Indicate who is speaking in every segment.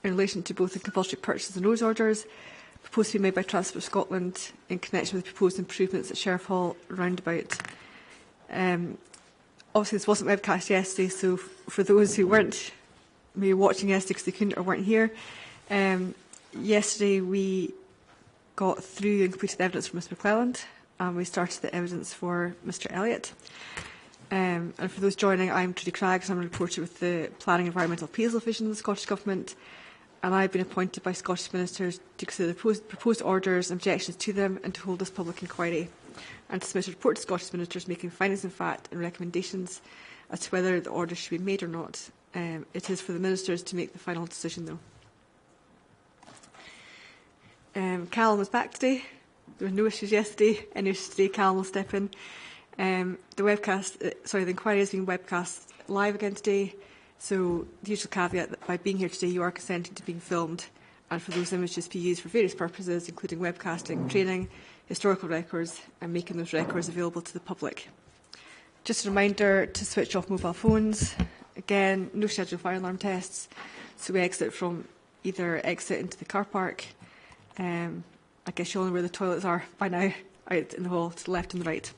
Speaker 1: in relation to both the compulsory purchases and noise orders proposed to be made by Transport Scotland in connection with the proposed improvements at Sheriffhall Roundabout. Obviously, this wasn't webcast yesterday, so for those who weren't maybe watching yesterday because they couldn't or weren't here, yesterday we got through and completed the evidence for Mr McClelland, and we started the evidence for Mr Elliott. And for those joining, I'm Trudy Craggs, I'm a reporter with the Planning and Environmental Appeals Division of the Scottish Government, and I've been appointed by Scottish Ministers to consider the proposed orders and objections to them and to hold this public inquiry, and to submit a report to Scottish Ministers making findings in fact and recommendations as to whether the orders should be made or not. It is for the Ministers to make the final decision, though. Callum was back today. There were no issues yesterday. Any issues today, Callum will step in. The inquiry is being webcast live again today. So the usual caveat that by being here today, you are consenting to being filmed, and for those images to be used for various purposes, including webcasting, training, historical records, and making those records available to the public. Just a reminder to switch off mobile phones. Again, no scheduled fire alarm tests. So we exit into the car park. I guess you all know where the toilets are by now, out in the hall to the left and the right.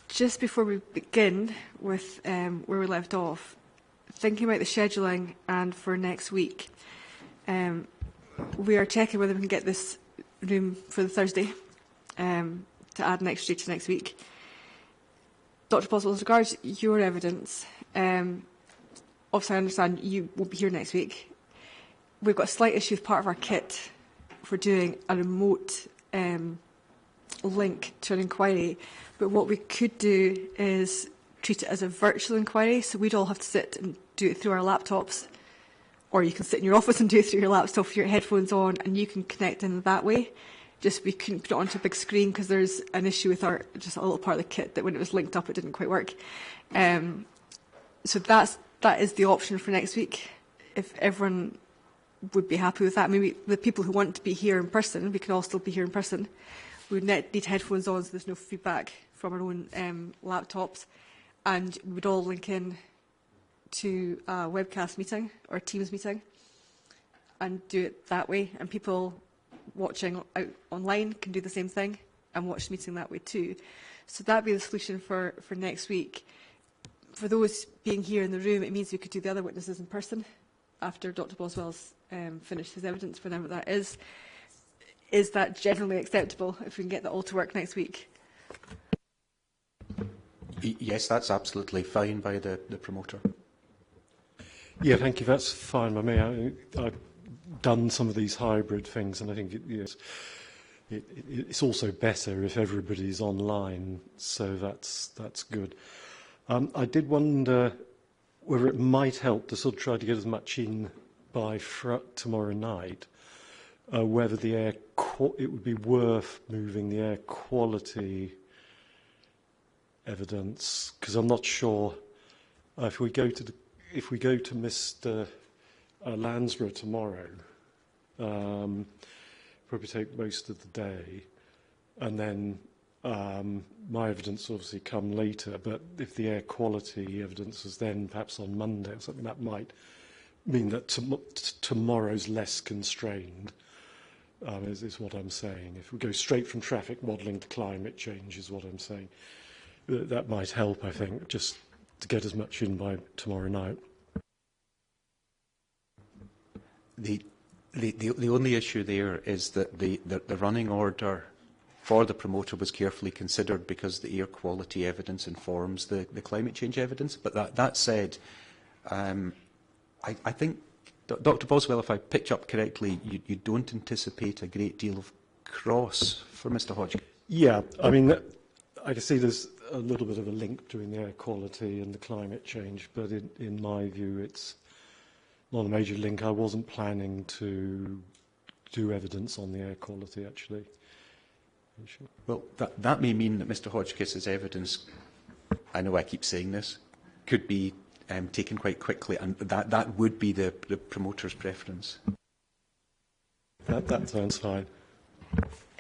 Speaker 1: Just before we begin with where we left off, thinking about the scheduling and for next week, we are checking whether we can get this room for the Thursday to add an extra day to next week. Dr Boswell, as regards your evidence, obviously I understand you won't be here next week. We've got a slight issue with part of our kit for doing a remote link to an inquiry, but what we could do is treat it as a virtual inquiry, so we'd all have to sit and do it through our laptops, or you can sit in your office and do it through your laptop with your headphones on, and you can connect in that way. Just we couldn't put it onto a big screen because there's an issue with just a little part of the kit that when it was linked up it didn't quite work. So that is the option for next week. If everyone would be happy with that, maybe the people who want to be here in person, we can all still be here in person. We would need headphones on so there's no feedback from our own laptops, and we would all link in to a webcast meeting or a Teams meeting and do it that way, and people watching out online can do the same thing and watch the meeting that way too. So that would be the solution for next week. For those being here in the room, it means we could do the other witnesses in person after Dr Boswell's finished his evidence for them what that is. Is that generally acceptable if we can get that all to work next week?
Speaker 2: Yes, that's absolutely fine by the promoter.
Speaker 3: Yeah, thank you. That's fine by me. I've done some of these hybrid things, and I think it's also better if everybody's online, so that's good. I did wonder whether it might help to sort of try to get as much in by tomorrow night, whether it would be worth moving the air quality evidence, because I'm not sure if we go to Mr. Lansborough tomorrow, probably take most of the day, and then my evidence will obviously come later, but if the air quality evidence is then perhaps on Monday or something, that might mean that tomorrow's less constrained, is what I'm saying. If we go straight from traffic modelling to climate change is what I'm saying. That might help, I think, just to get as much in by tomorrow night.
Speaker 2: The only issue there is that the running order for the promoter was carefully considered because the air quality evidence informs the climate change evidence. But that said, I think, Dr Boswell, if I picked up correctly, you don't anticipate a great deal of cross for Mr Hodgkin.
Speaker 3: Yeah, I mean, I can see there's a little bit of a link between the air quality and the climate change, but in my view, it's not a major link. I wasn't planning to do evidence on the air quality, actually. Sure.
Speaker 2: Well, that may mean that Mr Hodgkins's evidence, I know I keep saying this, could be taken quite quickly, and that would be the promoter's preference.
Speaker 3: That sounds fine.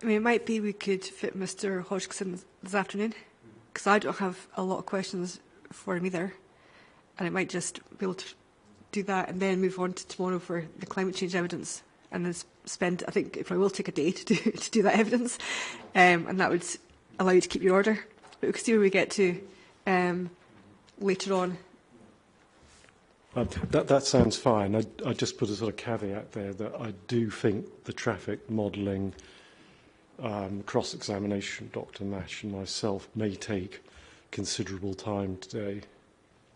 Speaker 1: I mean, it might be we could fit Mr Hodgkin this afternoon, because I don't have a lot of questions for him either. and it might just be able to do that and then move on to tomorrow for the climate change evidence, and then spend, I think it probably will take a day to do that evidence, and that would allow you to keep your order. But we can see where we get to later on.
Speaker 3: That sounds fine. I just put a sort of caveat there that I do think the traffic modelling cross-examination, Dr. Nash and myself, may take considerable time today.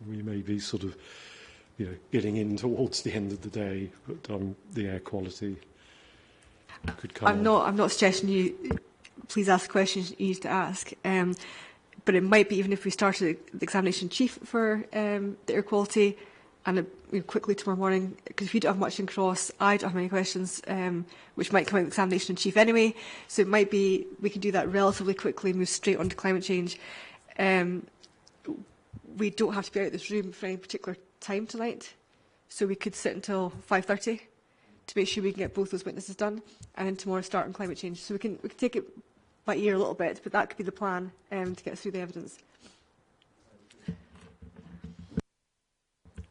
Speaker 3: We may be sort of, getting in towards the end of the day, but the air quality could come.
Speaker 1: I'm not suggesting you please ask questions you need to ask, but it might be even if we started the examination chief for the air quality, and quickly tomorrow morning, because if you don't have much in cross, I don't have many questions, which might come out of the examination chief anyway. So it might be we can do that relatively quickly, move straight on to climate change. We don't have to be out of this room for any particular time tonight, so we could sit until 5:30 to make sure we can get both those witnesses done, and then tomorrow start on climate change. So we can take it by ear a little bit, but that could be the plan to get through the evidence.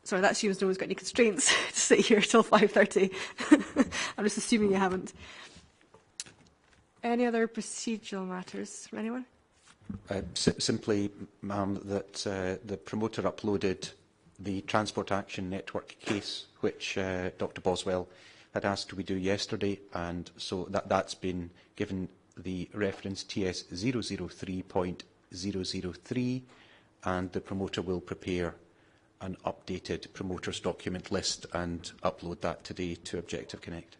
Speaker 1: Sorry, that assumes no one's got any constraints to sit here till 5:30. I'm just assuming you haven't. Any other procedural matters from anyone?
Speaker 2: Simply, ma'am, that the promoter uploaded the Transport Action Network case, which Dr. Boswell had asked we do yesterday, and so that's been given the reference TS 003.003, and the promoter will prepare an updated promoters document list and upload that today to Objective Connect.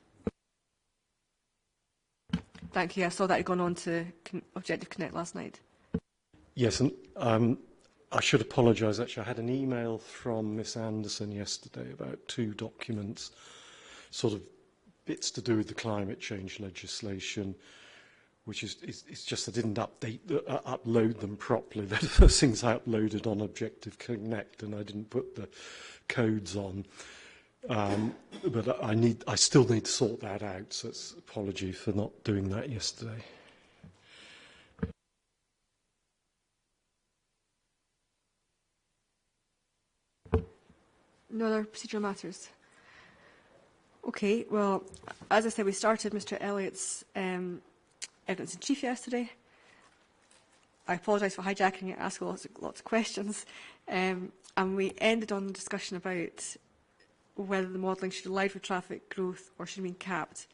Speaker 1: Thank you. I saw that had gone on to Objective Connect last night.
Speaker 3: Yes, and I should apologise. Actually, I had an email from Miss Anderson yesterday about 2 documents, sort of bits to do with the climate change legislation, which is just I didn't upload them properly. They're the first things I uploaded on Objective Connect, and I didn't put the codes on. But I still need to sort that out. So it's an apology for not doing that yesterday.
Speaker 1: No other procedural matters? Okay, well, as I said, we started Mr Elliott's evidence in chief yesterday. I apologise for hijacking it, asking lots of questions. And we ended on the discussion about whether the modelling should allow for traffic growth or should be capped.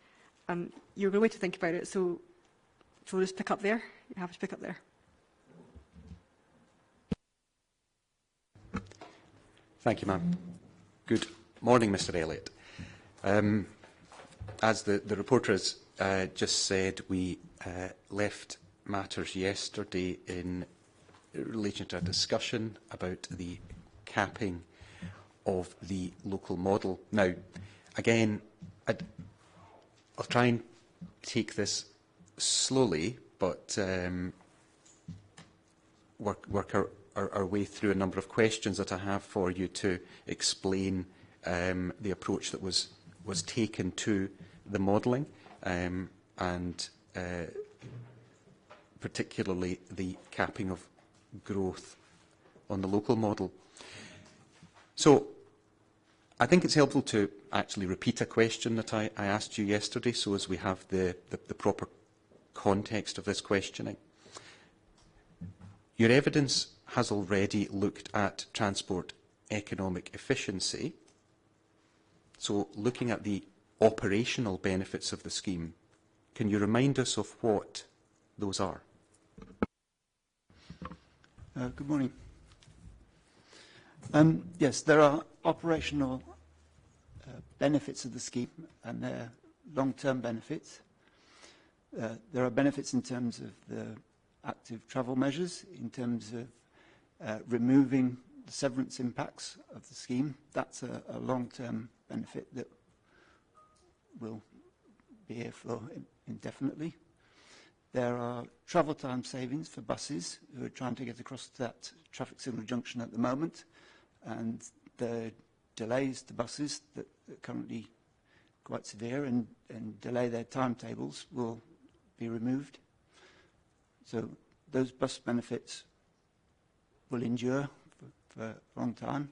Speaker 1: And you were going to wait to think about it, so we'll just pick up there. You have to pick up there.
Speaker 2: Thank you, ma'am. Good morning, Mr Elliott. As the reporter has just said, we left matters yesterday in relation to a discussion about the capping of the local model. Now, again, I'll try and take this slowly, but work our way through a number of questions that I have for you to explain the approach that was taken to the modelling, and particularly the capping of growth on the local model. So I think it's helpful to actually repeat a question that I asked you yesterday, so as we have the proper context of this questioning. Your evidence has already looked at transport economic efficiency. So looking at the operational benefits of the scheme, can you remind us of what those are?
Speaker 4: Good morning. Yes, there are operational benefits of the scheme, and they're long-term benefits. There are benefits in terms of the active travel measures, in terms of removing the severance impacts of the scheme. That's a long-term benefit that will be here for indefinitely. There are travel time savings for buses who are trying to get across that traffic signal junction at the moment, and the delays to buses that are currently quite severe and delay their timetables will be removed. So those bus benefits will endure for a long time.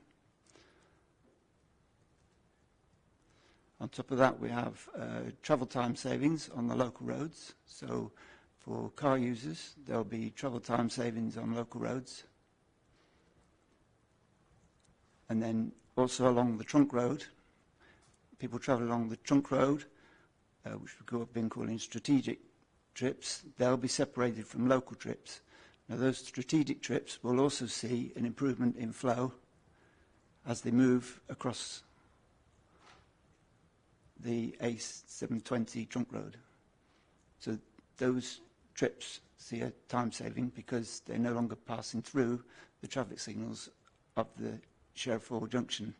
Speaker 4: On top of that, we have travel time savings on the local roads. So for car users, there'll be travel time savings on local roads. And then also along the trunk road, people travel along the trunk road, which we've been calling strategic trips. They'll be separated from local trips. Now, those strategic trips will also see an improvement in flow as they move across the A720 trunk road. So those trips see a time saving because they're no longer passing through the traffic signals of the Sheriffhall junction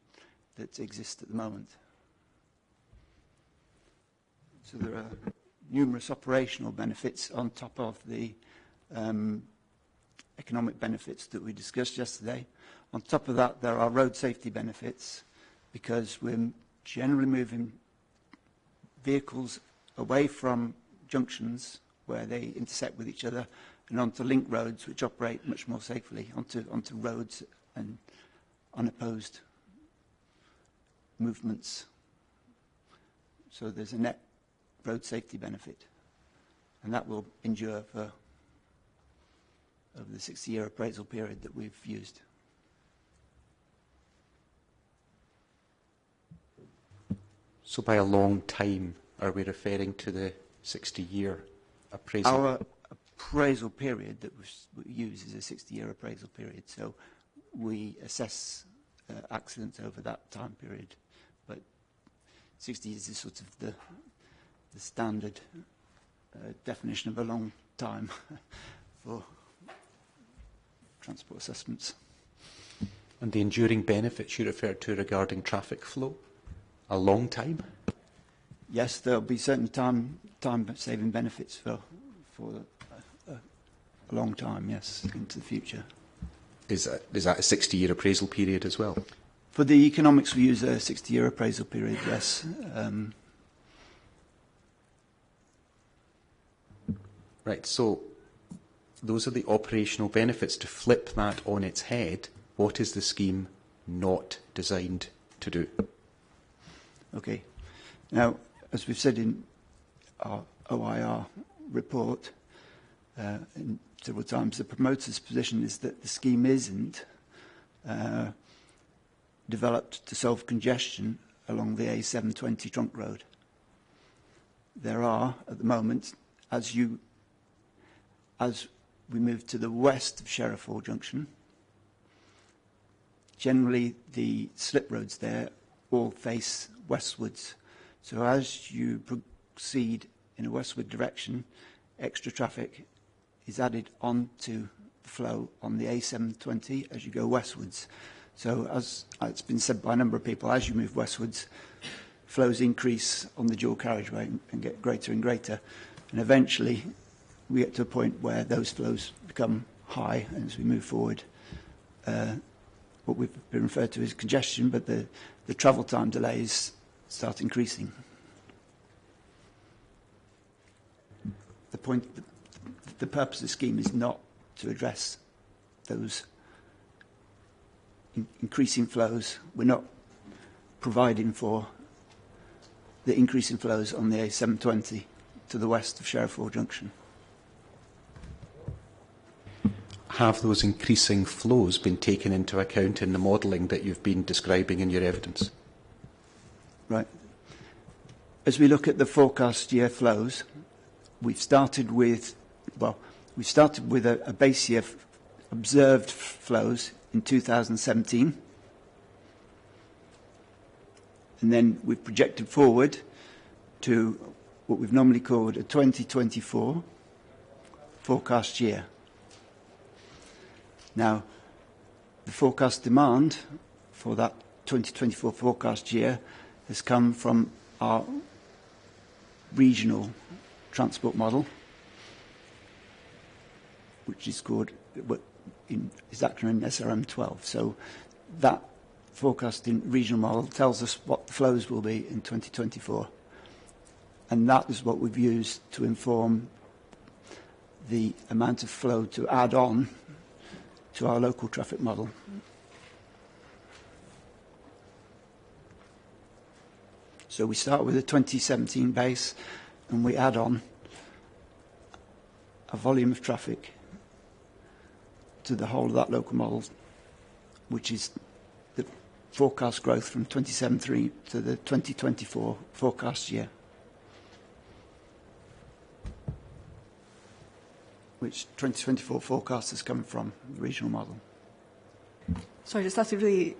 Speaker 4: that exist at the moment. So there are numerous operational benefits on top of the economic benefits that we discussed yesterday. On top of that, there are road safety benefits because we're generally moving vehicles away from junctions where they intersect with each other and onto link roads which operate much more safely, onto roads and unopposed movements. So there's a net road safety benefit, and that will endure for over the 60-year appraisal period that we've used.
Speaker 2: So by a long time, are we referring to the 60-year appraisal?
Speaker 4: Our appraisal period that we use is a 60-year appraisal period, so we assess accidents over that time period. But 60 years is sort of the standard definition of a long time for transport assessments.
Speaker 2: And the enduring benefits you referred to regarding traffic flow? A long time?
Speaker 4: Yes, there'll be certain time-saving benefits for a long time, yes, into the future.
Speaker 2: Is that a 60-year appraisal period as well?
Speaker 4: For the economics, we use a 60-year appraisal period, yes.
Speaker 2: Right, so those are the operational benefits. To flip that on its head, what is the scheme not designed to do?
Speaker 4: Okay. Now, as we've said in our OIR report several times, the promoter's position is that the scheme isn't developed to solve congestion along the A720 trunk road. There are, at the moment, as we move to the west of Sheriffhall Junction, generally the slip roads there all face westwards. So as you proceed in a westward direction, extra traffic is added onto the flow on the A720 as you go westwards. So as it's been said by a number of people, as you move westwards, flows increase on the dual carriageway and get greater and greater. And eventually we get to a point where those flows become high, and as we move forward, what we've been referred to as congestion, but the travel time delays start increasing. The purpose of the scheme is not to address those increasing flows. We're not providing for the increasing flows on the A720 to the west of Sheriffhall Junction.
Speaker 2: Have those increasing flows been taken into account in the modelling that you've been describing in your evidence?
Speaker 4: Right. As we look at the forecast year flows, we've started with a base year observed flows in 2017, and then we've projected forward to what we've normally called a 2024 forecast year. Now, the forecast demand for that 2024 forecast year has come from our regional transport model, which is called, is acronym SRM12. So that forecasting regional model tells us what the flows will be in 2024. And that is what we've used to inform the amount of flow to add on to our local traffic model. So we start with a 2017 base and we add on a volume of traffic to the whole of that local model, which is the forecast growth from 2017 to the 2024 forecast year, which 2024 forecast has come from the regional model.
Speaker 1: Sorry, just that's a really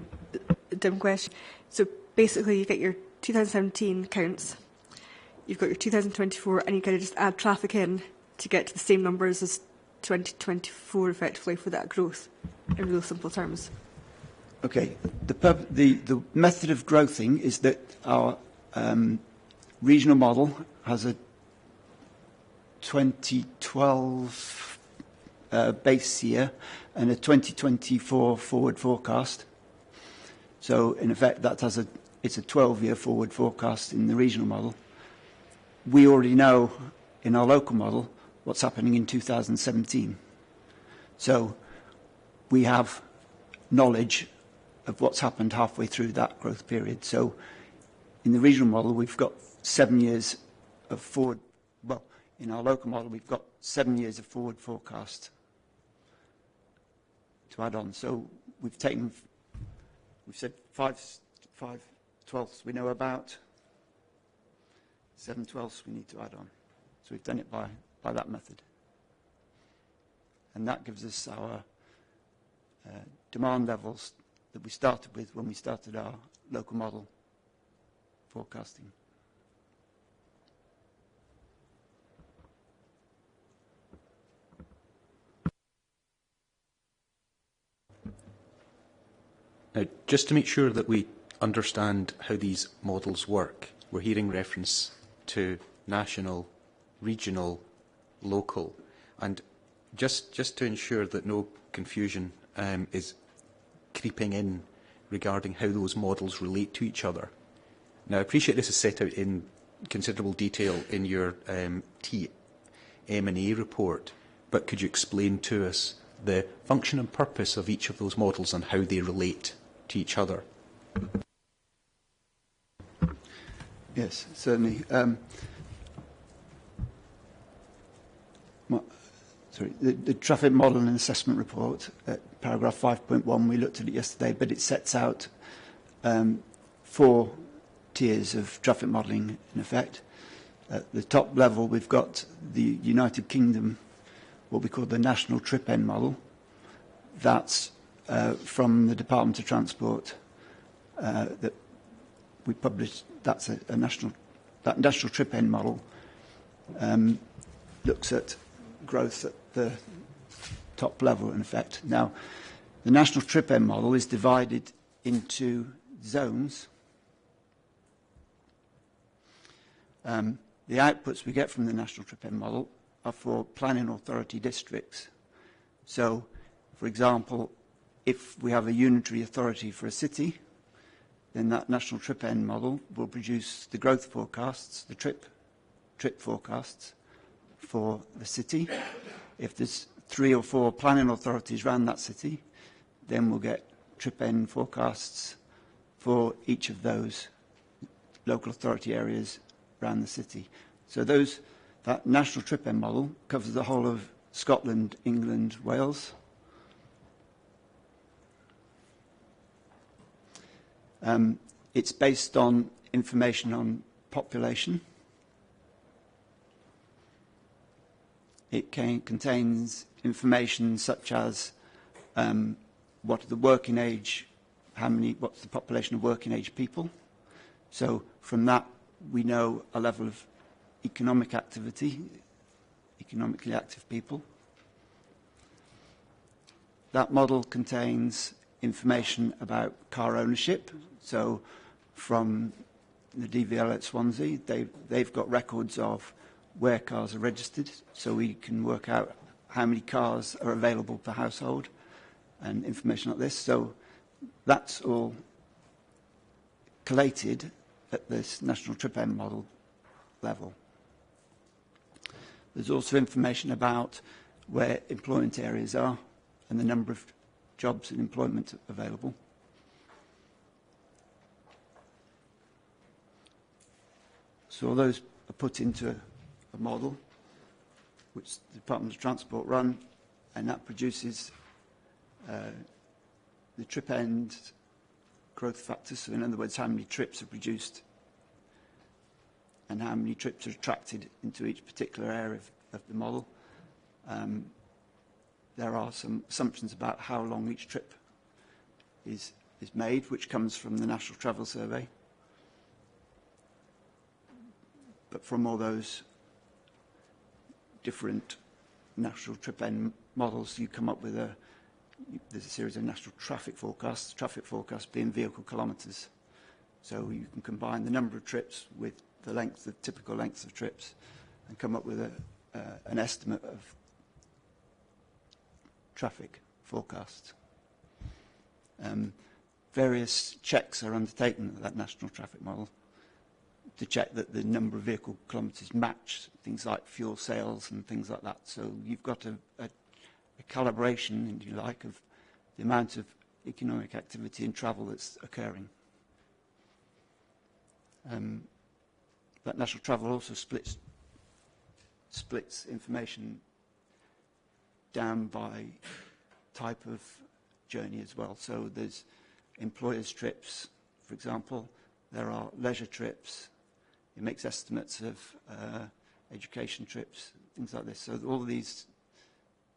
Speaker 1: dim question. So basically you get your 2017 counts, you've got your 2024, and you kind of just add traffic in to get to the same numbers as 2024 effectively for that growth, in real simple terms.
Speaker 4: Okay. The method of growthing is that our regional model has a 2012 base year and a 2024 forward forecast. So in effect, it's a 12-year forward forecast in the regional model. We already know in our local model what's happening in 2017. So we have knowledge of what's happened halfway through that growth period. So in the regional model, we've got 7 years of forward, well, in our local model, we've got 7 years of forward forecast to add on. So we've said 5 twelfths we know about, 7 twelfths we need to add on. So we've done it by that method. And that gives us our demand levels that we started with when we started our local model forecasting.
Speaker 2: Now, just to make sure that we understand how these models work, we're hearing reference to national, regional, local, and just to ensure that no confusion is creeping in regarding how those models relate to each other. Now, I appreciate this is set out in considerable detail in your TM&A report, but could you explain to us the function and purpose of each of those models and how they relate to each other?
Speaker 4: Yes, certainly. The traffic model and assessment report, paragraph 5.1, we looked at it yesterday, but it sets out 4 tiers of traffic modelling in effect. At the top level, we've got the United Kingdom, what we call the National Trip End model. That's from the Department of Transport that we published. That's that national trip end model looks at growth at the top level, in effect. Now, the national trip end model is divided into zones. The outputs we get from the national trip end model are for planning authority districts. So, for example, if we have a unitary authority for a city, then that national trip end model will produce the growth forecasts, the trip forecasts for the city. If there's 3 or 4 planning authorities around that city, then we'll get trip end forecasts for each of those local authority areas around the city. So that national trip end model covers the whole of Scotland, England, Wales. It's based on information on population. It contains information such as what are the working age, what's the population of working age people. So from that we know a level of economic activity, economically active people. That model contains information about car ownership. So from the DVL at Swansea, they've got records of where cars are registered, so we can work out how many cars are available per household and information like this. So that's all collated at this national trip end model level. There's also information about where employment areas are and the number of jobs and employment available. So all those are put into a model, which the Department of Transport run, and that produces the trip end growth factors. So in other words, how many trips are produced and how many trips are attracted into each particular area of the model. There are some assumptions about how long each trip is made, which comes from the National Travel Survey. But from all those different national trip end models, you come up with there's a series of national traffic forecasts being vehicle kilometres. So you can combine the number of trips with the typical lengths of trips and come up with an estimate of traffic forecasts. Various checks are undertaken at that national traffic model to check that the number of vehicle kilometres match things like fuel sales and things like that. So you've got a calibration, if you like, of the amount of economic activity and travel that's occurring. That national travel also splits information down by type of journey as well. So there's employers' trips, for example. There are leisure trips. It makes estimates of education trips, things like this. So all of these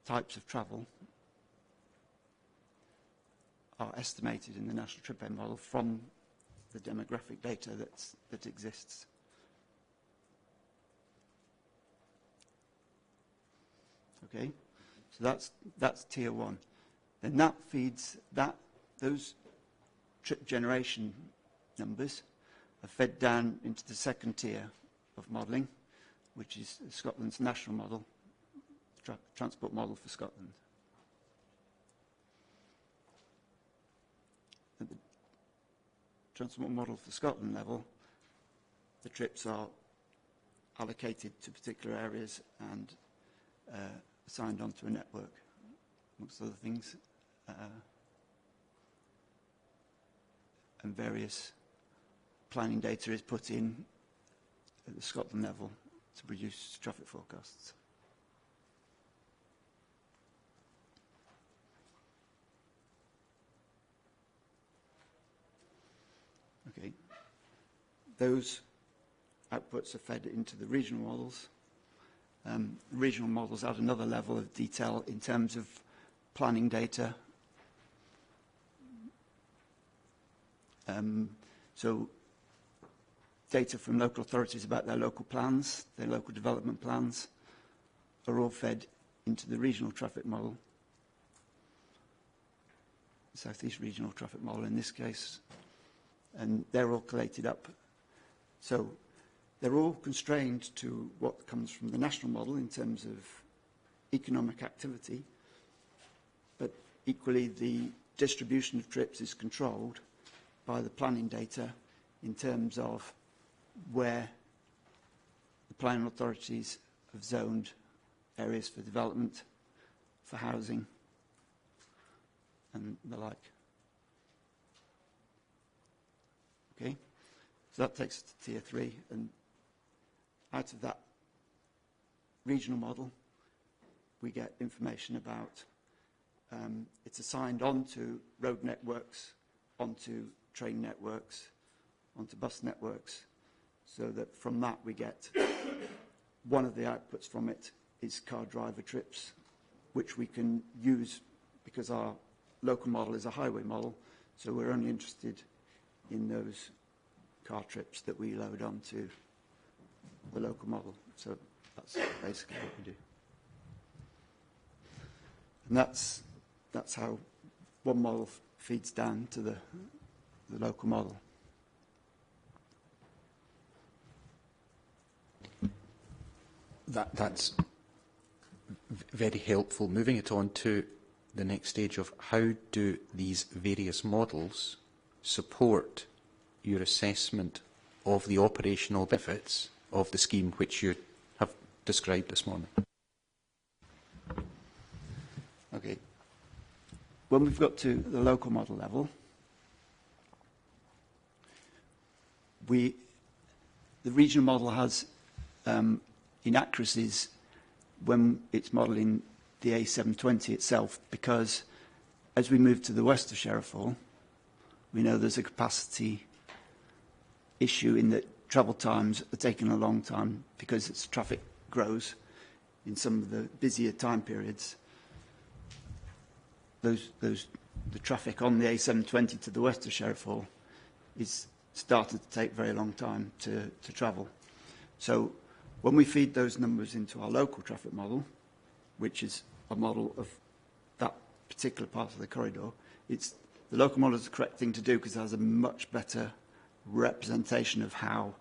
Speaker 4: types of travel are estimated in the National Trip End model from the demographic data that exists. Okay, so that's tier one. Then that feeds those trip generation numbers are fed down into the second tier of modelling, which is Scotland's national model, transport model for Scotland. At the transport model for Scotland level, the trips are allocated to particular areas and assigned onto a network, amongst other things, and various planning data is put in at the Scotland level to produce traffic forecasts. Okay, those outputs are fed into the regional models. Regional models add another level of detail in terms of planning data. So data from local authorities about their local plans, their local development plans, are all fed into the regional traffic model, the South East Regional Traffic Model in this case, and they're all collated up. So they're all constrained to what comes from the national model in terms of economic activity, but equally the distribution of trips is controlled by the planning data in terms of where the planning authorities have zoned areas for development, for housing, and the like. Okay, so that takes us to tier 3, and out of that regional model, we get information about it's assigned onto road networks, onto train networks, onto bus networks, so that from that we get one of the outputs from it is car driver trips, which we can use because our local model is a highway model, so we're only interested in those car trips that we load onto the local model. So that's basically what we do. And that's how one model feeds down to the local model.
Speaker 2: That's very helpful. Moving it on to the next stage of how do these various models support your assessment of the operational benefits of the scheme which you have described this morning?
Speaker 4: Okay. When we've got to the local model level, the regional model has inaccuracies when it's modelling the A720 itself, because as we move to the west of Sheriffhall, we know there's a capacity issue in that travel times are taking a long time because its traffic grows in some of the busier time periods. The traffic on the A720 to the west of Sheriffhall is started to take a very long time to travel. So when we feed those numbers into our local traffic model, which is a model of that particular part of the corridor, the local model is the correct thing to do because it has a much better representation of how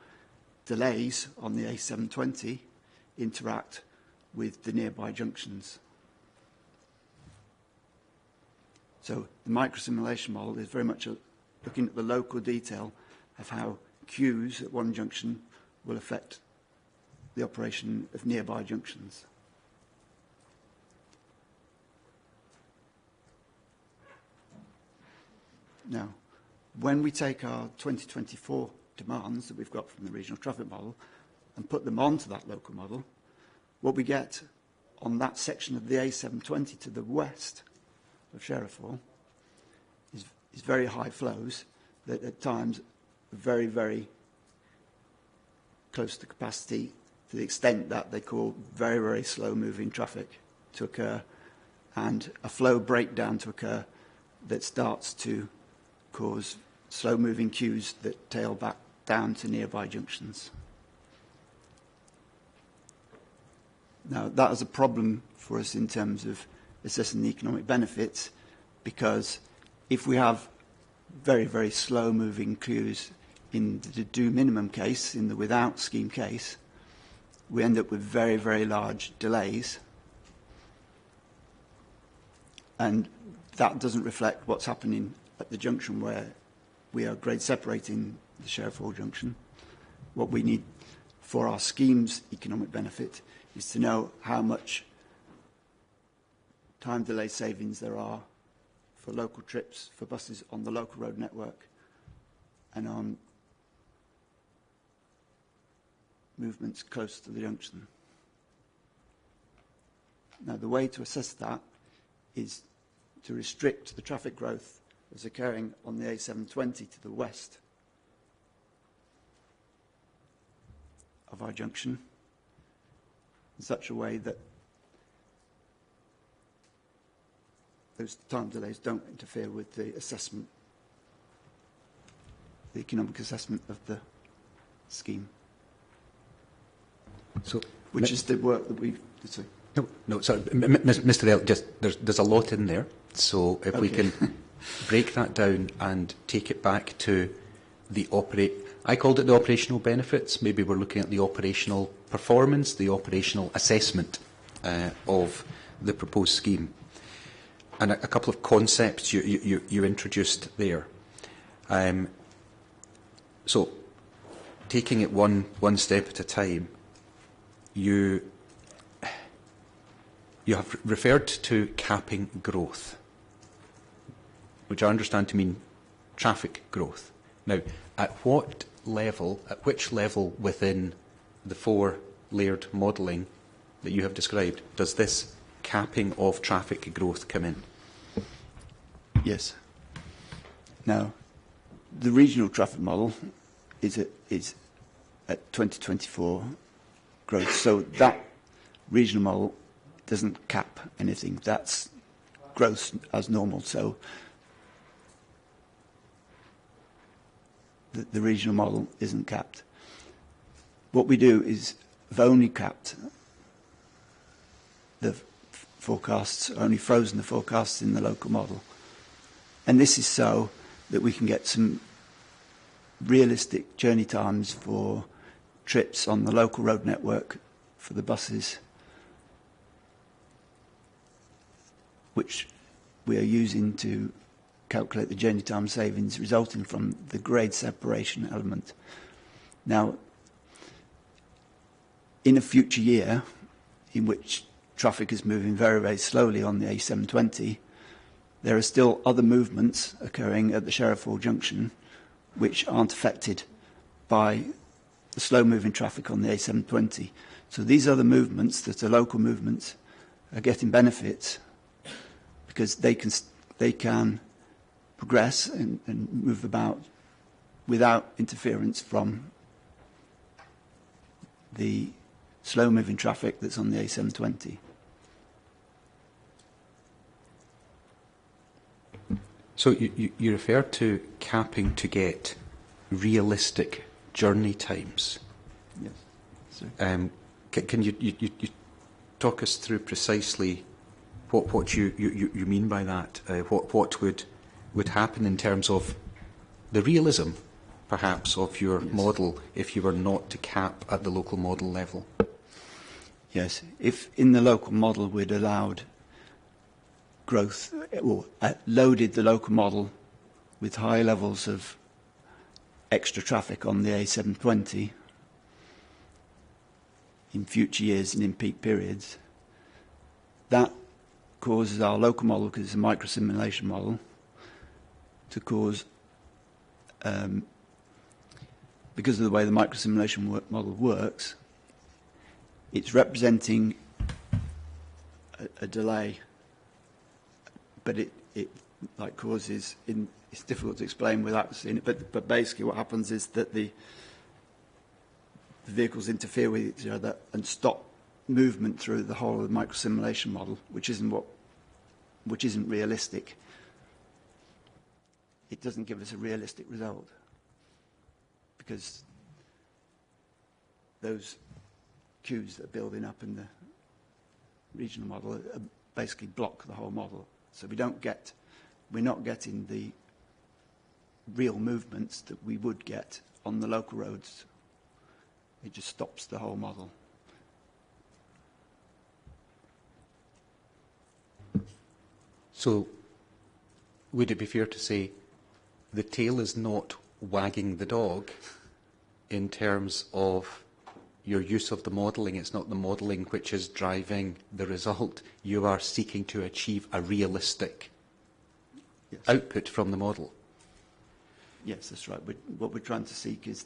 Speaker 4: delays on the A720 interact with the nearby junctions. So the microsimulation model is very much looking at the local detail of how queues at one junction will affect the operation of nearby junctions. Now, when we take our 2024 demands that we've got from the regional traffic model and put them onto that local model, what we get on that section of the A720 to the west of Sheriffhall is very high flows that at times are very, very close to capacity, to the extent that they call very, very slow-moving traffic to occur and a flow breakdown to occur that starts to cause slow-moving queues that tail back down to nearby junctions. Now, that is a problem for us in terms of assessing the economic benefits, because if we have very, very slow-moving queues in the do minimum case, in the without scheme case, we end up with very, very large delays. And that doesn't reflect what's happening at the junction where we are grade separating the Sheriffhall junction. What we need for our scheme's economic benefit is to know how much time delay savings there are for local trips, for buses on the local road network and on movements close to the junction. Now, the way to assess that is to restrict the traffic growth that's occurring on the A720 to the west of our junction in such a way that those time delays don't interfere with the assessment, the economic assessment of the scheme.
Speaker 2: So,
Speaker 4: which is the work that we've... Sorry.
Speaker 2: No, sorry, Mr. Dale, just there's a lot in there, so if we can break that down and take it back to the I called it the operational benefits. Maybe we're looking at the operational performance, the operational assessment of the proposed scheme. And a couple of concepts you introduced there. So, taking it one step at a time, you have referred to capping growth, which I understand to mean traffic growth. Now, at which level within the four-layered modelling that you have described does this capping of traffic growth come in?
Speaker 4: Yes. Now, the regional traffic model is at 2024 growth, so that regional model doesn't cap anything. That's growth as normal. So the regional model isn't capped. What we do is we've only capped the forecasts, only frozen the forecasts in the local model. And this is so that we can get some realistic journey times for trips on the local road network for the buses, which we are using to calculate the journey time savings resulting from the grade separation element. Now, in a future year in which traffic is moving very, very slowly on the A720, there are still other movements occurring at the Sheriffhall junction which aren't affected by the slow-moving traffic on the A720. So these other movements that are local movements are getting benefits because they can progress and move about without interference from the slow-moving traffic that's on the A720.
Speaker 2: So you refer to capping to get realistic journey times.
Speaker 4: Yes. Sorry.
Speaker 2: Can you talk us through precisely what you mean by that? What would happen in terms of the realism, perhaps, of your model if you were not to cap at the local model level?
Speaker 4: Yes. If in the local model we'd allowed growth, or loaded the local model with high levels of extra traffic on the A720 in future years and in peak periods, that causes our local model, because it's a micro-simulation model, to cause, because of the way the micro-simulation model works, it's representing a delay, but it like causes, it's difficult to explain without seeing it, but basically what happens is that the vehicles interfere with each other and stop movement through the whole of the micro-simulation model, which isn't realistic. It doesn't give us a realistic result because those queues that are building up in the regional model basically block the whole model. So we're not getting the real movements that we would get on the local roads. It just stops the whole model.
Speaker 2: So would it be fair to say the tail is not wagging the dog in terms of your use of the modelling? It's not the modelling which is driving the result. You are seeking to achieve a realistic output from the model.
Speaker 4: Yes, that's right. What we're trying to seek is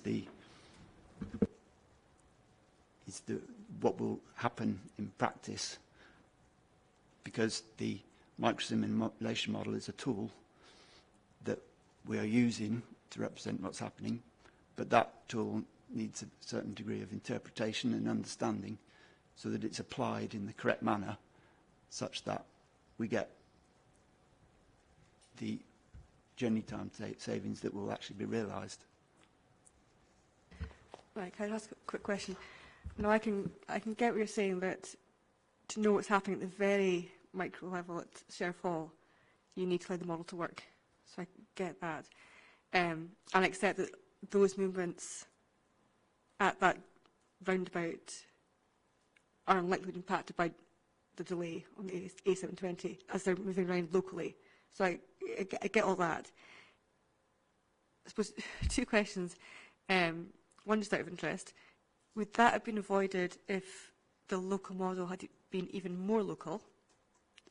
Speaker 4: what will happen in practice, because the micro-simulation model is a tool that we are using to represent what's happening, but that tool needs a certain degree of interpretation and understanding so that it's applied in the correct manner such that we get the journey time savings that will actually be realised.
Speaker 1: Right, can I ask a quick question? Now, I can get what you're saying, that to know what's happening at the very micro level at Sheriffhall, you need to allow the model to work. So I get that. And accept that those movements at that roundabout are unlikely to be impacted by the delay on the A720 as they're moving around locally. So I get all that. I suppose two questions. One just out of interest. Would that have been avoided if the local model had been even more local?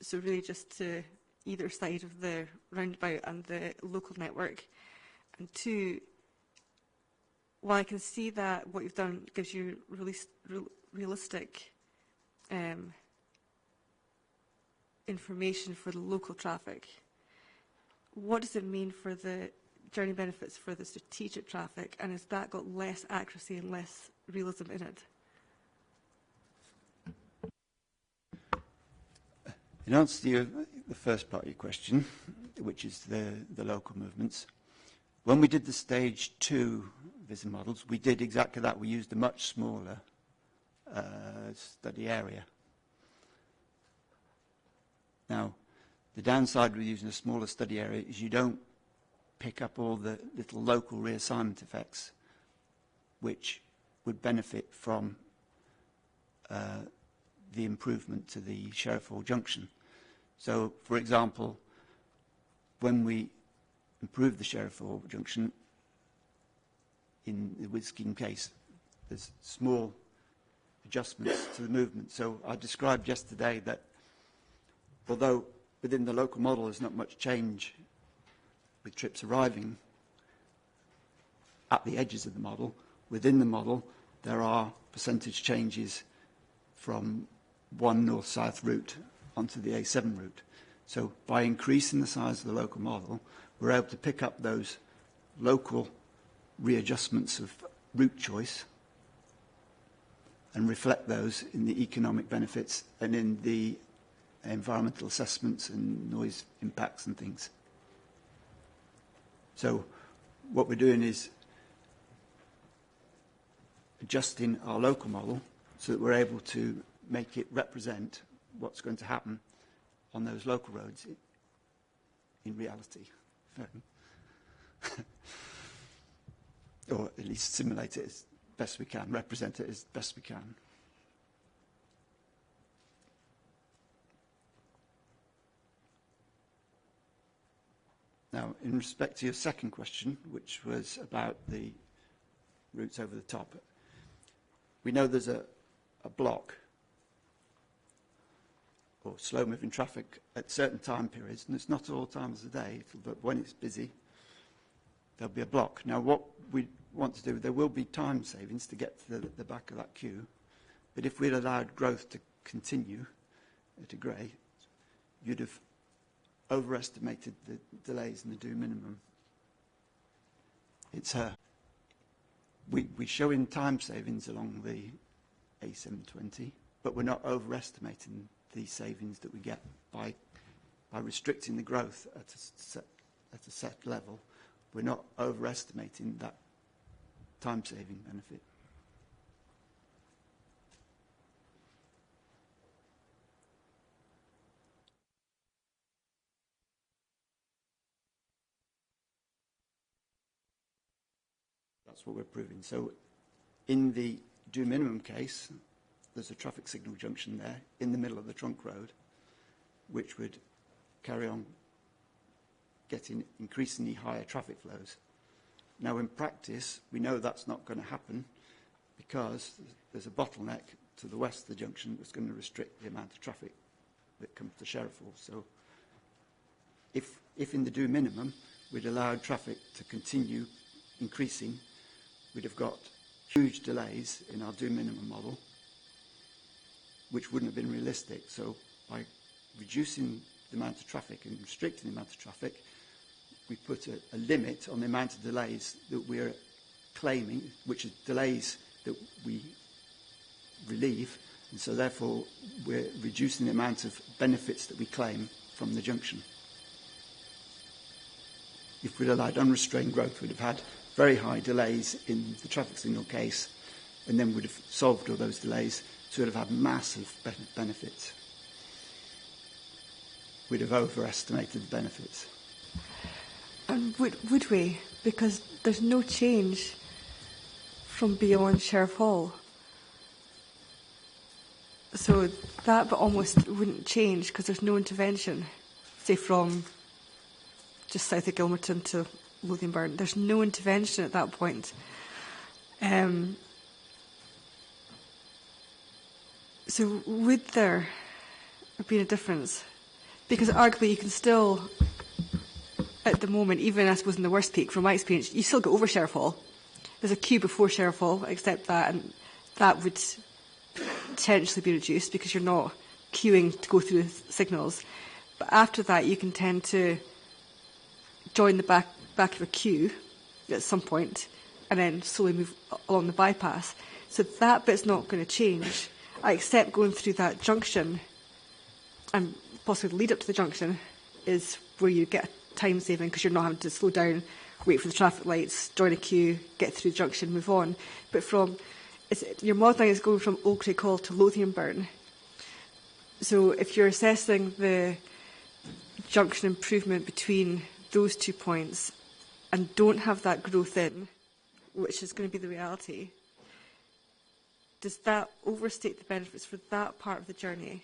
Speaker 1: So really just to either side of the roundabout and the local network. And two, while I can see that what you've done gives you realistic information for the local traffic, what does it mean for the journey benefits for the strategic traffic, and has that got less accuracy and less realism in it?
Speaker 4: In answer to the first part of your question, which is the local movements, when we did the stage 2 vision models, we did exactly that. We used a much smaller study area. Now, the downside with using a smaller study area is you don't pick up all the little local reassignment effects which would benefit from the improvement to the Sheriffhall junction. So, for example, when we improve the Sheriffhall junction, in the Whiz scheme case, there's small adjustments to the movement. So I described yesterday that although within the local model there's not much change with trips arriving at the edges of the model, within the model, there are percentage changes from one north-south route onto the A7 route. So by increasing the size of the local model, we're able to pick up those local readjustments of route choice and reflect those in the economic benefits and in the environmental assessments and noise impacts and things. So what we're doing is adjusting our local model so that we're able to make it represent what's going to happen on those local roads in reality. Or at least simulate it as best we can, represent it as best we can. Now, in respect to your second question, which was about the routes over the top, we know there's a block or slow-moving traffic at certain time periods, and it's not at all times of the day, but when it's busy, there'll be a block. Now, what we want to do, there will be time savings to get to the back of that queue, but if we'd allowed growth to continue at a grey, you'd have overestimated the delays in the due minimum. It's we show in time savings along the A720, but we're not overestimating the savings that we get by restricting the growth at a set level. We're not overestimating that time saving benefit. That's what we're proving. So in the due minimum case, there's a traffic signal junction there in the middle of the trunk road, which would carry on getting increasingly higher traffic flows. Now, in practice, we know that's not going to happen because there's a bottleneck to the west of the junction that's going to restrict the amount of traffic that comes to Sheriffhall. So if in the due minimum we'd allowed traffic to continue increasing, we'd have got huge delays in our due minimum model, which wouldn't have been realistic. So by reducing the amount of traffic and restricting the amount of traffic, we put a limit on the amount of delays that we're claiming, which are delays that we relieve, and so therefore we're reducing the amount of benefits that we claim from the junction. If we'd allowed unrestrained growth, we'd have had very high delays in the traffic signal case, and then we'd have solved all those delays, so we'd have had massive benefits. We'd have overestimated the benefits.
Speaker 1: And would we? Because there's no change from beyond Sheriffhall. So that but almost wouldn't change because there's no intervention, say from just south of Gilmerton to Lothian-Burn. There's no intervention at that point. So would there be a difference? Because arguably you can still, at the moment, even I suppose in the worst peak, from my experience, you still go over Sheriffhall. There's a queue before Sheriffhall, except that, and that would potentially be reduced because you're not queuing to go through the signals. But after that, you can tend to join the back of a queue at some point and then slowly move along the bypass. So that bit's not going to change. I accept going through that junction and possibly the lead up to the junction is where you get time saving because you're not having to slow down, wait for the traffic lights, join a queue, get through the junction, move on. But your modelling is going from Old Craig Hall to Lothian-Burn. So if you're assessing the junction improvement between those 2 points and don't have that growth in, which is going to be the reality, does that overstate the benefits for that part of the journey?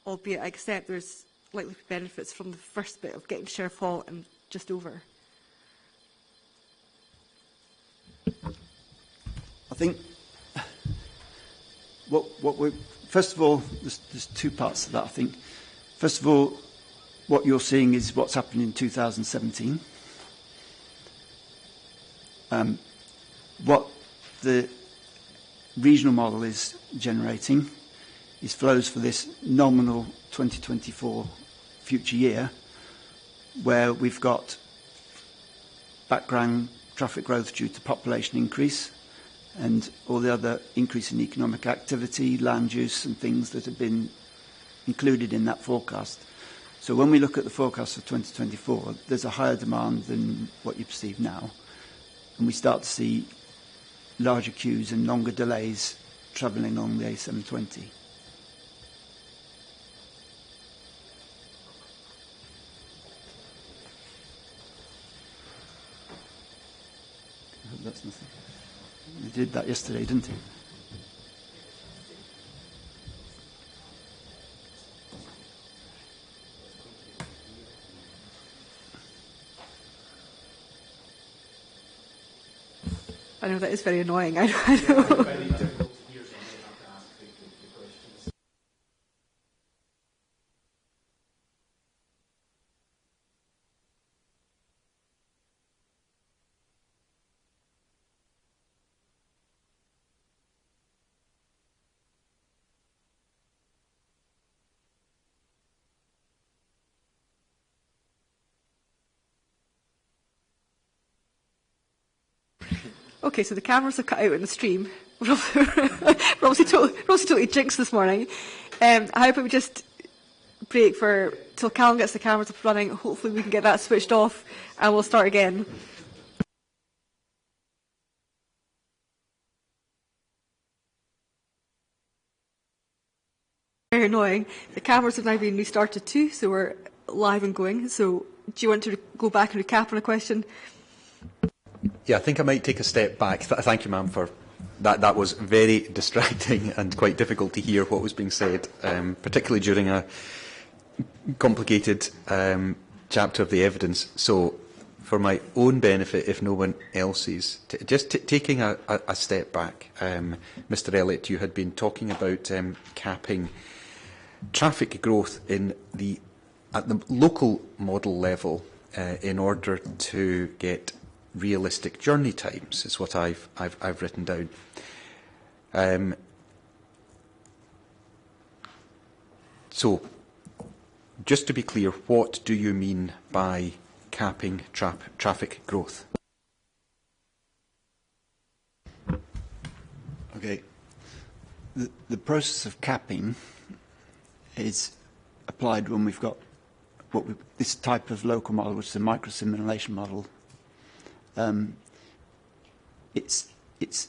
Speaker 1: Albeit I accept there's likely to be benefits from the first bit of getting to Sheriffhall and just over.
Speaker 4: I think what we first of all, there's two parts to that. I think first of all, what you're seeing is what's happened in 2017. What the regional model is generating is flows for this nominal 2024 future year, where we've got background traffic growth due to population increase and all the other increase in economic activity, land use and things that have been included in that forecast. So when we look at the forecast for 2024, there's a higher demand than what you perceive now, and we start to see larger queues and longer delays travelling along the A720. That's nothing. We did that yesterday, didn't it?
Speaker 1: I know that is very annoying. I know. Okay, so the cameras have cut out in the stream. We're obviously totally jinxed this morning. How about we just break till Callum gets the cameras up running. Hopefully we can get that switched off and we'll start again. Very annoying. The cameras have now been restarted too, so we're live and going. So do you want to go back and recap on a question?
Speaker 2: Yeah, I think I might take a step back. Thank you, ma'am, for that. That was very distracting and quite difficult to hear what was being said, particularly during a complicated chapter of the evidence. So, for my own benefit, if no one else's, taking a step back, Mr. Elliott, you had been talking about capping traffic growth at the local model level in order to get realistic journey times, is what I've written down. So, just to be clear, what do you mean by capping traffic growth?
Speaker 4: Okay. The process of capping is applied when we've got this type of local model, which is a micro-simulation model. It's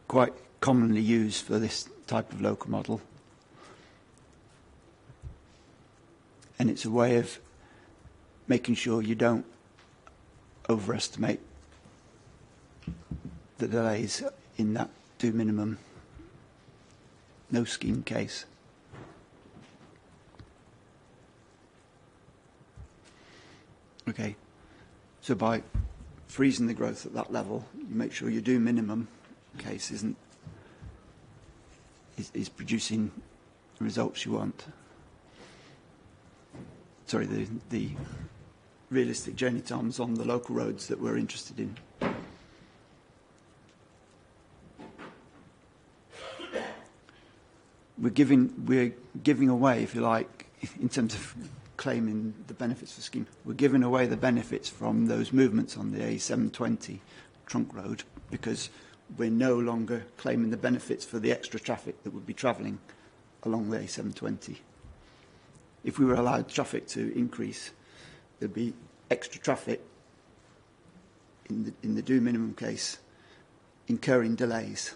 Speaker 4: quite commonly used for this type of local model, and it's a way of making sure you don't overestimate the delays in that do minimum no scheme case. Okay, so by freezing the growth at that level, you make sure your do minimum case is producing the results you want. Sorry, the realistic journey times on the local roads that we're interested in. We're giving away, if you like, in terms of claiming the benefits for the scheme, we're giving away the benefits from those movements on the A720 trunk road because we're no longer claiming the benefits for the extra traffic that would be travelling along the A720. If we were allowed traffic to increase, there'd be extra traffic in the do minimum case, incurring delays.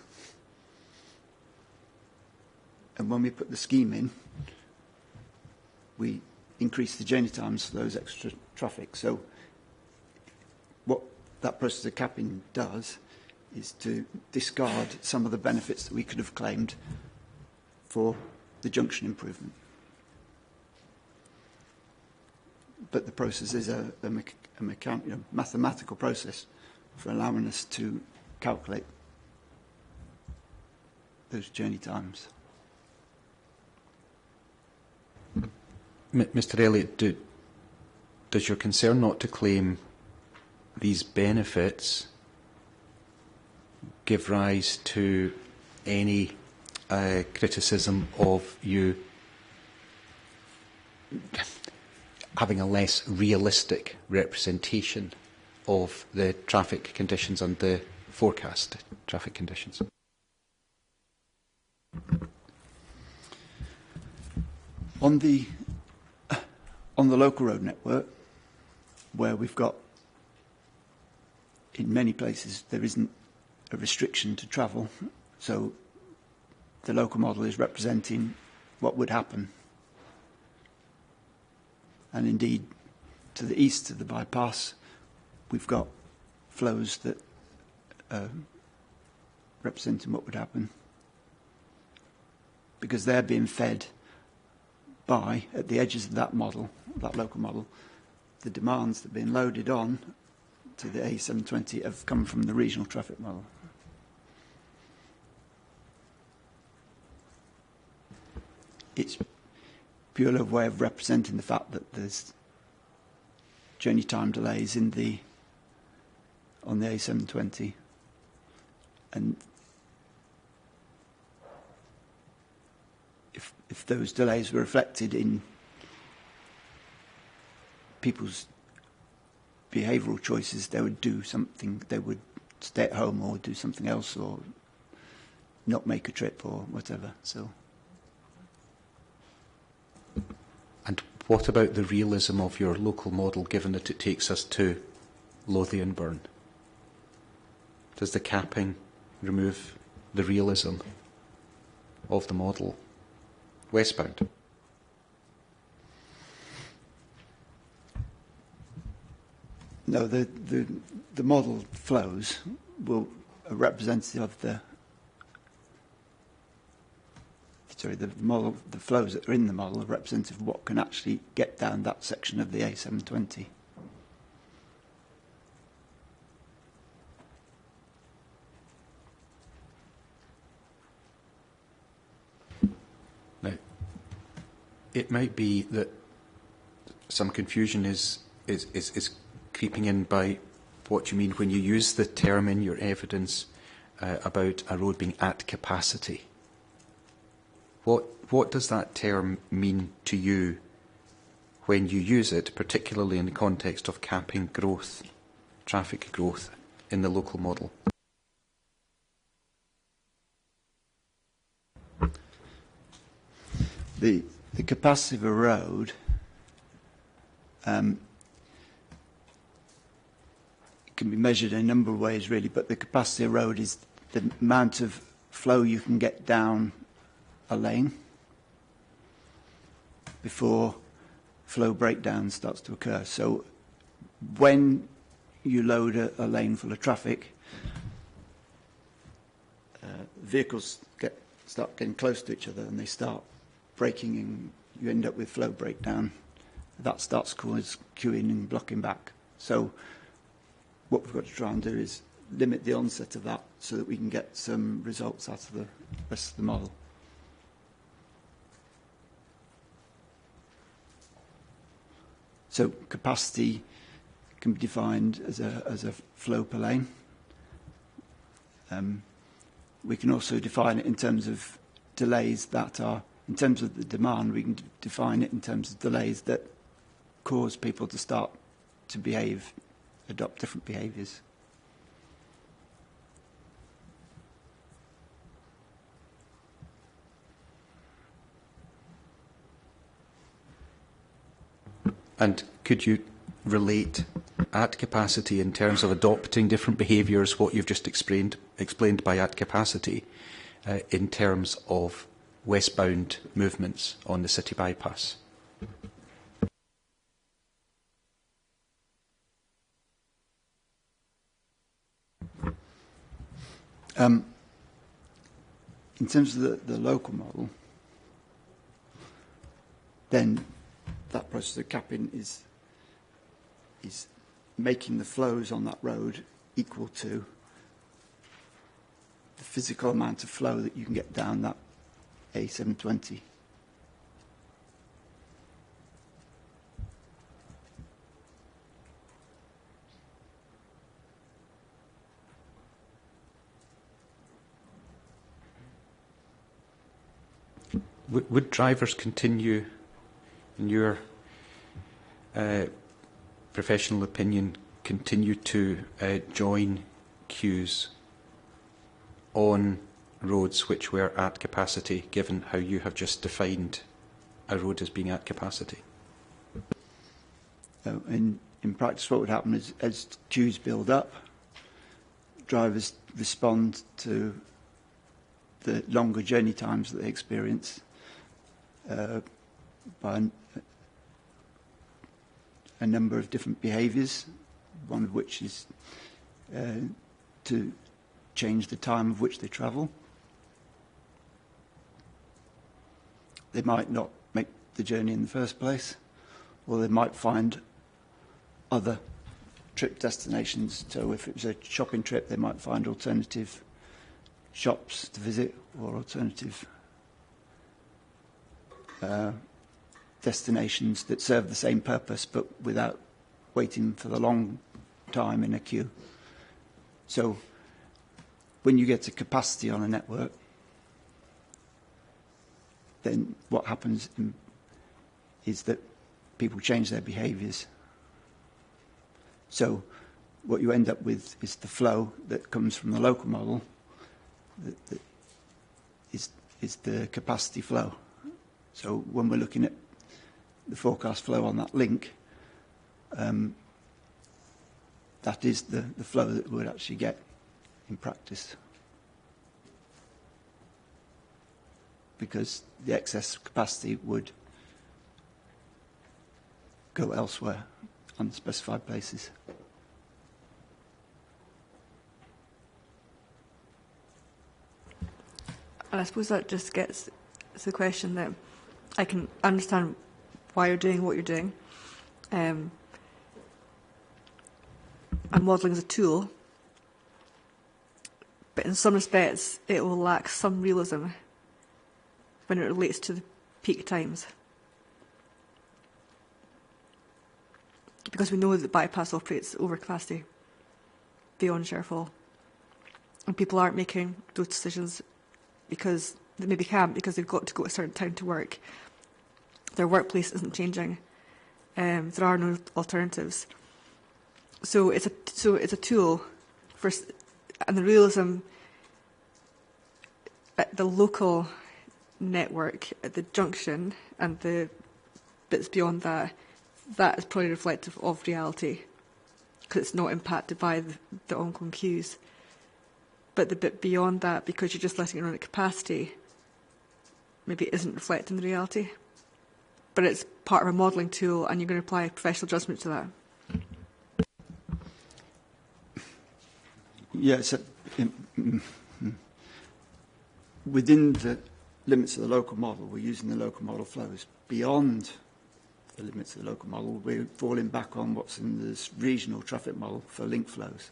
Speaker 4: And when we put the scheme in, we increase the journey times for those extra traffic. So what that process of capping does is to discard some of the benefits that we could have claimed for the junction improvement. But the process is a mathematical process for allowing us to calculate those journey times.
Speaker 2: Mr. Elliott, does your concern not to claim these benefits give rise to any criticism of you having a less realistic representation of the traffic conditions and the forecast traffic conditions?
Speaker 4: On the local road network, where we've got, in many places, there isn't a restriction to travel, so the local model is representing what would happen. And indeed, to the east of the bypass, we've got flows that are representing what would happen, because they're being fed by, at the edges of that model, that local model, the demands that are being loaded on to the A720 have come from the regional traffic model. It's purely a way of representing the fact that there's journey time delays on the A720, and if those delays were reflected in people's behavioural choices, they would do something. They would stay at home or do something else, or not make a trip or whatever. So.
Speaker 2: And what about the realism of your local model, given that it takes us to Lothian-Burn? Does the capping remove the realism of the model westbound?
Speaker 4: No, the model flows are representative of the flows that are in the model are representative of what can actually get down that section of the A720.
Speaker 2: Now, it might be that some confusion is creeping in by what you mean when you use the term in your evidence about a road being at capacity. What does that term mean to you when you use it, particularly in the context of capping growth, traffic growth in the local model?
Speaker 4: The capacity of a road can be measured in a number of ways, really, but the capacity of a road is the amount of flow you can get down a lane before flow breakdown starts to occur. So when you load a lane full of traffic, vehicles start getting close to each other and they start braking, and you end up with flow breakdown. That starts queuing and blocking back. So what we've got to try and do is limit the onset of that so that we can get some results out of the rest of the model. So capacity can be defined as a flow per lane. We can also define it in terms of delays that are, in terms of the demand, we can define it in terms of delays that cause people to start to behave, adopt different behaviours.
Speaker 2: And could you relate at capacity in terms of adopting different behaviours, what you've just explained by at capacity, in terms of westbound movements on the city bypass?
Speaker 4: In terms of the local model, then that process of capping is making the flows on that road equal to the physical amount of flow that you can get down that A720.
Speaker 2: Would drivers continue, in your professional opinion, continue to join queues on roads which were at capacity, given how you have just defined a road as being at capacity?
Speaker 4: In practice, what would happen is, as queues build up, drivers respond to the longer journey times that they experience by a number of different behaviours, one of which is to change the time of which they travel. They might not make the journey in the first place, or they might find other trip destinations. So if it was a shopping trip, they might find alternative shops to visit or alternative destinations that serve the same purpose but without waiting for the long time in a queue. So when you get to capacity on a network, then what happens is that people change their behaviours. So what you end up with is the flow that comes from the local model that is the capacity flow. So when we're looking at the forecast flow on that link, that is the flow that we would actually get in practice. Because the excess capacity would go elsewhere on specified places.
Speaker 1: And I suppose that just gets to the question that I can understand why you're doing what you're doing. And modelling is a tool, but in some respects it will lack some realism when it relates to the peak times. Because we know that bypass operates over capacity beyond Sheriffhall. And people aren't making those decisions because they maybe can't, because they've got to go a certain time to work. Their workplace isn't changing. There are no alternatives. So it's a tool for, and the realism at the local network, at the junction, and the bits beyond that, that is probably reflective of reality, because it's not impacted by the ongoing queues. But the bit beyond that, because you're just letting it run at capacity, maybe it isn't reflecting the reality. But it's part of a modelling tool, and you're going to apply professional judgment to that.
Speaker 4: Yes, within the limits of the local model, we're using the local model flows. Beyond the limits of the local model, we're falling back on what's in this regional traffic model for link flows.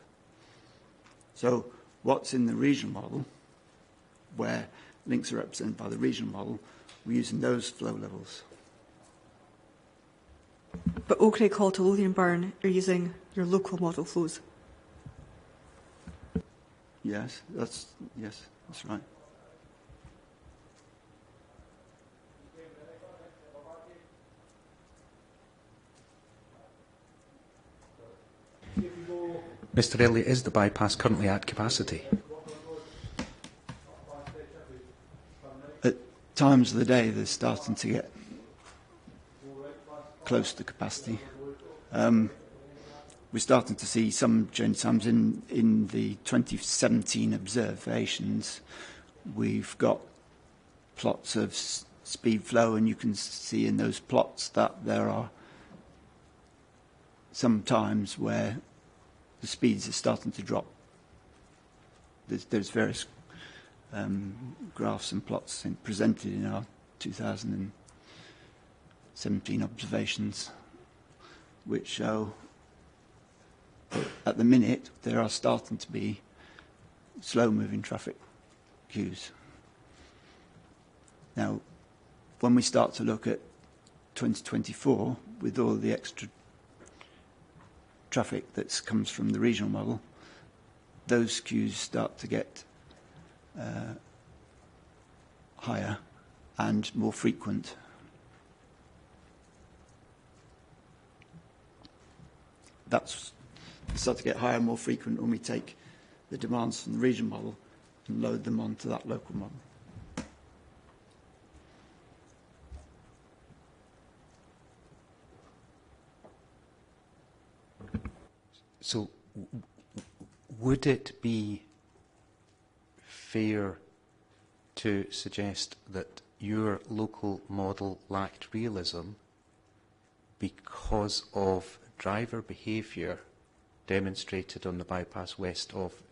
Speaker 4: So what's in the regional model, where links are represented by the regional model, we're using those flow levels.
Speaker 1: But Oakcraig Hall to Lothian-Burn, you're using your local model flows.
Speaker 4: Yes, that's right.
Speaker 2: Mr. Elliott, is the bypass currently at capacity?
Speaker 4: At times of the day, they're starting to get close to capacity. We're starting to see some journey times in the 2017 observations. We've got plots of speed flow, and you can see in those plots that there are some times where the speeds are starting to drop. There's various graphs and plots presented in our 2017 observations, which show at the minute there are starting to be slow-moving traffic queues. Now, when we start to look at 2024, with all the extra traffic that comes from the regional model, those queues start to get higher, and more frequent. That's start to get higher and more frequent when we take the demands from the regional model and load them onto that local model.
Speaker 2: So, would it be fair to suggest that your local model lacked realism because of driver behaviour demonstrated on the bypass west of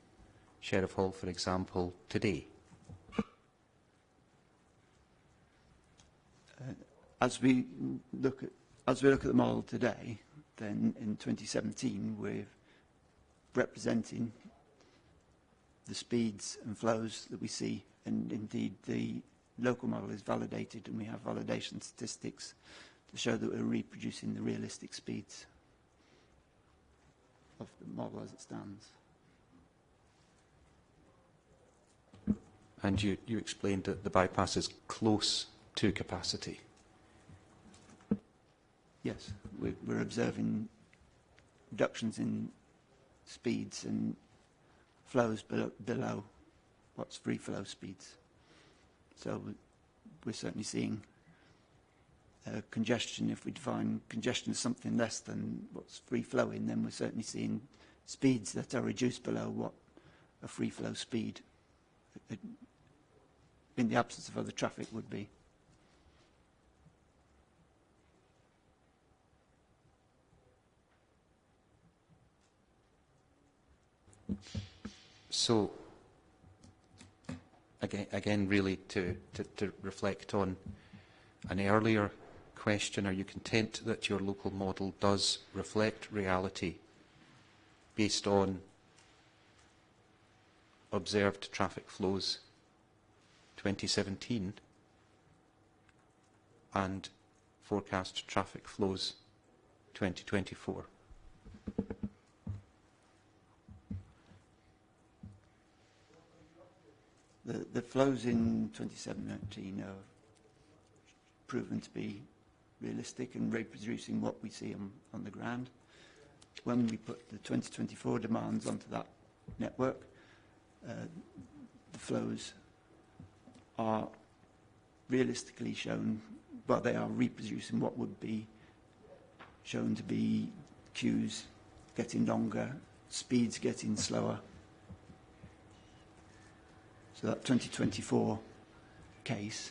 Speaker 2: Sheriffhall, for example, today?
Speaker 4: As we look at the model today, then in 2017 we're representing the speeds and flows that we see, and indeed the local model is validated, and we have validation statistics to show that we're reproducing the realistic speeds of the model as it stands.
Speaker 2: And you explained that the bypass is close to capacity.
Speaker 4: Yes, we're observing reductions in speeds and flows below what's free flow speeds. So we're certainly seeing congestion. If we define congestion as something less than what's free flowing, then we're certainly seeing speeds that are reduced below what a free flow speed in the absence of other traffic would be.
Speaker 2: So, again, really to reflect on an earlier question, are you content that your local model does reflect reality based on observed traffic flows 2017 and forecast traffic flows 2024?
Speaker 4: The flows in 2017 are proven to be realistic and reproducing what we see on the ground. When we put the 2024 demands onto that network, the flows are realistically shown, well, they are reproducing what would be shown to be queues getting longer, speeds getting slower. So that 2024 case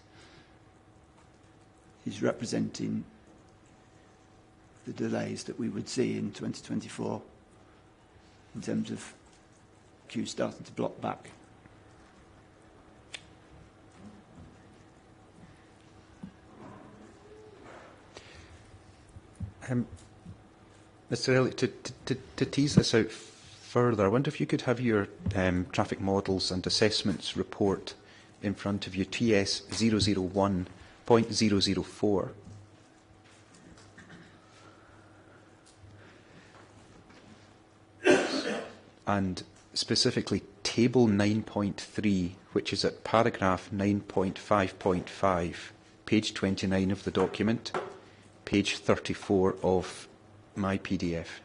Speaker 4: is representing the delays that we would see in 2024 in terms of queues starting to block back.
Speaker 2: Mr. Elliott, to tease this out further, I wonder if you could have your traffic models and assessments report in front of you, TS 001.004. And specifically table 9.3, which is at paragraph 9.5.5, page 29 of the document, page 34 of my PDF.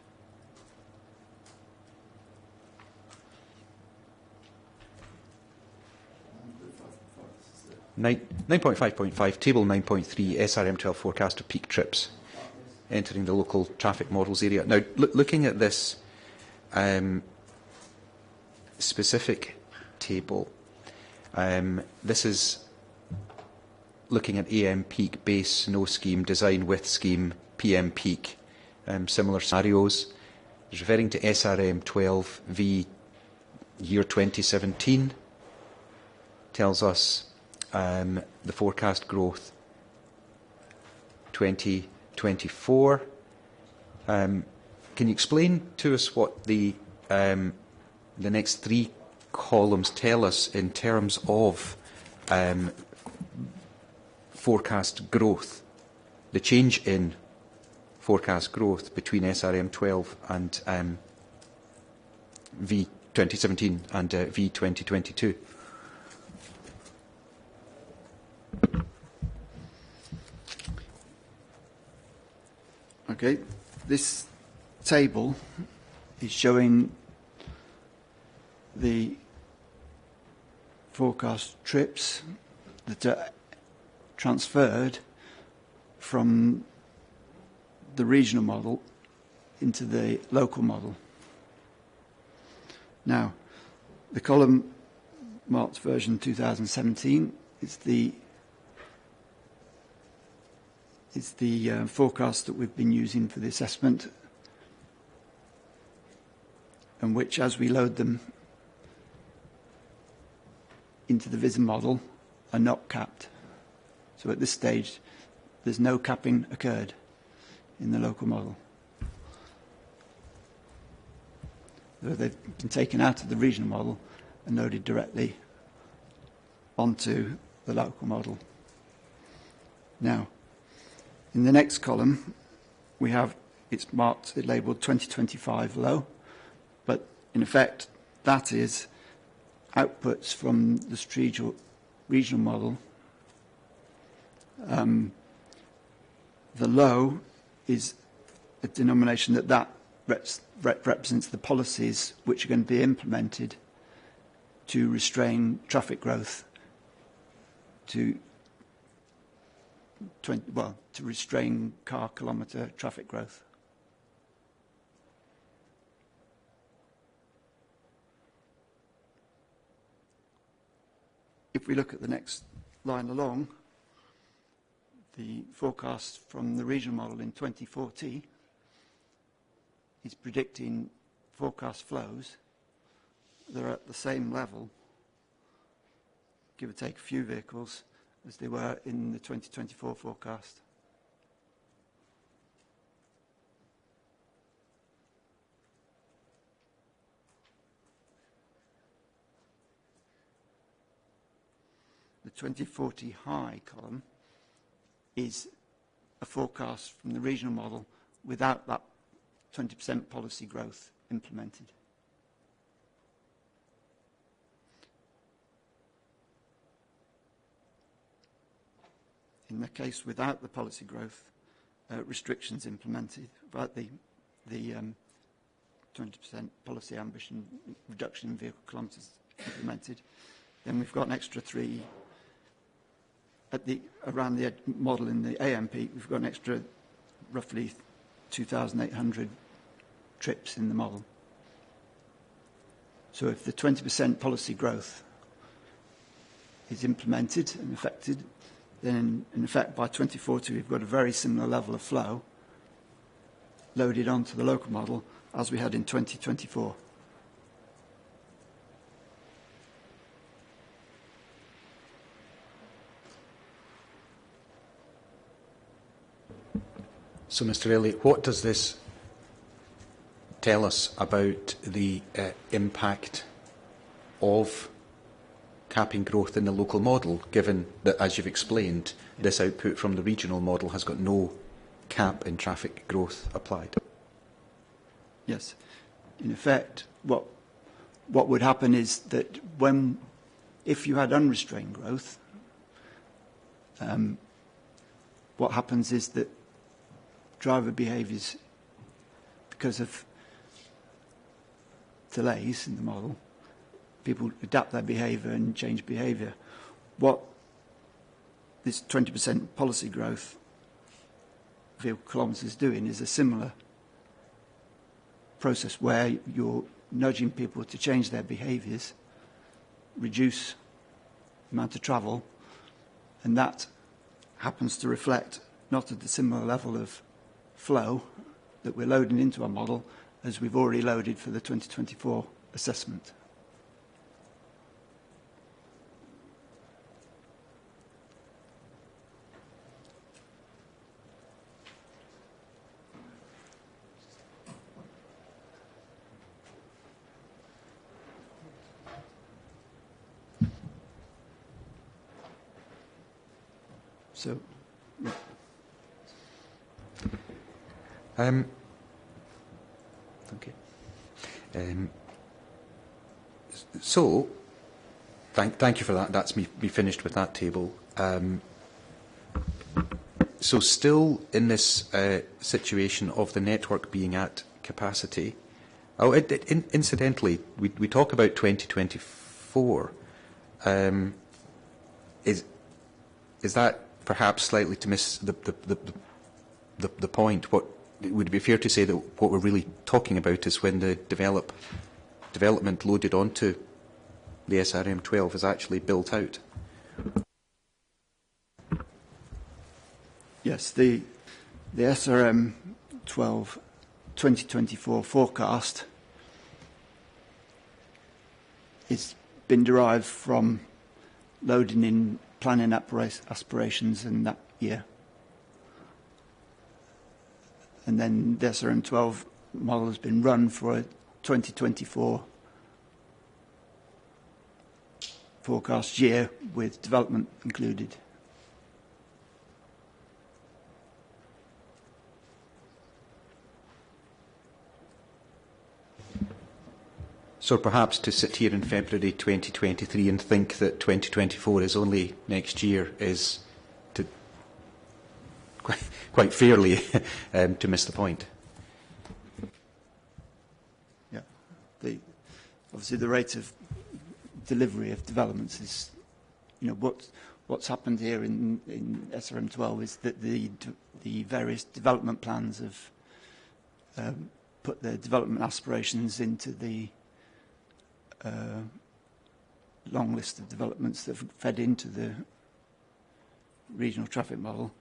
Speaker 2: 9.5.5, table 9.3, SRM12 forecast of peak trips entering the local traffic models area. Now, looking at this specific table, this is looking at AM peak, base, no scheme, design with scheme, PM peak, similar scenarios. It's referring to SRM12 v year 2017, tells us the forecast growth 2024. Can you explain to us what the next three columns tell us in terms of forecast growth, the change in forecast growth between SRM12 and V 2017 and V 2022?
Speaker 4: Okay, this table is showing the forecast trips that are transferred from the regional model into the local model. Now, the column marked version 2017 is the forecast that we've been using for the assessment, and which, as we load them into the VISM model, are not capped. So at this stage, there's no capping occurred in the local model. They've been taken out of the regional model and loaded directly onto the local model. Now, in the next column, we have, it's marked, it's labelled 2025 low, but in effect, that is outputs from the regional model. The low is a denomination that represents the policies which are going to be implemented to restrain traffic growth to restrain car kilometre traffic growth. If we look at the next line along, the forecast from the regional model in 2040 is predicting forecast flows that are at the same level, give or take a few vehicles, as they were in the 2024 forecast. The 2040 high column is a forecast from the regional model without that 20% policy growth implemented. In the case without the policy growth restrictions implemented, without the 20% policy ambition reduction in vehicle kilometres implemented, then we've got an extra 3 around the model in the AMP. We've got an extra roughly 2,800 trips in the model. So if the 20% policy growth is implemented and affected, then in effect by 2040 we've got a very similar level of flow loaded onto the local model as we had in 2024.
Speaker 2: So, Mr. Elliott, what does this tell us about the impact of capping growth in the local model, given that, as you've explained, this output from the regional model has got no cap in traffic growth applied?
Speaker 4: Yes. In effect, what would happen is that if you had unrestrained growth, what happens is that driver behaviours, because of delays in the model, people adapt their behaviour and change behaviour. What this 20% policy growth vehicle kilometres is doing is a similar process where you're nudging people to change their behaviours, reduce the amount of travel, and that happens to reflect not at the similar level of flow that we're loading into our model as we've already loaded for the 2024 assessment. So, yeah.
Speaker 2: Okay. So, thank you for that. That's me finished with that table. So still in this situation of the network being at capacity. Oh, incidentally, we talk about 2024. Is that perhaps slightly to miss the point? What would it be fair to say that what we're really talking about is when the development loaded onto the SRM12 is actually built out?
Speaker 4: Yes, the SRM12 2024 forecast has been derived from loading in planning aspirations in that year. And then the SRM12 model has been run for a 2024 forecast year with development included.
Speaker 2: So perhaps to sit here in February 2023 and think that 2024 is only next year is to quite fairly to miss the point.
Speaker 4: Yeah, obviously the rate of delivery of developments is, what's happened here in SRM12 is that the various development plans have put their development aspirations into the long list of developments that have fed into the regional traffic model,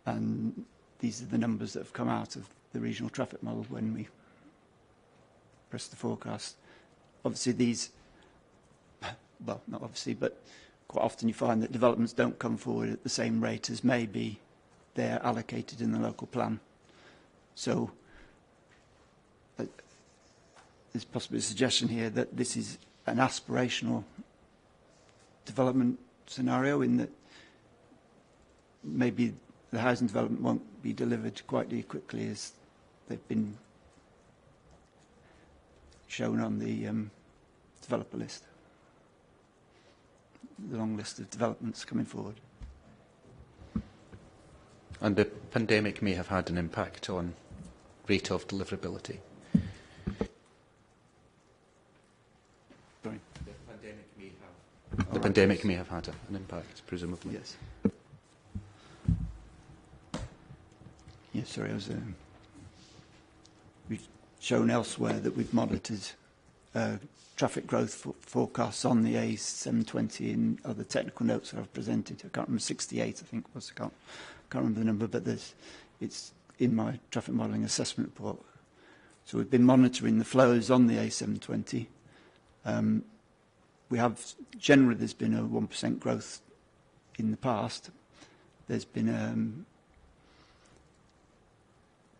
Speaker 4: and these are the numbers that have come out of the regional traffic model when we press the forecast. Obviously these, well, not obviously, but quite often you find that developments don't come forward at the same rate as maybe they're allocated in the local plan. So there's possibly a suggestion here that this is an aspirational development scenario, in that maybe the housing development won't be delivered quite as quickly as they've been shown on the developer list, the long list of developments coming forward.
Speaker 2: And the pandemic may have had an impact on rate of deliverability. The pandemic may have had an impact, presumably.
Speaker 4: Yes. Yes, sorry, we've shown elsewhere that we've monitored traffic growth forecasts on the A720 in other technical notes that I've presented. I can't remember, 68 I think was, I can't remember the number, but it's in my traffic modelling assessment report. So we've been monitoring the flows on the A720. We have, generally there's been a 1% growth in the past. There's been,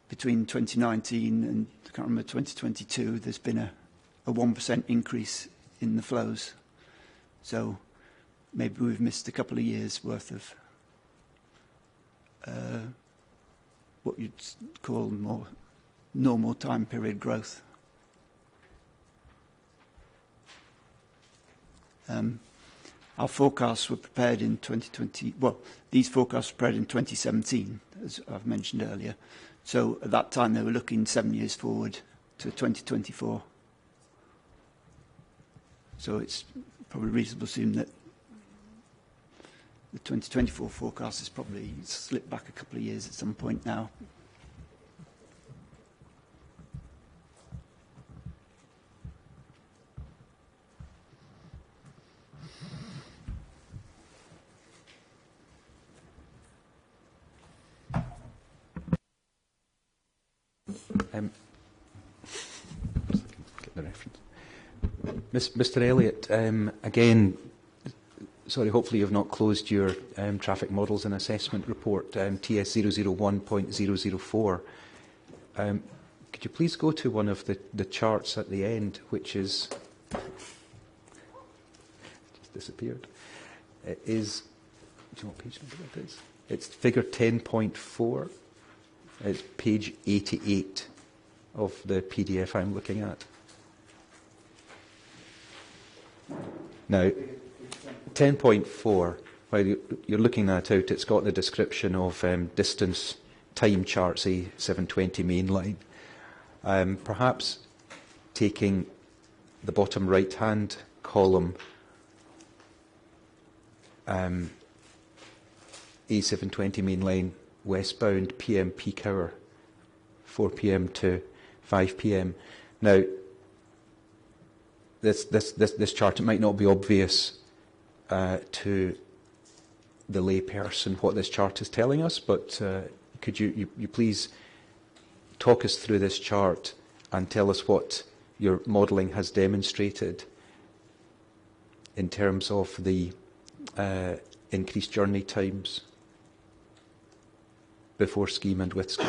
Speaker 4: between 2019 and, I can't remember, 2022, there's been a 1% increase in the flows. So maybe we've missed a couple of years worth of what you'd call more normal time period growth. Our forecasts were prepared in 2020. Well, these forecasts were prepared in 2017, as I've mentioned earlier. So at that time, they were looking 7 years forward to 2024. So it's probably reasonable to assume that the 2024 forecast has probably slipped back a couple of years at some point now.
Speaker 2: Get the reference. Mr. Elliott, again, sorry, hopefully you've not closed your traffic models and assessment report, TS 001.004. Could you please go to one of the charts at the end, which is just disappeared. It is, do you know what page number that is? It's figure 10.4. It's page 88 of the PDF I'm looking at. Now, 10.4, while you're looking that out, it's got the description of distance time charts, A720 mainline. Perhaps taking the bottom right-hand column, A720 mainline westbound PM peak hour, 4 p.m. to 5 p.m. Now, this chart, it might not be obvious to the layperson what this chart is telling us, but could you please talk us through this chart and tell us what your modelling has demonstrated in terms of the increased journey times before scheme and with scheme?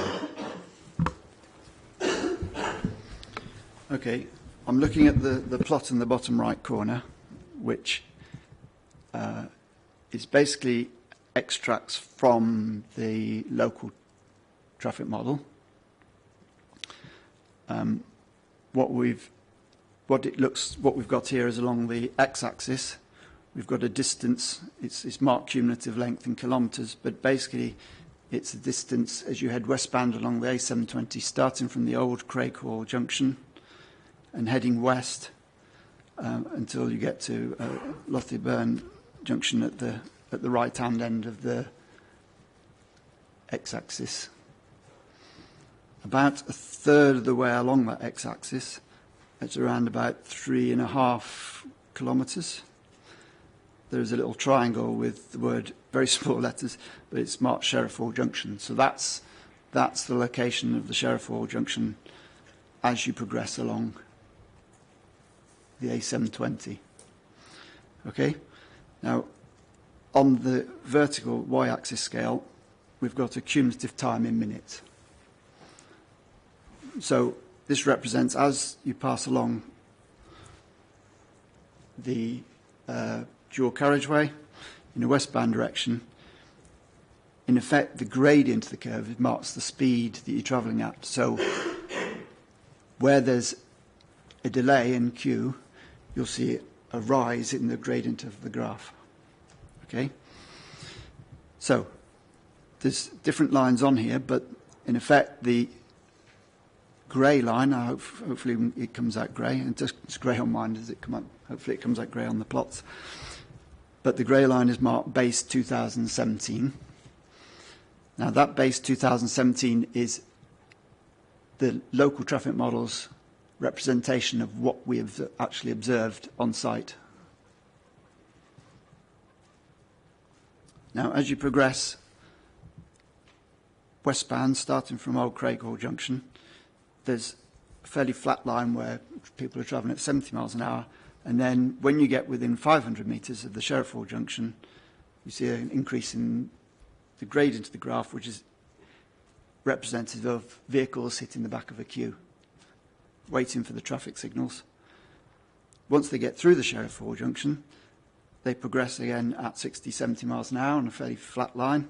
Speaker 4: Okay, I'm looking at the plot in the bottom right corner, which is basically extracts from the local traffic model. What we've got here is along the x-axis. We've got a distance. It's marked cumulative length in kilometres, but basically it's a distance as you head westbound along the A720, starting from the old Craighall junction and heading west until you get to Lothieburn junction at the right-hand end of the x-axis. About a third of the way along that x-axis, it's around about 3.5 kilometres. There's a little triangle with the word, very small letters, but it's marked Sheriffhall Junction. So that's the location of the Sheriffhall Junction as you progress along the A720. Okay? Now, on the vertical y-axis scale, we've got a cumulative time in minutes. So this represents, as you pass along the dual carriageway in a westbound direction, in effect, the gradient of the curve marks the speed that you're travelling at. So where there's a delay in Q, you'll see a rise in the gradient of the graph. Okay? So there's different lines on here, but in effect, the grey line, hopefully it comes out grey, and it's grey on mine, does it come out? Hopefully it comes out grey on the plots. But the grey line is marked base 2017. Now that base 2017 is the local traffic model's representation of what we have actually observed on site. Now as you progress westbound, starting from Old Craighall Junction, there's a fairly flat line where people are travelling at 70 miles an hour, and then when you get within 500 metres of the Sheriffhall Junction, you see an increase in the gradient of the graph, which is representative of vehicles hitting the back of a queue, waiting for the traffic signals. Once they get through the Sheriffhall Junction, they progress again at 60, 70 miles an hour on a fairly flat line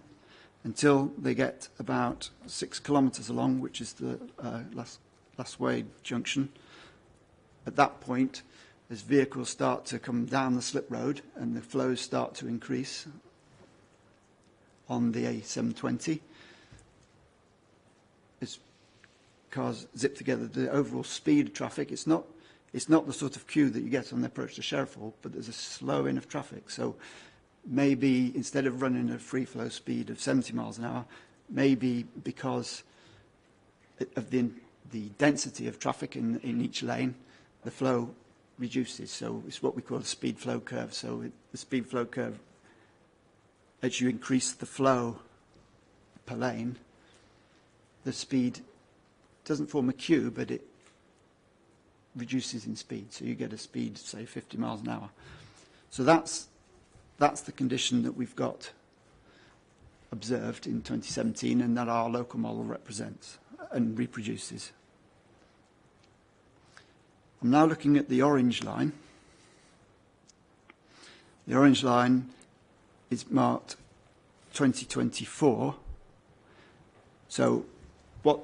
Speaker 4: until they get about 6 kilometres along, which is the last way junction. At that point, as vehicles start to come down the slip road and the flows start to increase on the A720, as cars zip together, the overall speed of traffic, it's not the sort of queue that you get on the approach to Sheriffhall, but there's a slowing of traffic. So maybe instead of running a free flow speed of 70 miles an hour, maybe because of the density of traffic in each lane, the flow reduces. So it's what we call a speed flow curve. So the speed flow curve, as you increase the flow per lane, the speed doesn't form a queue, but it reduces in speed. So you get a speed, say, 50 miles an hour. So that's the condition that we've got observed in 2017 and that our local model represents and reproduces. I'm now looking at the orange line. The orange line is marked 2024. So what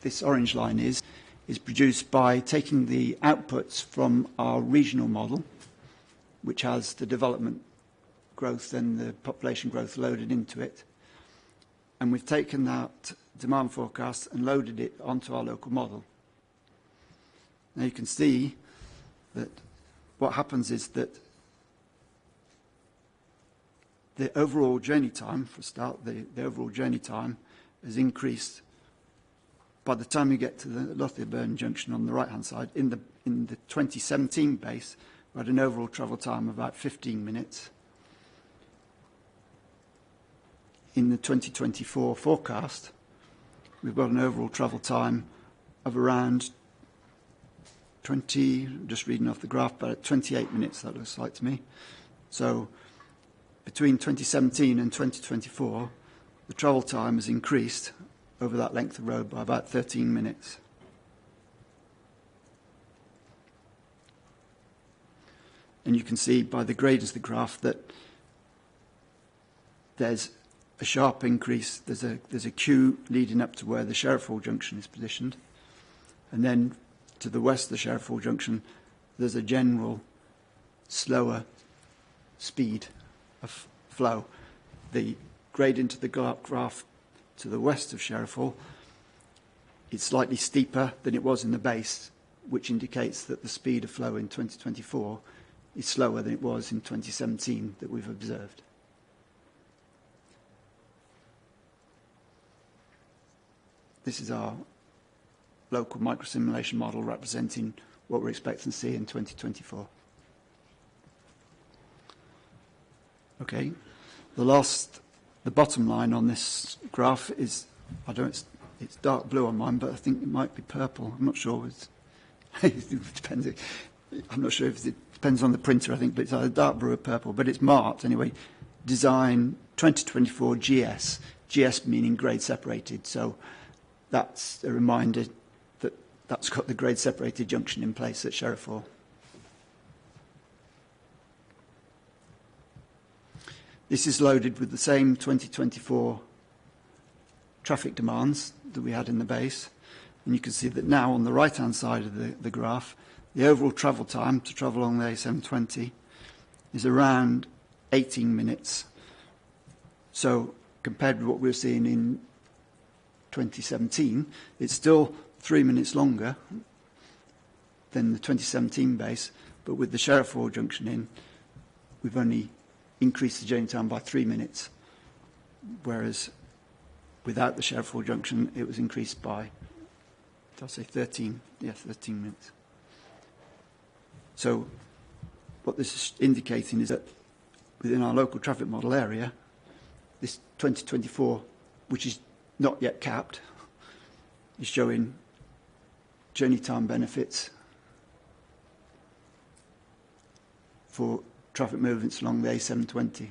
Speaker 4: this orange line is produced by taking the outputs from our regional model, which has the development growth than the population growth loaded into it. And we've taken that demand forecast and loaded it onto our local model. Now you can see that what happens is that the overall journey time, for a start, the overall journey time has increased. By the time you get to the Lothian-Burn junction on the right-hand side, in the 2017 base, we had an overall travel time of about 15 minutes. In the 2024 forecast, we've got an overall travel time of around 20, just reading off the graph, but 28 minutes, that looks like to me. So between 2017 and 2024, the travel time has increased over that length of road by about 13 minutes. And you can see by the grades of the graph that there's a sharp increase. There's a queue leading up to where the Sheriffhall junction is positioned. And then to the west of the Sheriffhall junction, there's a general slower speed of flow. The gradient of the graph to the west of Sheriffhall, it's slightly steeper than it was in the base, which indicates that the speed of flow in 2024 is slower than it was in 2017 that we've observed. This is our local microsimulation model representing what we're expecting to see in 2024. Okay, the bottom line on this graph is, it's dark blue on mine, but I think it might be purple. I'm not sure. It depends. I'm not sure if it depends on the printer, I think, but it's either dark blue or purple. But it's marked anyway. Design 2024 GS. GS meaning grade separated. So that's a reminder that that's got the grade separated junction in place at Sheriffhall. This is loaded with the same 2024 traffic demands that we had in the base. And you can see that now on the right-hand side of the graph, the overall travel time to travel along the A720 is around 18 minutes. So compared with what we were seeing in 2017, it's still 3 minutes longer than the 2017 base, but with the Sheriffhall junction in, we've only increased the journey time by 3 minutes, whereas without the Sheriffhall junction, it was increased by, did I say 13? Yeah, 13 minutes. So what this is indicating is that within our local traffic model area, this 2024, which is not yet capped, is showing journey time benefits for traffic movements along the A720.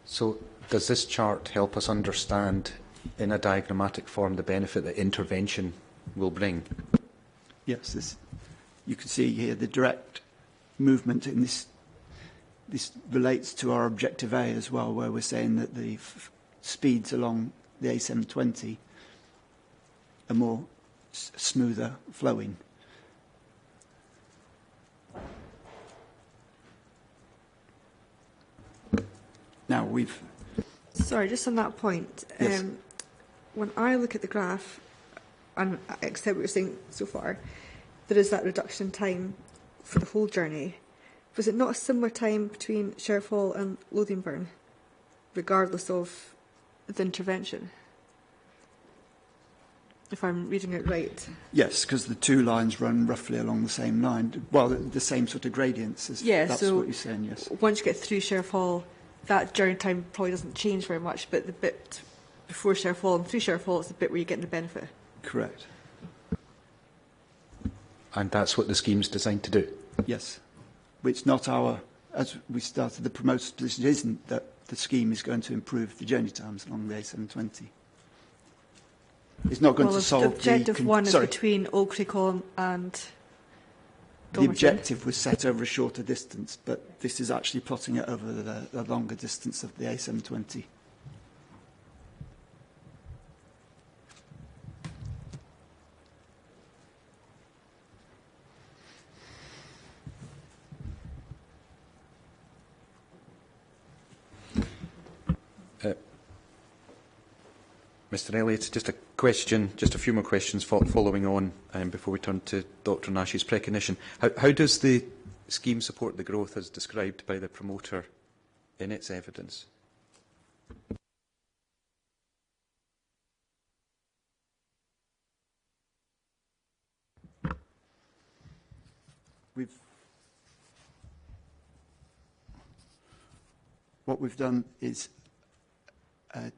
Speaker 2: So does this chart help us understand in a diagrammatic form the benefit that intervention will bring?
Speaker 4: Yes, you can see here the direct movement in this. This relates to our objective A as well, where we're saying that the speeds along the A720 are more smoother flowing. Now we've...
Speaker 1: Sorry, just on that point.
Speaker 4: Yes.
Speaker 1: When I look at the graph, and I accept what you're saying so far, there is that reduction in time for the whole journey. Was it not a similar time between Sheriffhall and Lothian-Burn, regardless of the intervention? If I'm reading it right.
Speaker 4: Yes, because the two lines run roughly along the same line. Well, the same sort of gradients. That's
Speaker 1: so
Speaker 4: what you're saying, yes.
Speaker 1: Once you get through Sheriffhall, that journey time probably doesn't change very much, but the bit before Sheriffhall and through Sheriffhall is the bit where you're getting the benefit.
Speaker 4: Correct.
Speaker 2: And that's what the scheme's designed to do?
Speaker 4: Yes. It's not our, as we started, the promoter's position isn't that the scheme is going to improve the journey times along the A720. It's not going to solve the...
Speaker 1: Objective one is between Old Creek Hall and
Speaker 4: The objective was set over a shorter distance, but this is actually plotting it over the longer distance of the A720.
Speaker 2: Mr. Elliott, just a question, just a few more questions following on before we turn to Dr. Nash's precognition. How does the scheme support the growth as described by the promoter in its evidence?
Speaker 4: What we've done is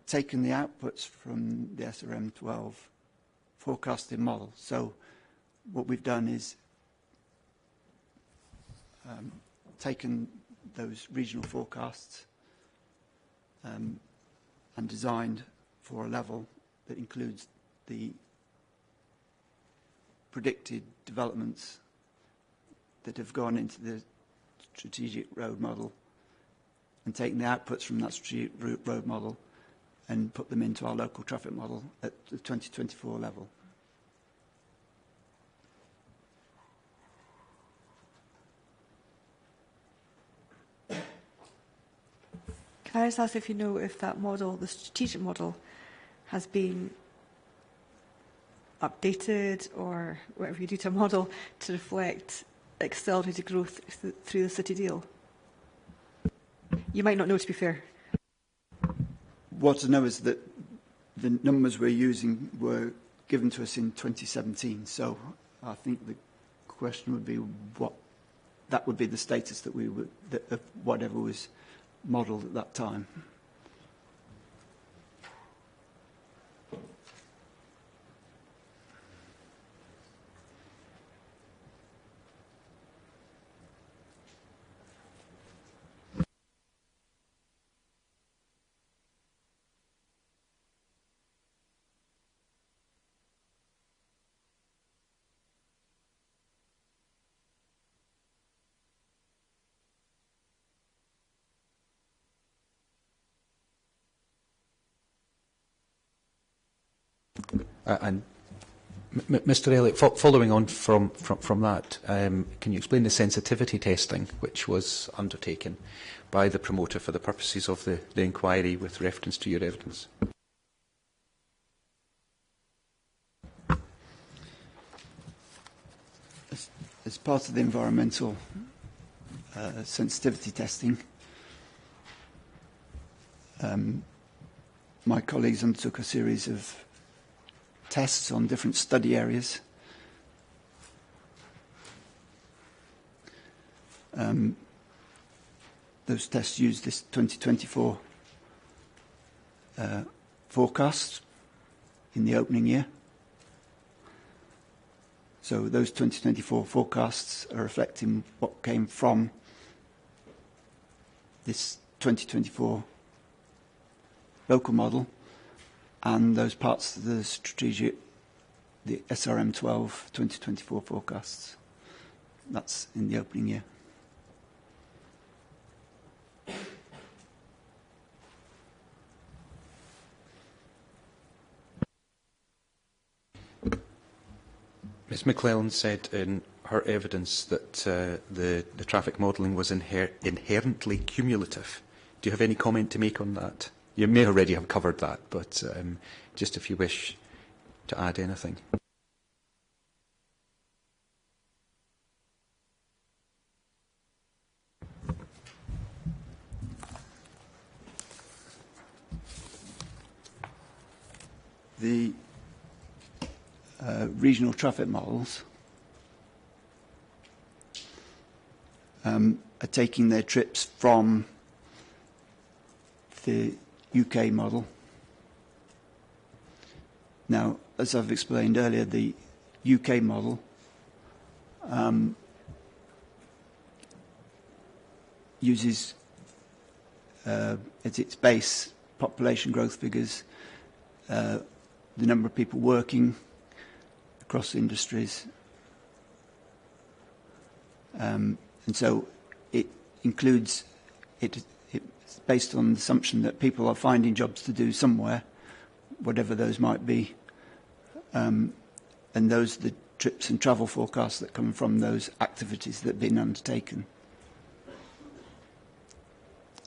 Speaker 4: taken the outputs from the SRM12 forecasting model. So what we've done is taken those regional forecasts and designed for a level that includes the predicted developments that have gone into the strategic road model, and taken the outputs from that strategic road model and put them into our local traffic model at the 2024 level.
Speaker 1: Can I just ask if you know if that model, the strategic model, has been updated or whatever you do to a model to reflect accelerated growth through the city deal? You might not know, to be fair.
Speaker 4: What I know is that the numbers we're using were given to us in 2017, so I think the question would be what that would be the status that we would, that of whatever was modelled at that time.
Speaker 2: And Mr. Elliott, following on from that, can you explain the sensitivity testing which was undertaken by the promoter for the purposes of the inquiry with reference to your evidence?
Speaker 4: As part of the environmental sensitivity testing, my colleagues undertook a series of tests on different study areas. Those tests used this 2024 forecast in the opening year. So those 2024 forecasts are reflecting what came from this 2024 local model and those parts of the strategic, the SRM12 2024 forecasts. That's in the opening year.
Speaker 2: Ms McClellan said in her evidence that the traffic modelling was inherently cumulative. Do you have any comment to make on that? You may already have covered that, but just if you wish to add anything.
Speaker 4: The regional traffic models are taking their trips from the UK model. Now, as I've explained earlier, the UK model uses at its base population growth figures, the number of people working across industries, and so it includes it's based on the assumption that people are finding jobs to do somewhere, whatever those might be, and those are the trips and travel forecasts that come from those activities that have been undertaken.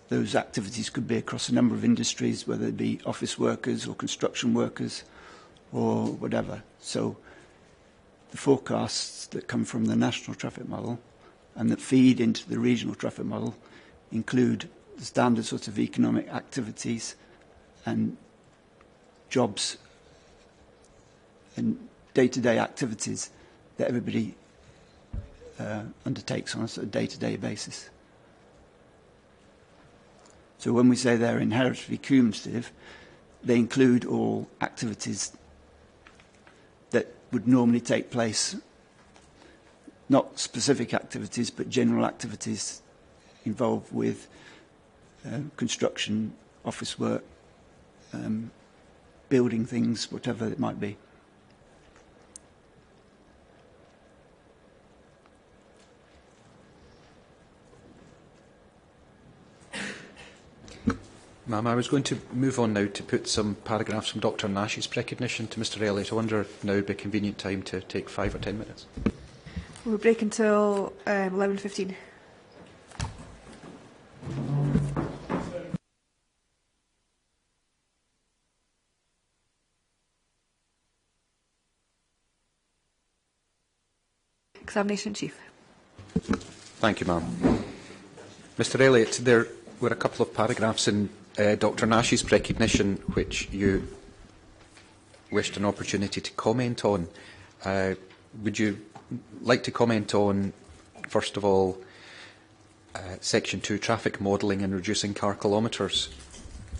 Speaker 4: those activities could be across a number of industries, whether it be office workers or construction workers or whatever. So the forecasts that come from the national traffic model and that feed into the regional traffic model include the standard sorts of economic activities and jobs and day-to-day activities that everybody undertakes on a sort of day-to-day basis. So when we say they're inherently cumulative, they include all activities that would normally take place, not specific activities, but general activities involved with construction, office work, building things, whatever it might be.
Speaker 2: Ma'am, I was going to move on now to put some paragraphs from Dr Nash's recognition to Mr Elliott. I wonder if now would be a convenient time to take 5 or 10 minutes.
Speaker 1: We'll break until 11:15. Examination in Chief.
Speaker 2: Thank you, ma'am. Mr Elliott, there were a couple of paragraphs in Dr Nash's recognition which you wished an opportunity to comment on. Would you like to comment on, first of all, Section 2 traffic modelling and reducing car kilometres,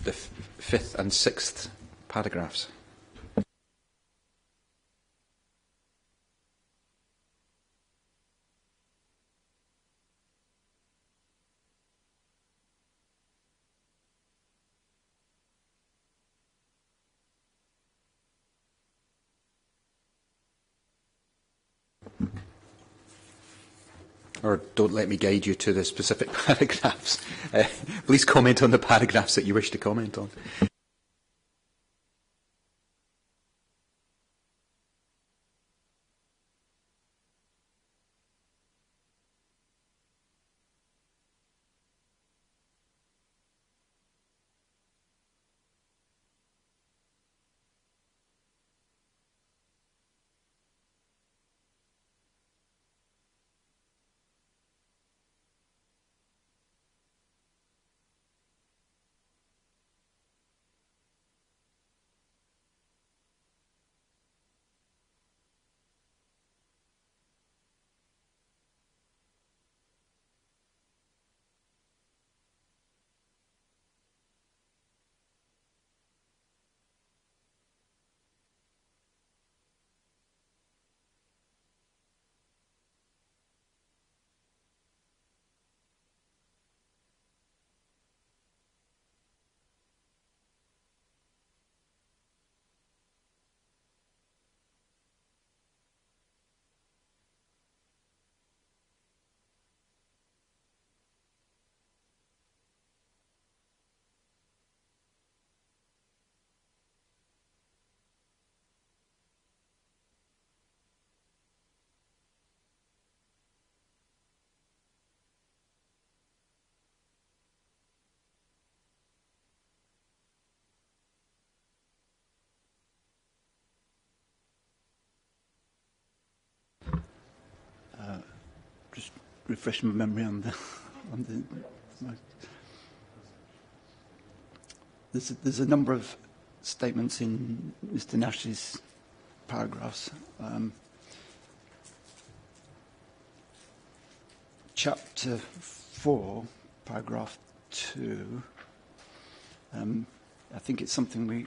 Speaker 2: the 5th and 6th paragraphs? Or don't let me guide you to the specific paragraphs. Please comment on the paragraphs that you wish to comment on.
Speaker 4: Just refresh my memory on the. There's a number of statements in Mr Nash's paragraphs. Chapter 4, paragraph 2. I think it's something we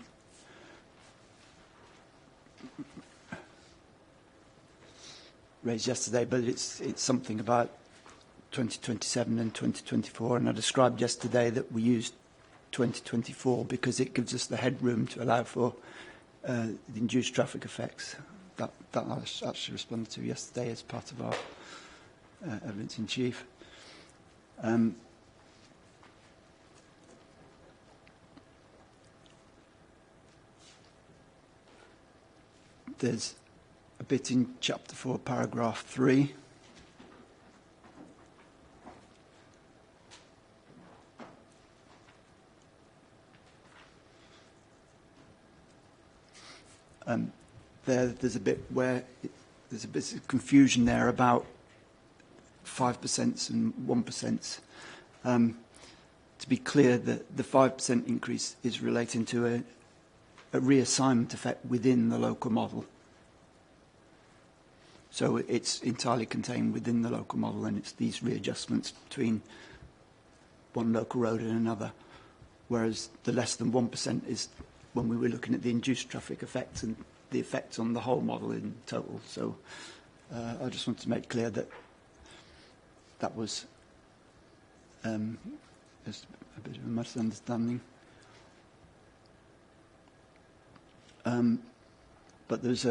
Speaker 4: raised yesterday, but it's something about 2027 and 2024, and I described yesterday that we used 2024 because it gives us the headroom to allow for the induced traffic effects. That I actually responded to yesterday as part of our evidence in chief. There's a bit in Chapter 4, paragraph 3. there's a bit where there's a bit of confusion there about 5% and 1%. To be clear, the 5% increase is relating to a reassignment effect within the local model. So it's entirely contained within the local model, and it's these readjustments between one local road and another. Whereas the less than 1% is when we were looking at the induced traffic effects and the effects on the whole model in total. So I just want to make clear that that was just a bit of a misunderstanding. But there's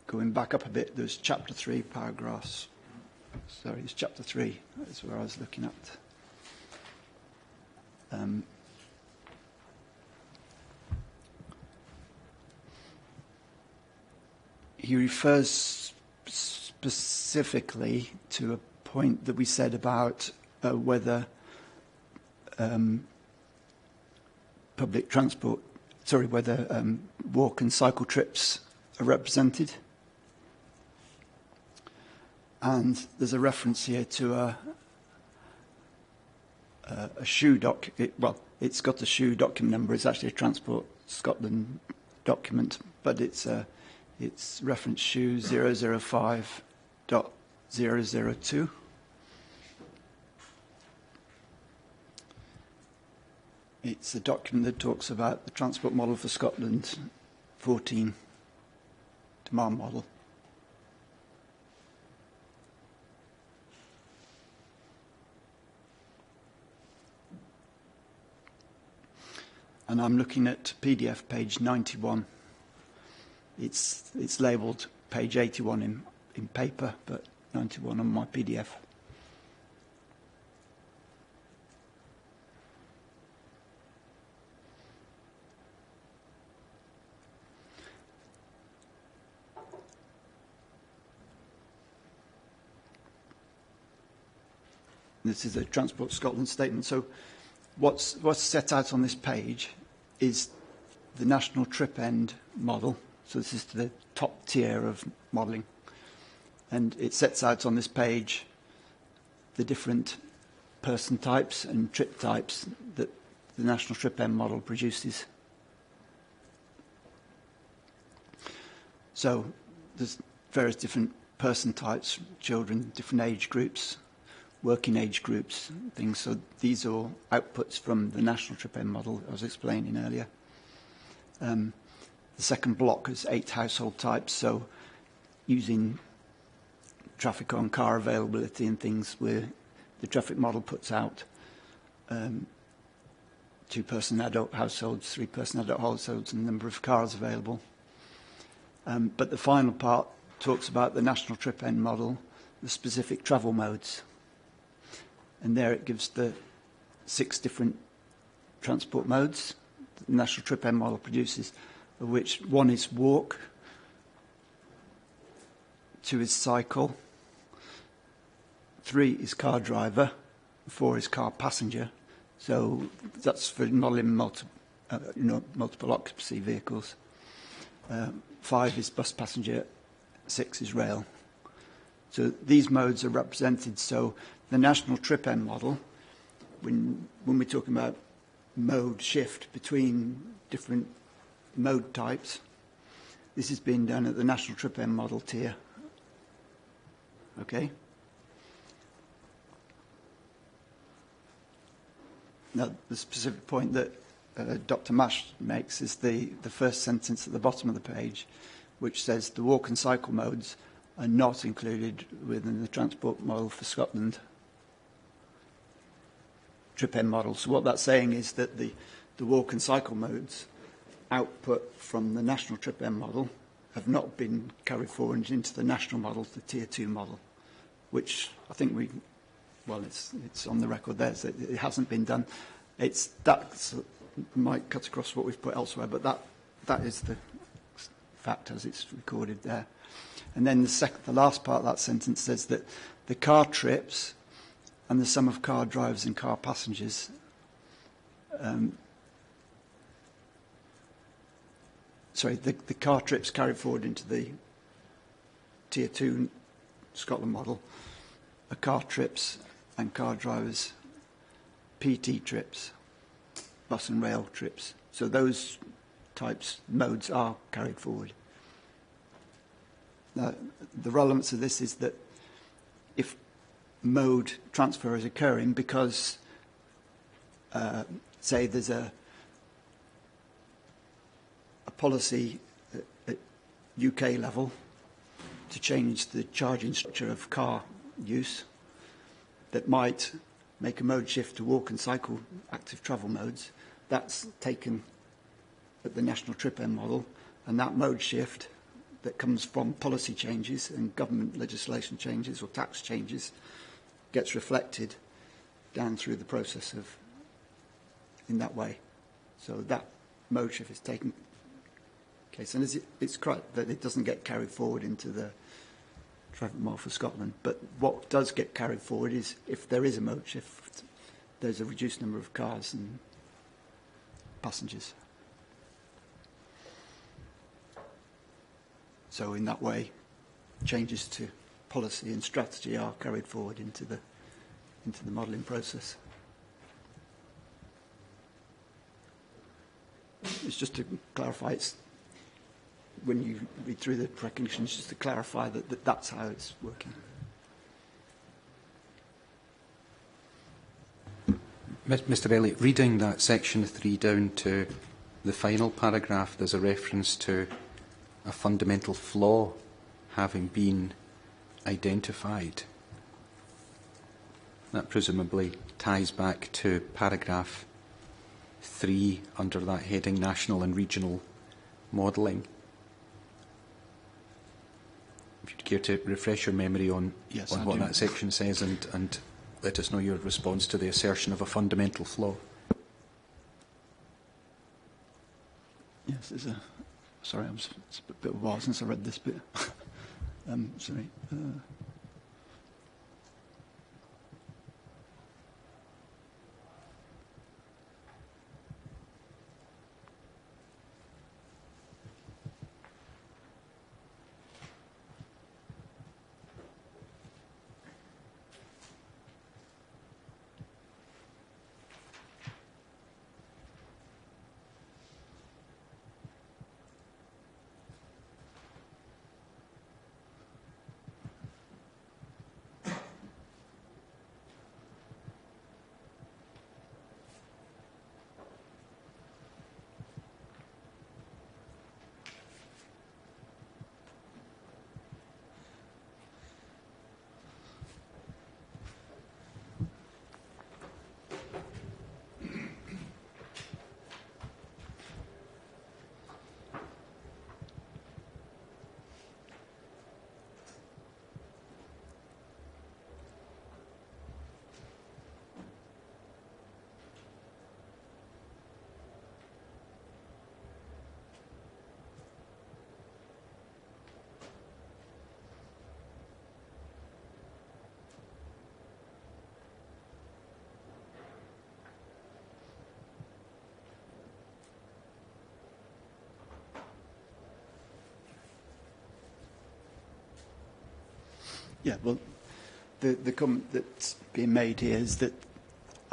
Speaker 4: going back up a bit, there's chapter 3 paragraphs. Sorry, it's chapter 3. That's where I was looking at. He refers specifically to a point that we said about whether public transport, whether walk and cycle trips are represented. And there's a reference here to a SHU doc. It's got a SHU document number. It's actually a Transport Scotland document, but it's reference SHU 005.002. It's a document that talks about the transport model for Scotland, 14 demand model. And I'm looking at PDF page 91. It's labelled page 81 in paper, but 91 on my PDF. This is a Transport Scotland statement. So what's set out on this page is the national trip end model. So this is the top tier of modelling. And it sets out on this page the different person types and trip types that the national trip end model produces. So there's various different person types, children, different age groups, working age groups, things. So these are all outputs from the national trip end model I was explaining earlier. The second block is 8 household types, so using traffic on car availability and things where the traffic model puts out 2-person adult households, 3-person adult households, and the number of cars available. But the final part talks about the national trip end model, the specific travel modes. And there it gives the 6 different transport modes that the national trip end model produces, of which 1 is walk, 2 is cycle, 3 is car driver, 4 is car passenger. So that's for modelling multiple occupancy vehicles. 5 is bus passenger, 6 is rail. So these modes are represented. So the national trip end model, when we're talking about mode shift between different mode types, this is being done at the national trip end model tier. Okay? Now, the specific point that Dr. Mash makes is the first sentence at the bottom of the page, which says the walk and cycle modes are not included within the transport model for Scotland trip end model. So what that's saying is that the walk and cycle modes output from the national trip end model have not been carried forward into the national model, the tier 2 model, which I think it's on the record there, so it hasn't been done. That might cut across what we've put elsewhere, but that is the fact as it's recorded there. And then the last part of that sentence says that the car trips and the sum of car drivers and car passengers the car trips carried forward into the Tier 2 Scotland model are car trips and car drivers, PT trips, bus and rail trips. So those modes are carried forward. Now, the relevance of this is that if mode transfer is occurring because, say, there's a policy at UK level to change the charging structure of car use that might make a mode shift to walk and cycle active travel modes, that's taken at the national trip end model, and that mode shift that comes from policy changes and government legislation changes or tax changes gets reflected down through the process of in that way. So that mode shift is taken place, and it's correct that it doesn't get carried forward into the traffic model for Scotland. But what does get carried forward is if there is a mode shift, there's a reduced number of cars and passengers. So in that way, changes to policy and strategy are carried forward into the modelling process. It's just to clarify, it's when you read through the recognitions, just to clarify that that's how it's working.
Speaker 2: Mr. Elliott, reading that section 3 down to the final paragraph, there's a reference to a fundamental flaw having been identified. That presumably ties back to paragraph 3 under that heading, national and regional modelling. If you'd care to refresh your memory on what that section says and let us know your response to the assertion of a fundamental flaw.
Speaker 4: Yes, there's a... Sorry, it's a bit of a while since I read this bit. Sorry. Yeah, well, the comment that's being made here is that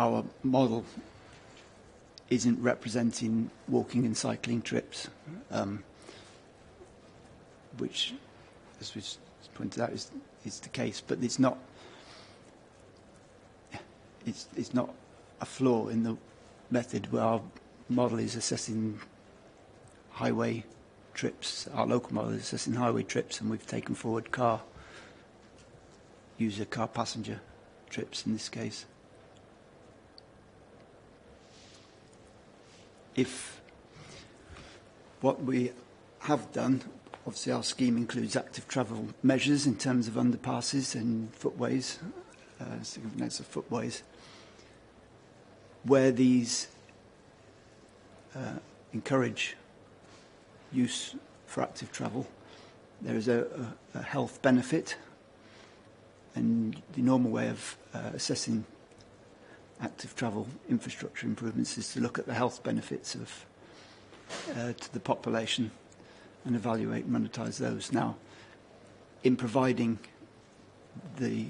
Speaker 4: our model isn't representing walking and cycling trips, which, as was pointed out, is the case. But it's not. It's not a flaw in the method where our model is assessing highway trips. Our local model is assessing highway trips, and we've taken forward car passenger trips in this case. If what we have done, obviously our scheme includes active travel measures in terms of underpasses and footways, significance of footways, where these encourage use for active travel. There is a health benefit. And the normal way of assessing active travel infrastructure improvements is to look at the health benefits of to the population. and evaluate and monetize those. Now, in providing the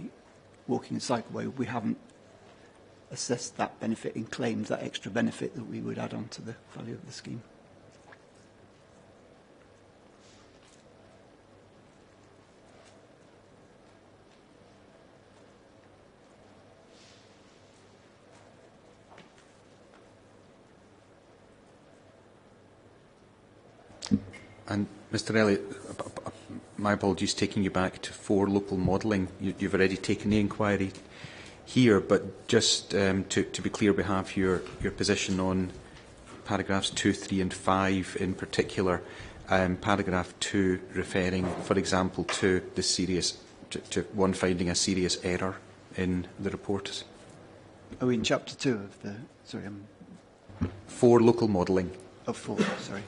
Speaker 4: walking and cycleway, we haven't assessed that benefit and claimed that extra benefit that we would add on to the value of the scheme.
Speaker 2: And Mr. Elliott, my apologies taking you back to 4 local modelling. You've already taken the inquiry here, but just to be clear, we have your position on paragraphs 2, 3 and 5 in particular. Paragraph 2 referring, for example, to the to one finding a serious error in the report.
Speaker 4: Oh, in chapter 2 of the, sorry,
Speaker 2: 4 local modelling.
Speaker 4: Oh, 4, sorry.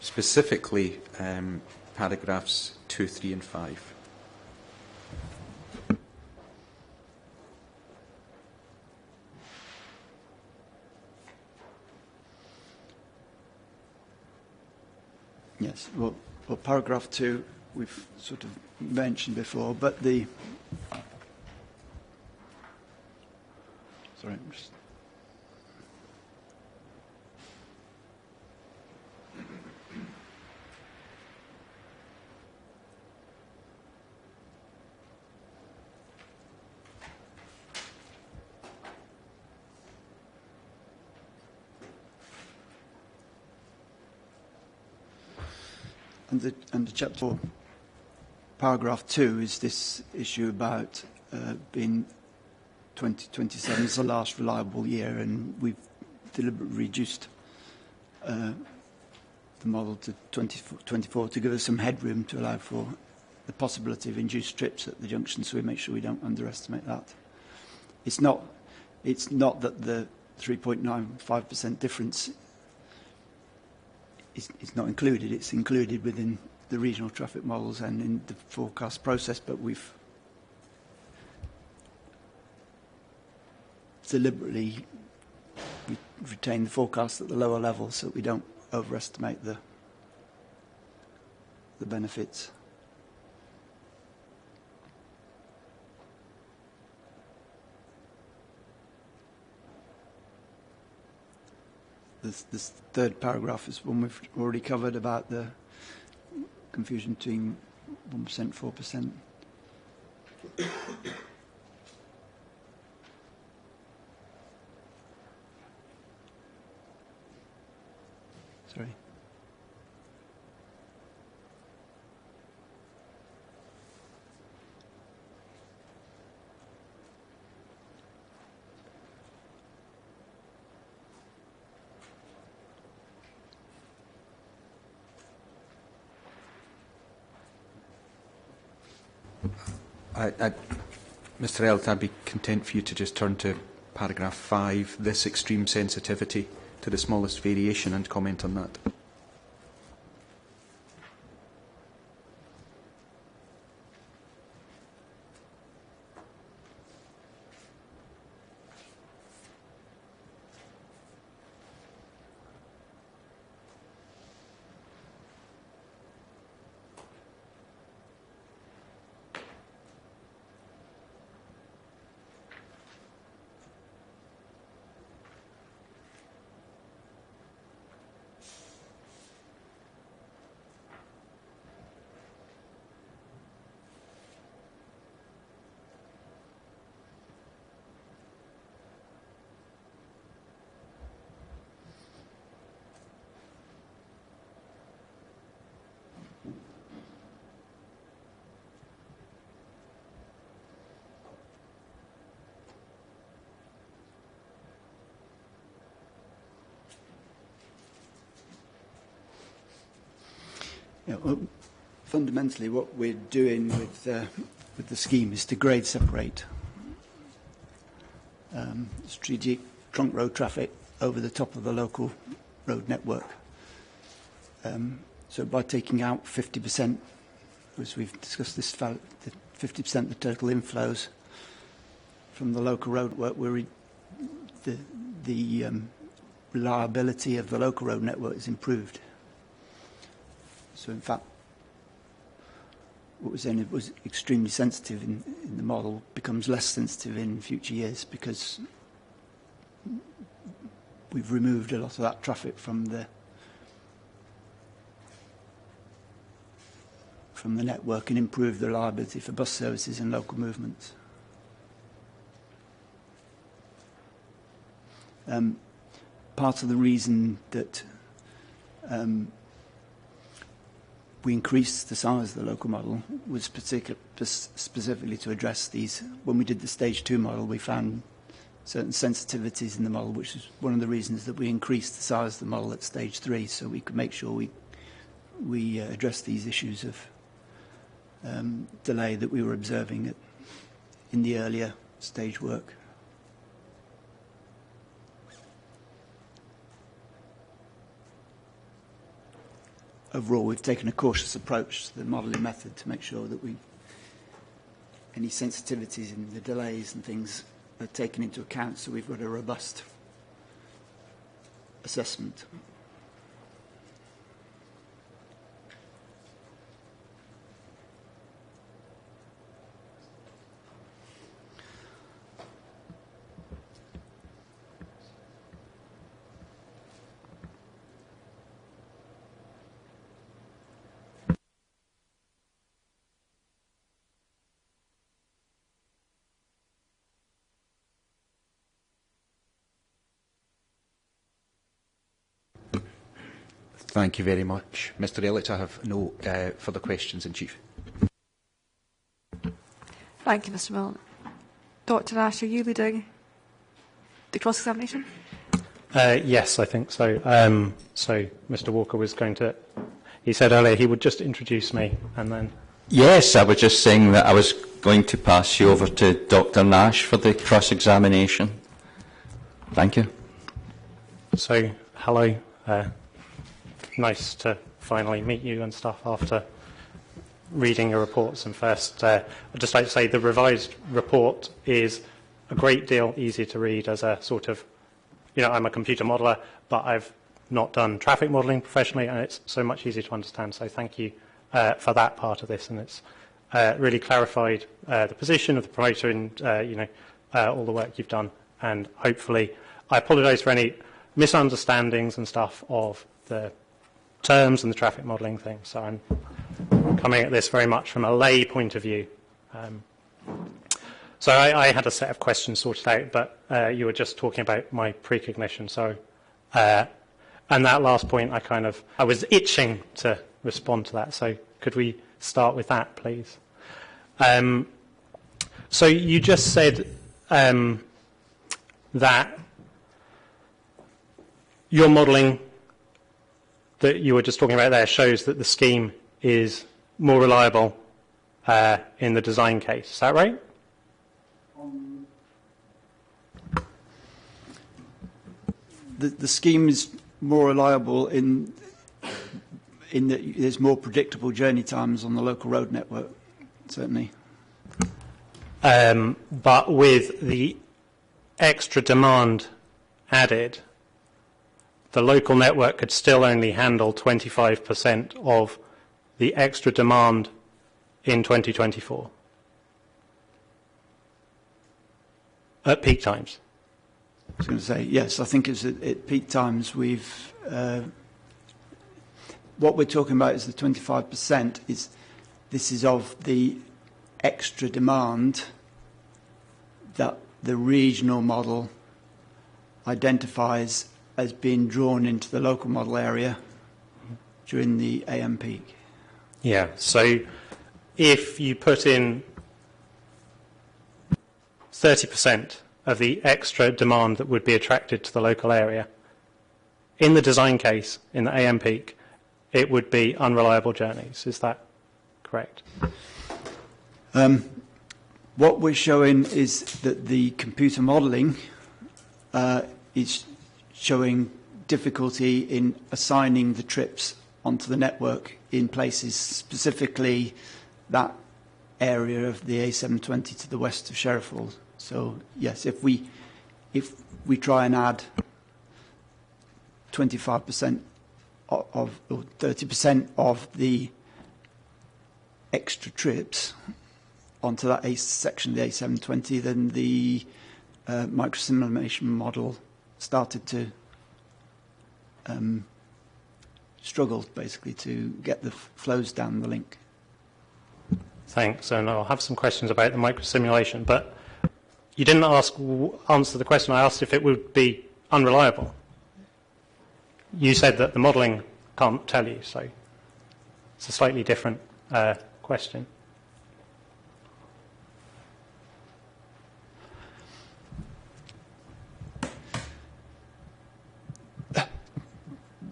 Speaker 2: Specifically, paragraphs 2, 3 and 5.
Speaker 4: Yes, well, paragraph 2 we've sort of mentioned before, but the... Sorry, I'm just... Under chapter 4, paragraph 2 is this issue about being 2027 is the last reliable year, and we've deliberately reduced the model to 2024 to give us some headroom to allow for the possibility of induced trips at the junction, so we make sure we don't underestimate that. It's not that the 3.95% difference is not included. It's included within the regional traffic models and in the forecast process, but we've deliberately retained the forecast at the lower level so that we don't overestimate the benefits. This third paragraph is one we've already covered about the confusion between 1%, 4%. Sorry.
Speaker 2: Mr. Elliott, I'd be content for you to just turn to paragraph 5, this extreme sensitivity to the smallest variation, and comment on that. Yeah, well, fundamentally, what we're doing with the scheme is to grade separate strategic trunk road traffic over the top of the local road network. So by taking out 50%, as we've discussed this, 50% of the total inflows from the local road network, the reliability of the local road network is improved.
Speaker 4: So in fact, what we're saying, it was extremely sensitive in the model, becomes less sensitive in future years because we've removed a lot of that traffic from the network and improved the reliability for bus services and local movements. Part of the reason that we increased the size of the local model was specifically to address these. When we did the stage 2 model, we found certain sensitivities in the model, which is one of the reasons that we increased the size of the model at stage 3, so we could make sure we address these issues of delay that we were observing in the earlier stage work. Overall, we've taken a cautious approach to the modelling method to make sure that any sensitivities in the delays and things are taken into account, so we've got a robust assessment.
Speaker 2: Thank you very much. Mr Elliott, I have no further questions in chief.
Speaker 1: Thank you, Mr Milne. Dr Nash, are you leading the cross-examination?
Speaker 5: Yes, I think so. So Mr Walker was going to... He said earlier he would just introduce me and then...
Speaker 6: Yes, I was just saying that I was going to pass you over to Dr Nash for the cross-examination. Thank you.
Speaker 5: So, hello. Nice to finally meet you and stuff after reading your reports. And first, I'd just like to say the revised report is a great deal easier to read as a sort of, I'm a computer modeller, but I've not done traffic modelling professionally, and it's so much easier to understand. So thank you for that part of this, and it's really clarified the position of the promoter and all the work you've done. And hopefully, I apologise for any misunderstandings and stuff of the terms and the traffic modelling thing. So I'm coming at this very much from a lay point of view. So I had a set of questions sorted out, but you were just talking about my precognition. So, and that last point, I was itching to respond to that. So could we start with that, please? So you just said that your modelling that you were just talking about there shows that the scheme is more reliable in the design case. Is that right?
Speaker 4: The scheme is more reliable in that there's more predictable journey times on the local road network, certainly.
Speaker 5: But with the extra demand added, the local network could still only handle 25% of the extra demand in 2024 at peak times.
Speaker 4: I was going to say, yes, I think it's at peak times we've... what we're talking about is the 25%. This is of the extra demand that the regional model identifies as being drawn into the local model area during the AM peak.
Speaker 5: Yeah, so if you put in 30% of the extra demand that would be attracted to the local area, in the design case, in the AM peak, it would be unreliable journeys. Is that correct?
Speaker 4: What we're showing is that the computer modelling is showing difficulty in assigning the trips onto the network in places, specifically that area of the A720 to the west of Sheriffhall. So yes, if we try and add 25% of or 30% of the extra trips onto that section of the A720, then the microsimulation model started to struggle, basically, to get the flows down the link.
Speaker 5: Thanks, and I'll have some questions about the microsimulation, but you didn't answer the question I asked if it would be unreliable. You said that the modelling can't tell you, so it's a slightly different question.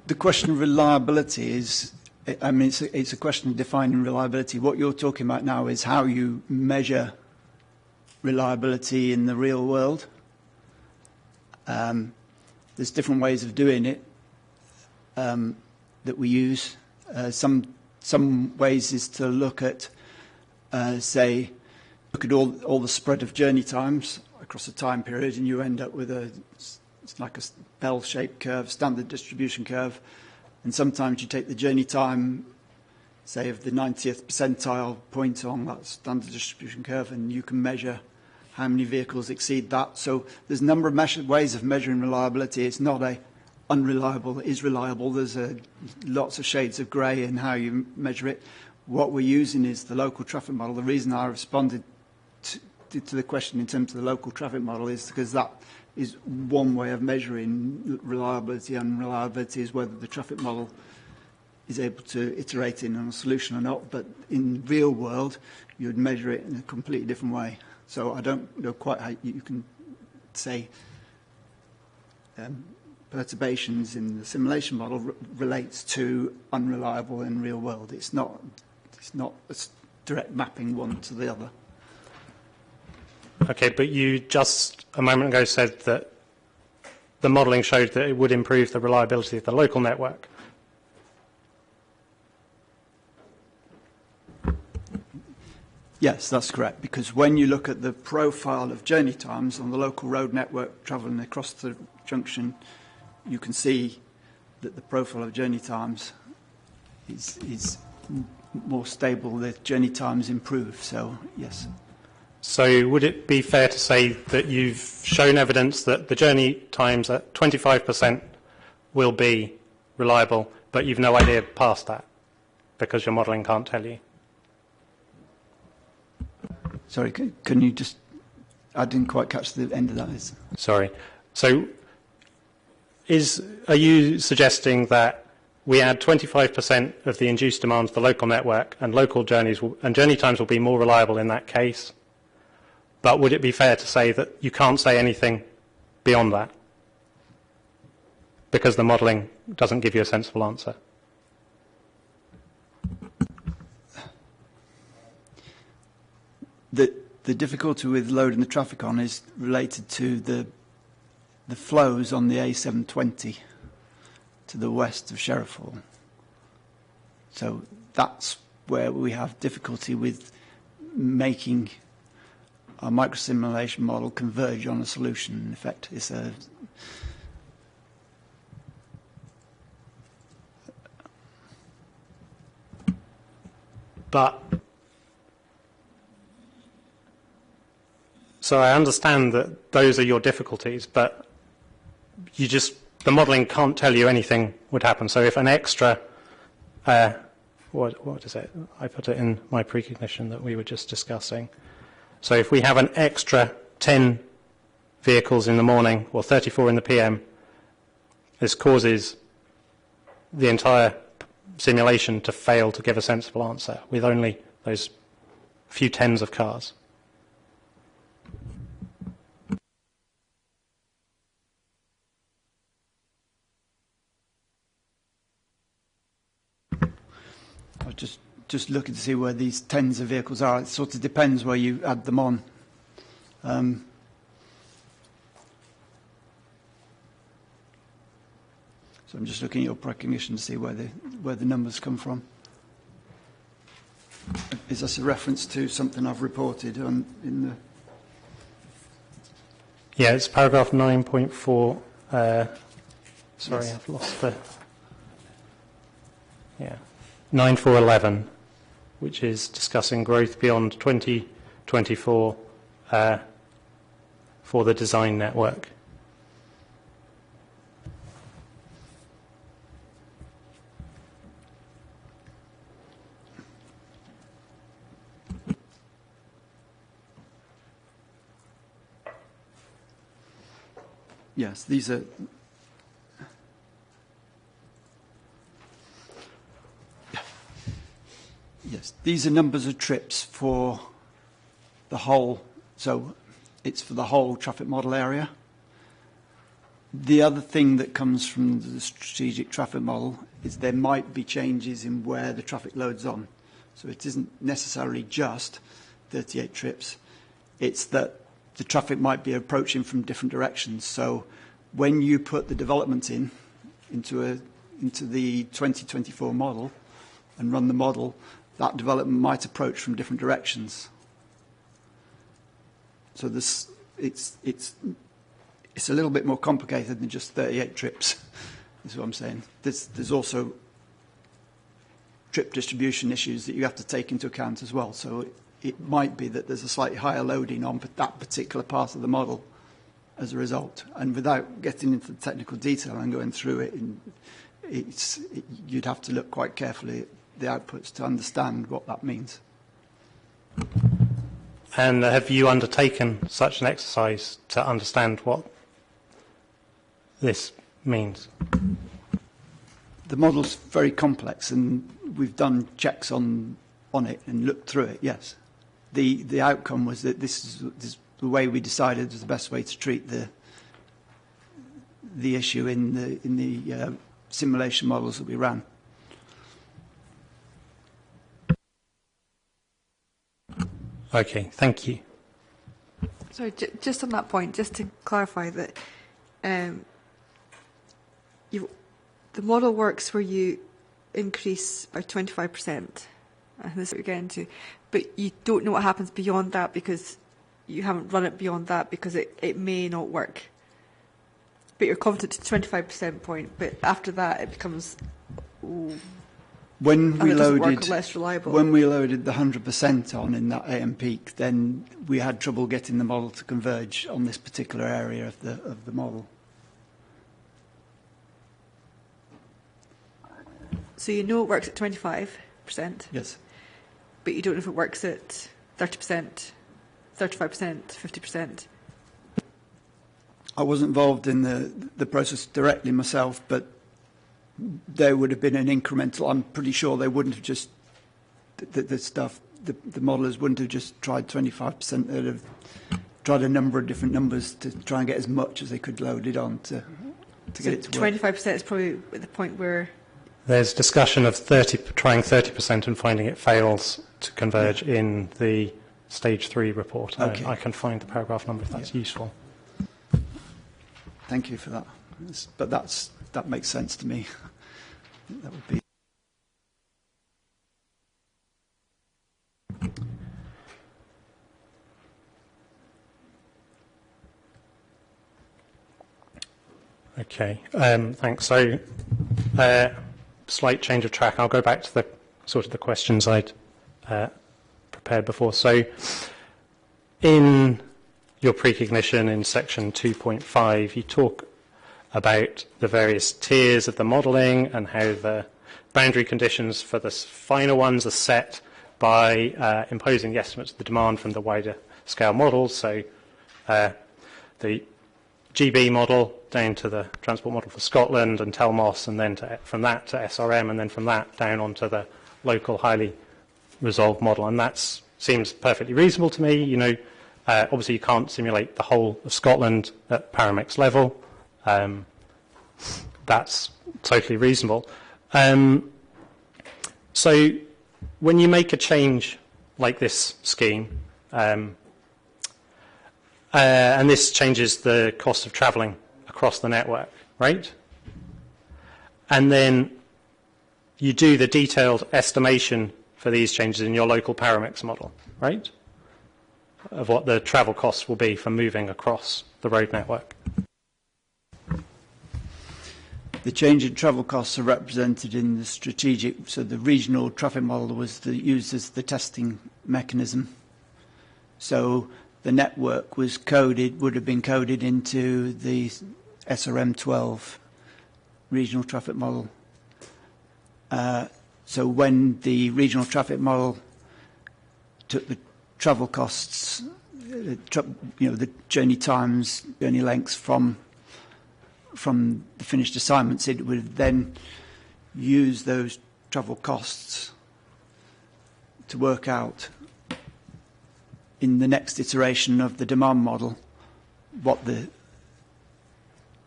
Speaker 4: The question of reliability is, I mean, it's a question of defining reliability. What you're talking about now is how you measure reliability in the real world. There's different ways of doing it that we use. Some ways is to look at, say, look at all the spread of journey times across a time period, and you end up with it's like a bell-shaped curve, standard distribution curve. And sometimes you take the journey time, say, of the 90th percentile point on that standard distribution curve, and you can measure how many vehicles exceed that. So there's a number of ways of measuring reliability. It's not unreliable, it is reliable. There's lots of shades of grey in how you measure it. What we're using is the local traffic model. The reason I responded to the question in terms of the local traffic model is because that is one way of measuring reliability, and reliability is whether the traffic model is able to iterate in on a solution or not. But in real world, you would measure it in a completely different way. So I don't know quite how you can say perturbations in the simulation model relates to unreliable in real world. It's not a direct mapping one to the other.
Speaker 5: Okay, but you just a moment ago said that the modelling showed that it would improve the reliability of the local network.
Speaker 4: Yes, that's correct, because when you look at the profile of journey times on the local road network travelling across the junction, you can see that the profile of journey times is more stable. The journey times improve, so yes.
Speaker 5: So would it be fair to say that you've shown evidence that the journey times at 25% will be reliable, but you've no idea past that because your modelling can't tell you?
Speaker 4: Sorry, can you just... I didn't quite catch the end of that.
Speaker 5: Sorry. So are you suggesting that we add 25% of the induced demand to the local network and local journeys and journey times will be more reliable in that case? But would it be fair to say that you can't say anything beyond that because the modelling doesn't give you a sensible answer?
Speaker 4: The difficulty with loading the traffic on is related to the flows on the A720 to the west of Sheriffhall. So that's where we have difficulty with making our microsimulation model converge on a solution. In effect, it's a...
Speaker 5: But... So I understand that those are your difficulties, but the modelling can't tell you anything would happen. So if an extra, what is it? I put it in my precognition that we were just discussing. So if we have an extra 10 vehicles in the morning or 34 in the PM, this causes the entire simulation to fail to give a sensible answer with only those few tens of cars.
Speaker 4: I was just looking to see where these tens of vehicles are. It sort of depends where you add them on. So I'm just looking at your precognition to see where the numbers come from. Is this a reference to something I've reported in the...
Speaker 5: Yeah, it's paragraph 9.4. Sorry,
Speaker 4: Yes.
Speaker 5: I've lost the... Yeah. 9411, which is discussing growth beyond 2024 for the design network.
Speaker 4: Yes, these are. Yes, these are numbers of trips for the whole, so it's for the whole traffic model area. The other thing that comes from the strategic traffic model is there might be changes in where the traffic loads on. So it isn't necessarily just 38 trips. It's that the traffic might be approaching from different directions. So when you put the development into the 2024 model and run the model, that development might approach from different directions. So this, it's a little bit more complicated than just 38 trips, is what I'm saying. There's also trip distribution issues that you have to take into account as well. So it might be that there's a slightly higher loading on that particular part of the model as a result. And without getting into the technical detail and going through it, you'd have to look quite carefully at the outputs to understand what that means.
Speaker 5: And have you undertaken such an exercise to understand what this means?
Speaker 4: The model's very complex, and we've done checks on it and looked through it, yes. The outcome was that this is the way we decided was the best way to treat the issue in the simulation models that we ran.
Speaker 5: Okay, thank you.
Speaker 1: So just on that point, just to clarify that the model works where you increase by 25%, and this is what you're getting to, but you don't know what happens beyond that because you haven't run it beyond that because it may not work. But you're confident to the 25% point, but after that it becomes
Speaker 4: when we loaded
Speaker 1: less reliable.
Speaker 4: When we loaded the 100% on in that AM peak, then we had trouble getting the model to converge on this particular area of the model.
Speaker 1: So you know it works at 25%.
Speaker 4: Yes.
Speaker 1: But you don't know if it works at 30%, 35%, 50%.
Speaker 4: I wasn't involved in the process directly myself, but there would have been an incremental. I'm pretty sure they wouldn't have just the modelers wouldn't have just tried 25%. They'd have tried a number of different numbers to try and get as much as they could load it on to get it to work. 25%
Speaker 1: is probably at the point where
Speaker 5: there's discussion of trying 30% and finding it fails to converge in the stage 3 report.
Speaker 4: Okay.
Speaker 5: I can find the paragraph number if that's useful.
Speaker 4: Thank you for that. But that makes sense to me. That would be.
Speaker 5: Okay, thanks. So, slight change of track. I'll go back to the sort of the questions I'd prepared before. So, in your precognition in section 2.5, you talk about the various tiers of the modelling and how the boundary conditions for the final ones are set by imposing the estimates of the demand from the wider scale models. So the GB model down to the transport model for Scotland and Telmos, and then from that to SRM, and then from that down onto the local highly resolved model. And that seems perfectly reasonable to me. You know, obviously you can't simulate the whole of Scotland at Paramix level. That's totally reasonable. So when you make a change like this scheme, and this changes the cost of travelling across the network, right? And then you do the detailed estimation for these changes in your local Paramix model, right? Of what the travel costs will be for moving across the road network.
Speaker 4: The change in travel costs are represented in the strategic, so the regional traffic model was used as the testing mechanism. So the network was coded, would have been coded into the SRM12 regional traffic model. So when the regional traffic model took the travel costs, the journey times, journey lengths from the finished assignments, it would then use those travel costs to work out in the next iteration of the demand model what the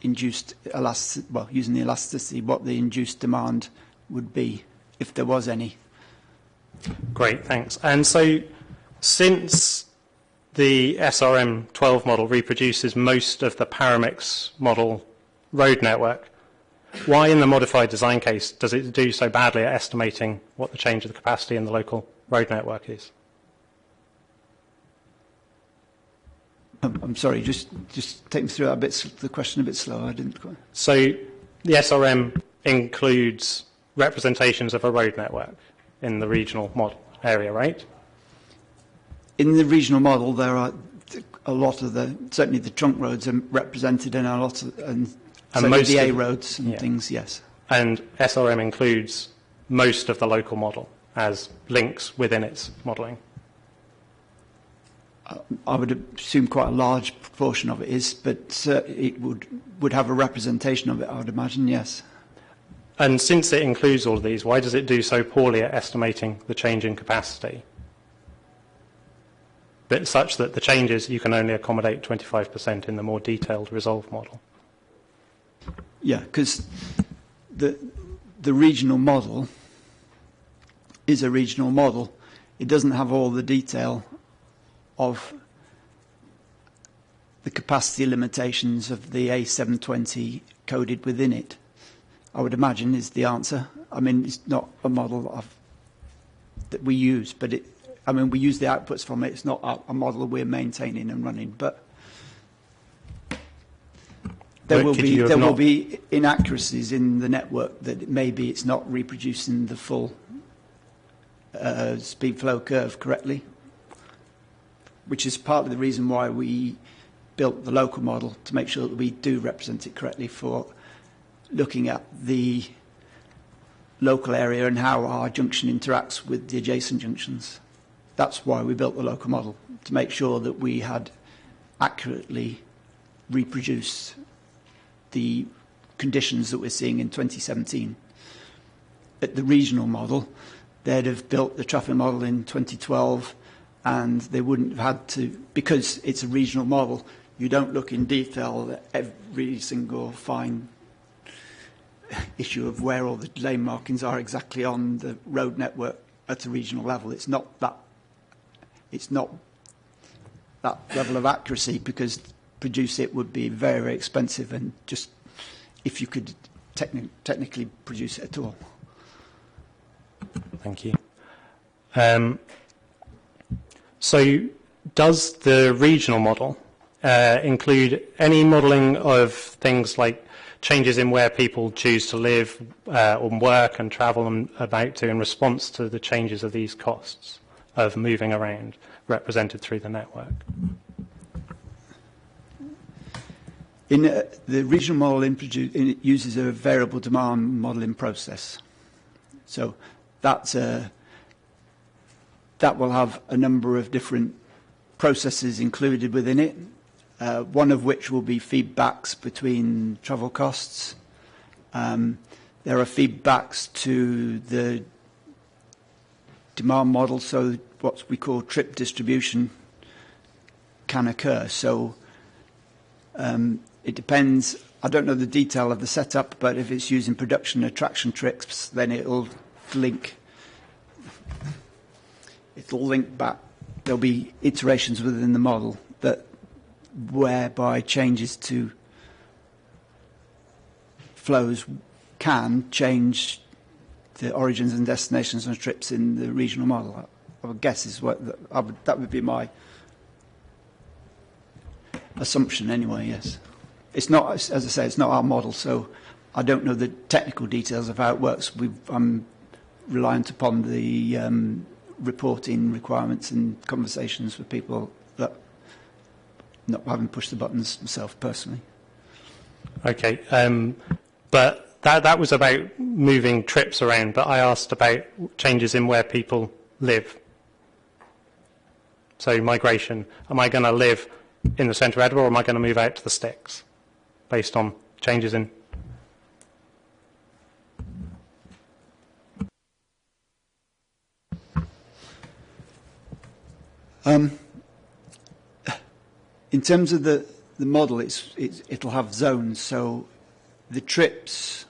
Speaker 4: induced using the elasticity, what the induced demand would be if there was any.
Speaker 5: Great, thanks. And so since the SRM12 model reproduces most of the Paramix model road network, why in the modified design case does it do so badly at estimating what the change of the capacity in the local road network is?
Speaker 4: I'm sorry, just take me through that the question a bit slower. I didn't quite.
Speaker 5: So the SRM includes representations of a road network in the regional model area, right?
Speaker 4: In the regional model, there are a lot of certainly the trunk roads are represented in a lot of, and most the A roads and things, yes.
Speaker 5: And SRM includes most of the local model as links within its modelling.
Speaker 4: I would assume quite a large proportion of it is, but it would have a representation of it, I would imagine, yes.
Speaker 5: And since it includes all of these, why does it do so poorly at estimating the change in capacity? But such that the changes, you can only accommodate 25% in the more detailed resolve model.
Speaker 4: Yeah, because the regional model is a regional model. It doesn't have all the detail of the capacity limitations of the A720 coded within it, I would imagine, is the answer. I mean, it's not a model that we use, but we use the outputs from it. It's not a model we're maintaining and running, but there will be inaccuracies in the network that maybe it's not reproducing the full speed flow curve correctly, which is partly the reason why we built the local model, to make sure that we do represent it correctly for looking at the local area and how our junction interacts with the adjacent junctions. That's why we built the local model, to make sure that we had accurately reproduced the conditions that we're seeing in 2017. At the regional model, they'd have built the traffic model in 2012, and they wouldn't have had to, because it's a regional model, you don't look in detail at every single fine issue of where all the lane markings are exactly on the road network at a regional level. It's not that level of accuracy, because to produce it would be very, very expensive, and just if you could technically produce it at all.
Speaker 5: Thank you. So does the regional model include any modelling of things like changes in where people choose to live or work and travel and about to in response to the changes of these costs of moving around represented through the network?
Speaker 4: In the regional model, it uses a variable demand modelling process. So that will have a number of different processes included within it, one of which will be feedbacks between travel costs. There are feedbacks to the demand model, so what we call trip distribution can occur. So it depends. I don't know the detail of the setup, but if it's using production attraction trips, then it'll link back. There'll be iterations within the model whereby changes to flows can change the origins and destinations and trips in the regional model. I would guess that would be my assumption anyway. Yes, it's not, as I say, it's not our model, so I don't know the technical details of how it works. I'm reliant upon the reporting requirements and conversations with people that not having pushed the buttons myself personally.
Speaker 5: Okay, but that was about moving trips around, but I asked about changes in where people live. So migration, am I going to live in the centre of Edinburgh, or am I going to move out to the sticks based on changes in...
Speaker 4: In terms of the model, it'll have zones, so the trips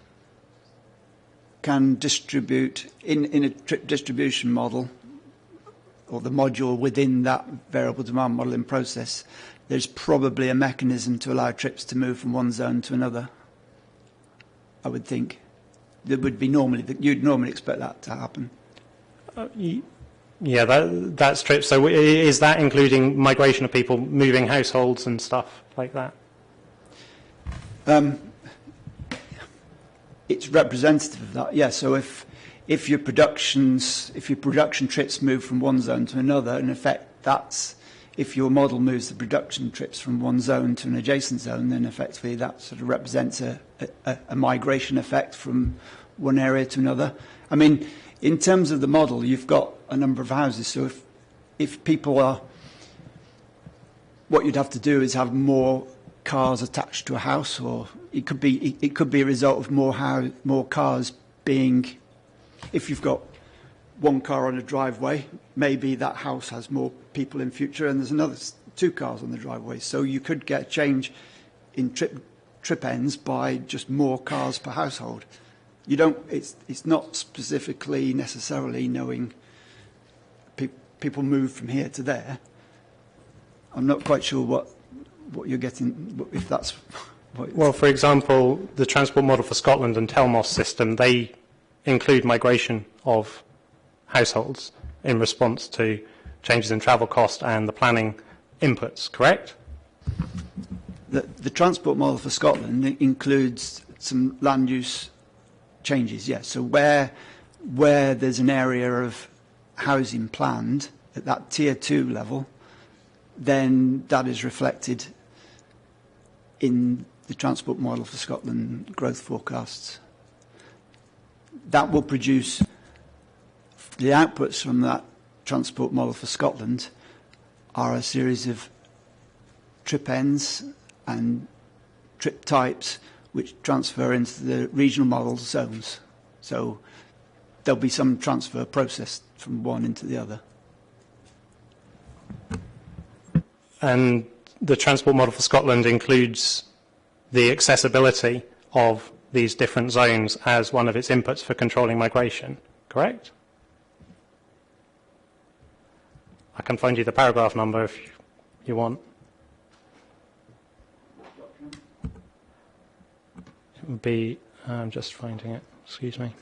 Speaker 4: can distribute in a trip distribution model, or the module within that variable demand modelling process. There's probably a mechanism to allow trips to move from one zone to another, I would think. There would be you'd normally expect that to happen.
Speaker 5: Yeah, that's trips. So is that including migration of people, moving households and stuff like that?
Speaker 4: It's representative of that, yeah. So if your production trips move from one zone to another, in effect, that's if your model moves the production trips from one zone to an adjacent zone, then effectively that sort of represents a migration effect from one area to another. I mean, in terms of the model, you've got a number of houses. So if people are, what you'd have to do is have more cars attached to a house, or it could be a result of more cars being. If you've got one car on a driveway, maybe that house has more people in future, and there's another 2 cars on the driveway. So you could get a change in trip ends by just more cars per household. You don't. It's not specifically necessarily knowing people move from here to there. I'm not quite sure what you're getting, if that's what.
Speaker 5: Well, for example, the Transport Model for Scotland and Telmos system, they include migration of households in response to changes in travel cost and the planning inputs, correct?
Speaker 4: The Transport Model for Scotland includes some land use changes, yes. So where there's an area of housing planned at that tier 2 level, then that is reflected in the Transport Model for Scotland growth forecasts. That will produce the outputs from that Transport Model for Scotland are a series of trip ends and trip types which transfer into the regional model zones. So there'll be some transfer process from one into the other.
Speaker 5: And the Transport Model for Scotland includes the accessibility of these different zones as one of its inputs for controlling migration, correct? I can find you the paragraph number if you want. It would be, I'm just finding it, excuse me.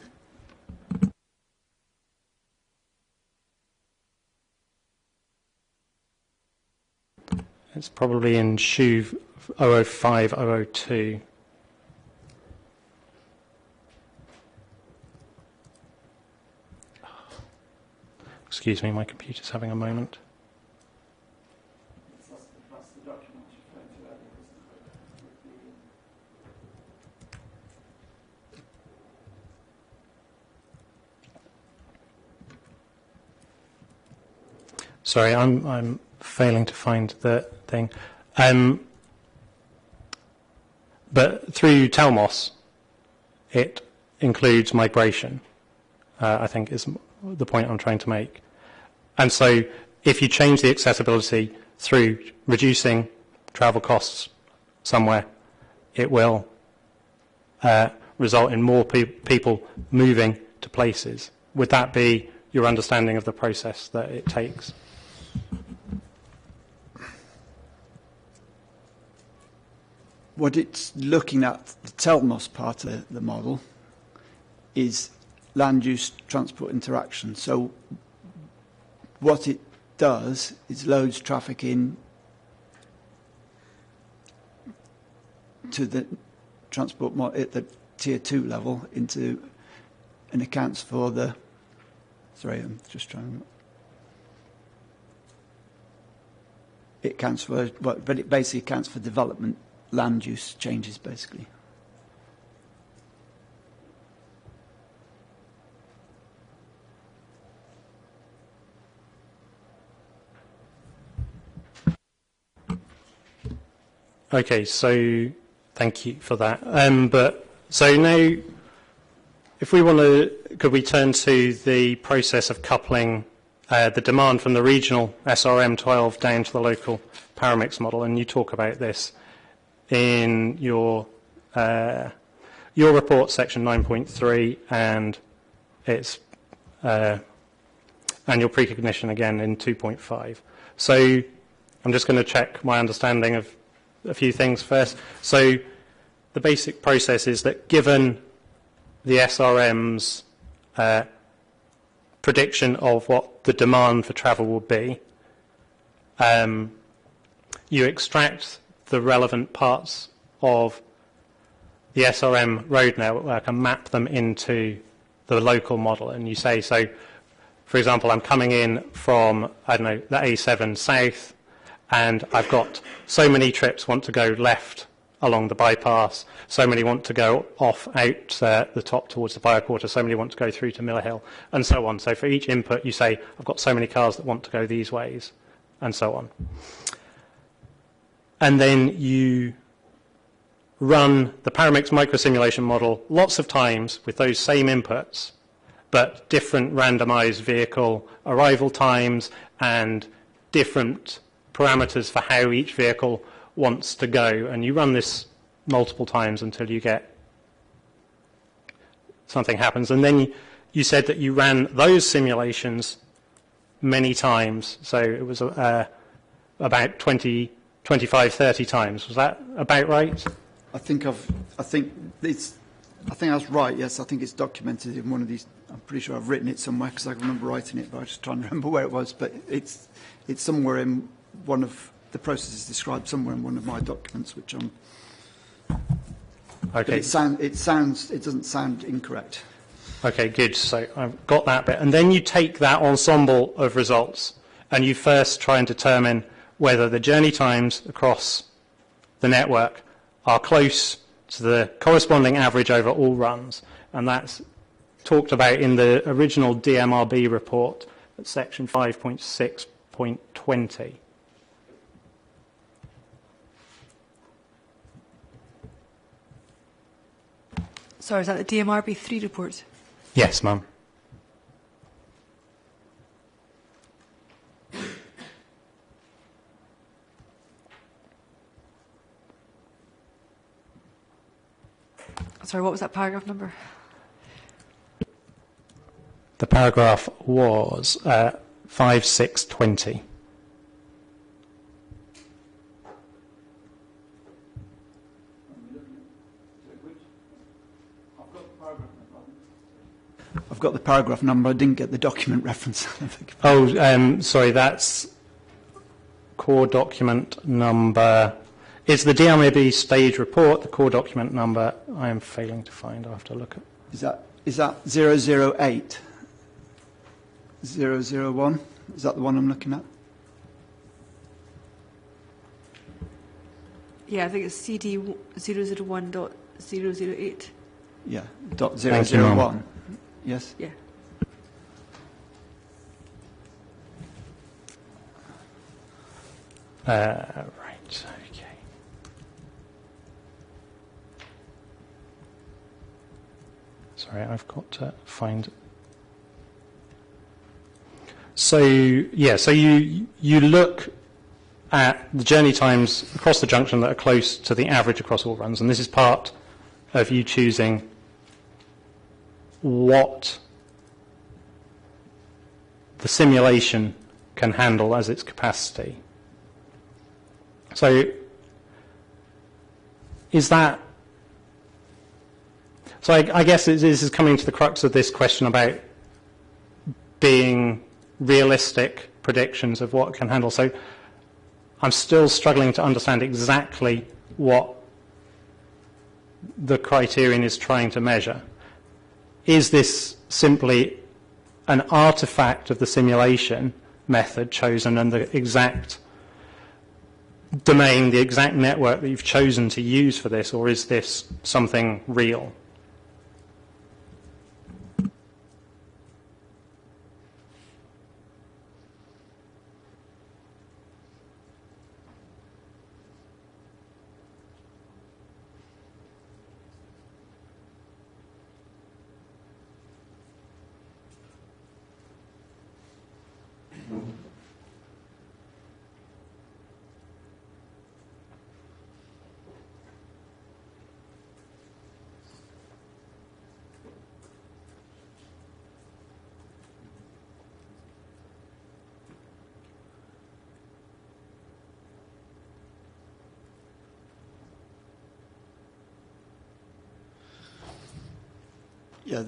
Speaker 5: It's probably in SHU 005-002. Excuse me, my computer's having a moment. Sorry, I'm failing to find the thing. But through Telmos, it includes migration, I think is the point I'm trying to make. And so if you change the accessibility through reducing travel costs somewhere, it will result in more people moving to places. Would that be your understanding of the process that it takes?
Speaker 4: What it's looking at, the Telmos part of the model, is land use transport interaction. So what it does is loads traffic in to the transport tier 2 level into and accounts for the, sorry, I'm just trying to, it counts for, well, but it basically accounts for development land use changes, basically.
Speaker 5: Okay, so thank you for that. But so now, if we want to, could we turn to the process of coupling the demand from the regional SRM12 down to the local paramix model? And you talk about this in your report, section 9.3, and its annual precognition again in 2.5. So I'm just going to check my understanding of a few things first. So the basic process is that given the SRM's prediction of what the demand for travel will be, you extract the relevant parts of the SRM road network and map them into the local model. And you say, so, for example, I'm coming in from, I don't know, the A7 south, and I've got so many trips want to go left along the bypass, so many want to go off out the top towards the Byrecourt, so many want to go through to Miller Hill, and so on. So for each input, you say, I've got so many cars that want to go these ways, and so on. And then you run the Paramix microsimulation model lots of times with those same inputs, but different randomized vehicle arrival times and different parameters for how each vehicle wants to go, and you run this multiple times until you get something happens. And then you said that you ran those simulations many times, so it was about 20, 25, 30 times. Was that about right?
Speaker 4: I think that's right. Yes, I think it's documented in one of these. I'm pretty sure I've written it somewhere because I remember writing it, but I was just trying to remember where it was. But it's somewhere in one of the processes described somewhere in one of my documents, which I'm.
Speaker 5: Okay.
Speaker 4: It doesn't sound incorrect.
Speaker 5: Okay, good. So I've got that bit, and then you take that ensemble of results, and you first try and determine whether the journey times across the network are close to the corresponding average over all runs, and that's talked about in the original DMRB report at section 5.6.20.
Speaker 1: Sorry, is that the DMRB 3 report?
Speaker 5: Yes, ma'am.
Speaker 1: Sorry, what was that paragraph number?
Speaker 5: The paragraph was 5.6.20.
Speaker 4: I've got the paragraph number. I didn't get the document reference.
Speaker 5: Oh, sorry, that's core document number. It's the DMRB stage report, the core document number I am failing to find. I'll have to look at.
Speaker 4: Is that 008? 001? Is that the one I'm looking at?
Speaker 1: Yeah, I think it's CD 001.008.
Speaker 4: Yeah, .001. Yes?
Speaker 1: Yeah.
Speaker 5: Right, okay. Sorry, I've got to find. So, yeah, so you look at the journey times across the junction that are close to the average across all runs, and this is part of you choosing what the simulation can handle as its capacity. So is that... So I guess this is coming to the crux of this question about being realistic predictions of what it can handle. So I'm still struggling to understand exactly what the criterion is trying to measure? Is this simply an artifact of the simulation method chosen and the exact domain, the exact network that you've chosen to use for this, or is this something real?
Speaker 4: Yeah,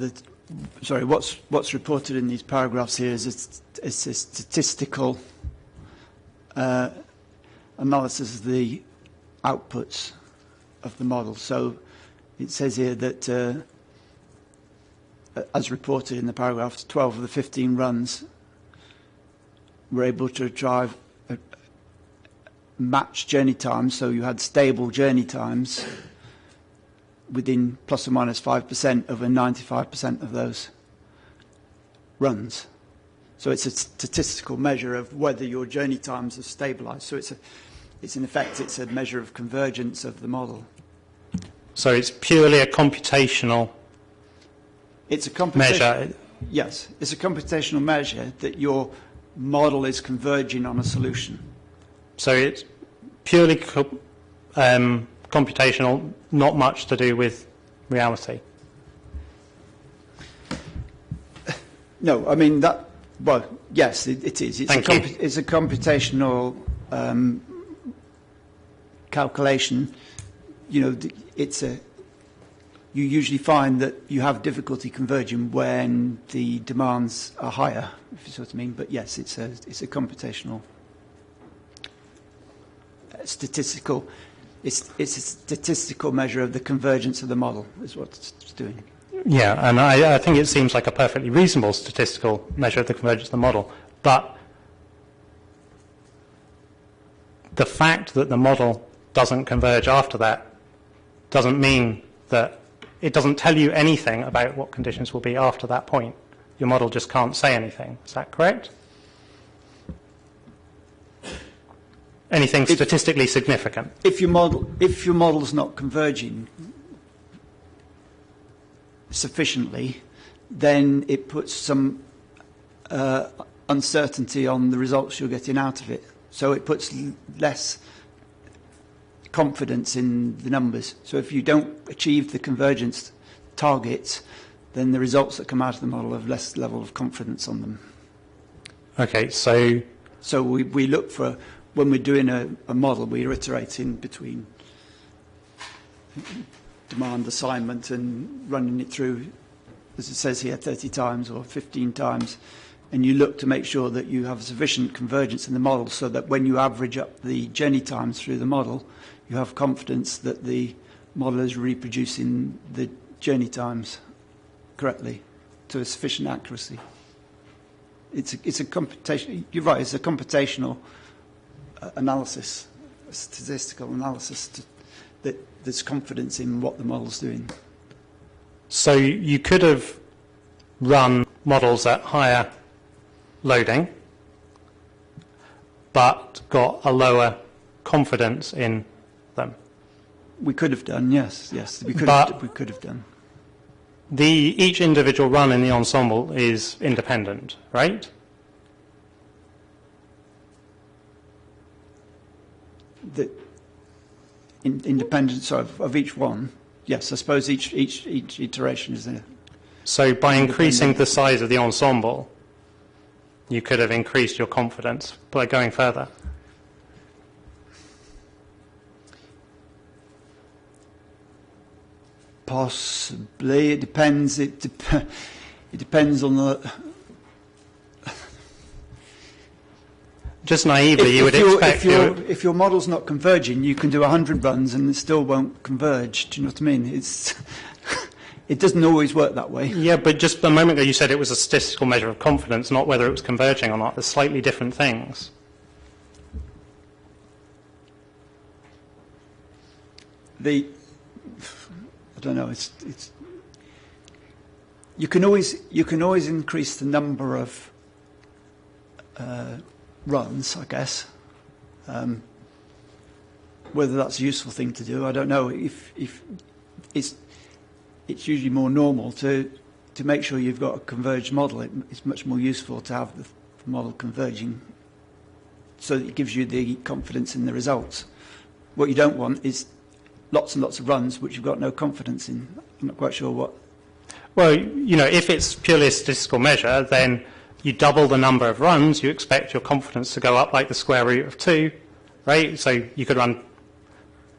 Speaker 4: sorry, what's reported in these paragraphs here is a statistical analysis of the outputs of the model. So it says here that, as reported in the paragraphs, 12 of the 15 runs were able to drive match journey times, so you had stable journey times within plus or minus 5% over 95% of those runs. So it's a statistical measure of whether your journey times have stabilized. So it's in effect, it's a measure of convergence of the model.
Speaker 5: So it's purely a computational measure?
Speaker 4: Yes, it's a computational measure that your model is converging on a solution.
Speaker 5: So it's purely computational, not much to do with reality?
Speaker 4: No, I mean that. Well, yes, it is. It's a computational calculation. You know, you usually find that you have difficulty converging when the demands are higher, if you see what I mean. But yes, it's a computational, statistical. It's a statistical measure of the convergence of the model, is what it's doing.
Speaker 5: Yeah, and I think it seems like a perfectly reasonable statistical measure of the convergence of the model. But the fact that the model doesn't converge after that doesn't mean that it doesn't tell you anything about what conditions will be after that point. Your model just can't say anything. Is that correct? Anything statistically significant? If your
Speaker 4: model is not converging sufficiently, then it puts some uncertainty on the results you're getting out of it. So it puts less confidence in the numbers. So if you don't achieve the convergence targets, then the results that come out of the model have less level of confidence on them.
Speaker 5: Okay, so
Speaker 4: we look for, when we're doing a model, we're iterating between demand assignment and running it through, as it says here, 30 times or 15 times. And you look to make sure that you have sufficient convergence in the model so that when you average up the journey times through the model, you have confidence that the model is reproducing the journey times correctly to a sufficient accuracy. It's a computation. You're right. It's a computational analysis, a statistical analysis that there's confidence in what the model's doing.
Speaker 5: So you could have run models at higher loading, but got a lower confidence in them.
Speaker 4: We could have done, yes, we could have done.
Speaker 5: Each individual run in the ensemble is independent, right?
Speaker 4: The independence of each one, yes. I suppose each iteration is there.
Speaker 5: So by increasing the size of the ensemble, you could have increased your confidence by going further.
Speaker 4: Possibly. It depends. It depends on
Speaker 5: just naively, you would expect...
Speaker 4: If your model's not converging, you can do 100 runs and it still won't converge. Do you know what I mean? It doesn't always work that way.
Speaker 5: Yeah, but just a moment ago you said it was a statistical measure of confidence, not whether it was converging or not. They're slightly different things.
Speaker 4: I don't know. You can always increase the number of runs, I guess. Whether that's a useful thing to do, I don't know. If it's usually more normal to make sure you've got a converged model. It's much more useful to have the model converging, so that it gives you the confidence in the results. What you don't want is lots and lots of runs which you've got no confidence in. I'm not quite sure what.
Speaker 5: Well, you know, if it's purely a statistical measure, then you double the number of runs, you expect your confidence to go up like the square root of 2, right? So you could run,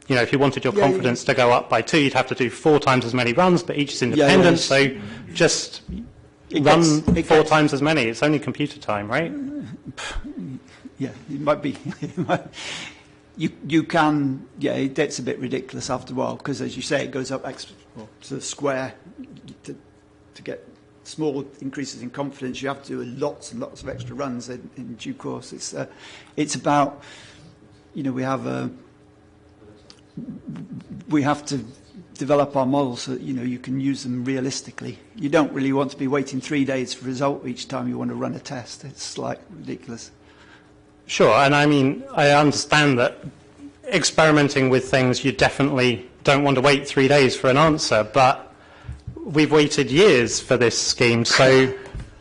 Speaker 5: you know, if you wanted your confidence to go up by 2, you'd have to do 4 times as many runs, but each is independent, so just run 4 times as many. It's only computer time, right?
Speaker 4: Yeah, it might be. You can, it gets a bit ridiculous after a while, because as you say, it goes up to the square. To get small increases in confidence, you have to do lots and lots of extra runs in due course. It's about, you know, we have to develop our models so that, you know, you can use them realistically. You don't really want to be waiting 3 days for a result each time you want to run a test. It's like ridiculous.
Speaker 5: Sure, and I mean, I understand that experimenting with things, you definitely don't want to wait 3 days for an answer, but we've waited years for this scheme, so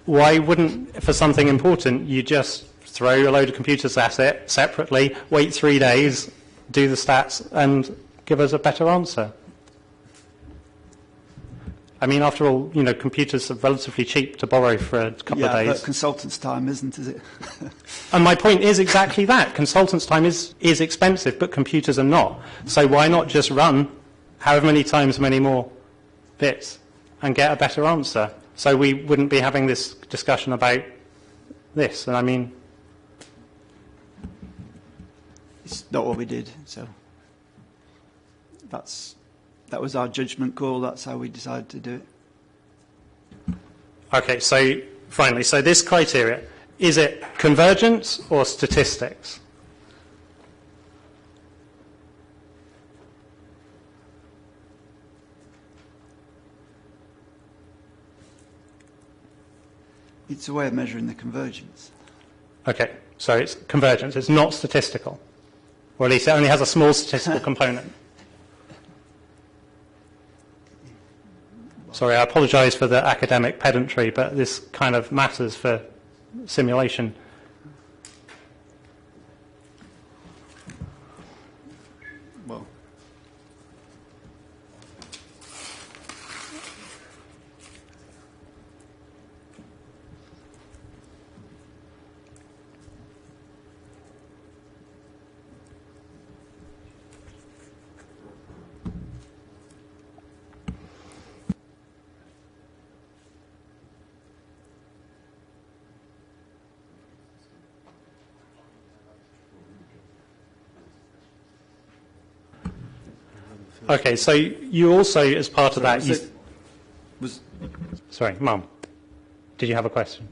Speaker 5: why wouldn't, for something important, you just throw a load of computers at it separately, wait 3 days, do the stats, and give us a better answer? I mean, after all, you know, computers are relatively cheap to borrow for a couple of days.
Speaker 4: Yeah, but consultants' time isn't, is it?
Speaker 5: And my point is exactly that. Consultants' time is expensive, but computers are not. So why not just run however many times many more bits and get a better answer? So we wouldn't be having this discussion about this. And I mean,
Speaker 4: it's not what we did. So that was our judgment call. That's how we decided to do it.
Speaker 5: okay, so finally, so this criteria, is it convergence or statistics?
Speaker 4: It's a way of measuring the convergence.
Speaker 5: Okay, so it's convergence. It's not statistical. Or at least it only has a small statistical component. Sorry, I apologise for the academic pedantry, but this kind of matters for simulation.
Speaker 4: Well,
Speaker 5: Okay, so you also, as part of that... Sorry, Mum, did you have a question?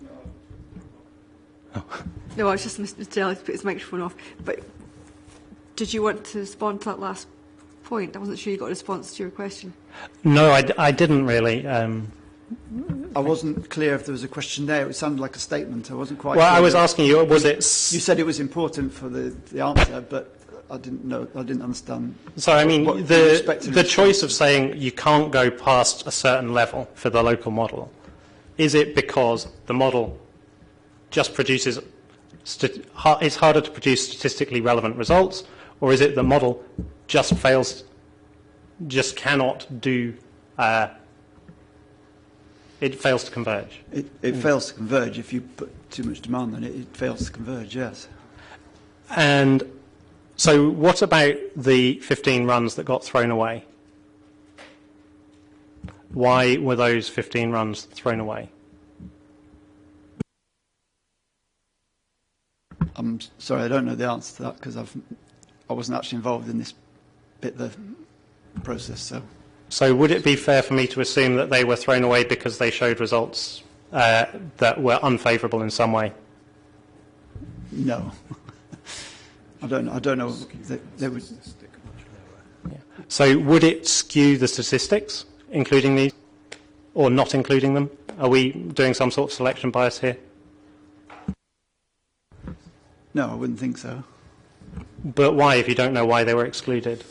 Speaker 5: Oh.
Speaker 1: No, it's just Mr. Daly to put his microphone off. But did you want to respond to that last point? I wasn't sure you got a response to your question.
Speaker 5: No, I didn't really.
Speaker 4: I wasn't clear if there was a question there. It sounded like a statement. I wasn't quite
Speaker 5: Well,
Speaker 4: clear.
Speaker 5: I was asking you, was it...
Speaker 4: You said it was important for the answer, but I didn't know. I didn't understand.
Speaker 5: So, I mean, the
Speaker 4: the
Speaker 5: choice of saying you can't go past a certain level for the local model, is it because the model just produces... it's harder to produce statistically relevant results, or is it the model just just cannot do... it fails to converge?
Speaker 4: It fails to converge. If you put too much demand on it, it fails to converge, yes.
Speaker 5: And so what about the 15 runs that got thrown away? Why were those 15 runs thrown away?
Speaker 4: I'm sorry, I don't know the answer to that because I wasn't actually involved in this bit of the process.
Speaker 5: So would it be fair for me to assume that they were thrown away because they showed results that were unfavourable in some way?
Speaker 4: No. I don't know. They would.
Speaker 5: Yeah. So would it skew the statistics, including these, or not including them? Are we doing some sort of selection bias here?
Speaker 4: No, I wouldn't think so.
Speaker 5: But why, if you don't know why they were excluded?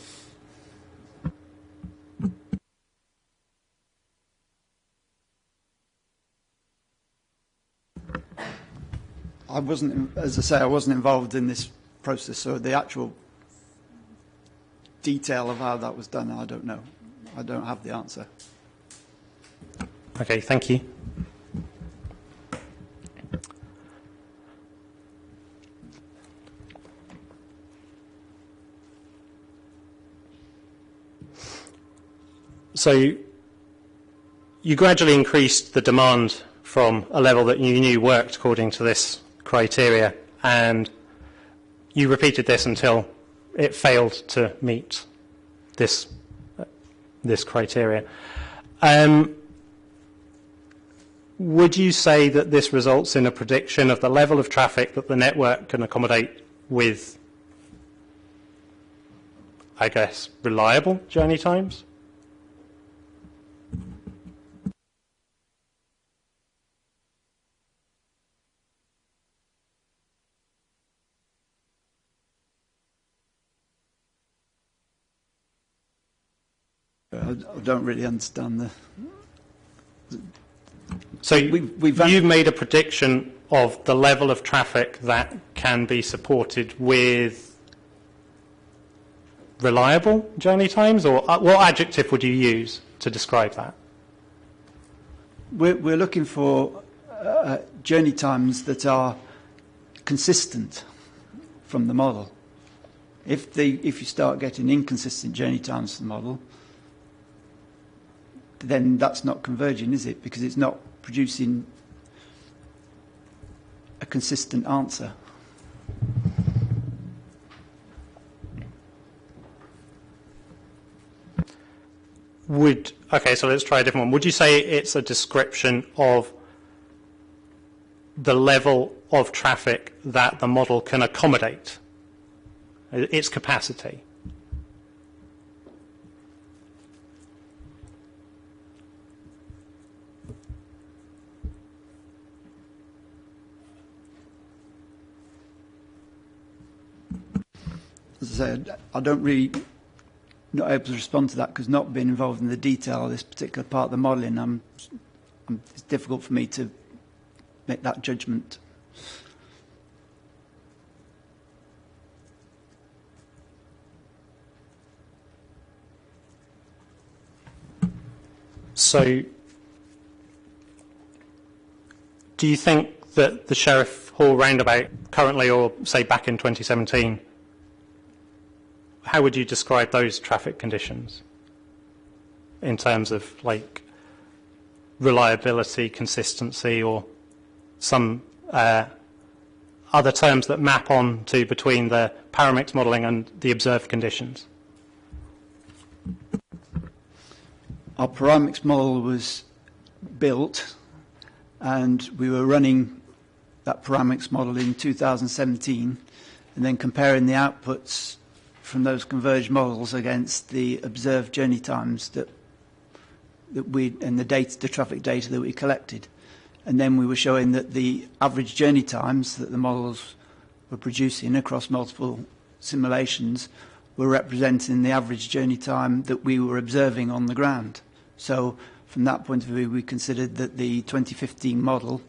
Speaker 4: I wasn't, as I say, I wasn't involved in this process, so the actual detail of how that was done, I don't know. I don't have the answer.
Speaker 5: Okay, thank you. So you gradually increased the demand from a level that you knew worked according to this criteria, and you repeated this until it failed to meet this criteria. Would you say that this results in a prediction of the level of traffic that the network can accommodate with, I guess, reliable journey times?
Speaker 4: I don't really understand the.
Speaker 5: So you've made a prediction of the level of traffic that can be supported with reliable journey times, or what adjective would you use to describe that?
Speaker 4: We're looking for journey times that are consistent from the model. If you start getting inconsistent journey times from the model, then that's not converging, is it? Because it's not producing a consistent answer.
Speaker 5: Okay, so let's try a different one. Would you say it's a description of the level of traffic that the model can accommodate, its capacity?
Speaker 4: As I said, I don't really not able to respond to that because not being involved in the detail of this particular part of the modelling, it's difficult for me to make that judgment.
Speaker 5: So, do you think that the Sheriffhall Roundabout currently, or say back in 2017, how would you describe those traffic conditions in terms of like reliability, consistency, or some other terms that map on to between the paramix modelling and the observed conditions?
Speaker 4: Our paramix model was built and we were running that paramix model in 2017 and then comparing the outputs from those converged models against the observed journey times that we and the traffic data that we collected, and then we were showing that the average journey times that the models were producing across multiple simulations were representing the average journey time that we were observing on the ground. So from that point of view, we considered that the 2015 model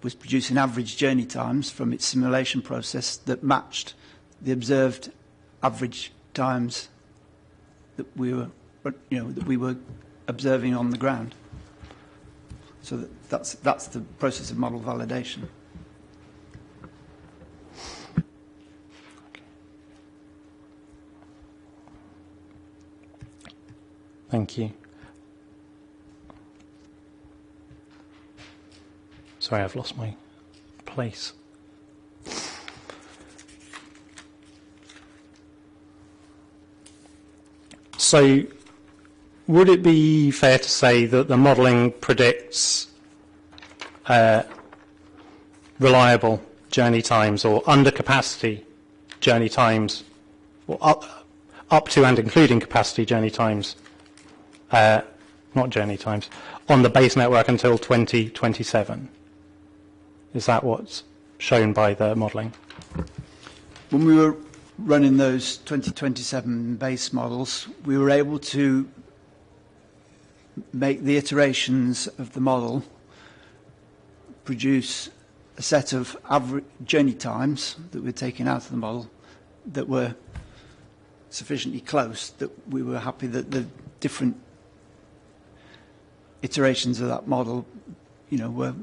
Speaker 4: was producing average journey times from its simulation process that matched the observed average times that we were observing on the ground. So that's the process of model validation.
Speaker 5: Thank you. Sorry, I've lost my place. So would it be fair to say that the modelling predicts reliable journey times or under capacity journey times, or up to and including capacity journey times, not journey times, on the base network until 2027? Is that what's shown by the modelling?
Speaker 4: When we were running those 2027 base models, we were able to make the iterations of the model produce a set of average journey times that we're taking out of the model that were sufficiently close that we were happy that the different iterations of that model, you know, were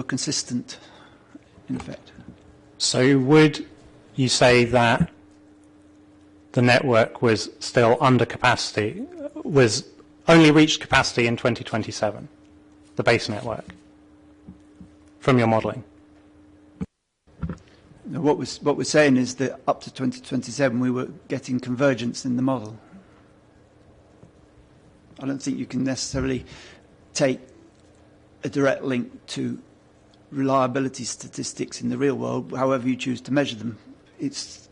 Speaker 4: consistent in effect.
Speaker 5: So would you say that the network was still under capacity, was only reached capacity in 2027, the base network, from your modelling?
Speaker 4: Now, what we're saying is that up to 2027 we were getting convergence in the model. I don't think you can necessarily take a direct link to reliability statistics in the real world, however you choose to measure them. It's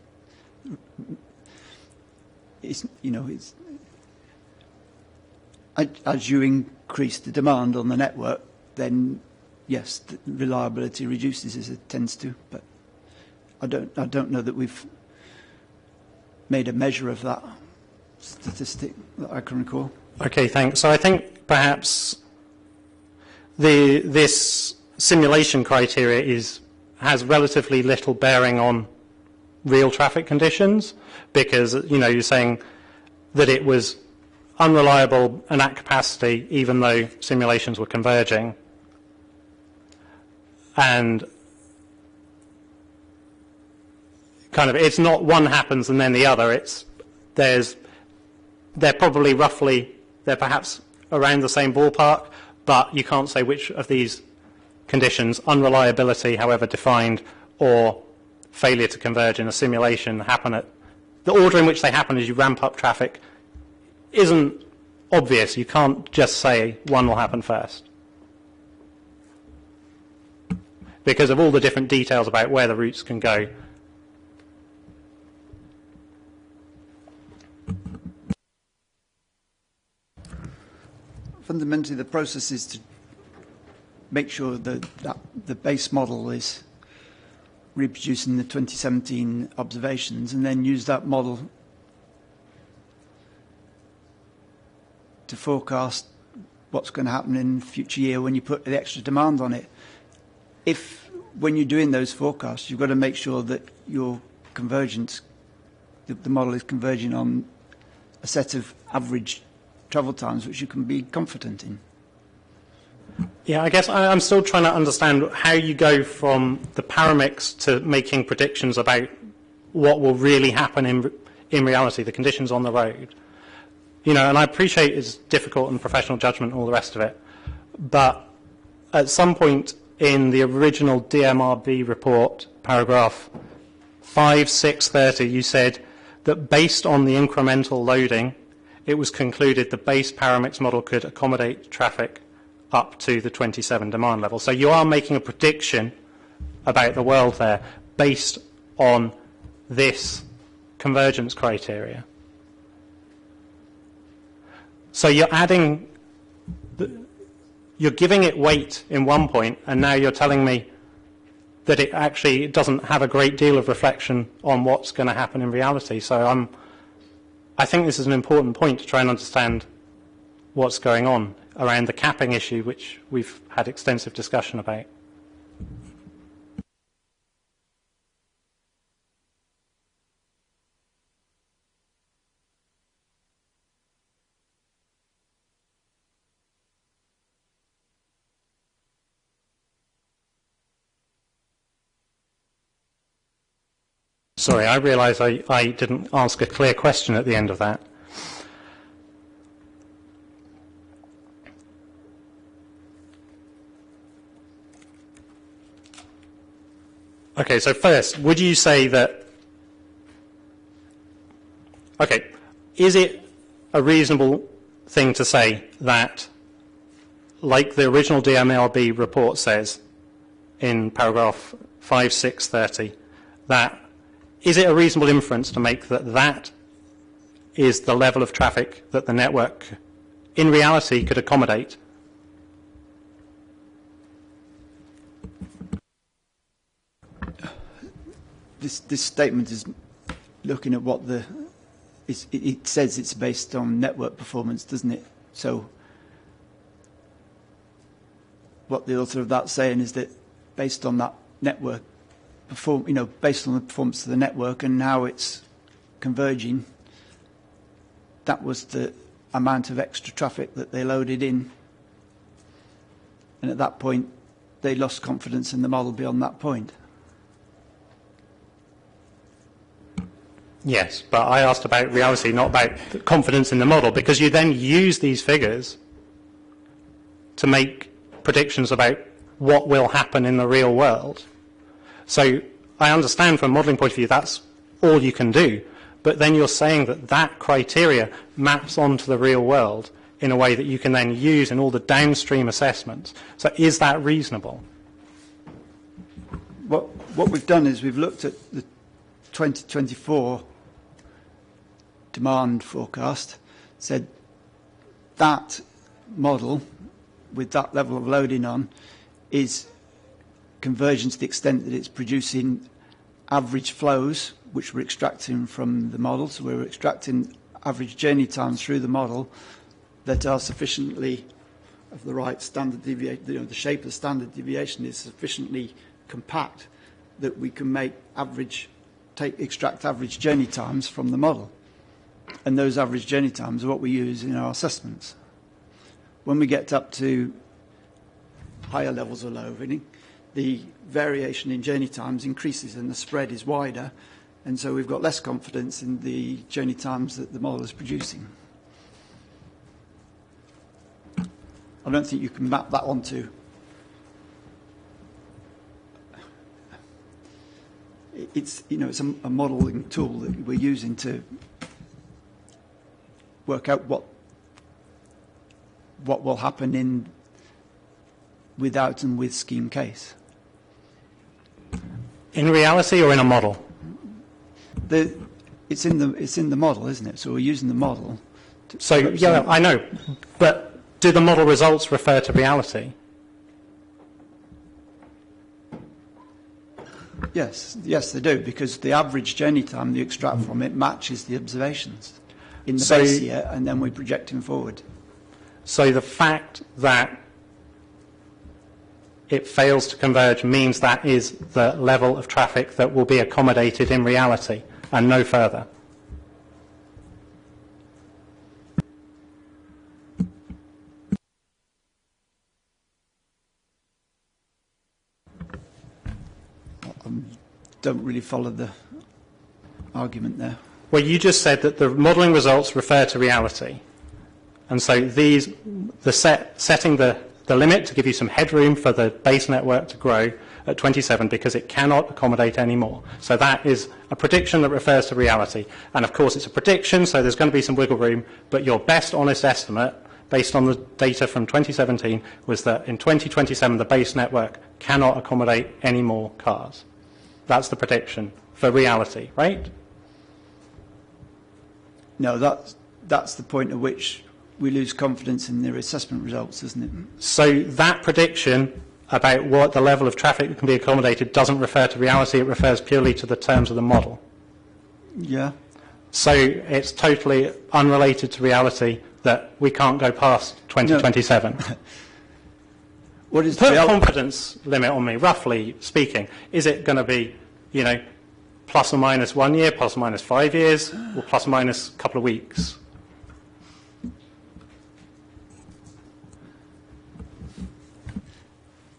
Speaker 4: you know, it's as you increase the demand on the network, then yes, the reliability reduces as it tends to. But I don't know that we've made a measure of that statistic that I can recall.
Speaker 5: Okay, thanks. So I think perhaps this simulation criteria has relatively little bearing on real traffic conditions, because, you know, you're saying that it was unreliable and at capacity even though simulations were converging. And kind of, it's not one happens and then the other. They're probably roughly, they're perhaps around the same ballpark, but you can't say which of these conditions, unreliability, however defined, or failure to converge in a simulation, happen at the order in which they happen as you ramp up traffic isn't obvious. You can't just say one will happen first, because of all the different details about where the routes can go.
Speaker 4: Fundamentally, the process is to make sure that the base model is reproducing the 2017 observations, and then use that model to forecast what's going to happen in the future year when you put the extra demand on it. If, when you're doing those forecasts, you've got to make sure that your convergence, the model is converging on a set of average travel times which you can be confident in.
Speaker 5: Yeah, I guess I'm still trying to understand how you go from the paramix to making predictions about what will really happen in reality, the conditions on the road. You know, and I appreciate it's difficult and professional judgment and all the rest of it, but at some point in the original DMRB report, paragraph 5.6.30, you said that based on the incremental loading, it was concluded the base paramix model could accommodate traffic up to the 27 demand level. So you are making a prediction about the world there based on this convergence criteria. So you're adding, you're giving it weight in one point, and now you're telling me that it actually doesn't have a great deal of reflection on what's going to happen in reality. So I think this is an important point to try and understand what's going on around the capping issue, which we've had extensive discussion about. Sorry, I realise I didn't ask a clear question at the end of that. Okay, so first, would you say that... Okay, is it a reasonable thing to say that, like the original DMLB report says in paragraph 5630, that is it a reasonable inference to make that that is the level of traffic that the network in reality could accommodate?
Speaker 4: This statement is looking at what it says it's based on network performance, doesn't it? So what the author of that's saying is that based on that network based on the performance of the network and how it's converging, that was the amount of extra traffic that they loaded in. And at that point, they lost confidence in the model beyond that point.
Speaker 5: Yes, but I asked about reality, not about confidence in the model, because you then use these figures to make predictions about what will happen in the real world. So I understand from a modelling point of view that's all you can do, but then you're saying that that criteria maps onto the real world in a way that you can then use in all the downstream assessments. So is that reasonable?
Speaker 4: What we've done is we've looked at the 2024 demand forecast, said that model with that level of loading on is converging to the extent that it's producing average flows, which we're extracting from the model. So we're extracting average journey times through the model that are sufficiently of the right standard deviation, the shape of the standard deviation is sufficiently compact that we can make extract average journey times from the model. And those average journey times are what we use in our assessments. When we get up to higher levels of loading, the variation in journey times increases and the spread is wider, and so we've got less confidence in the journey times that the model is producing. I don't think you can map that onto it's a modelling tool that we're using to work out what will happen in without and with scheme case.
Speaker 5: In reality or in a model?
Speaker 4: It's in the model, isn't it? So we're using the model.
Speaker 5: So yeah, I know, but do the model results refer to reality?
Speaker 4: Yes, they do, because the average journey time you extract from it matches the observations in the base year, and then we project them forward.
Speaker 5: So the fact that it fails to converge means that is the level of traffic that will be accommodated in reality and no further.
Speaker 4: Don't really follow the argument there.
Speaker 5: Well, you just said that the modelling results refer to reality. And so setting the limit to give you some headroom for the base network to grow at 27 because it cannot accommodate any more. So that is a prediction that refers to reality. And of course it's a prediction, so there's going to be some wiggle room, but your best honest estimate based on the data from 2017 was that in 2027 the base network cannot accommodate any more cars. That's the prediction for reality, right?
Speaker 4: No, that's the point at which we lose confidence in their assessment results, isn't it?
Speaker 5: So that prediction about what the level of traffic that can be accommodated doesn't refer to reality, it refers purely to the terms of the model.
Speaker 4: Yeah.
Speaker 5: So it's totally unrelated to reality that we can't go past 2027. No.
Speaker 4: What is
Speaker 5: Put a confidence limit on me, roughly speaking. Is it going to be, plus or minus 1 year, plus or minus 5 years, or plus or minus a couple of weeks?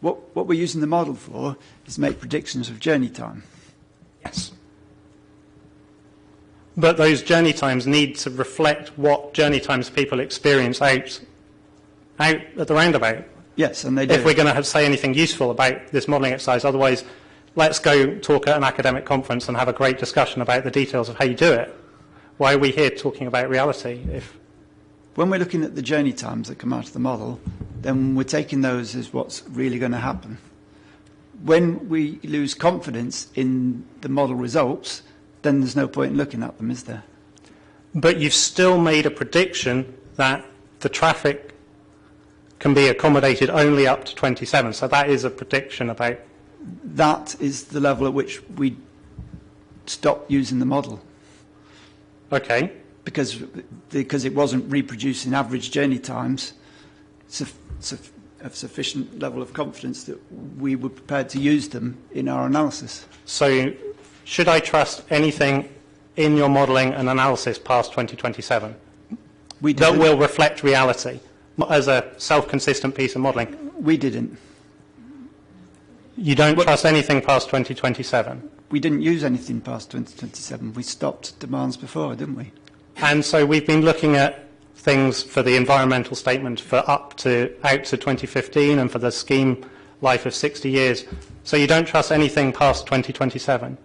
Speaker 4: What we're using the model for is make predictions of journey time.
Speaker 5: Yes. But those journey times need to reflect what journey times people experience out at the roundabout.
Speaker 4: Yes, and they do.
Speaker 5: If we're going to say anything useful about this modelling exercise, otherwise let's go talk at an academic conference and have a great discussion about the details of how you do it. Why are we here talking about reality?
Speaker 4: When we're looking at the journey times that come out of the model, then we're taking those as what's really going to happen. When we lose confidence in the model results, then there's no point in looking at them, is there?
Speaker 5: But you've still made a prediction that the traffic can be accommodated only up to 27. So that is a prediction about...
Speaker 4: That is the level at which we stop using the model.
Speaker 5: Okay.
Speaker 4: Because it wasn't reproducing average journey times of sufficient level of confidence that we were prepared to use them in our analysis.
Speaker 5: So should I trust anything in your modelling and analysis past 2027 that will reflect reality as a self-consistent piece of modelling?
Speaker 4: We didn't.
Speaker 5: You don't trust anything past 2027?
Speaker 4: We didn't use anything past 2027. We stopped demands before, didn't we?
Speaker 5: And so we've been looking at things for the environmental statement for out to 2015 and for the scheme life of 60 years. So you don't trust anything past 2027?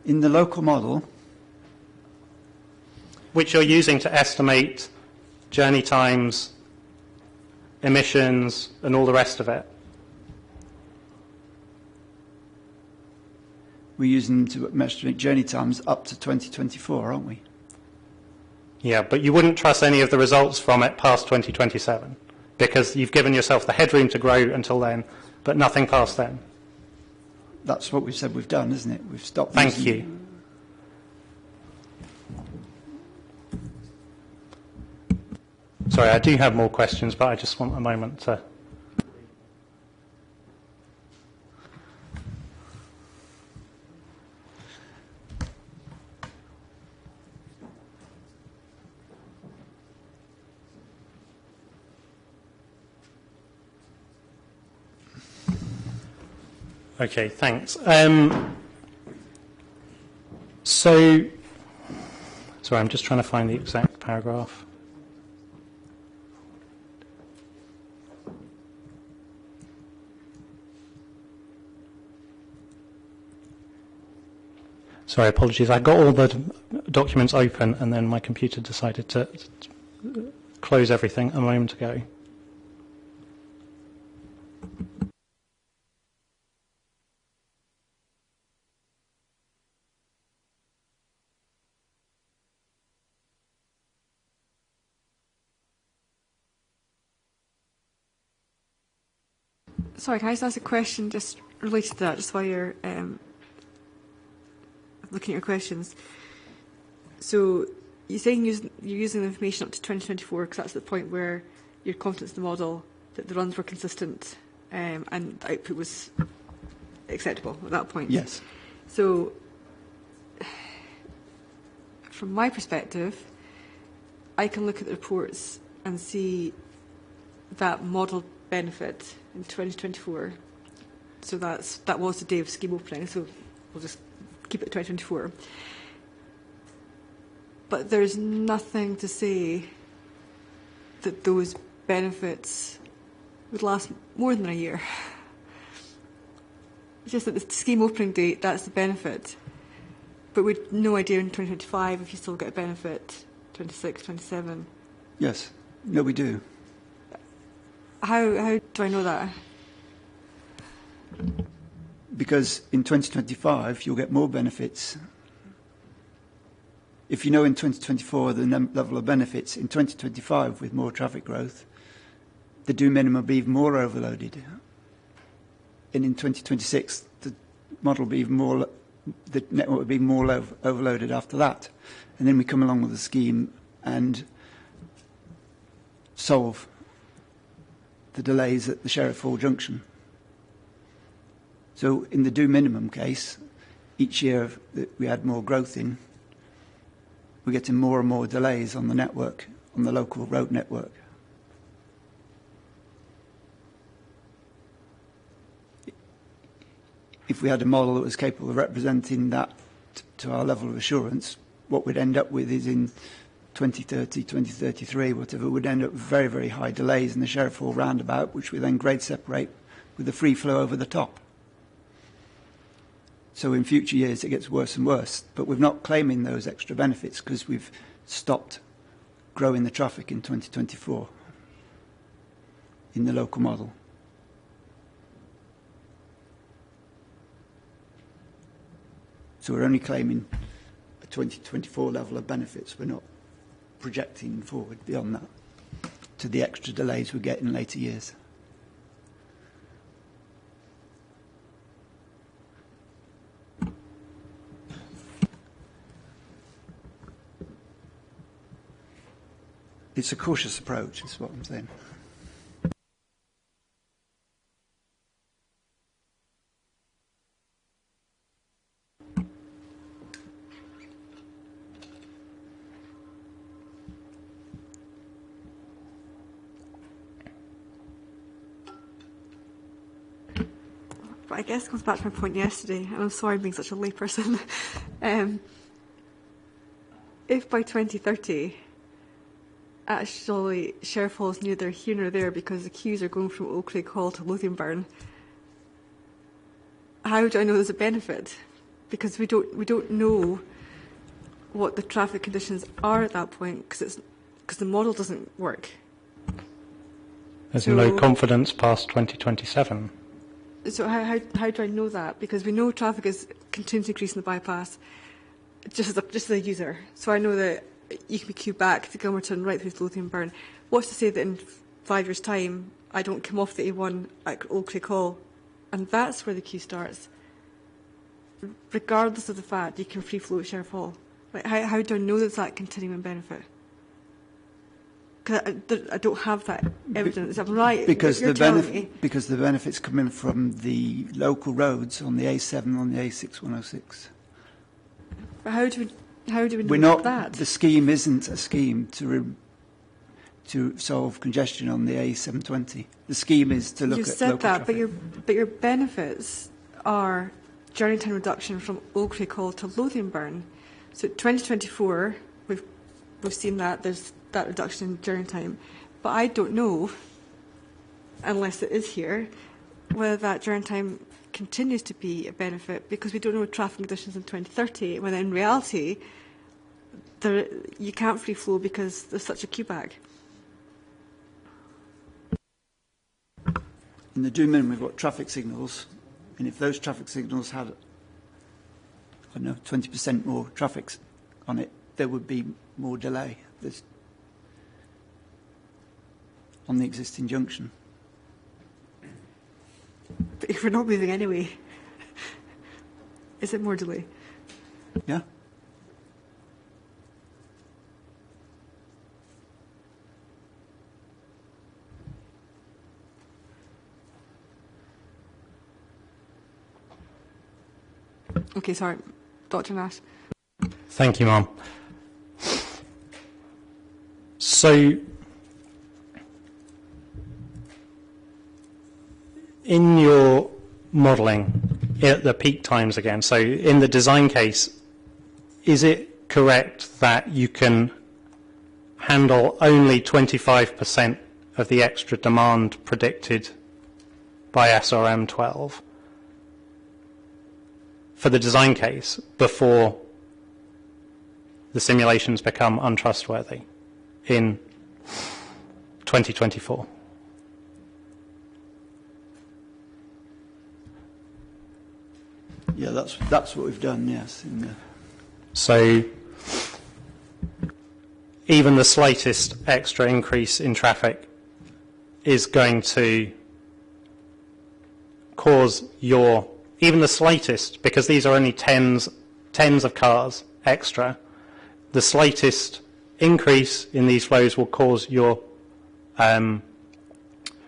Speaker 4: In the local model,
Speaker 5: which you're using to estimate journey times, emissions, and all the rest of it.
Speaker 4: We're using them to estimate journey times up to 2024, aren't we?
Speaker 5: Yeah, but you wouldn't trust any of the results from it past 2027 because you've given yourself the headroom to grow until then, but nothing past then.
Speaker 4: That's what we've said we've done, isn't it? We've stopped.
Speaker 5: Thank you. Sorry, I do have more questions, but I just want a moment to... Okay, thanks. Sorry, I'm just trying to find the exact paragraph. Sorry, apologies. I got all the documents open and then my computer decided to close everything a moment ago.
Speaker 1: Sorry, can I just ask a question just related to that, just while you're looking at your questions? So you're saying you're using the information up to 2024 because that's the point where your confidence in the model, that the runs were consistent and the output was acceptable at that point?
Speaker 4: Yes.
Speaker 1: So from my perspective, I can look at the reports and see that model benefit in 2024. So that was the day of scheme opening, so we'll just keep it 2024. But there's nothing to say that those benefits would last more than a year. It's just that the scheme opening date, that's the benefit. But we've no idea in 2025 if you still get a benefit, 26, 27.
Speaker 4: Yes. No, we do.
Speaker 1: How do I know that?
Speaker 4: Because in 2025, you'll get more benefits. If you know in 2024 the level of benefits, in 2025 with more traffic growth, the do minimum will be even more overloaded. And in 2026, the model will be even more, the network will be more overloaded after that. And then we come along with a scheme and solve the delays at the Sheriffhall junction. So in the do minimum case, each year that we add more growth in, we're getting more and more delays on the network, on the local road network. If we had a model that was capable of representing that to our level of assurance, what we'd end up with is in 2030, 2033, whatever, would end up with very, very high delays in the Sheriffhall roundabout, which we then grade separate with a free flow over the top. So in future years it gets worse and worse. But we're not claiming those extra benefits because we've stopped growing the traffic in 2024 in the local model. So we're only claiming a 2024 level of benefits. We're not projecting forward beyond that to the extra delays we get in later years. It's a cautious approach, is what I'm saying.
Speaker 1: But I guess it comes back to my point yesterday, and I'm sorry I'm being such a layperson. If by 2030, actually Sheriffhall is neither here nor there because the queues are going from Oakcraig to Lothianburn, how do I know there's a benefit? Because we don't know what the traffic conditions are at that point because the model doesn't work.
Speaker 5: There's no confidence past 2027.
Speaker 1: So how do I know that? Because we know traffic is continuing to increase in the bypass, just as a user. So I know that you can be queued back to Gilmerton right through to Lothianburn. What's to say that in 5 years' time I don't come off the A1 at Old Craig Hall, and that's where the queue starts, regardless of the fact you can free flow at Sheriffhall? Like, how do I know there's that continuing benefit? Because I don't have that evidence. I'm right.
Speaker 4: Because the benefits come in from the local roads on the A7 on the A6106.
Speaker 1: But how do we know that?
Speaker 4: The scheme isn't a scheme to solve congestion on the A720. The scheme is to look at local traffic. You said
Speaker 1: that, but your benefits are journey time reduction from Old Craig Hall to Lothianburn. So 2024, we've seen that there's that reduction in journey time, but I don't know, unless it is here, whether that journey time continues to be a benefit because we don't know traffic conditions in 2030, when in reality you can't free flow because there's such a queue back.
Speaker 4: In the Doom-In we've got traffic signals, and if those traffic signals had, I don't know, 20% more traffic on it, there would be more delay on the existing junction.
Speaker 1: But if we're not moving anyway, is it more delay?
Speaker 4: Yeah.
Speaker 1: Okay, sorry. Dr. Nash.
Speaker 5: Thank you, Mum. So, in your modelling, at the peak times again, so in the design case, is it correct that you can handle only 25% of the extra demand predicted by SRM 12 for the design case before the simulations become untrustworthy in 2024?
Speaker 4: Yeah, that's what we've done, yes.
Speaker 5: So even the slightest extra increase in traffic is going to cause even the slightest, because these are only tens of cars extra, the slightest increase in these flows will cause your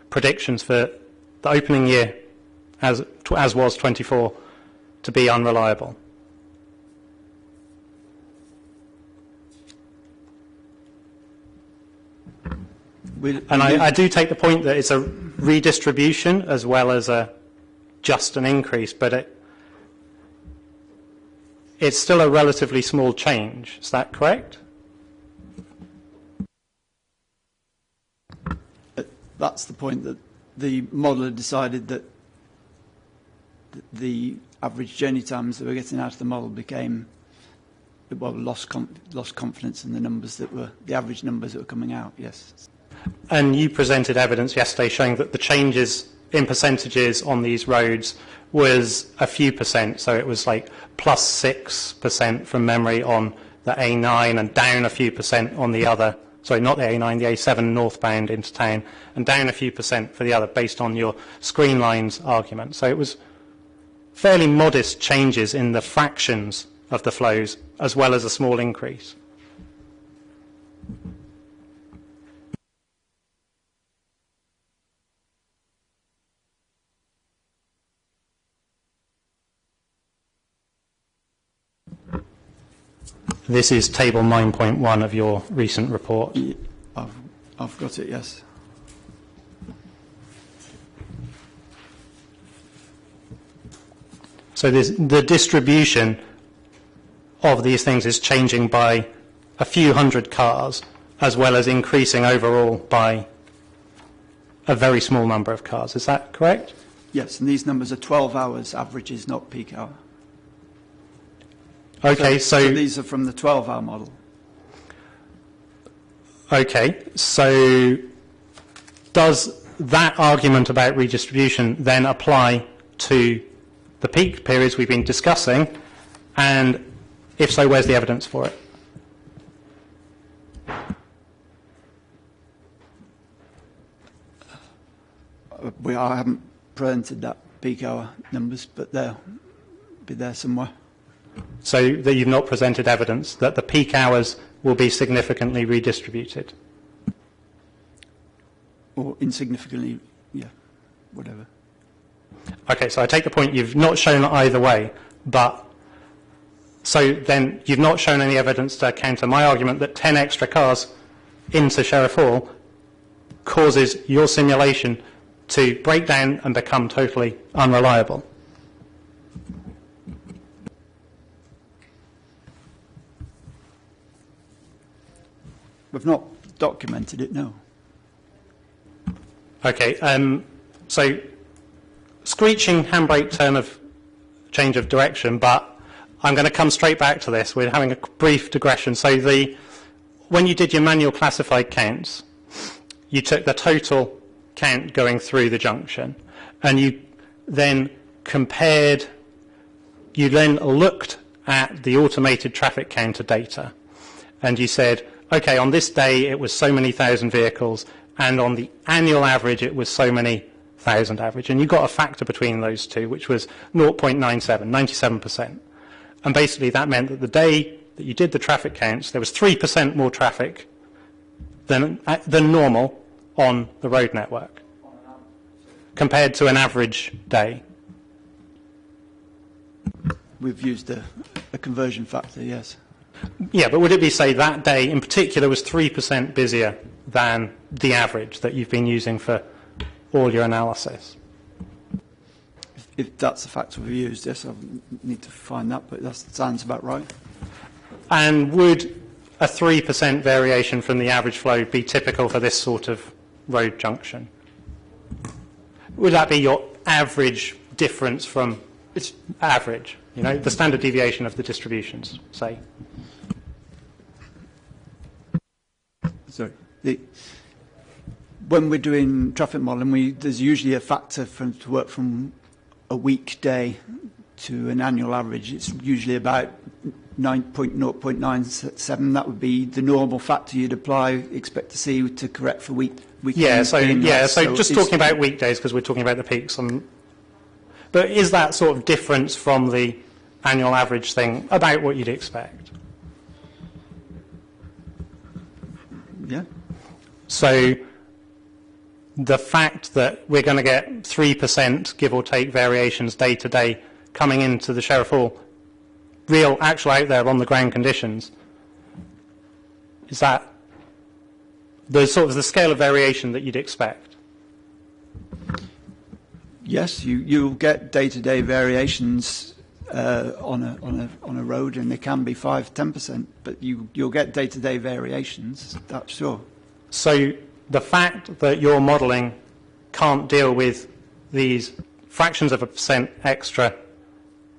Speaker 5: predictions for the opening year, as was 24, to be unreliable. And I do take the point that it's a redistribution as well as just an increase, but it's still a relatively small change. Is that correct?
Speaker 4: That's the point, that the modeller decided that the average journey times that we're getting out of the model became, well, lost confidence in the numbers that were, the average numbers that were coming out, yes.
Speaker 5: And you presented evidence yesterday showing that the changes in percentages on these roads was a few percent, so it was like plus 6% from memory on the A9 and down a few percent on the other, sorry, not the A9, the A7 northbound into town, and down a few percent for the other based on your screen lines argument. So it was fairly modest changes in the fractions of the flows as well as a small increase. This is table 9.1 of your recent report.
Speaker 4: I've got it, yes.
Speaker 5: So the distribution of these things is changing by a few hundred cars, as well as increasing overall by a very small number of cars. Is that correct?
Speaker 4: Yes, and these numbers are 12 hours averages, not peak hour.
Speaker 5: Okay,
Speaker 4: so these are from the 12-hour model.
Speaker 5: Okay, so does that argument about redistribution then apply to the peak periods we've been discussing? And if so, where's the evidence for it?
Speaker 4: I haven't presented that peak hour numbers, but they'll be there somewhere.
Speaker 5: So that you've not presented evidence that the peak hours will be significantly redistributed?
Speaker 4: Or insignificantly, yeah, whatever.
Speaker 5: Okay, so I take the point you've not shown either way, but so then you've not shown any evidence to counter my argument that 10 extra cars into Sheriffhall causes your simulation to break down and become totally unreliable.
Speaker 4: We've not documented it, no.
Speaker 5: Okay, so screeching handbrake turn of change of direction, but I'm going to come straight back to this. We're having a brief digression. So when you did your manual classified counts, you took the total count going through the junction, and you then looked at the automated traffic counter data, and you said, okay, on this day it was so many thousand vehicles, and on the annual average it was so many thousand average. And you got a factor between those two, which was 0.97, 97%. And basically that meant that the day that you did the traffic counts, there was 3% more traffic than normal on the road network, compared to an average day.
Speaker 4: We've used a conversion factor, yes.
Speaker 5: Yeah, but would it be, say, that day in particular was 3% busier than the average that you've been using for all your analysis?
Speaker 4: If that's the factor we've used, yes, I need to find that, but that sounds about right.
Speaker 5: And would a 3% variation from the average flow be typical for this sort of road junction? Would that be your average difference from its average, you know, the standard deviation of the distributions, say?
Speaker 4: Sorry. When we're doing traffic modelling, there's usually a factor to work from a weekday to an annual average. It's usually about 0.97. That would be the normal factor you'd expect to see to correct for weekends.
Speaker 5: Yeah, so just talking about weekdays, because we're talking about the peaks. But is that sort of difference from the annual average thing about what you'd expect?
Speaker 4: Yeah.
Speaker 5: So the fact that we're going to get 3%, give or take, variations day to day coming into the Sheriffhall, real, actual out there on the ground conditions, is that the sort of the scale of variation that you'd expect?
Speaker 4: Yes, you'll get day-to-day variations on a road, and they can be 5-10%, but you'll get day-to-day variations. That's sure.
Speaker 5: So the fact that your modelling can't deal with these fractions of a percent extra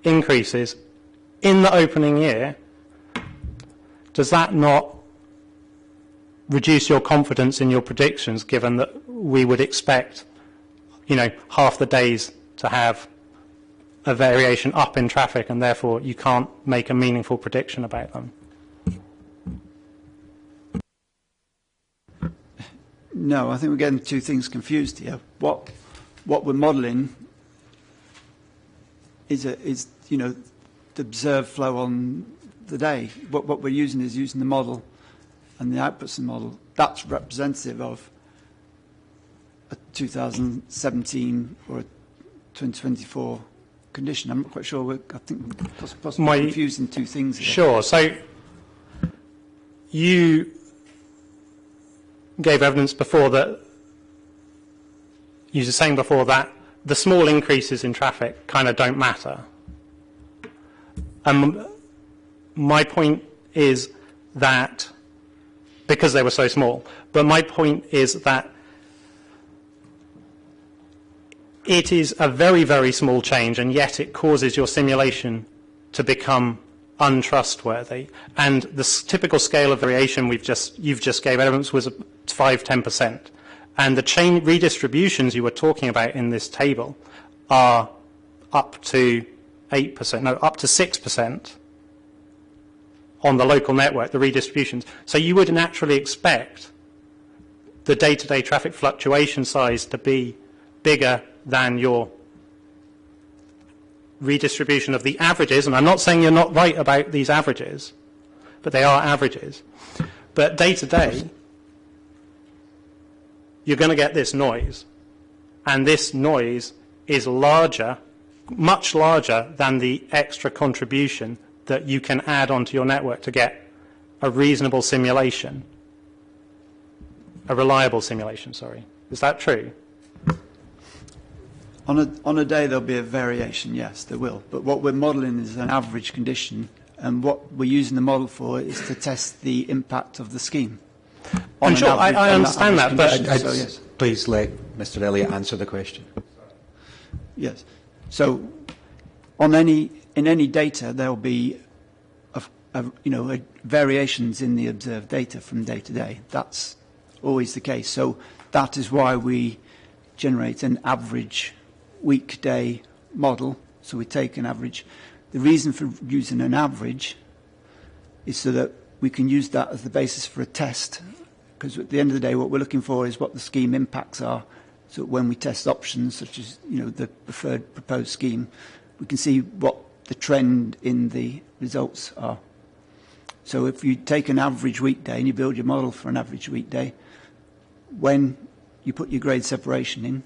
Speaker 5: increases in the opening year, does that not reduce your confidence in your predictions, given that we would expect, half the days to have a variation up in traffic, and therefore you can't make a meaningful prediction about them?
Speaker 4: No, I think we're getting two things confused here. What we're modelling is the observed flow on the day. What we're using is using the model and the outputs of the model. That's representative of a 2017 or a 2024 condition. I'm not quite sure. I think we're possibly confusing two things here.
Speaker 5: Sure. So you gave evidence before that, you were saying before that the small increases in traffic kind of don't matter. My point is that, because they were so small, but my point is that it is a very, very small change, and yet it causes your simulation to become untrustworthy. And the typical scale of variation you've just gave evidence was 5–10%. And the chain redistributions you were talking about in this table are up to 6% on the local network, the redistributions. So you would naturally expect the day-to-day traffic fluctuation size to be bigger than your redistribution of the averages. And I'm not saying you're not right about these averages, but they are averages. But day-to-day, you're going to get this noise. And this noise is larger, much larger than the extra contribution that you can add onto your network to get a reasonable simulation, a reliable simulation, sorry. Is that true?
Speaker 4: On a day there'll be a variation, yes, there will. But what we're modelling is an average condition, and what we're using the model for is to test the impact of the scheme.
Speaker 5: I'm sure, I understand that, but...
Speaker 4: So, yes.
Speaker 2: Please let Mr. Elliott answer the question.
Speaker 4: Yes. So in any data, there will be variations in the observed data from day to day. That's always the case. So that is why we generate an average weekday model. So we take an average. The reason for using an average is so that we can use that as the basis for a test. Because at the end of the day, what we're looking for is what the scheme impacts are. So when we test options, such as the preferred proposed scheme, we can see what the trend in the results are. So if you take an average weekday and you build your model for an average weekday, when you put your grade separation in,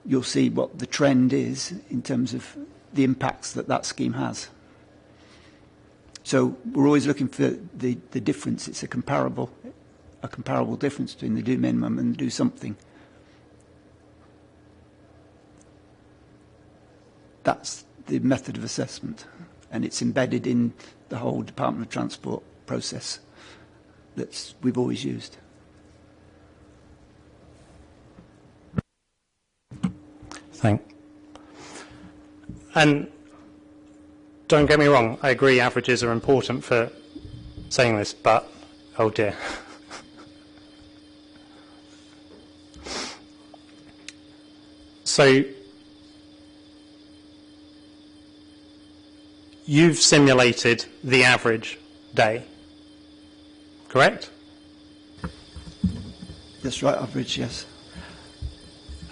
Speaker 4: you'll see what the trend is in terms of the impacts that scheme has. So we're always looking for the difference. It's a comparable difference between the do minimum and the do something. That's the method of assessment, and it's embedded in the whole Department of Transport process that we've always used.
Speaker 5: And don't get me wrong, I agree averages are important for saying this, but oh dear. So you've simulated the average day, correct?
Speaker 4: That's right, average, yes.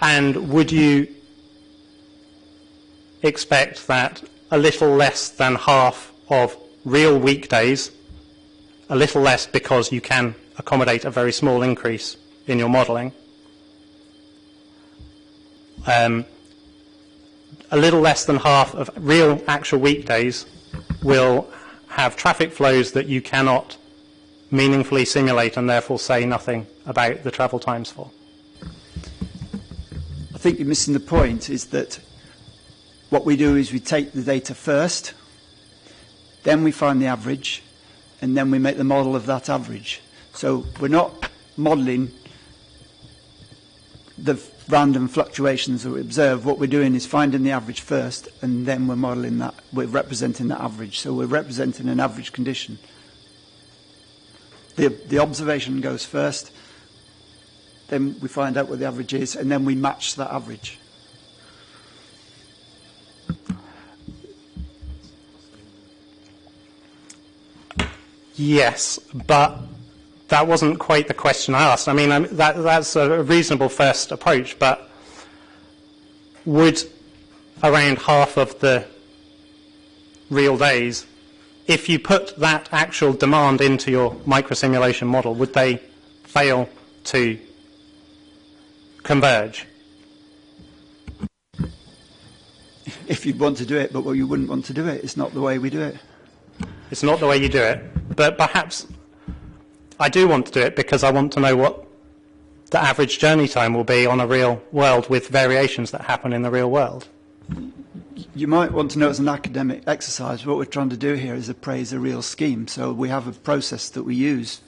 Speaker 5: And would you expect that a little less than half of real weekdays, a little less because you can accommodate a very small increase in your modelling, a little less than half of real actual weekdays will have traffic flows that you cannot meaningfully simulate and therefore say nothing about the travel times for?
Speaker 4: I think you're missing the point, is that what we do is we take the data first, then we find the average, and then we make the model of that average. So we're not modelling the random fluctuations that we observe, what we're doing is finding the average first, and then we're modelling that, we're representing that average. So we're representing an average condition. The observation goes first, then we find out what the average is, and then we match that average.
Speaker 5: Yes, but that wasn't quite the question I asked. I mean, that's a reasonable first approach, but would around half of the real days, if you put that actual demand into your microsimulation model, would they fail to converge?
Speaker 4: If you'd want to do it, but you wouldn't want to do it. It's not the way we do it.
Speaker 5: It's not the way you do it, but perhaps I do want to do it because I want to know what the average journey time will be on a real world with variations that happen in the real world.
Speaker 4: You might want to know as an academic exercise, what we're trying to do here is appraise a real scheme. So we have a process that we use.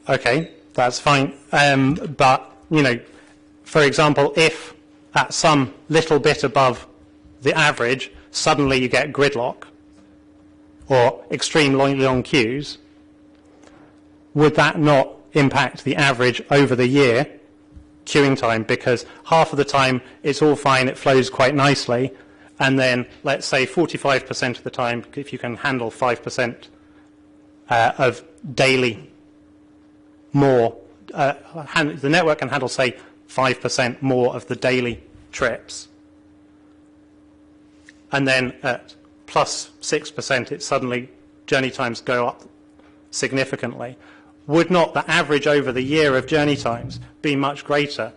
Speaker 5: Okay, that's fine. But, you know, for example, if at some little bit above the average, suddenly you get gridlock or extremely long queues, would that not impact the average over the year queuing time? Because half of the time it's all fine, it flows quite nicely, and then let's say 45% of the time, if you can handle 5% of daily more, the network can handle, say, 5% more of the daily trips. And then at plus 6%, it suddenly, journey times go up significantly. Would not the average over the year of journey times be much greater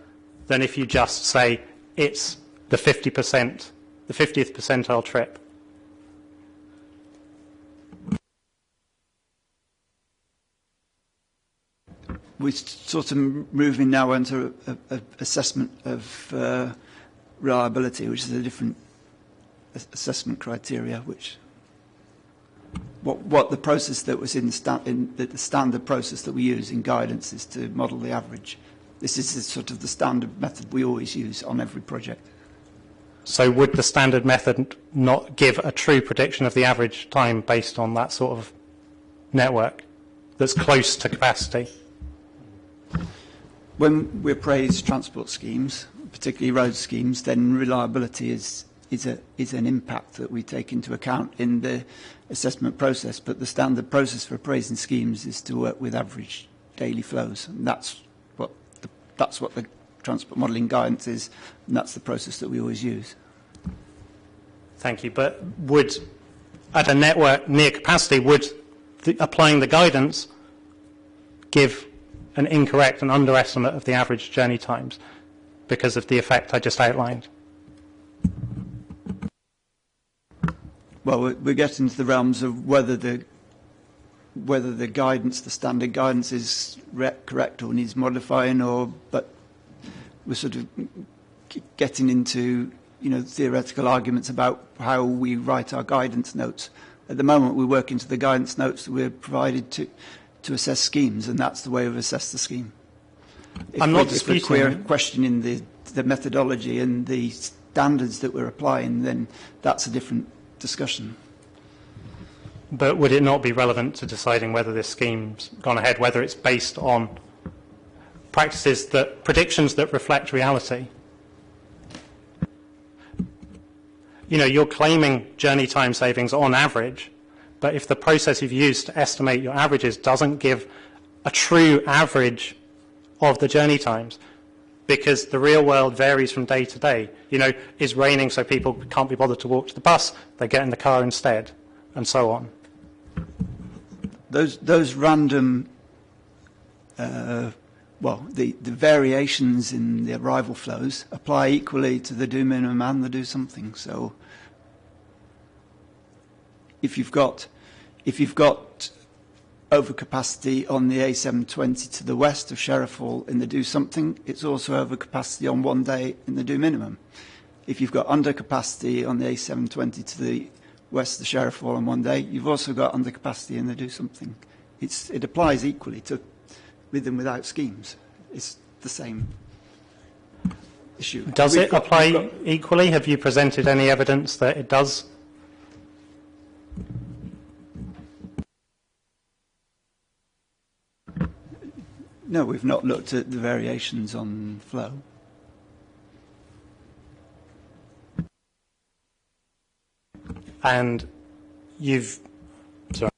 Speaker 5: than if you just say it's the 50%, the 50th percentile trip?
Speaker 4: We're sort of moving now into an assessment of reliability, which is a different assessment criteria. Which what the process that was in the standard process that we use in guidance is to model the average. This is sort of the standard method we always use on every project.
Speaker 5: So would the standard method not give a true prediction of the average time based on that sort of network that's close to capacity?
Speaker 4: When we appraise transport schemes, particularly road schemes, then reliability is an impact that we take into account in the assessment process. But the standard process for appraising schemes is to work with average daily flows, and that's what the transport modelling guidance is, and that's the process that we always use.
Speaker 5: Thank you. But would, at a network near capacity, would applying the guidance give an incorrect and underestimate of the average journey times because of the effect I just outlined?
Speaker 4: Well, we're getting into the realms of whether the guidance, the standard guidance, is correct or needs modifying, but we're sort of getting into theoretical arguments about how we write our guidance notes. At the moment, we work into the guidance notes that we're provided to assess schemes, and that's the way we've assessed the scheme. If we're questioning the methodology and the standards that we're applying, then that's a different discussion.
Speaker 5: But would it not be relevant to deciding whether this scheme's gone ahead, whether it's based on predictions that reflect reality? You're claiming journey time savings on average, but if the process you've used to estimate your averages doesn't give a true average of the journey times, because the real world varies from day to day. Is raining so people can't be bothered to walk to the bus, they get in the car instead, and so on.
Speaker 4: Those random, the variations in the arrival flows apply equally to the do minimum and the do something. So if you've got overcapacity on the A720 to the west of Sheriffhall in the do something, it's also overcapacity on one day in the do minimum. If you've got undercapacity on the A720 to the west of the Sheriffhall on one day, you've also got undercapacity and they do something. It applies equally to with and without schemes. It's the same issue.
Speaker 5: Does it apply equally? Have you presented any evidence that it does?
Speaker 4: No, we've not looked at the variations on flow.
Speaker 5: And you've... Sorry.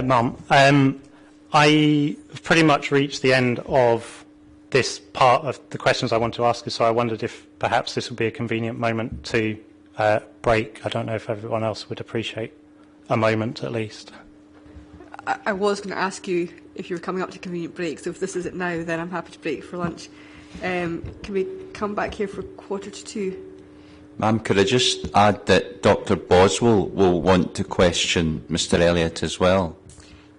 Speaker 5: Mum, I pretty much reached the end of this part of the questions I want to ask you, so I wondered if perhaps this would be a convenient moment to break. I don't know if everyone else would appreciate a moment at least.
Speaker 1: I was going to ask you if you were coming up to convenient break, so if this is it now, then I'm happy to break for lunch. Can we come back here for 1:45?
Speaker 6: Ma'am, could I just add that Dr Boswell will want to question Mr Elliott as well?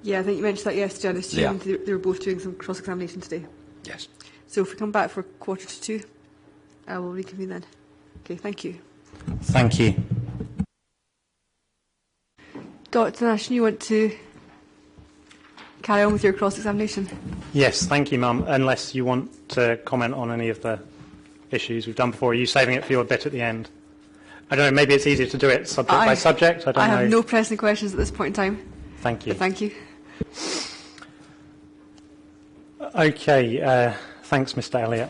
Speaker 1: Yeah, I think you mentioned that yesterday. I assumed they were both doing some cross-examination today.
Speaker 6: Yes.
Speaker 1: So if we come back for 1:45, I will reconvene then. Okay, thank you.
Speaker 5: Thank you.
Speaker 1: Dr Nash, you want to carry on with your cross-examination?
Speaker 5: Yes, thank you, Mum. Unless you want to comment on any of the issues we've done before. Are you saving it for your bit at the end? I don't know, maybe it's easier to do it subject by subject. I
Speaker 1: have no pressing questions at this point in time.
Speaker 5: Thank you.
Speaker 1: But thank you.
Speaker 5: Okay, thanks, Mr Elliott.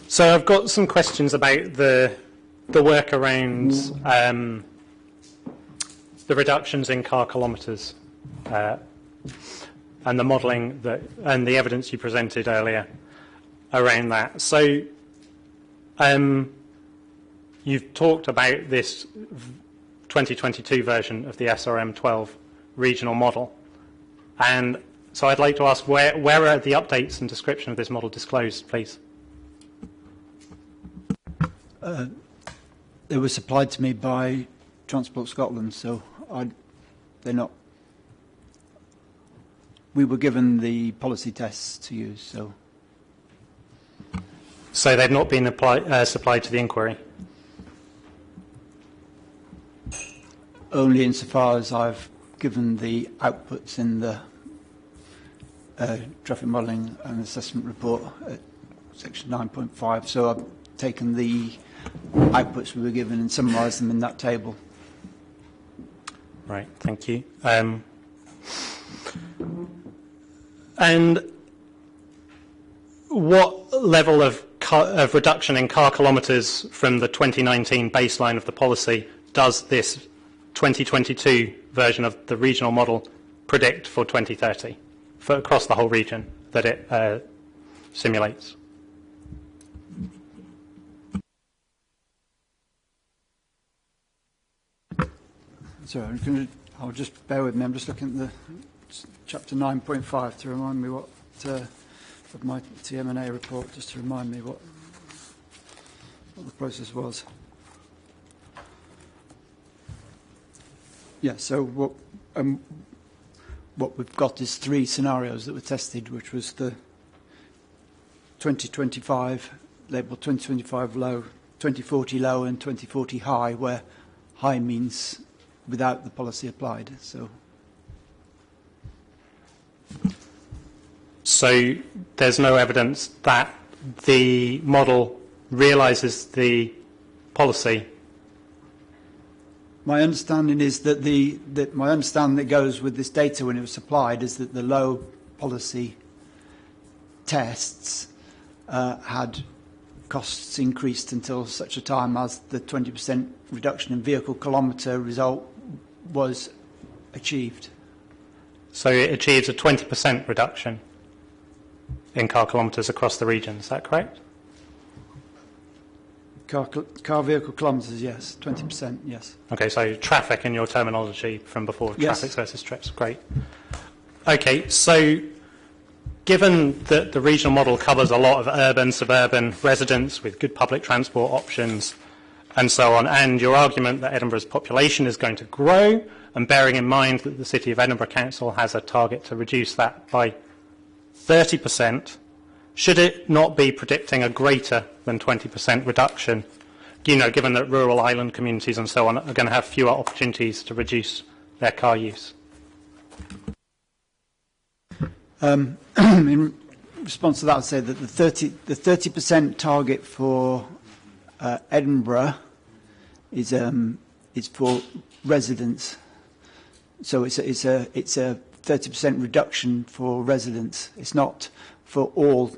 Speaker 5: So I've got some questions about the workarounds, the reductions in car kilometres, and the modelling and the evidence you presented earlier around that. So you've talked about this 2022 version of the SRM12 regional model, and so I'd like to ask where are the updates and description of this model disclosed, please?
Speaker 4: They were supplied to me by Transport Scotland, so they're not. We were given the policy tests to use, so.
Speaker 5: So they've not been supplied to the inquiry?
Speaker 4: Only insofar as I've given the outputs in the traffic modelling and assessment report at section 9.5. So I've taken the outputs we were given and summarised them in that table.
Speaker 5: Right, thank you. And what level of reduction in car kilometres from the 2019 baseline of the policy does this 2022 version of the regional model predict for 2030 across the whole region that it simulates?
Speaker 4: Sorry, I'll just bear with me. I'm just looking at the chapter 9.5 to remind me what of my TM&A report, just to remind me what the process was. Yeah, so what we've got is 3 scenarios that were tested, which was the 2025, labelled 2025 low, 2040 low and 2040 high, where high means without the policy applied.
Speaker 5: So there's no evidence that the model realises the policy?
Speaker 4: My understanding is that my understanding that goes with this data when it was supplied is that the low policy tests had costs increased until such a time as the 20% reduction in vehicle kilometre result was achieved.
Speaker 5: So it achieves a 20% reduction in car kilometres across the region, is that correct?
Speaker 4: Car vehicle kilometres, yes. 20%, yes.
Speaker 5: Okay, so traffic in your terminology from before,
Speaker 4: Yes.
Speaker 5: traffic versus trips, great. Okay, so given that the regional model covers a lot of urban, suburban residents with good public transport options and so on, and your argument that Edinburgh's population is going to grow, and bearing in mind that the City of Edinburgh Council has a target to reduce that by 30%, should it not be predicting a greater than 20% reduction, given that rural island communities and so on are going to have fewer opportunities to reduce their car use?
Speaker 4: In response to that, I'd say that the 30% target for Edinburgh is for residents. So it's a 30% reduction for residents. It's not for all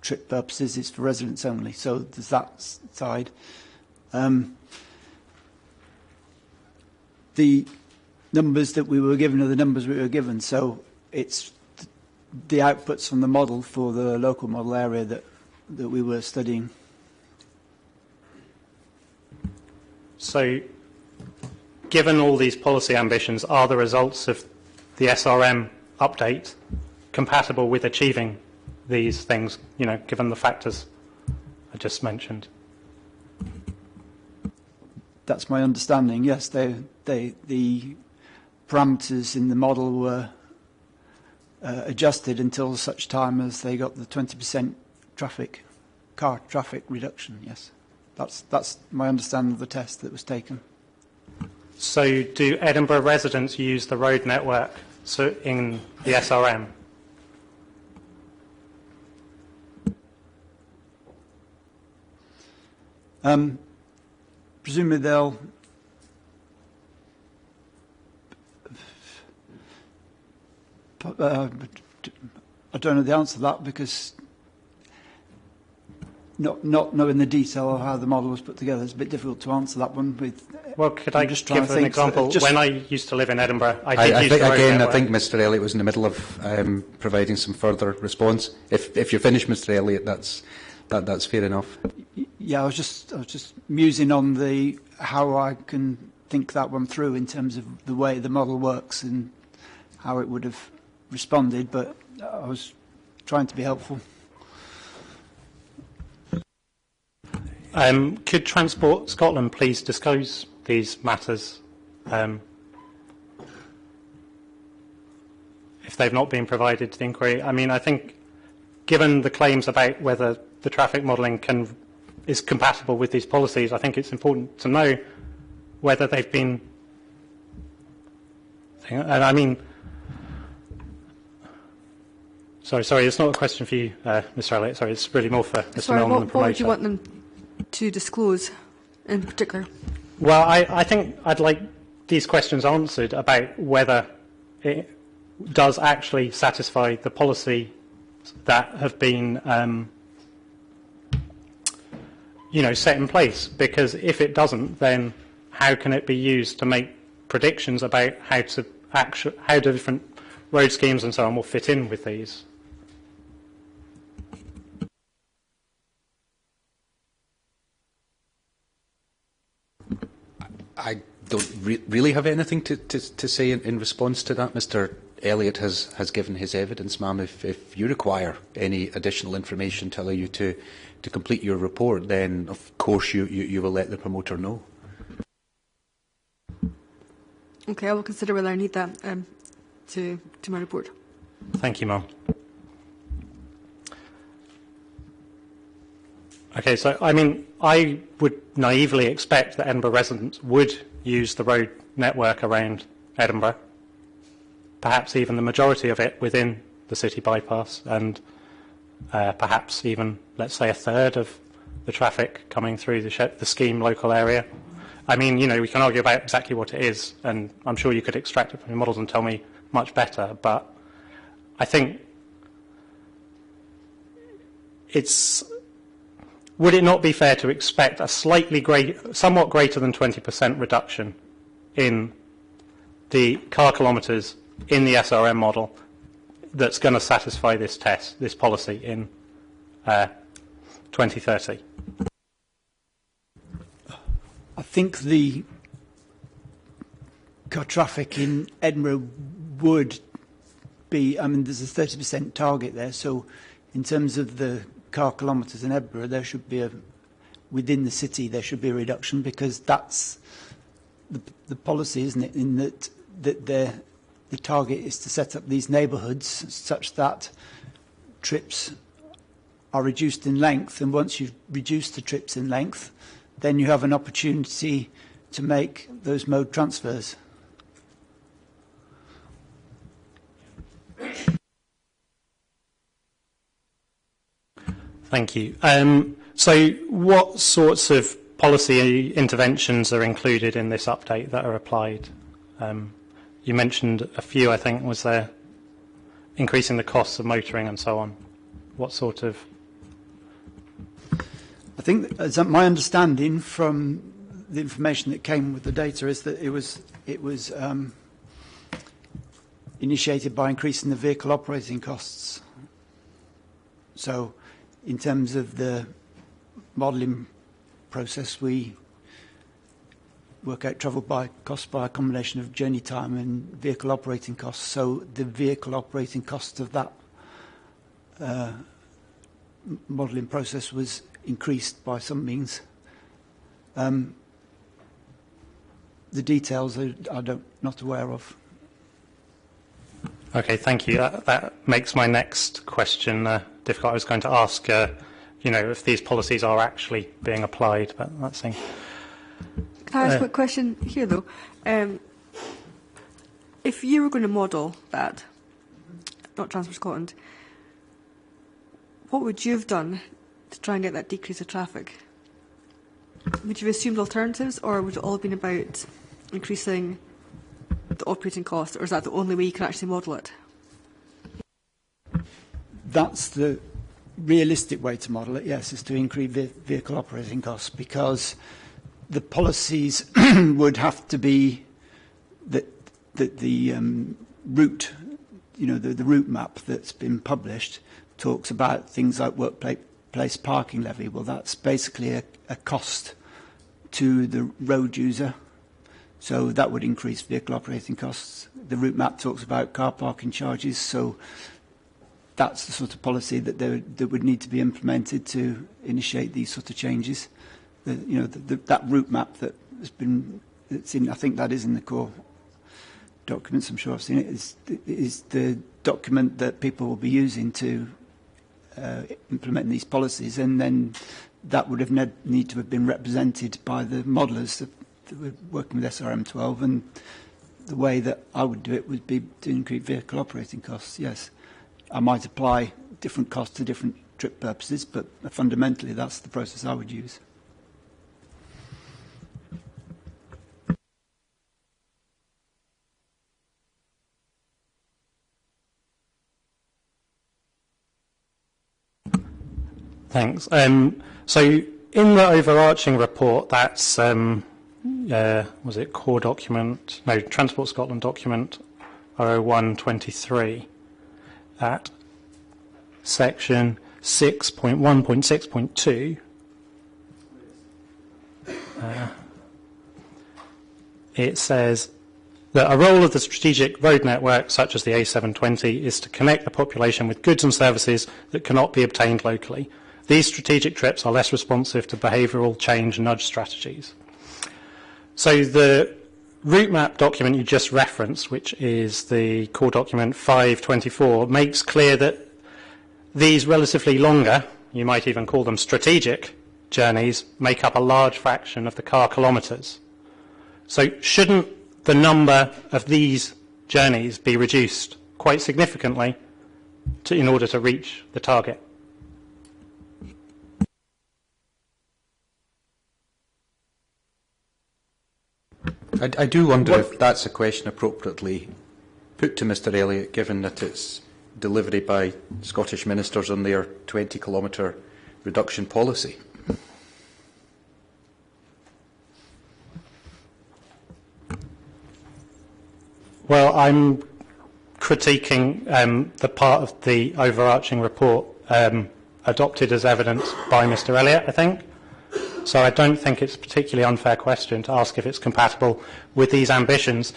Speaker 4: trip purposes. It's for residents only. So there's that side. The numbers that we were given are the numbers we were given. So it's the outputs from the model for the local model area that we were studying.
Speaker 5: So, given all these policy ambitions, are the results of the SRM update compatible with achieving these things, given the factors I just mentioned?
Speaker 4: That's my understanding, yes. The parameters in the model were adjusted until such time as they got the 20% car traffic reduction, yes. That's my understanding of the test that was taken.
Speaker 5: So do Edinburgh residents use the road network in the SRM?
Speaker 4: Presumably they'll I don't know the answer to that because not knowing the detail of how the model was put together, it's a bit difficult to answer that one.
Speaker 5: Well, could I just give an example? When I used to live in Edinburgh, I think,
Speaker 2: Mr. Elliott was in the middle of providing some further response. If you're finished, Mr. Elliott, that's fair enough.
Speaker 4: Yeah, I was just musing on how I can think that one through in terms of the way the model works and how it would have responded, but I was trying to be helpful.
Speaker 5: Could Transport Scotland please disclose these matters if they've not been provided to the inquiry? I mean, I think given the claims about whether the traffic modelling is compatible with these policies, I think it's important to know whether they've been... And I mean... Sorry, it's not a question for you, Mr. Elliott. Sorry, it's really more for Mr. Milne, the promoter.
Speaker 1: What would you want them to disclose in particular?
Speaker 5: Well, I think I'd like these questions answered about whether it does actually satisfy the policy that have been, set in place. Because if it doesn't, then how can it be used to make predictions about how different road schemes and so on will fit in with these?
Speaker 2: I don't really have anything to say in response to that. Mr. Elliott has given his evidence, ma'am. If you require any additional information to allow you to complete your report, then of course you will let the promoter know.
Speaker 1: Okay, I will consider whether I need that to my report.
Speaker 5: Thank you, ma'am. Okay, so I mean, I would naively expect that Edinburgh residents would use the road network around Edinburgh, perhaps even the majority of it within the city bypass, and perhaps even, let's say, a third of the traffic coming through the scheme local area. I mean, we can argue about exactly what it is, and I'm sure you could extract it from your models and tell me much better, but I think would it not be fair to expect a somewhat greater than 20% reduction in the car kilometres in the SRM model that's going to satisfy this policy in 2030?
Speaker 4: think the car traffic in Edinburgh would be, I mean, there's a 30% target there, so in terms of the car kilometres in Edinburgh, there should be within the city, there should be a reduction, because that's the policy, isn't it, in that the target is to set up these neighbourhoods such that trips are reduced in length, and once you've reduced the trips in length, then you have an opportunity to make those mode transfers.
Speaker 5: Thank you. So what sorts of policy interventions are included in this update that are applied? You mentioned a few, I think. Was there increasing the costs of motoring and so on? What sort of...
Speaker 4: I think, as my understanding from the information that came with the data, is that it was initiated by increasing the vehicle operating costs. So in terms of the modelling process, we work out travel by cost by a combination of journey time and vehicle operating costs. So the vehicle operating cost of that modelling process was increased by some means. The details I'm not aware of.
Speaker 5: Okay, thank you. That makes my next question difficult. I was going to ask, if these policies are actually being applied, but that's thing.
Speaker 1: Can I ask a quick question here, though? If you were going to model that, not Transport Scotland, what would you have done to try and get that decrease of traffic? Would you have assumed alternatives, or would it all have been about increasing the operating cost, or is that the only way you can actually model it?
Speaker 4: That's the realistic way to model it, yes, is to increase vehicle operating costs, because the policies would have to be that the route, the route map that's been published talks about things like workplace parking levy. Well, that's basically a cost to the road user. So that would increase vehicle operating costs. The route map talks about car parking charges, so that's the sort of policy that would need to be implemented to initiate these sort of changes. That route map that has been, it's in, I think that is in the core documents, I'm sure I've seen it, is the document that people will be using to implement these policies, and then that would have need to have been represented by the modellers that were working with SRM12, and the way that I would do it would be to increase vehicle operating costs, yes. I might apply different costs to different trip purposes, but fundamentally that's the process I would use.
Speaker 5: Thanks. So in the overarching report, that's was it core document? No, Transport Scotland document 0123 at section 6.1.6.2. It says that a role of the strategic road network, such as the A720, is to connect the population with goods and services that cannot be obtained locally. These strategic trips are less responsive to behavioural change nudge strategies. So the route map document you just referenced, which is the core document 524, makes clear that these relatively longer, you might even call them strategic, journeys make up a large fraction of the car kilometres. So shouldn't the number of these journeys be reduced quite significantly in order to reach the target?
Speaker 2: I do wonder if that's a question appropriately put to Mr Elliott, given that it's delivery by Scottish ministers on their 20-kilometre reduction policy.
Speaker 5: Well, I'm critiquing the part of the overarching report adopted as evidence by Mr Elliott, I think. So I don't think it's a particularly unfair question to ask if it's compatible with these ambitions,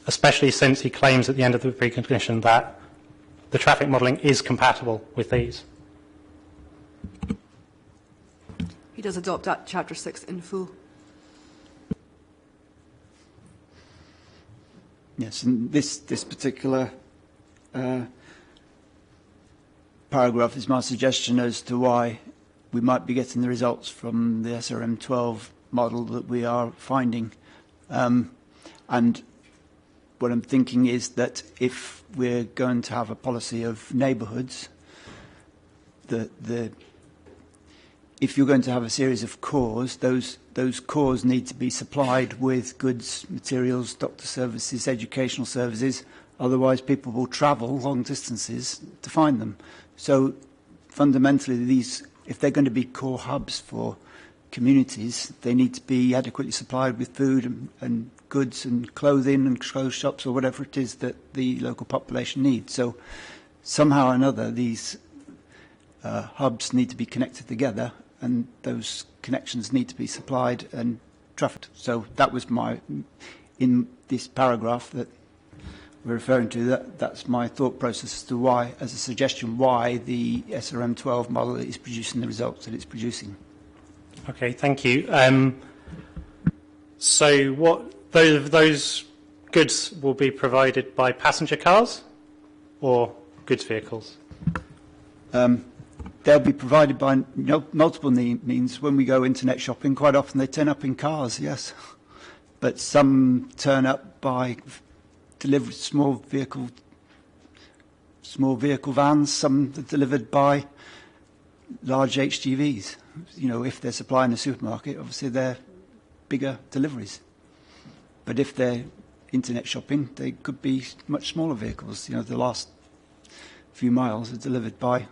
Speaker 5: especially since he claims at the end of the precondition that the traffic modelling is compatible with these.
Speaker 1: He does adopt that Chapter 6 in full.
Speaker 4: Yes, and this particular paragraph is my suggestion as to why we might be getting the results from the SRM-12 model that we are finding. And what I'm thinking is that if we're going to have a policy of neighbourhoods, if you're going to have a series of cores, those cores need to be supplied with goods, materials, doctor services, educational services. Otherwise, people will travel long distances to find them. So fundamentally, these, if they're going to be core hubs for communities, they need to be adequately supplied with food and goods and clothing and clothes shops or whatever it is that the local population needs. So somehow or another, these hubs need to be connected together, and those connections need to be supplied and trafficked. So that was in this paragraph that we're referring to, that's my thought process as to why, as a suggestion, why the SRM-12 model is producing the results that it's producing.
Speaker 5: Okay, thank you. So what those goods will be provided by passenger cars or goods vehicles?
Speaker 4: They'll be provided by multiple means. When we go internet shopping, quite often they turn up in cars, yes. But some turn up by delivered small vehicle vans, some are delivered by large HGVs. You know, if they're supplying a supermarket, obviously they're bigger deliveries. But if they're internet shopping, they could be much smaller vehicles. You know, the last few miles are delivered by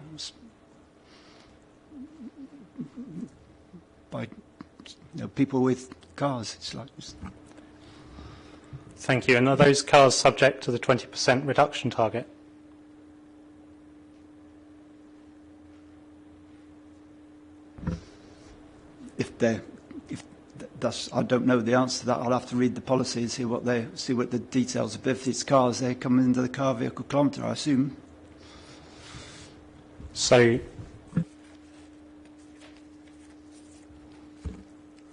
Speaker 4: people with cars. It's like.
Speaker 5: Thank you. And are those cars subject to the 20% reduction target?
Speaker 4: I don't know the answer to that. I'll have to read the policy and see what the details are. But if it's cars, they come into the car vehicle kilometre, I assume.
Speaker 5: So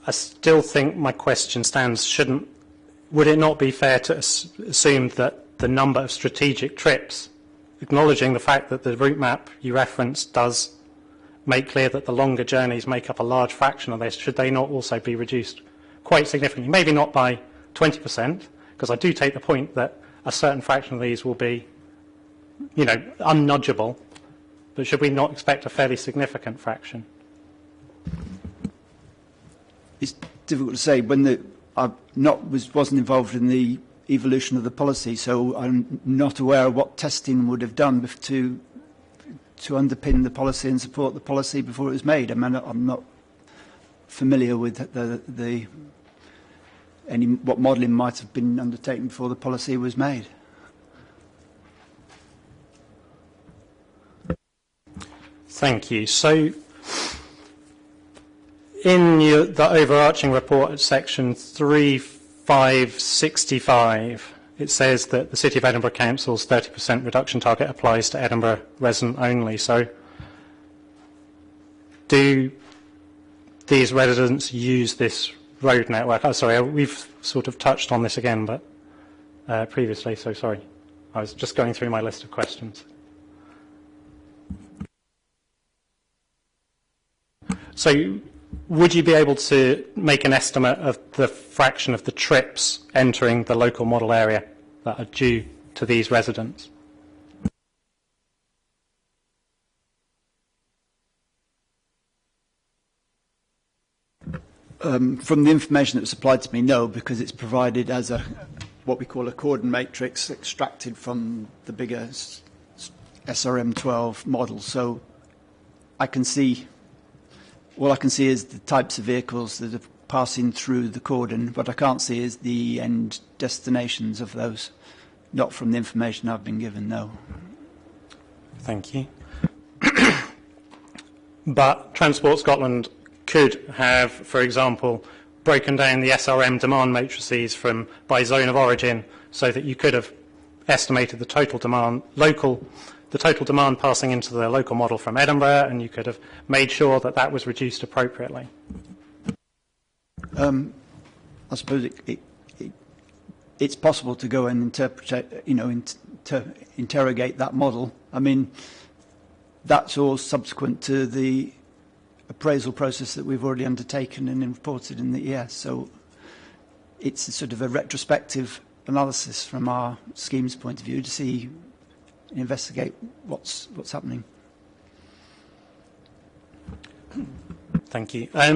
Speaker 5: I still think my question stands. Would it not be fair to assume that the number of strategic trips, acknowledging the fact that the route map you referenced does make clear that the longer journeys make up a large fraction of this, should they not also be reduced quite significantly? Maybe not by 20%, because I do take the point that a certain fraction of these will be, unnudgeable, but should we not expect a fairly significant fraction?
Speaker 4: It's difficult to say. I wasn't involved in the evolution of the policy, so I'm not aware of what testing would have done to underpin the policy and support the policy before it was made. I mean, I'm not familiar with what modelling might have been undertaken before the policy was made.
Speaker 5: Thank you. So, in the overarching report at section 3565, it says that the City of Edinburgh Council's 30% reduction target applies to Edinburgh resident only. So, do these residents use this road network? Oh, sorry, we've sort of touched on this again, but previously, so sorry. I was just going through my list of questions. So, would you be able to make an estimate of the fraction of the trips entering the local model area that are due to these residents?
Speaker 4: From the information that was supplied to me, no, because it's provided as what we call a coordinate matrix extracted from the bigger SRM-12 model. So all I can see is the types of vehicles that are passing through the cordon. What I can't see is the end destinations of those, not from the information I've been given, no.
Speaker 5: Thank you. But Transport Scotland could have, for example, broken down the SRM demand matrices by zone of origin, so that you could have estimated the total demand passing into the local model from Edinburgh, and you could have made sure that that was reduced appropriately.
Speaker 4: I suppose it's possible to go and interrogate that model. I mean, that's all subsequent to the appraisal process that we've already undertaken and reported in the ES. So it's a sort of a retrospective analysis from our scheme's point of view to see, investigate what's happening.
Speaker 5: Thank you. I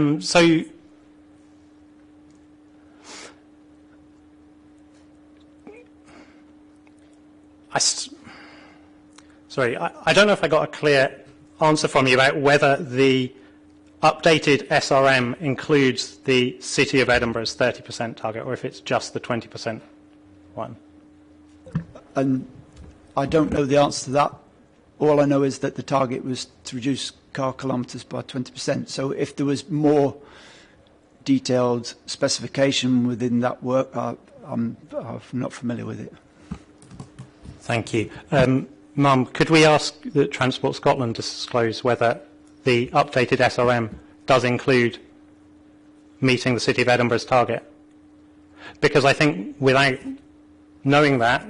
Speaker 5: don't know if I got a clear answer from you about whether the updated SRM includes the City of Edinburgh's 30% target, or if it's just the 20% one.
Speaker 4: And I don't know the answer to that. All I know is that the target was to reduce car kilometres by 20%. So if there was more detailed specification within that work, I'm not familiar with it.
Speaker 5: Thank you. Mum, could we ask that Transport Scotland disclose whether the updated SRM does include meeting the City of Edinburgh's target? Because I think without knowing that,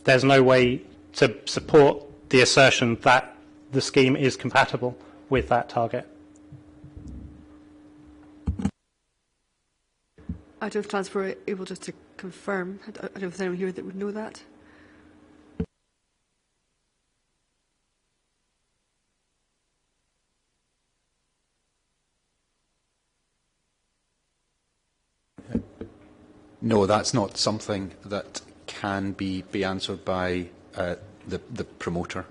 Speaker 5: there's no way to support the assertion that the scheme is compatible with that target.
Speaker 1: I don't know if Transport are able just to confirm. I don't know if there's anyone here that would know that.
Speaker 2: No, that's not something that can be answered by the promoter.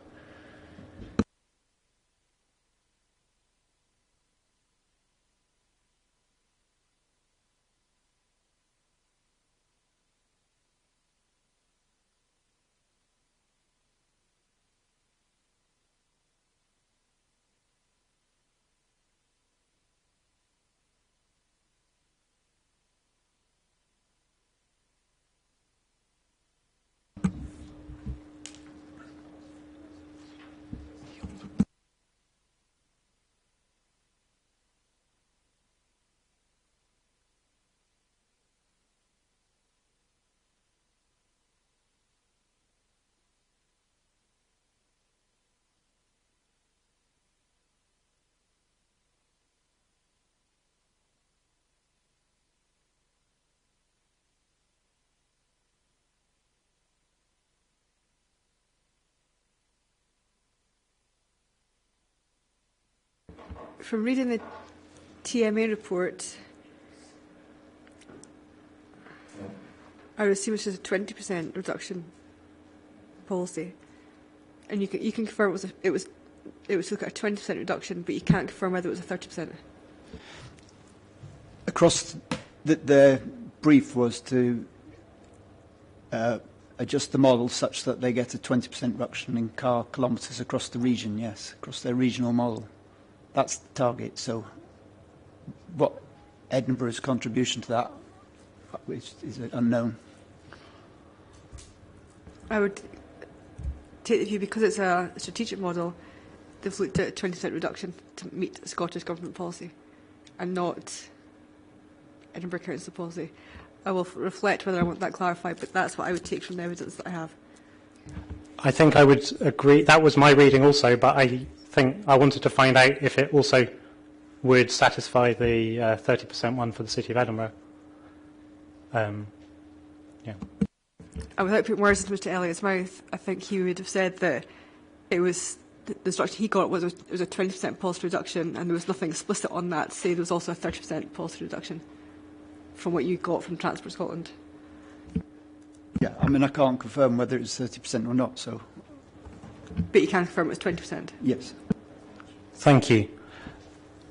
Speaker 1: From reading the TMA report, I would assume it's just a 20% reduction policy, and you can confirm it was look at a 20% reduction, but you can't confirm whether it was a 30%.
Speaker 4: Across the brief was to adjust the model such that they get a 20% reduction in car kilometres across the region. Yes, across their regional model. That's the target. So what Edinburgh's contribution to that is unknown.
Speaker 1: I would take the view, because it's a strategic model, they've looked at a 20% reduction to meet Scottish Government policy and not Edinburgh Council policy. I will reflect whether I want that clarified, but that's what I would take from the evidence that I have.
Speaker 5: I think I would agree. That was my reading also, but I think I wanted to find out if it also would satisfy the 30% one for the City of Edinburgh. Yeah.
Speaker 1: And without putting words into Mr. Elliott's mouth, I think he would have said that it was the instruction he got was it was a 20% policy reduction, and there was nothing explicit on that to say there was also a 30% policy reduction from what you got from Transport Scotland.
Speaker 4: Yeah, I mean, I can't confirm whether it's 30% or not, so...
Speaker 1: But you can confirm it was 20%?
Speaker 4: Yes.
Speaker 5: Thank you.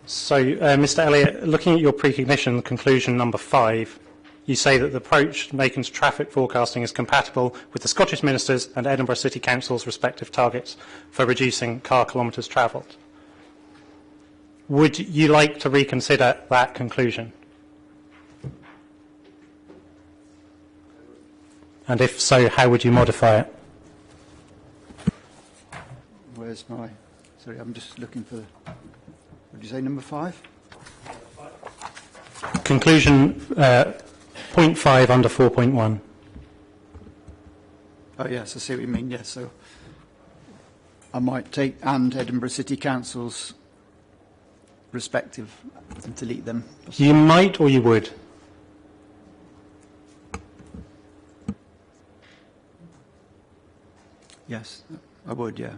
Speaker 5: So, Mr. Elliott, looking at your precognition conclusion number 5, you say that the approach taken to traffic forecasting is compatible with the Scottish Ministers and Edinburgh City Council's respective targets for reducing car kilometres travelled. Would you like to reconsider that conclusion? And if so, how would you modify it?
Speaker 4: Where's my... Sorry, I'm just looking for... What did you say, number 5?
Speaker 5: Conclusion 0.5 under 4.1.
Speaker 4: Oh, yes, I see what you mean, yes. So I might take and Edinburgh City Council's respective and delete them.
Speaker 5: You might or you would?
Speaker 4: Yes, I would, yeah.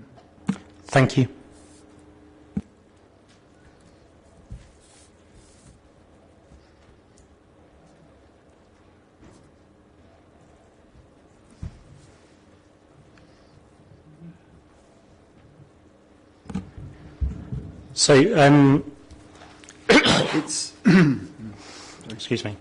Speaker 5: Thank you. So,
Speaker 4: It's...
Speaker 5: excuse me.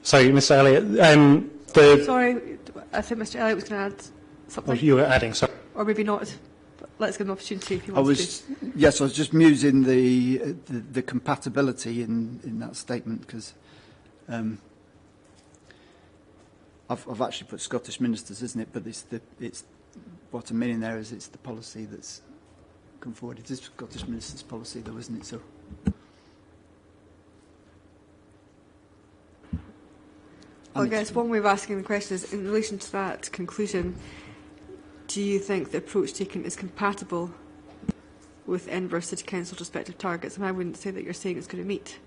Speaker 5: So, Mr. Elliott,
Speaker 1: Sorry, I think Mr. Elliott was going to add something.
Speaker 5: Oh, you were adding, sorry.
Speaker 1: Or maybe not. But let's give him an opportunity if he
Speaker 4: I
Speaker 1: wants to.
Speaker 4: Yes, I was just musing the compatibility in that statement, because I've actually put Scottish ministers, isn't it? But it's what I'm meaning there is it's the policy that's come forward. It is Scottish ministers' policy, though, isn't it? So.
Speaker 1: Well, I guess one way of asking the question is, in relation to that conclusion, do you think the approach taken is compatible with Edinburgh City Council's respective targets? And I wouldn't say that you're saying it's going to meet,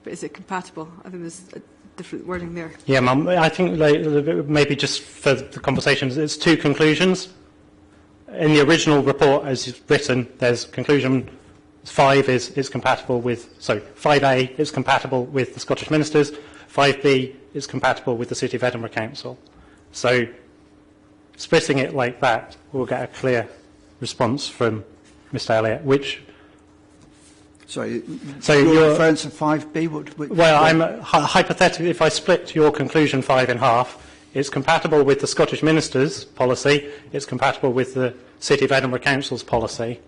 Speaker 1: but is it compatible? I think there's a different wording there.
Speaker 5: Yeah, Mum, I think maybe just for the conversation, it's 2 conclusions. In the original report, as written, there's conclusion 5 is compatible with, so 5A is compatible with the Scottish ministers, 5B is compatible with the City of Edinburgh Council. So splitting it like that, we'll get a clear response from Mr. Elliott, which...
Speaker 4: Sorry,
Speaker 5: so
Speaker 4: your reference to 5B?
Speaker 5: Well, I'm hypothetically, if I split your conclusion 5 in half, it's compatible with the Scottish Ministers' policy, it's compatible with the City of Edinburgh Council's policy.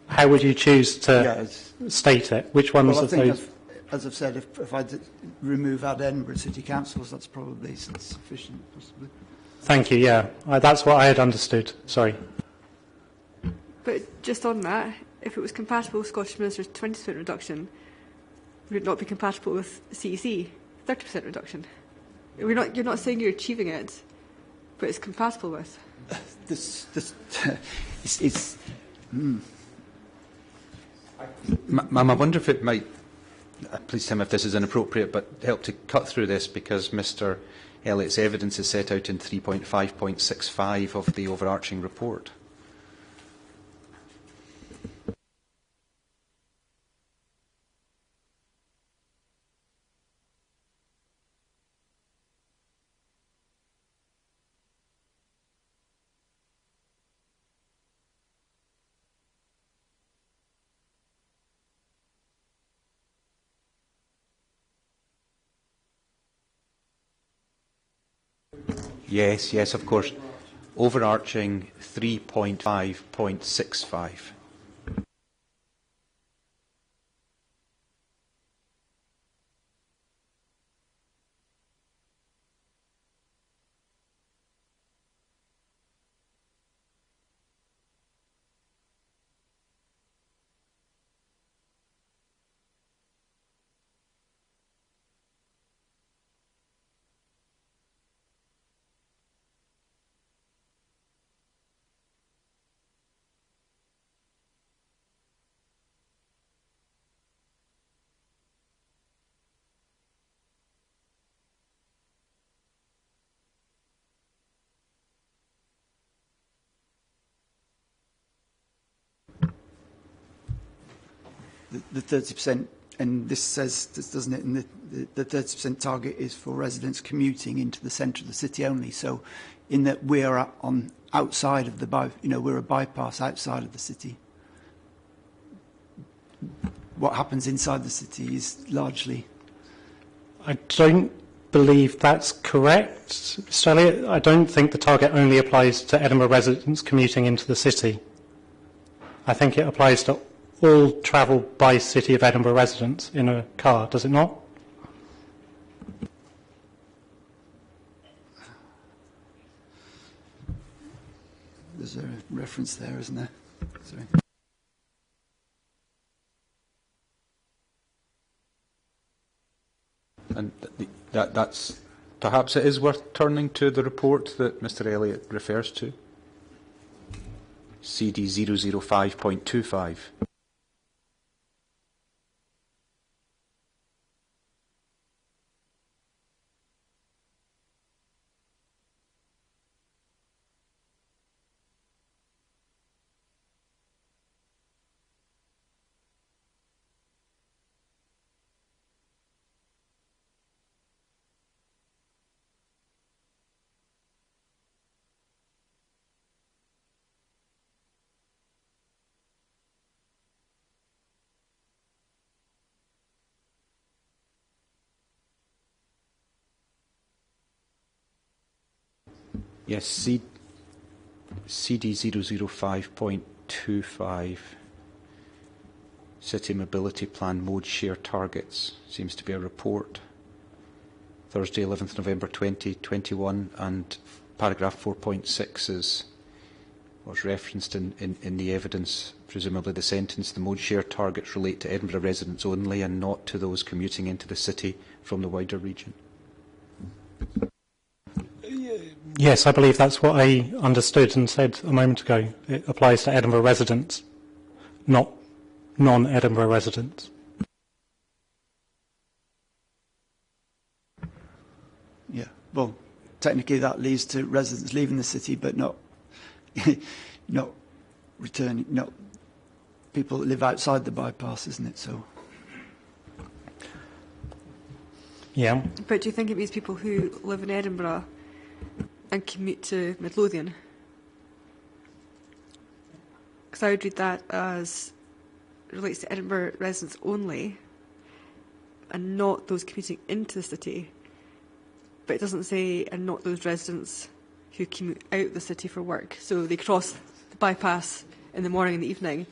Speaker 5: How would you choose to state it? Which ones of those?
Speaker 4: As I've said, if I remove out Edinburgh City Councils, that's probably sufficient, possibly.
Speaker 5: Thank you, yeah. That's what I had understood. Sorry.
Speaker 1: But just on that, if it was compatible with Scottish Ministers' 20% reduction, would it not be compatible with CEC, 30% reduction? You're not saying you're achieving it, but it's compatible with.
Speaker 2: Ma'am, I wonder if it might, please tell me if this is inappropriate, but help to cut through this, because Mr. Elliott's evidence is set out in 3.5.65 of the overarching report. Yes, of course. Overarching 3.5.65.
Speaker 4: The 30%, and this says, doesn't it, and the 30% target is for residents commuting into the centre of the city only. So in that we're on outside of the, we're a bypass outside of the city. What happens inside the city is largely...
Speaker 5: I don't believe that's correct, Mr. Elliott. I don't think the target only applies to Edinburgh residents commuting into the city. I think it applies to all travel by City of Edinburgh residents in a car, does it not?
Speaker 4: There's a reference there, isn't there? Sorry.
Speaker 2: And that's perhaps it is worth turning to the report that Mr. Elliott refers to. CD 005.25. Yes, CD 005.25, City Mobility Plan Mode Share Targets, seems to be a report. Thursday, 11th November 2021, and paragraph 4.6 was referenced in the evidence, presumably the sentence, the mode share targets relate to Edinburgh residents only and not to those commuting into the city from the wider region.
Speaker 5: Yes, I believe that's what I understood and said a moment ago. It applies to Edinburgh residents, not non-Edinburgh residents.
Speaker 4: Yeah, well, technically that leads to residents leaving the city, but not not returning, not people that live outside the bypass, isn't it? So.
Speaker 5: Yeah.
Speaker 1: But do you think it means people who live in Edinburgh and commute to Midlothian? Because I would read that as relates to Edinburgh residents only and not those commuting into the city. But it doesn't say and not those residents who commute out the city for work. So they cross the bypass in the morning and the evening.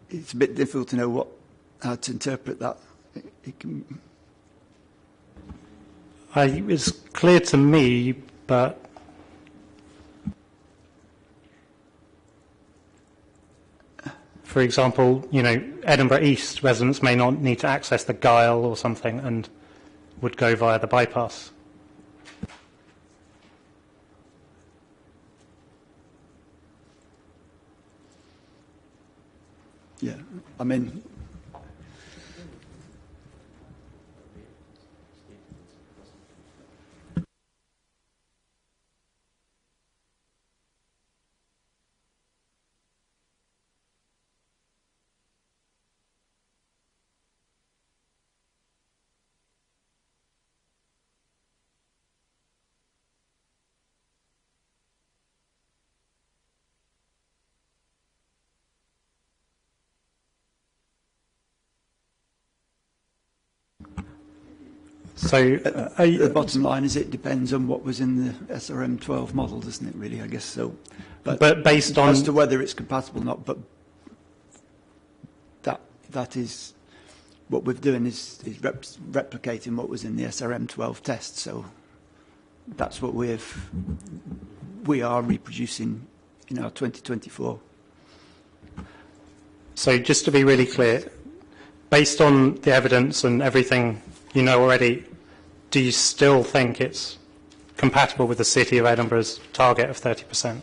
Speaker 4: It's a bit difficult to know how to interpret that.
Speaker 5: It's clear to me, but for example, Edinburgh East residents may not need to access the Gyle or something and would go via the bypass.
Speaker 4: Yeah, I mean,
Speaker 5: So
Speaker 4: the bottom line is it depends on what was in the SRM-12 model, doesn't it, really, I guess so.
Speaker 5: But based on...
Speaker 4: As to whether it's compatible or not, but that is... What we're doing is replicating what was in the SRM-12 test, so that's what we are reproducing in our 2024.
Speaker 5: So just to be really clear, based on the evidence and everything you know already, do you still think it's compatible with the City of Edinburgh's target of 30%?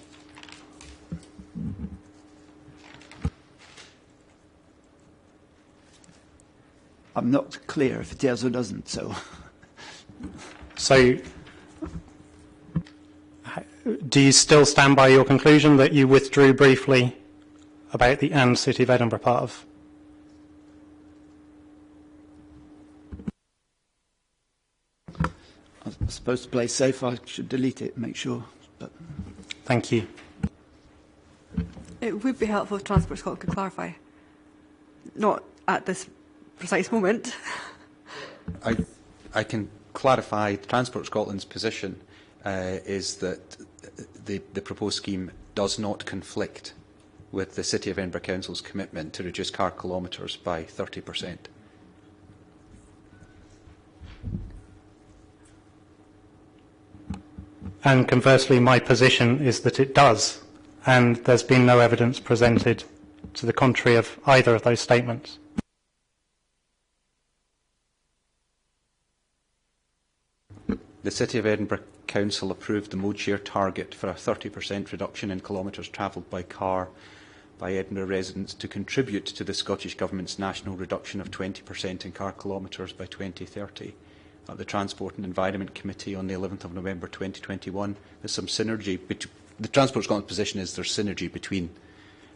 Speaker 4: I'm not clear if it does or doesn't, so...
Speaker 5: So do you still stand by your conclusion that you withdrew briefly about the and City of Edinburgh part of?
Speaker 4: I'm supposed to play safe. I should delete it, make sure. But
Speaker 5: thank you.
Speaker 1: It would be helpful if Transport Scotland could clarify. Not at this precise moment.
Speaker 2: I can clarify Transport Scotland's position. is that the proposed scheme does not conflict with the City of Edinburgh Council's commitment to reduce car kilometres by 30%.
Speaker 5: And conversely, my position is that it does, and there's been no evidence presented to the contrary of either of those statements.
Speaker 2: The City of Edinburgh Council approved the mode share target for a 30% reduction in kilometres travelled by car by Edinburgh residents to contribute to the Scottish Government's national reduction of 20% in car kilometres by 2030. At the Transport and Environment Committee on the 11th of November 2021, there's some synergy. The Transport Scotland's position is there's synergy between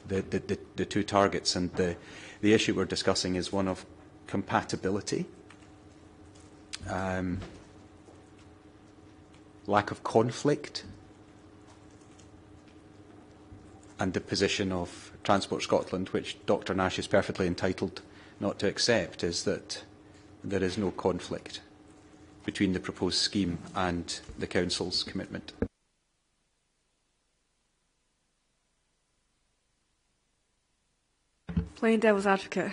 Speaker 2: the two targets, and the issue we're discussing is one of compatibility, lack of conflict, and the position of Transport Scotland, which Dr Nash is perfectly entitled not to accept, is that there is no conflict between the proposed scheme and the Council's commitment.
Speaker 1: Playing devil's advocate.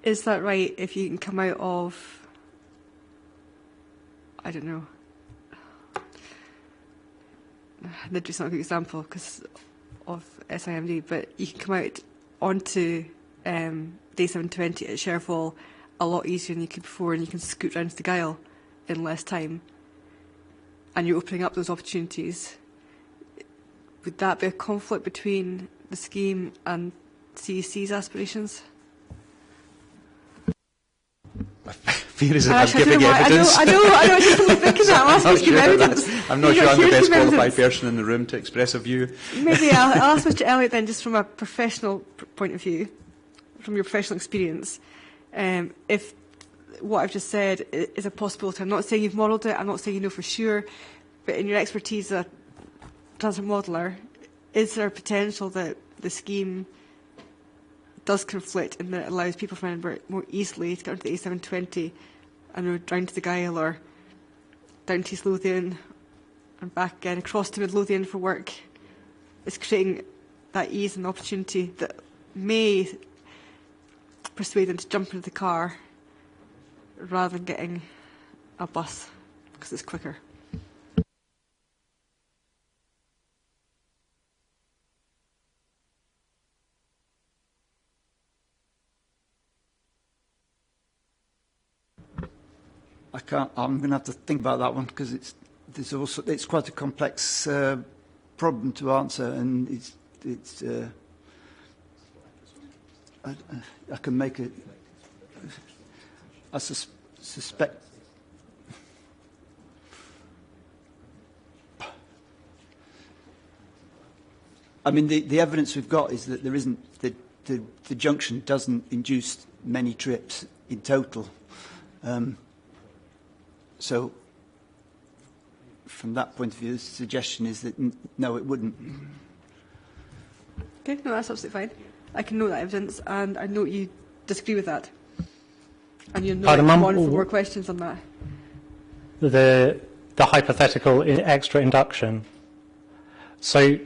Speaker 1: Is that right if you can come out of, I don't know, it's not a good example because of SIMD, but you can come out onto the A720 at Sheriffhall a lot easier than you could before, and you can scoot round to the Gyle in less time, and you're opening up those opportunities. Would that be a conflict between the scheme and CEC's aspirations?
Speaker 2: Fear is that I'm giving evidence.
Speaker 1: I know, I'm just thinking that. I'm asking you evidence.
Speaker 2: I'm not sure I'm the best qualified person in the room to express a view.
Speaker 1: Maybe I'll ask Mr Elliott then, just from a professional point of view, from your professional experience, if what I've just said is a possibility. I'm not saying you've modelled it, I'm not saying you know for sure, but in your expertise as a transport modeller, is there a potential that the scheme does conflict and that it allows people from Edinburgh more easily to get onto the A720 and round to the Gyle or down to East Lothian and back again across to Midlothian for work? It's creating that ease and opportunity that may persuade them to jump into the car rather than getting a bus because it's quicker.
Speaker 4: I'm going to have to think about that one because it's quite a complex problem to answer, and I can make it. I suspect. I mean, the evidence we've got is that there isn't the junction doesn't induce many trips in total. So, from that point of view, the suggestion is that no, it wouldn't.
Speaker 1: Okay, no, that's absolutely fine. I can note that evidence, and I note you disagree with that. And you'll know come on for more questions on that.
Speaker 5: The hypothetical extra induction. So,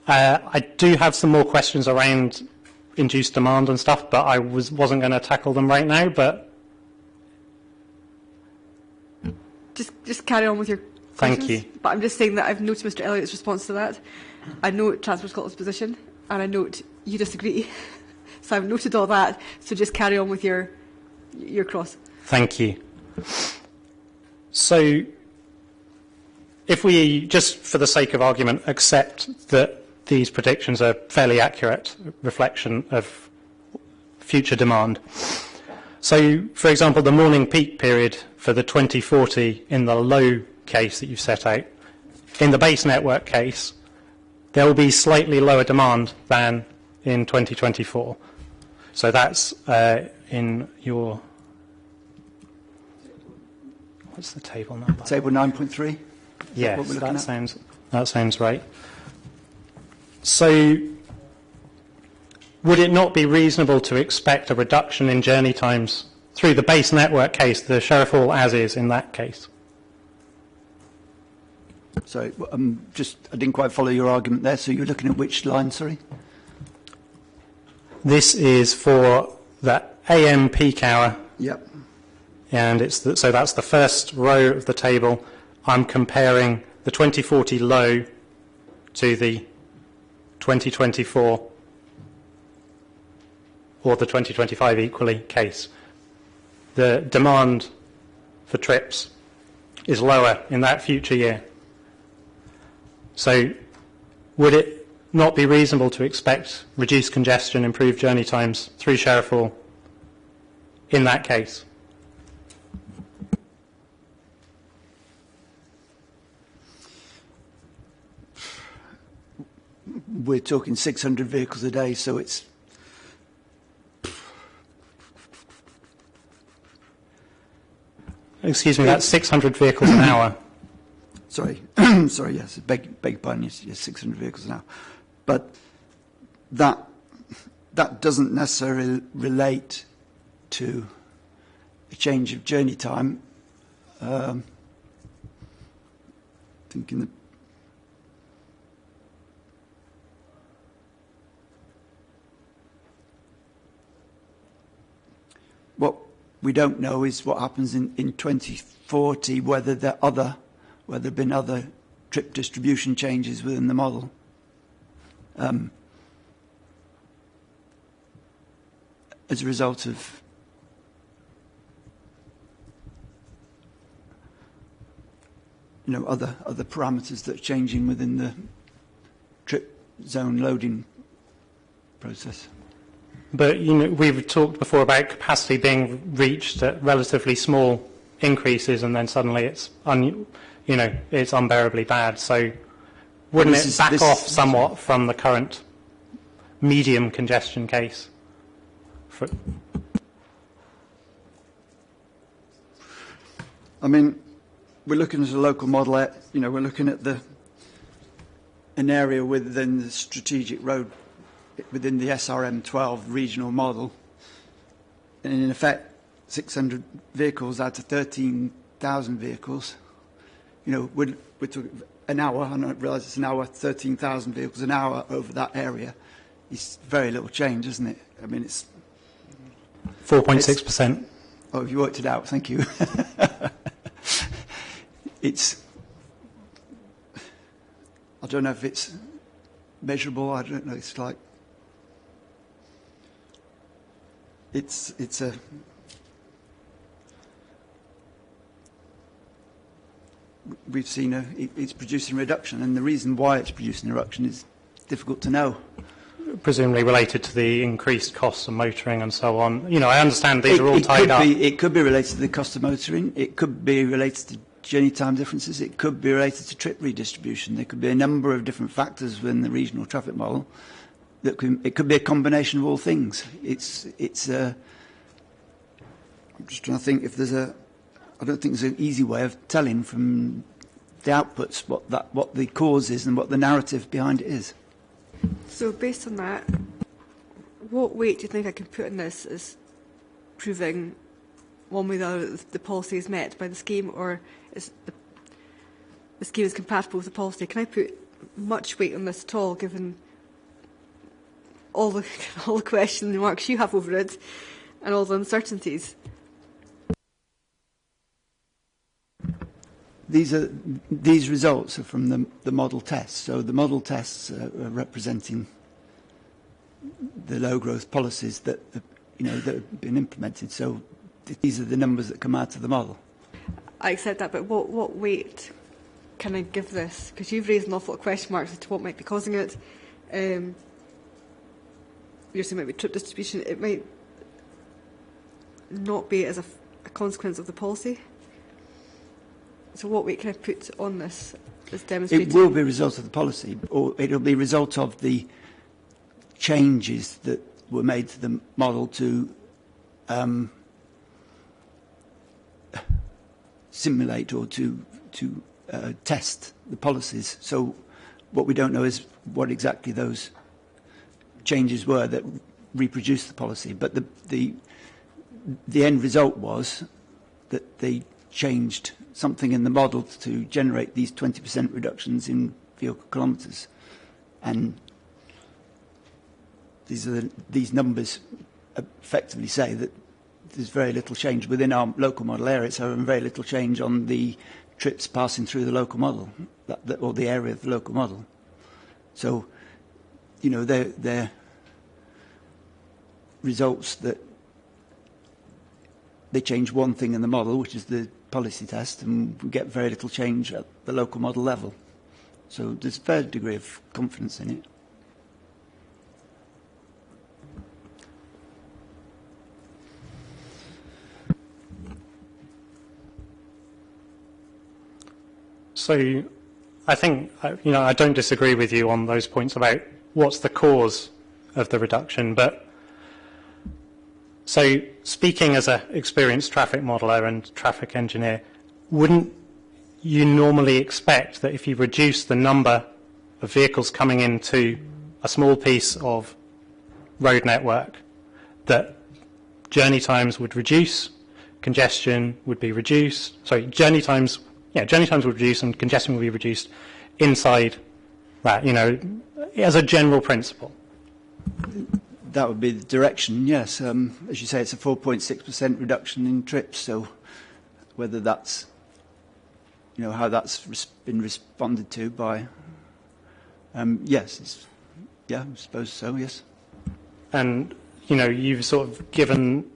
Speaker 5: I do have some more questions around induced demand and stuff, but I wasn't going to tackle them right now, but
Speaker 1: Just carry on with your questions.
Speaker 5: Thank you.
Speaker 1: But I'm just saying that I've noted Mr Elliott's response to that. I note Transport Scotland's position, and I note you disagree. So I've noted all that. So just carry on with your cross.
Speaker 5: Thank you. So, if we, just for the sake of argument, accept that these predictions are fairly accurate reflection of future demand. So, for example, the morning peak period for the 2040 in the low case that you've set out, in the base network case, there will be slightly lower demand than in 2024. So that's in your... What's the table number?
Speaker 4: Table 9.3?
Speaker 5: Yes, that sounds right. So, would it not be reasonable to expect a reduction in journey times through the base network case, the Sheriffhall as is in that case.
Speaker 4: Sorry, I didn't quite follow your argument there. So you're looking at which line, sorry?
Speaker 5: This is for the AM peak hour.
Speaker 4: Yep.
Speaker 5: And so that's the first row of the table. I'm comparing the 2040 low to the 2024 or the 2025 equally case. The demand for trips is lower in that future year. So would it not be reasonable to expect reduced congestion, improved journey times through Sheriffhall in that case?
Speaker 4: We're talking 600 vehicles a day, so it's...
Speaker 5: Excuse me, that's 600 vehicles an hour.
Speaker 4: Sorry, sorry, yes, beg pardon, yes, 600 vehicles an hour. But that doesn't necessarily relate to a change of journey time. Thinking that what we don't know is what happens in 2040, whether there have been other trip distribution changes within the model. As a result of other parameters that are changing within the trip zone loading process.
Speaker 5: But we've talked before about capacity being reached at relatively small increases, and then suddenly it's it's unbearably bad. So wouldn't it back off somewhat from the current medium congestion case?
Speaker 4: I mean, we're looking at a local model. We're looking at an area within the strategic road, within the SRM12 regional model, and in effect, 600 vehicles out of 13,000 vehicles. We're talking an hour. I realise it's an hour, 13,000 vehicles an hour over that area. It's very little change, isn't it? I mean, it's
Speaker 5: 4.6%.
Speaker 4: Oh, you worked it out. Thank you. I don't know if it's measurable. I don't know. It's like we've seen it's producing a reduction, and the reason why it's producing a reduction is difficult to know.
Speaker 5: Presumably related to the increased costs of motoring and so on. I understand these are all tied up.
Speaker 4: It could be related to the cost of motoring. It could be related to journey time differences. It could be related to trip redistribution. There could be a number of different factors within the regional traffic model. It could be a combination of all things. I'm just trying to think if there's I don't think there's an easy way of telling from the outputs what the cause is and what the narrative behind it is.
Speaker 1: So based on that, what weight do you think I can put in this as proving one way or the other that the policy is met by the scheme, or is the scheme is compatible with the policy? Can I put much weight on this at all, given all the question marks you have over it and all the uncertainties?
Speaker 4: These results are from the model tests. So the model tests are representing the low growth policies that that have been implemented. So these are the numbers that come out of the model.
Speaker 1: I accept that, but what weight can I give this? Because you've raised an awful lot of question marks as to what might be causing it. You're saying it might be trip distribution. It might not be as a consequence of the policy. So what weight can I put on this as demonstrated?
Speaker 4: It will be a result of the policy, or it will be a result of the changes that were made to the model to simulate or to test the policies. So what we don't know is what exactly those changes were that reproduced the policy. But the the end result was that they changed something in the model to generate these 20% reductions in vehicle kilometres. And these numbers effectively say that there's very little change within our local model area, so very little change on the trips passing through the local model, or the area of the local model. So, you know, they're results that they change one thing in the model, which is the policy test, and we get very little change at the local model level. So there's a fair degree of confidence in it.
Speaker 5: So I think, I don't disagree with you on those points about what's the cause of the reduction, but so speaking as an experienced traffic modeller and traffic engineer, wouldn't you normally expect that if you reduce the number of vehicles coming into a small piece of road network, that journey times would reduce, congestion would be reduced, journey times would reduce and congestion would be reduced inside that, as a general principle?
Speaker 4: That would be the direction, yes. As you say, it's a 4.6% reduction in trips, so whether that's, how that's been responded to by, yes, I suppose so, yes.
Speaker 5: And, you've sort of given,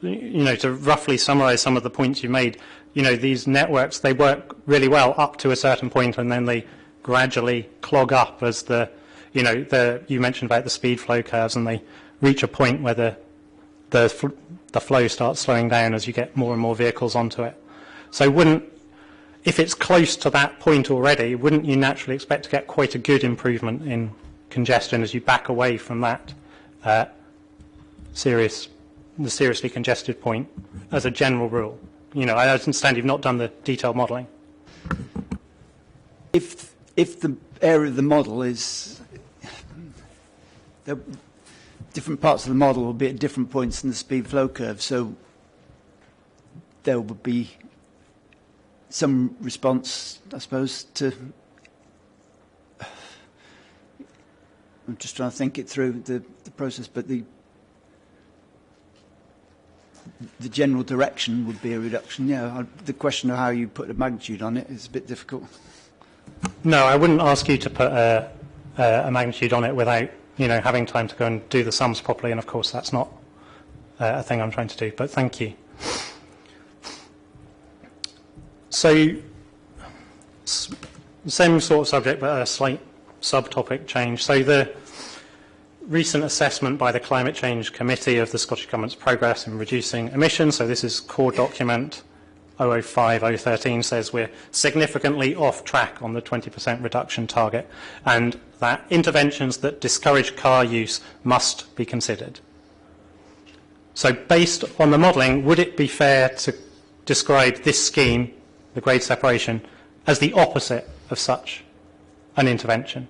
Speaker 5: to roughly summarise some of the points you made, these networks, they work really well up to a certain point and then they gradually clog up as you mentioned about the speed flow curves, and they reach a point where the flow starts slowing down as you get more and more vehicles onto it. So if it's close to that point already, wouldn't you naturally expect to get quite a good improvement in congestion as you back away from that seriously congested point as a general rule? I understand you've not done the detailed modelling.
Speaker 4: If the area of the model is, the different parts of the model will be at different points in the speed flow curve, so there will be some response, I suppose, to. I'm just trying to think it through the process, but the general direction would be a reduction. Yeah, the question of how you put a magnitude on it is a bit difficult.
Speaker 5: No, I wouldn't ask you to put a magnitude on it without, having time to go and do the sums properly, and of course that's not a thing I'm trying to do, but thank you. So, same sort of subject, but a slight subtopic change. So the recent assessment by the Climate Change Committee of the Scottish Government's progress in reducing emissions, so this is core document 005-013, says we're significantly off track on the 20% reduction target, and that interventions that discourage car use must be considered. So based on the modelling, would it be fair to describe this scheme, the grade separation, as the opposite of such an intervention?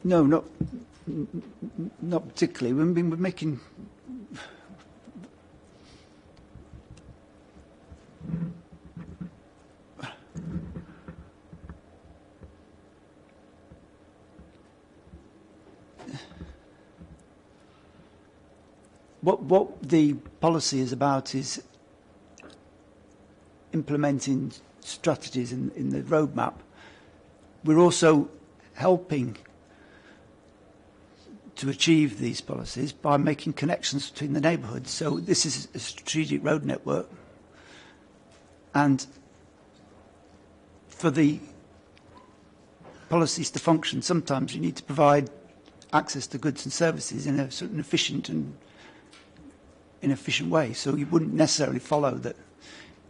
Speaker 4: No, not particularly. We're making. What the policy is about is implementing strategies in the roadmap. We're also helping to achieve these policies by making connections between the neighbourhoods. So this is a strategic road network, and for the policies to function, sometimes you need to provide access to goods and services in a certain efficient way. So you wouldn't necessarily follow that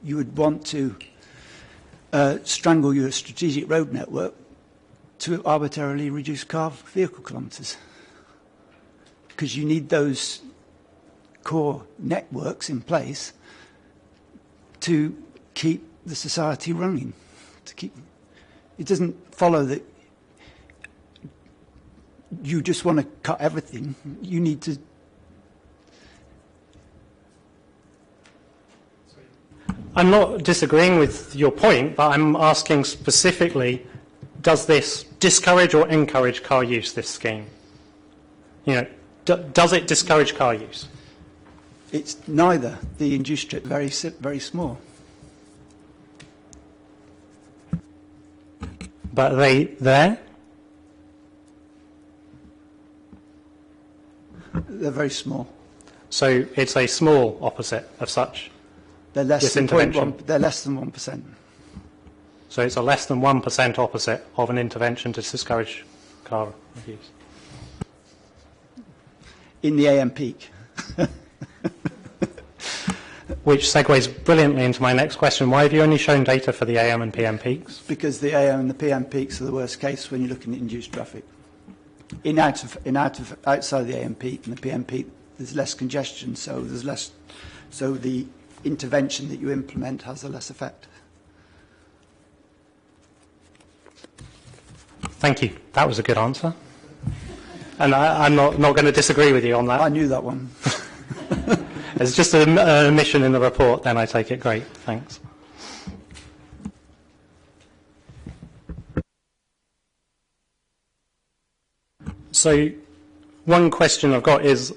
Speaker 4: you would want to strangle your strategic road network to arbitrarily reduce car vehicle kilometres, because you need those core networks in place to keep the society running. It doesn't follow that you just want to cut everything. You need to.
Speaker 5: I'm not disagreeing with your point, but I'm asking specifically, does this discourage or encourage car use, this scheme? Does it discourage car use?
Speaker 4: It's neither. The induced strip very very small.
Speaker 5: But are they there?
Speaker 4: They're very small.
Speaker 5: So it's a small opposite of such.
Speaker 4: They're less
Speaker 5: This
Speaker 4: than
Speaker 5: intervention.
Speaker 4: 0.1. They're less than 1%.
Speaker 5: So it's a less than 1% opposite of an intervention to discourage car use.
Speaker 4: In the AM peak.
Speaker 5: Which segues brilliantly into my next question. Why have you only shown data for the AM and PM peaks?
Speaker 4: Because the AM and the PM peaks are the worst case when you're looking at induced traffic. Outside the AM peak and the PM peak, there's less congestion, so there's less. So the intervention that you implement has a less effect.
Speaker 5: Thank you. That was a good answer. And I'm not going to disagree with you on that.
Speaker 4: I knew that one.
Speaker 5: It's just an omission in the report, then I take it. Great. Thanks. So one question I've got is,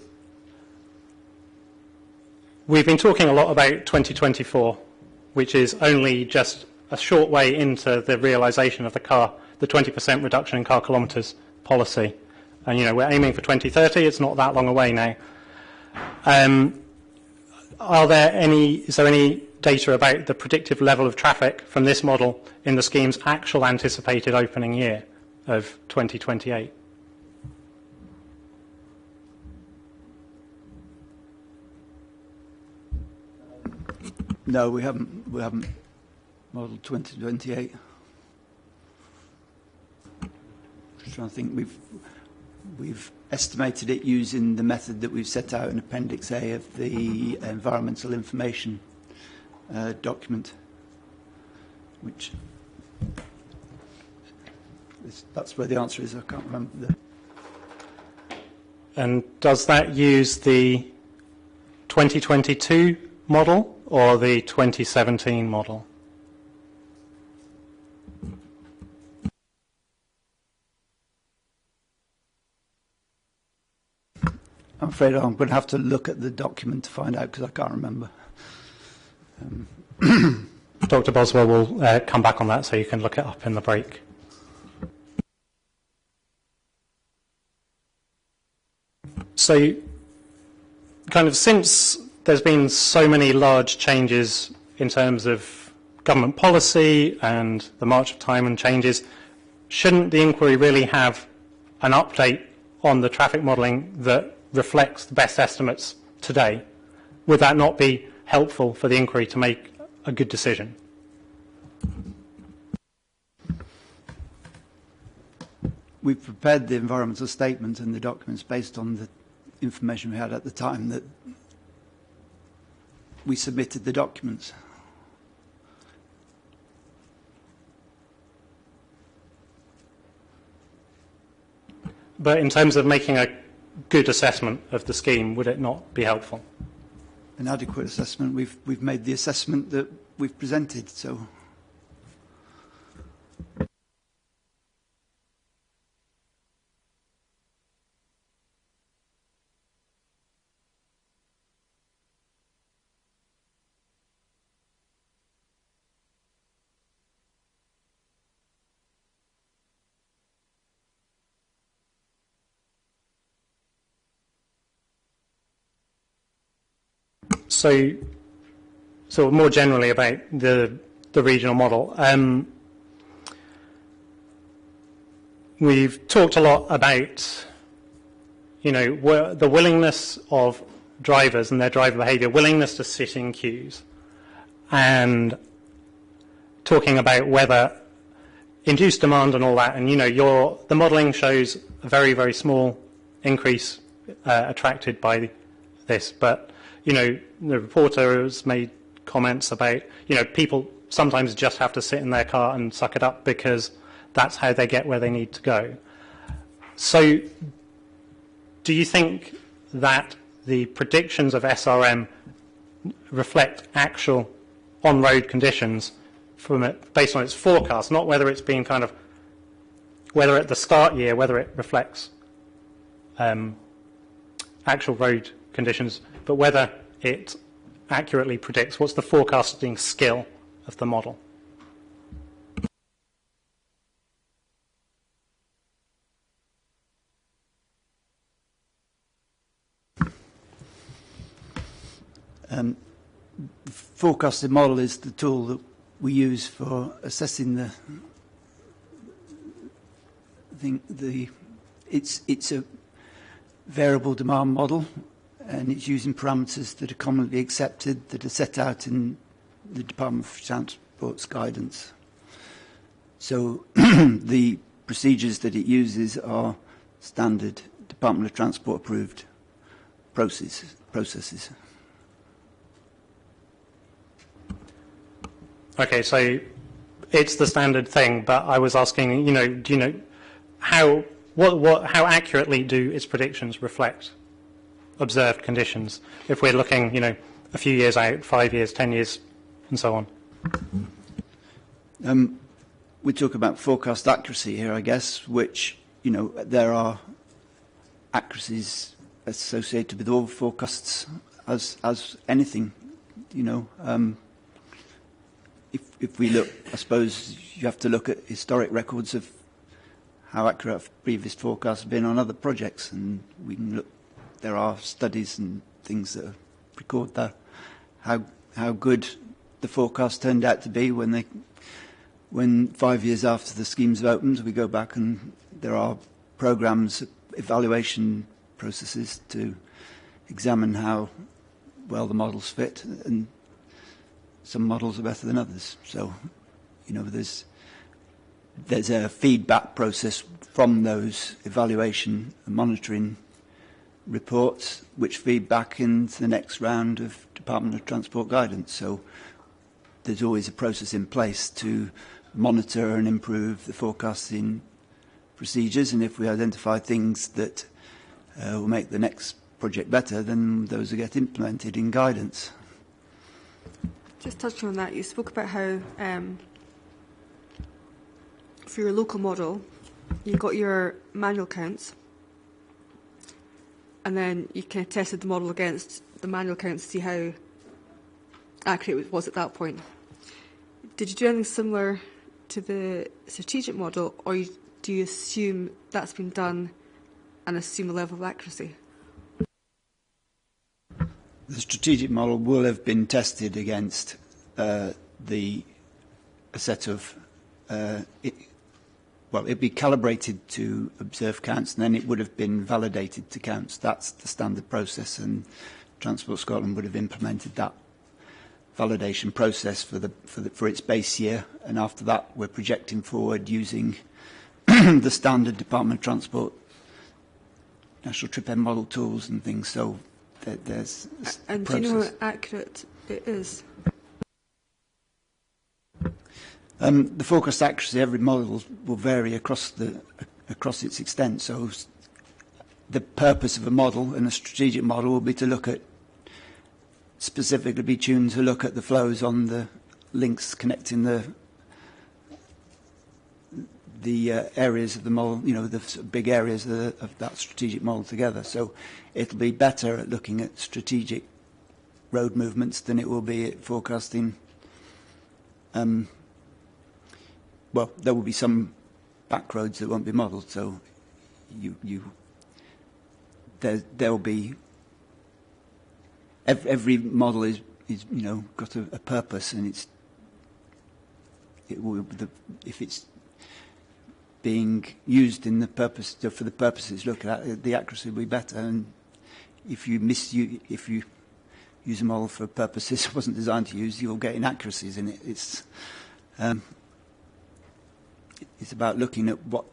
Speaker 5: we've been talking a lot about 2024, which is only just a short way into the realisation of the 20% reduction in car kilometres policy. And, we're aiming for 2030. It's not that long away now. Is there any data about the predictive level of traffic from this model in the scheme's actual anticipated opening year of 2028?
Speaker 4: No, we haven't modelled 2028. Just trying to think. We've estimated it using the method that we've set out in Appendix A of the environmental information document, which that's where the answer is. I can't remember.
Speaker 5: And does that use the 2022 model or the 2017 model?
Speaker 4: I'm afraid I'm going to have to look at the document to find out because I can't remember.
Speaker 5: Dr. Boswell will come back on that so you can look it up in the break. So, kind of since there's been so many large changes in terms of government policy and the march of time and changes, shouldn't the inquiry really have an update on the traffic modelling that reflects the best estimates today? Would that not be helpful for the inquiry to make a good decision?
Speaker 4: We've prepared the environmental statement and the documents based on the information we had at the time that we submitted the documents.
Speaker 5: But in terms of making a good assessment of the scheme, would it not be helpful?
Speaker 4: An adequate assessment. We've made the assessment that we've presented. So.
Speaker 5: So more generally about the regional model. We've talked a lot about, the willingness of drivers and their driver behaviour, willingness to sit in queues, and talking about whether induced demand and all that. And the modelling shows a very, very small increase attracted by this, but the reporter has made comments about, people sometimes just have to sit in their car and suck it up because that's how they get where they need to go. So do you think that the predictions of SRM reflect actual on-road conditions based on its forecast, not whether it's been whether at the start year, whether it reflects actual road conditions, but whether it accurately predicts? What's the forecasting skill of the model?
Speaker 4: The forecasting model is the tool that we use for assessing it's a variable demand model, and it's using parameters that are commonly accepted, that are set out in the Department for Transport's guidance. So the procedures that it uses are standard Department of Transport approved processes.
Speaker 5: Okay, so it's the standard thing, but I was asking, do you know how accurately do its predictions reflect observed conditions? If we're looking, a few years out, 5 years, 10 years, and so on.
Speaker 4: We talk about forecast accuracy here, I guess, which, there are accuracies associated with all forecasts as anything, If we look, I suppose you have to look at historic records of how accurate previous forecasts have been on other projects, and we can look. There are studies and things that record that how good the forecast turned out to be when 5 years after the schemes have opened, we go back and there are programs, evaluation processes to examine how well the models fit, and some models are better than others. So, there's a feedback process from those evaluation and monitoring reports which feed back into the next round of Department of Transport guidance. So there's always a process in place to monitor and improve the forecasting procedures, and if we identify things that will make the next project better, then those will get implemented in guidance.
Speaker 1: Just touching on that, you spoke about how for your local model, you got your manual counts, and then you kind of tested the model against the manual counts to see how accurate it was at that point. Did you do anything similar to the strategic model, or do you assume that's been done and assume a level of accuracy?
Speaker 4: The strategic model will have been tested against a set of it'd be calibrated to observe counts, and then it would have been validated to counts. That's the standard process, and Transport Scotland would have implemented that validation process for its base year, and after that we're projecting forward using the standard Department of Transport National Trip End model tools and things. So there's
Speaker 1: and
Speaker 4: process.
Speaker 1: Do you know how accurate it is?
Speaker 4: The forecast accuracy, every model will vary across its extent. So the purpose of a model and a strategic model will be to look at, specifically be tuned to look at the flows on the links connecting the areas of the model, the big areas of that strategic model together. So it'll be better at looking at strategic road movements than it will be at forecasting. Well, there will be some back roads that won't be modelled, so there will be every model is got a purpose, and if it's being used in the purpose for the purposes looked at, the accuracy will be better. And if you use a model for purposes it wasn't designed to use, you'll get inaccuracies in it. It's about looking at what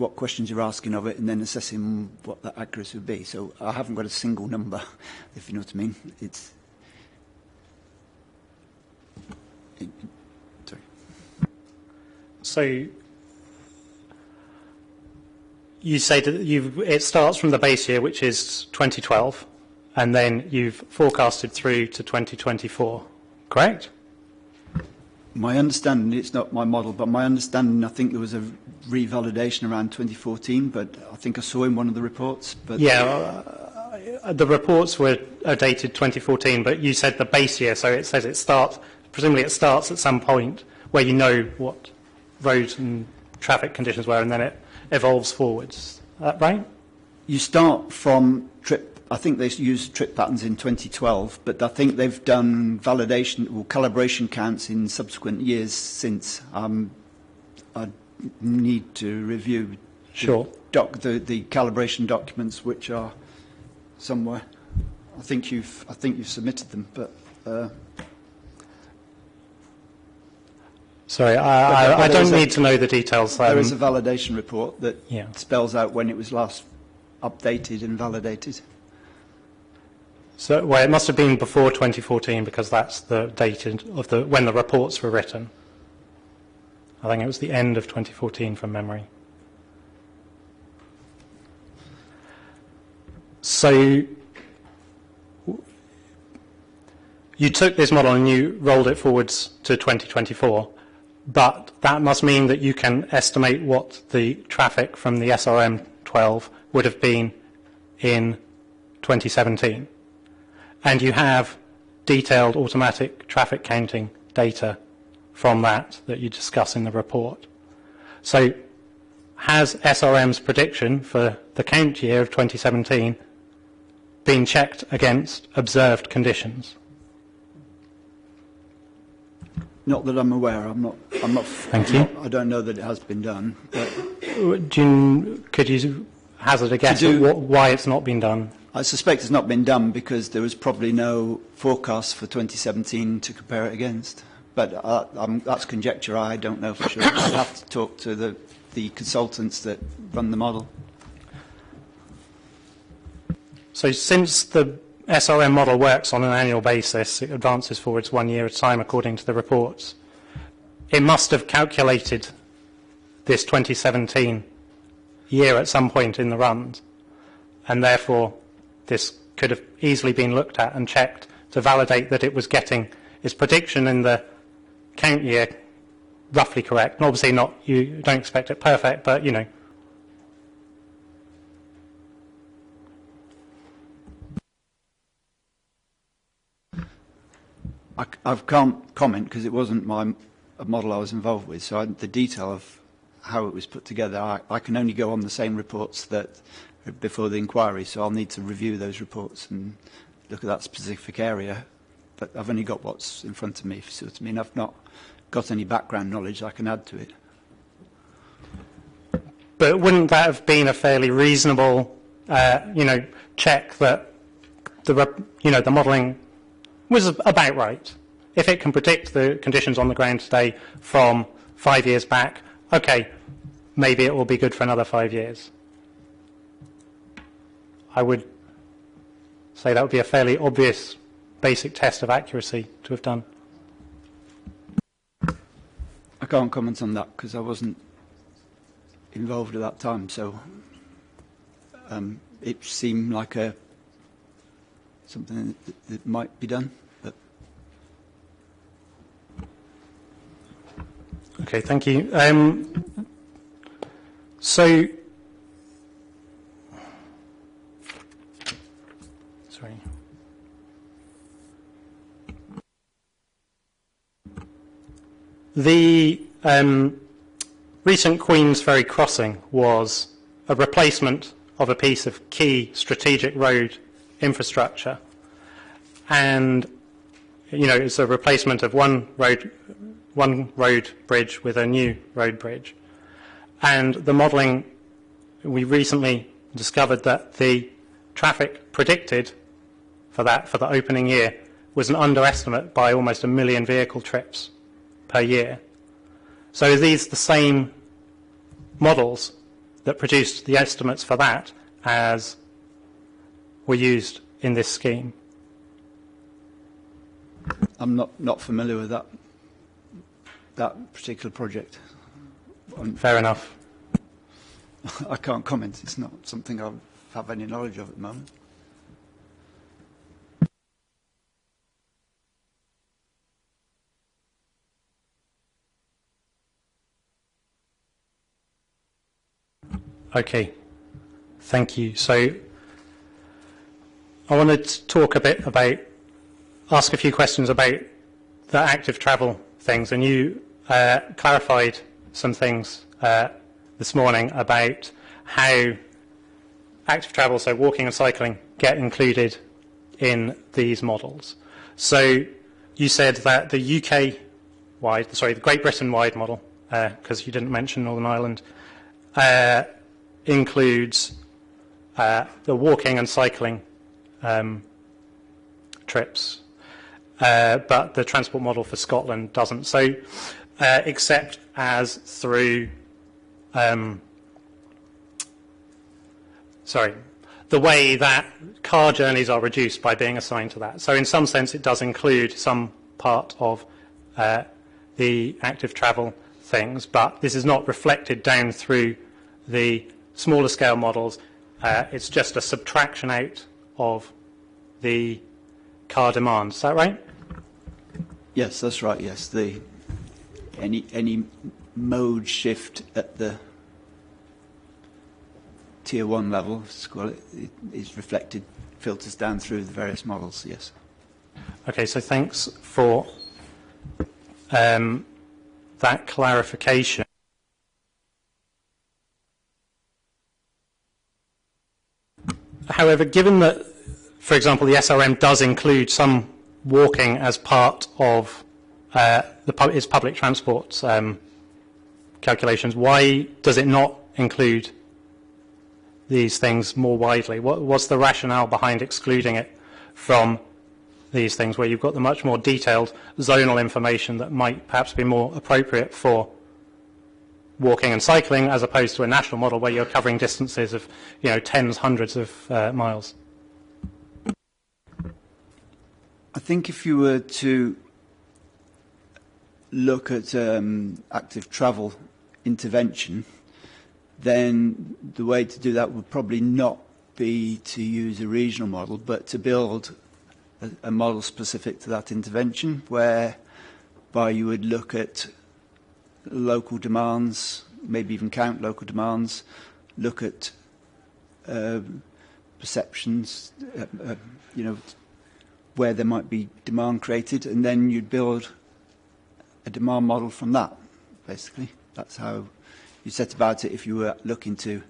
Speaker 4: what questions you're asking of it and then assessing what that accuracy would be. So I haven't got a single number, if you know what I mean. Sorry.
Speaker 5: So you say that it starts from the base year, which is 2012, and then you've forecasted through to 2024, correct?
Speaker 4: My understanding, it's not my model, but my understanding, I think there was a revalidation around 2014, but I think I saw in one of the reports. But
Speaker 5: yeah, the reports are dated 2014, but you said the base year, so it says it starts, presumably it starts at some point where you know what road and traffic conditions were, and then it evolves forwards. Is that right?
Speaker 4: You start from trip. I think they used trip patterns in 2012, but I think they've done validation or calibration counts in subsequent years since. I need to review
Speaker 5: sure.
Speaker 4: the calibration documents, which are somewhere. I think you've submitted them, but.
Speaker 5: Sorry, I don't need to know the details.
Speaker 4: There is a validation report that spells out when it was last updated and validated.
Speaker 5: So, well, it must have been before 2014 because that's the date of when the reports were written. I think it was the end of 2014 from memory. So you took this model and you rolled it forwards to 2024, but that must mean that you can estimate what the traffic from the SRM-12 would have been in 2017. And you have detailed automatic traffic counting data from that you discuss in the report. So has SRM's prediction for the count year of 2017 been checked against observed conditions?
Speaker 4: Not that I'm aware. I'm not.
Speaker 5: Thank you.
Speaker 4: I don't know that it has been done. But
Speaker 5: could you hazard a guess at why it's not been done?
Speaker 4: I suspect it's not been done because there was probably no forecast for 2017 to compare it against. But that's conjecture. I don't know for sure. I'd have to talk to the consultants that run the model.
Speaker 5: So since the SRM model works on an annual basis, it advances forwards 1 year at a time according to the reports, it must have calculated this 2017 year at some point in the runs, and therefore this could have easily been looked at and checked to validate that it was getting its prediction in the count year roughly correct. And obviously not, you don't expect it perfect, but you know.
Speaker 4: I can't comment because it wasn't a model I was involved with, so the detail of how it was put together, I can only go on the same reports that before the inquiry, so I'll need to review those reports and look at that specific area. But I've only got what's in front of me, if you see what I mean. I've not got any background knowledge I can add to it.
Speaker 5: But wouldn't that have been a fairly reasonable, check that the modelling was about right? If it can predict the conditions on the ground today from 5 years back, okay, maybe it will be good for another 5 years. I would say that would be a fairly obvious basic test of accuracy to have done.
Speaker 4: I can't comment on that because I wasn't involved at that time, so it seemed like something that might be done. But
Speaker 5: okay, thank you. Sorry. The recent Queensferry crossing was a replacement of a piece of key strategic road infrastructure, and it's a replacement of one road bridge with a new road bridge. And the modelling, we recently discovered that the traffic predicted for the opening year was an underestimate by almost 1 million vehicle trips per year. So are these the same models that produced the estimates for that as were used in this scheme?
Speaker 4: I'm not familiar with that particular project.
Speaker 5: Fair enough.
Speaker 4: I can't comment. It's not something I have any knowledge of at the moment.
Speaker 5: Okay, thank you. So I wanted to talk a bit about, ask a few questions about the active travel things, and you clarified some things this morning about how active travel, so walking and cycling, get included in these models. So you said that the UK-wide, sorry, the Great Britain-wide model, because you didn't mention Northern Ireland, includes the walking and cycling trips, but the transport model for Scotland doesn't. So, except as through, the way that car journeys are reduced by being assigned to that. So, in some sense, it does include some part of the active travel things, but this is not reflected down through the smaller scale models. It's just a subtraction out of the car demand. Is that right?
Speaker 4: Yes, that's right. Yes, any mode shift at the tier 1 level, it is reflected, filters down through the various models. Yes.
Speaker 5: Okay. So thanks for that clarification. However, given that, for example, the SRM does include some walking as part of its public transport calculations, why does it not include these things more widely? What's the rationale behind excluding it from these things, where you've got the much more detailed zonal information that might perhaps be more appropriate for walking and cycling, as opposed to a national model where you're covering distances of, tens, hundreds of miles?
Speaker 4: I think if you were to look at active travel intervention, then the way to do that would probably not be to use a regional model, but to build a model specific to that intervention, whereby you would look at local demands, maybe even count local demands, look at perceptions, where there might be demand created, and then you'd build a demand model from that, basically. That's how you set about it if you were looking to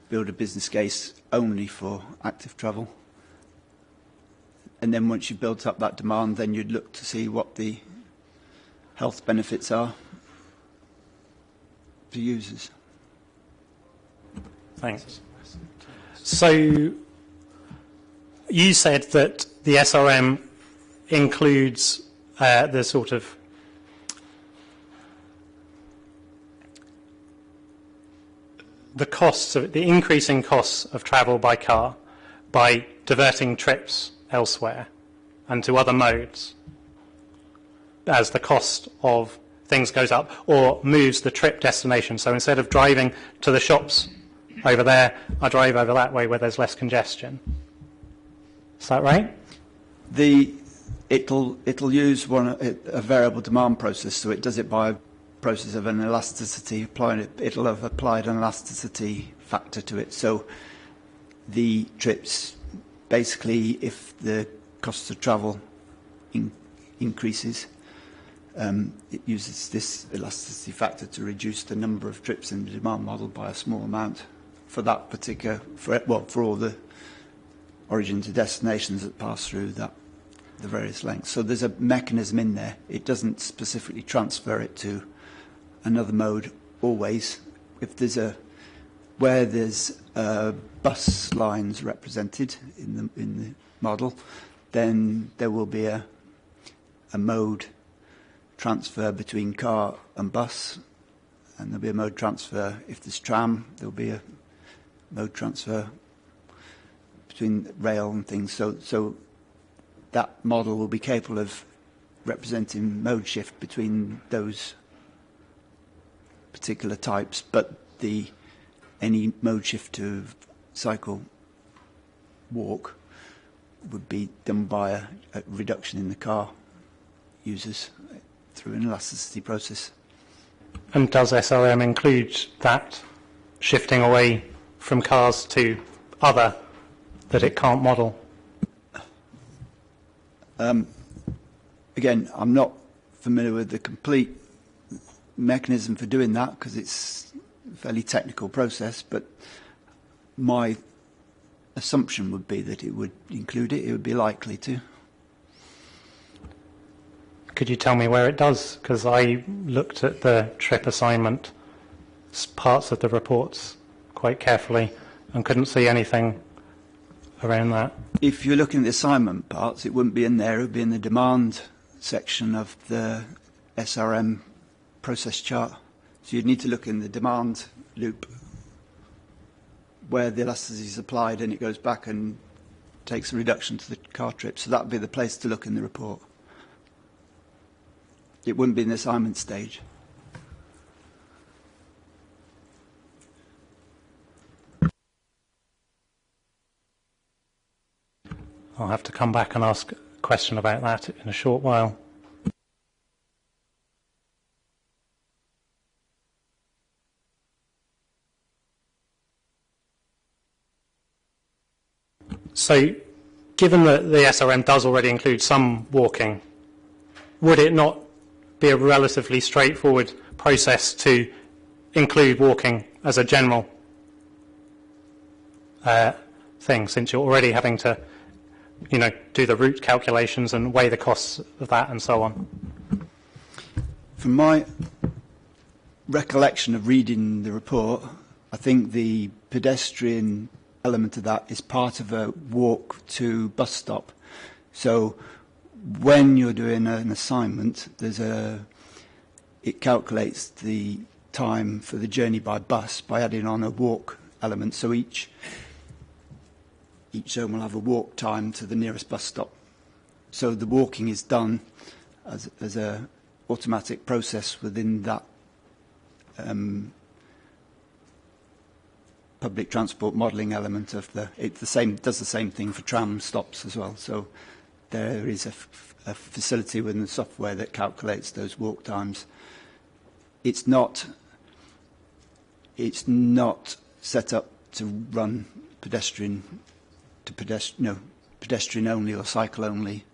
Speaker 4: build a business case only for active travel. And then once you built up that demand, then you'd look to see what the health benefits are for users.
Speaker 5: Thanks. So you said that the SRM includes the sort of the increasing costs of travel by car by diverting trips elsewhere and to other modes as the cost of things goes up, or moves the trip destination. So instead of driving to the shops over there, I drive over that way where there's less congestion. Is that right?
Speaker 4: It'll use a variable demand process, so it does it by a process of an elasticity. It'll have applied an elasticity factor to it. So the trips, basically, if the cost of travel increases, it uses this elasticity factor to reduce the number of trips in the demand model by a small amount for that particular, for all the origin to destinations that pass through the various lengths. So there's a mechanism in there. It doesn't specifically transfer it to another mode always. If there's where there's bus lines represented in the model, then there will be a mode transfer between car and bus, and there'll be a mode transfer. If there's tram, there'll be a mode transfer between rail and things. So that model will be capable of representing mode shift between those particular types, but any mode shift to cycle, walk would be done by a reduction in the car users through an elasticity process.
Speaker 5: And does SRM include that shifting away from cars to other that it can't model?
Speaker 4: Again, I'm not familiar with the complete mechanism for doing that because it's a fairly technical process, but my assumption would be that it would include it. It would be likely to.
Speaker 5: Could you tell me where it does? Because I looked at the trip assignment parts of the reports quite carefully and couldn't see anything around that.
Speaker 4: If you're looking at the assignment parts, it wouldn't be in there. It would be in the demand section of the SRM process chart. So you'd need to look in the demand loop where the elasticity is applied, and it goes back and takes a reduction to the car trip. So that would be the place to look in the report. It wouldn't be in the assignment stage.
Speaker 5: I'll have to come back and ask a question about that in a short while. So, given that the SRM does already include some walking, would it not be a relatively straightforward process to include walking as a general thing, since you're already having to, do the route calculations and weigh the costs of that and so on?
Speaker 4: From my recollection of reading the report, I think the pedestrian element of that is part of a walk to bus stop. So when you're doing an assignment, it calculates the time for the journey by bus by adding on a walk element. So each zone will have a walk time to the nearest bus stop. So the walking is done as a automatic process within that public transport modelling element of does the same thing for tram stops as well. So there is a facility within the software that calculates those walk times. It's not set up to run pedestrian only or cycle only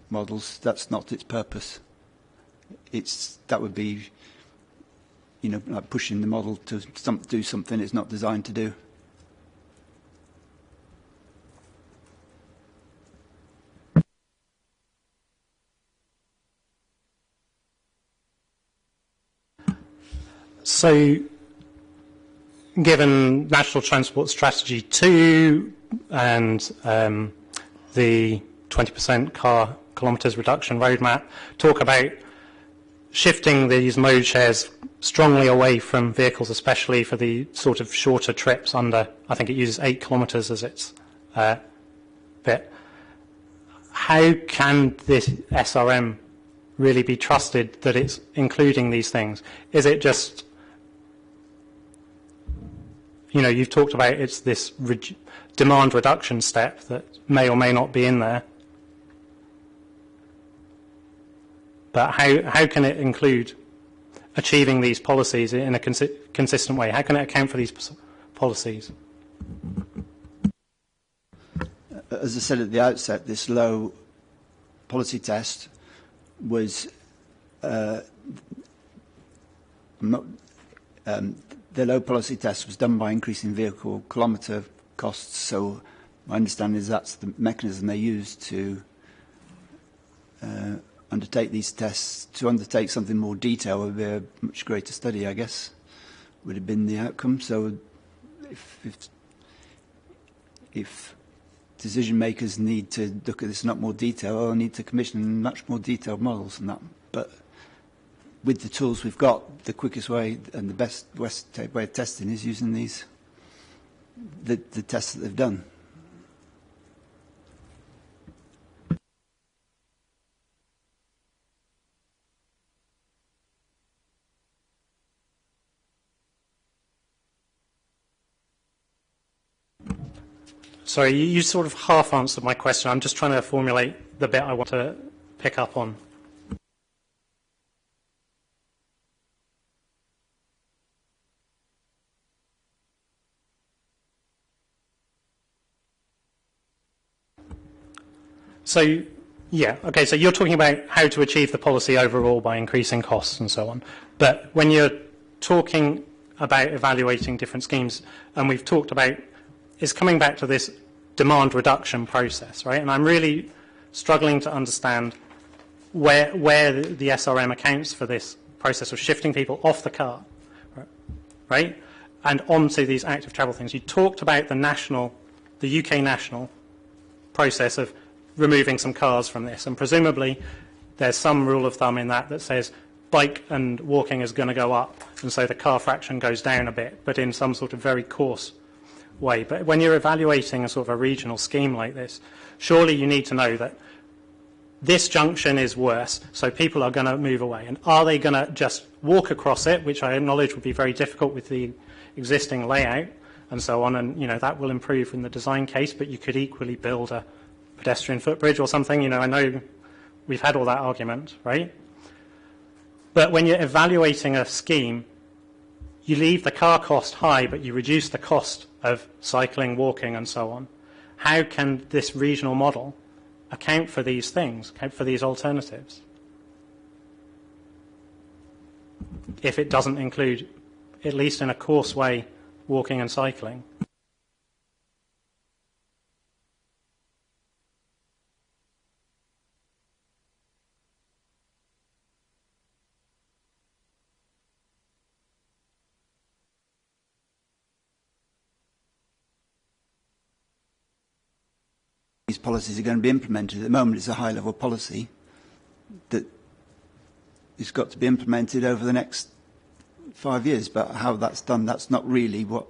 Speaker 4: models. That's not its purpose. That would be like pushing the model to do something it's not designed to do.
Speaker 5: So, given National Transport Strategy 2 and the 20% car kilometres reduction roadmap talk about shifting these mode shares strongly away from vehicles, especially for the sort of shorter trips under, I think it uses 8 kilometres as its bit. How can this SRM really be trusted that it's including these things? Is it just, you've talked about it's this demand reduction step that may or may not be in there. But how can it include achieving these policies in a consistent way? How can it account for these policies?
Speaker 4: As I said at the outset, this low policy test was the low policy test was done by increasing vehicle kilometre costs. So my understanding is that's the mechanism they use to undertake these tests. To undertake something more detailed would be a much greater study, I guess, would have been the outcome. So if decision makers need to look at this in a lot more detail, they'll need to commission much more detailed models than that. But with the tools we've got, the quickest way and the best way of testing is using the tests that they've done.
Speaker 5: Sorry, you sort of half answered my question. I'm just trying to formulate the bit I want to pick up on. So, yeah, okay, so you're talking about how to achieve the policy overall by increasing costs and so on. But when you're talking about evaluating different schemes, and we've talked about, it's coming back to this demand reduction process, right? And I'm really struggling to understand where the SRM accounts for this process of shifting people off the car, right, and onto these active travel things. You talked about the UK national process of removing some cars from this, and presumably there's some rule of thumb in that says bike and walking is going to go up, and so the car fraction goes down a bit, but in some sort of very coarse way. But when you're evaluating a sort of a regional scheme like this, surely you need to know that this junction is worse, so people are going to move away. And are they going to just walk across it, which I acknowledge would be very difficult with the existing layout and so on, and that will improve in the design case, but you could equally build a pedestrian footbridge or something. I know we've had all that argument, right? But when you're evaluating a scheme, you leave the car cost high, but you reduce the cost of cycling, walking, and so on. How can this regional model account for these things, account for these alternatives, if it doesn't include, at least in a coarse way, walking and cycling?
Speaker 4: These policies are going to be implemented. At the moment, it's a high-level policy that is got to be implemented over the next 5 years. But how that's done, that's not really what...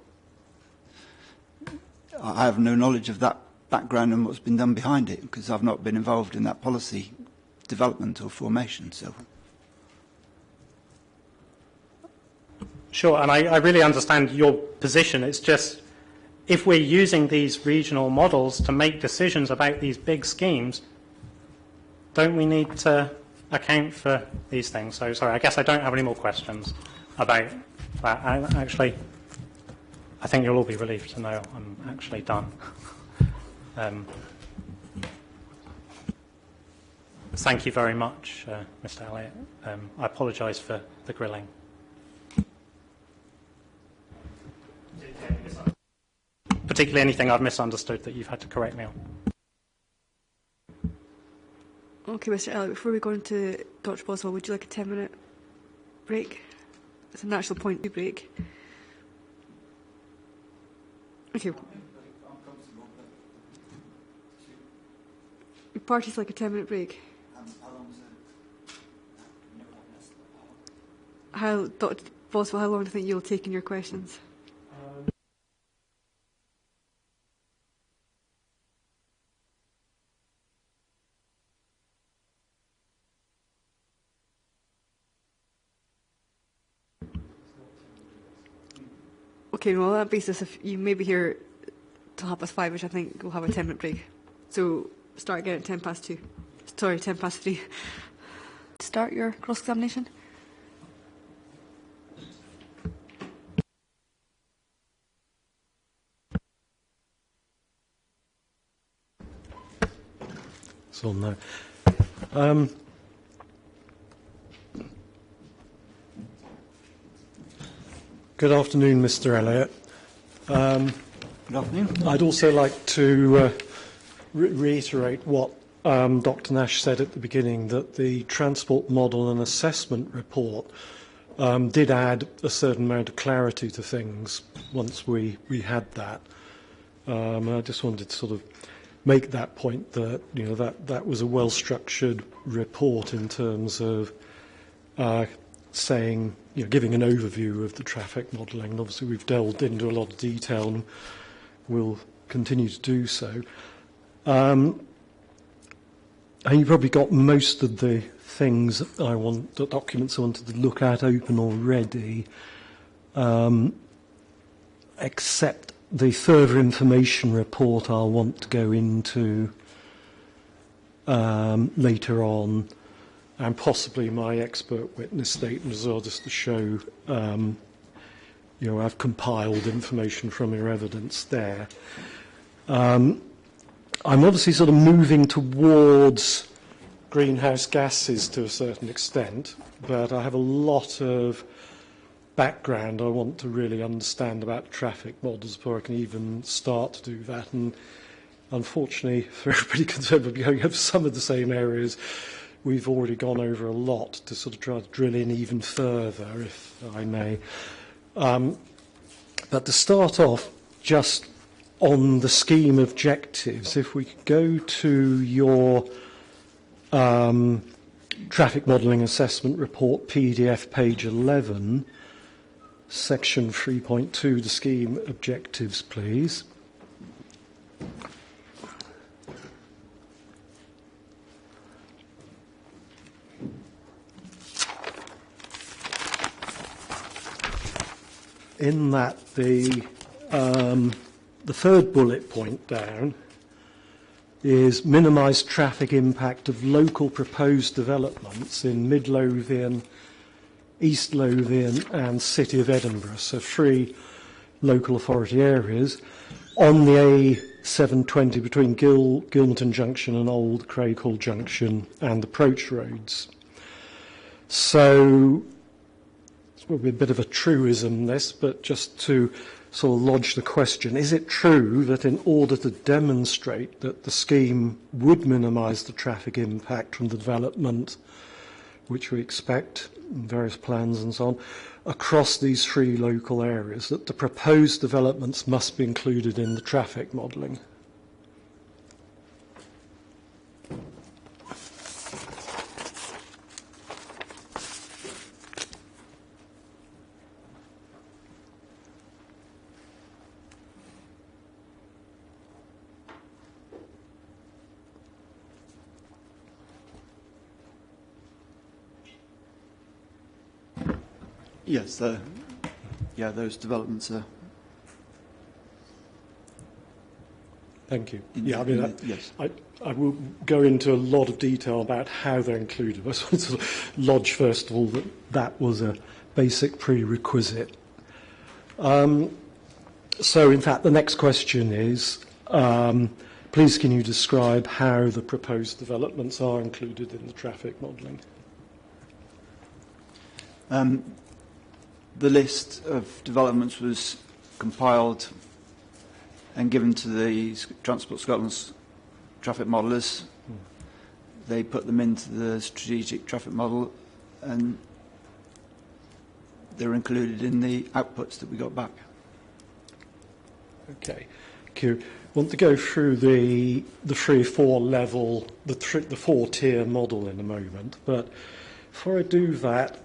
Speaker 4: I have no knowledge of that background and what's been done behind it, because I've not been involved in that policy development or formation. So,
Speaker 5: sure, and I really understand your position. It's just, if we're using these regional models to make decisions about these big schemes, don't we need to account for these things? So, sorry, I guess I don't have any more questions about that. I think you'll all be relieved to know I'm actually done. Thank you very much, Mr. Elliott. I apologise for the grilling. Particularly anything I've misunderstood that you've had to correct me on.
Speaker 1: Okay, Mr. Elliott, before we go into Dr. Boswell, would you like a 10-minute break? It's a natural point to break. Okay. Your party's like a 10-minute break. Dr. Boswell, how long do you think you'll take in your questions? Okay, well, on that basis, if you may be here till 5:30, which I think we'll have a 10-minute break. So start again at 2:10. Sorry, 3:10. Start your cross-examination.
Speaker 3: So no. Good afternoon, Mr. Elliott.
Speaker 4: good afternoon.
Speaker 3: I'd also like to reiterate what Dr. Nash said at the beginning, that the Transport Model and Assessment Report did add a certain amount of clarity to things once we had that. I just wanted to sort of make that point that that was a well-structured report in terms of saying, giving an overview of the traffic modelling. Obviously, we've delved into a lot of detail and we'll continue to do so. And you've probably got most of the things the documents I wanted to look at open already, except the further information report I'll want to go into later on, and possibly my expert witness statement as well, just to show, I've compiled information from your evidence there. I'm obviously sort of moving towards greenhouse gases to a certain extent, but I have a lot of background I want to really understand about traffic models before I can even start to do that. And unfortunately, for everybody concerned, we're going over some of the same areas. We've already gone over a lot to sort of try to drill in even further, if I may. But to start off, just on the scheme objectives, if we could go to your traffic modelling assessment report, PDF, page 11, section 3.2, the scheme objectives, please. In that, the third bullet point down is minimise traffic impact of local proposed developments in Mid Lothian, East Lothian and City of Edinburgh, so 3 local authority areas, on the A720 between Gilmerton Junction and Old Craighall Junction and approach roads. So it's probably a bit of a truism, this, but just to sort of lodge the question, is it true that in order to demonstrate that the scheme would minimise the traffic impact from the development, which we expect in various plans and so on, across these 3 local areas, that the proposed developments must be included in the traffic modelling?
Speaker 4: Yes, those developments are.
Speaker 3: Thank you.
Speaker 4: Yes.
Speaker 3: I will go into a lot of detail about how they're included. I just want to lodge, first of all, that was a basic prerequisite. So, in fact, the next question is, please can you describe how the proposed developments are included in the traffic modelling?
Speaker 4: The list of developments was compiled and given to the Transport Scotland's traffic modellers. They put them into the strategic traffic model and they're included in the outputs that we got back.
Speaker 3: Okay. Thank you. I want to go through the 3 or 4 level, the 4-tier model in a moment, but before I do that,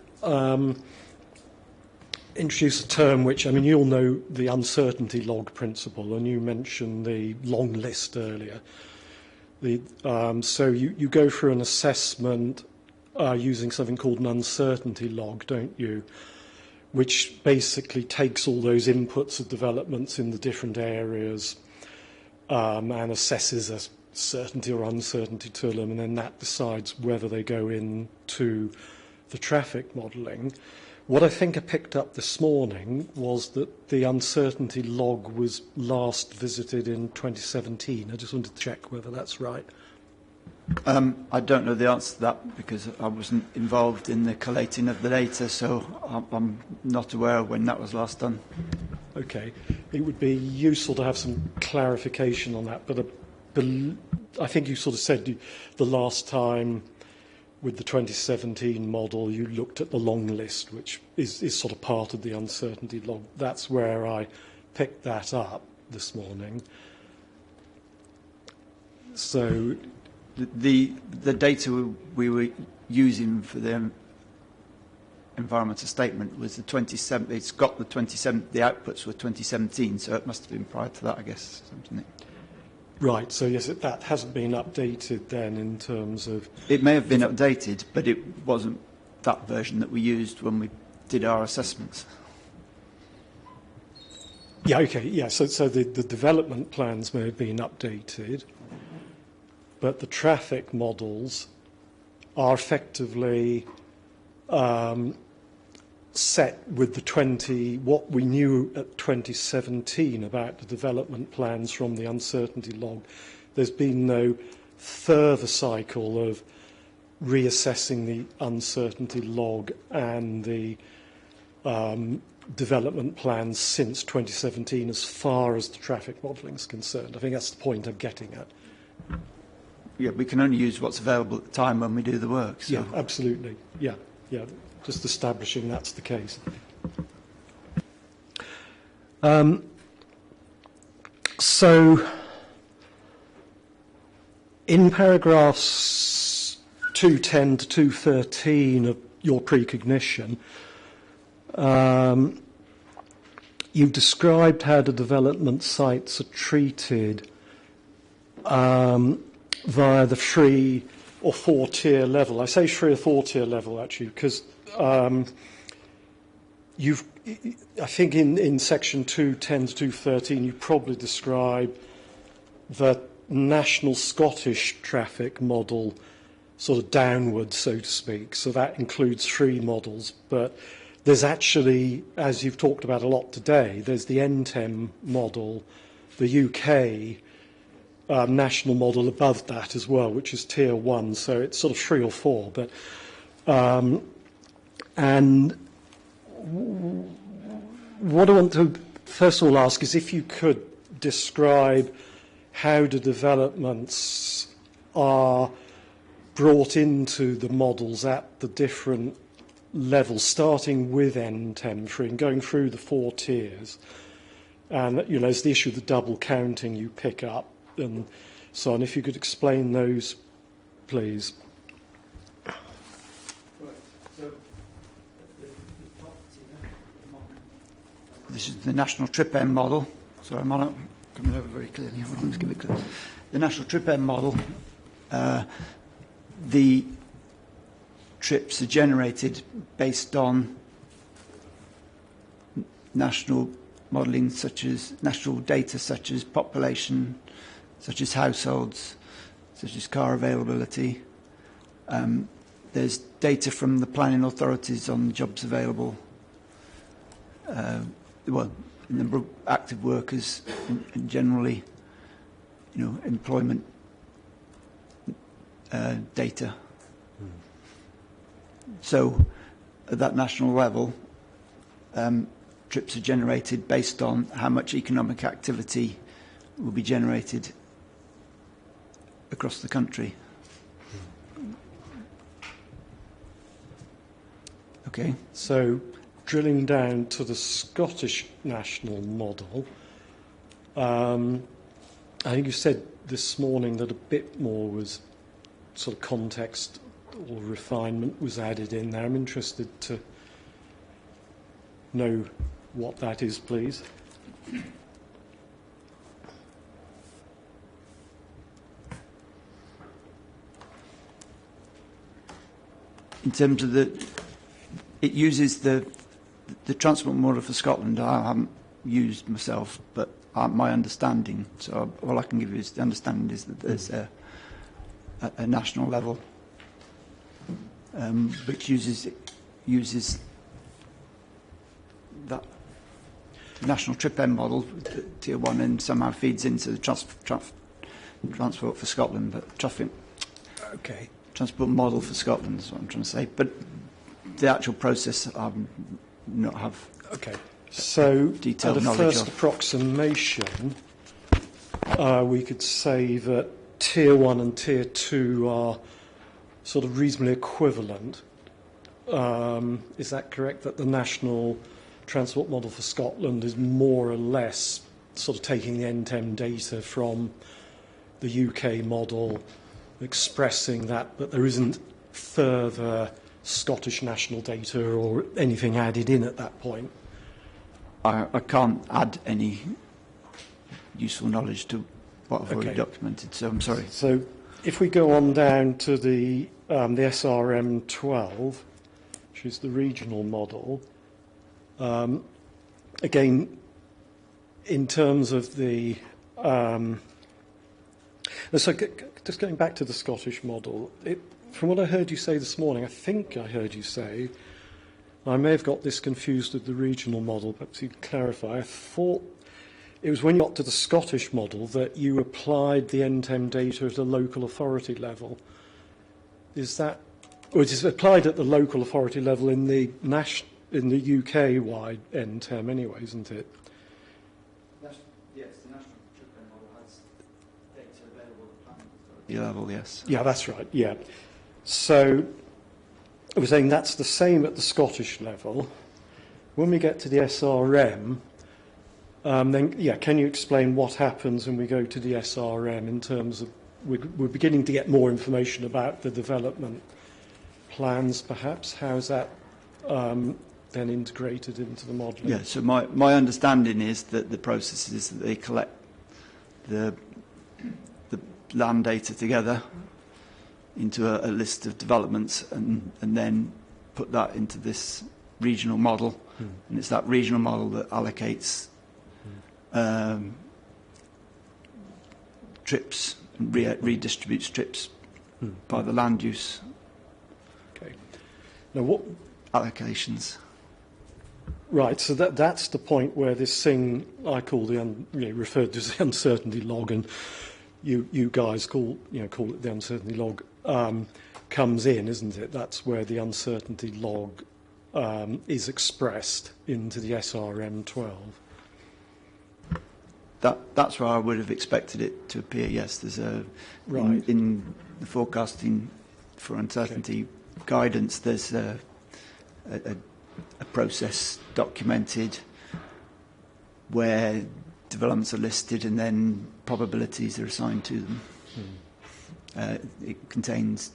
Speaker 3: introduce a term which, I mean, you'll know the uncertainty log principle, and you mentioned the long list earlier. So you go through an assessment using something called an uncertainty log, don't you? Which basically takes all those inputs of developments in the different areas and assesses a certainty or uncertainty to them, and then that decides whether they go into the traffic modelling. What I think I picked up this morning was that the uncertainty log was last visited in 2017. I just wanted to check whether that's right.
Speaker 4: I don't know the answer to that because I wasn't involved in the collating of the data, so I'm not aware of when that was last done.
Speaker 3: Okay. It would be useful to have some clarification on that, but I think you sort of said the last time with the 2017 model, you looked at the long list, which is sort of part of the uncertainty log. That's where I picked that up this morning. So
Speaker 4: the data we were using for them environmental statement was the 27. It's got the 27. The outputs were 2017, so it must have been prior to that, I guess, something.
Speaker 3: Right. So yes, that hasn't been updated then in terms of.
Speaker 4: It may have been updated, but it wasn't that version that we used when we did our assessments.
Speaker 3: Yeah. Okay. Yeah. So the development plans may have been updated, but the traffic models are effectively set with what we knew at 2017 about the development plans from the uncertainty log. There's been no further cycle of reassessing the uncertainty log and the development plans since 2017 as far as the traffic modelling is concerned. I think that's the point I'm getting at.
Speaker 4: Yeah, we can only use what's available at the time when we do the work. So.
Speaker 3: Yeah, absolutely. Yeah. Just establishing that's the case. So, in paragraphs 210 to 213 of your precognition, you've described how the development sites are treated via the 3 or 4 tier level. I say 3 or 4 tier level actually because I think in section 210 to 213 you probably describe the national Scottish traffic model sort of downwards, so to speak. So that includes 3 models, but there's actually, as you've talked about a lot today, there's the NTEM model, the UK national model above that as well, which is tier 1, so it's sort of 3 or 4. But and what I want to first of all ask is if you could describe how the developments are brought into the models at the different levels, starting with NTEM3 and going through the 4 tiers. And there's the issue of the double counting you pick up and so on. If you could explain those, please.
Speaker 4: This is the national TRIP-M model. Sorry, I'm not coming over very clearly. Let's give it clear. The national TRIP-M model, the trips are generated based on national modelling, such as national data, such as population, such as households, such as car availability. There's data from the planning authorities on jobs available. The number of active workers and generally, employment data. So, at that national level, trips are generated based on how much economic activity will be generated across the country. Okay.
Speaker 3: So, drilling down to the Scottish national model, I think you said this morning that a bit more was sort of context or refinement was added in there. I'm interested to know what that is, please.
Speaker 4: In terms of it uses the transport model for Scotland. I haven't used myself, but my understanding, so all I can give you is the understanding is that there's a national level which uses that national TRIP-M model, tier 1, and somehow feeds into the transport for Scotland, but transport model for Scotland is what I'm trying to say. But the actual process, I not have detailed knowledge of.
Speaker 3: At a first approximation, we could say that tier 1 and tier 2 are sort of reasonably equivalent. Is that correct, that the national transport model for Scotland is more or less sort of taking the NTEM data from the UK model, expressing that, but there isn't further Scottish national data or anything added in at that point?
Speaker 4: I can't add any useful knowledge to what I've already documented, so I'm sorry.
Speaker 3: So if we go on down to the SRM-12, which is the regional model, again, in terms of the... so just going back to the Scottish model, from what I heard you say this morning, I think I heard you say, I may have got this confused with the regional model, perhaps you can clarify. I thought it was when you got to the Scottish model that you applied the NTEM data at a local authority level. Is that, or is it applied at the local authority level in the UK-wide NTEM anyway, isn't it?
Speaker 4: Yes, the national TRIPM model has data available at planning authority level, yes.
Speaker 3: Yeah, that's right, yeah. So I was saying that's the same at the Scottish level. When we get to the SRM, then, yeah, can you explain what happens when we go to the SRM in terms of, we're beginning to get more information about the development plans, perhaps? How is that then integrated into the modelling?
Speaker 4: Yeah, so my understanding is that the process is that they collect the land data together into a list of developments and then put that into this regional model. And it's that regional model that allocates trips and redistributes trips by the land use.
Speaker 3: Okay. Now what
Speaker 4: allocations?
Speaker 3: Right, so that's the point where this thing I call referred to as the uncertainty log, and you guys call it the uncertainty log, comes in, isn't it? That's where the uncertainty log is expressed into the SRM-12.
Speaker 4: That's where I would have expected it to appear. Yes, there's in the forecasting for uncertainty guidance. There's a process documented where developments are listed and then probabilities are assigned to them. It contains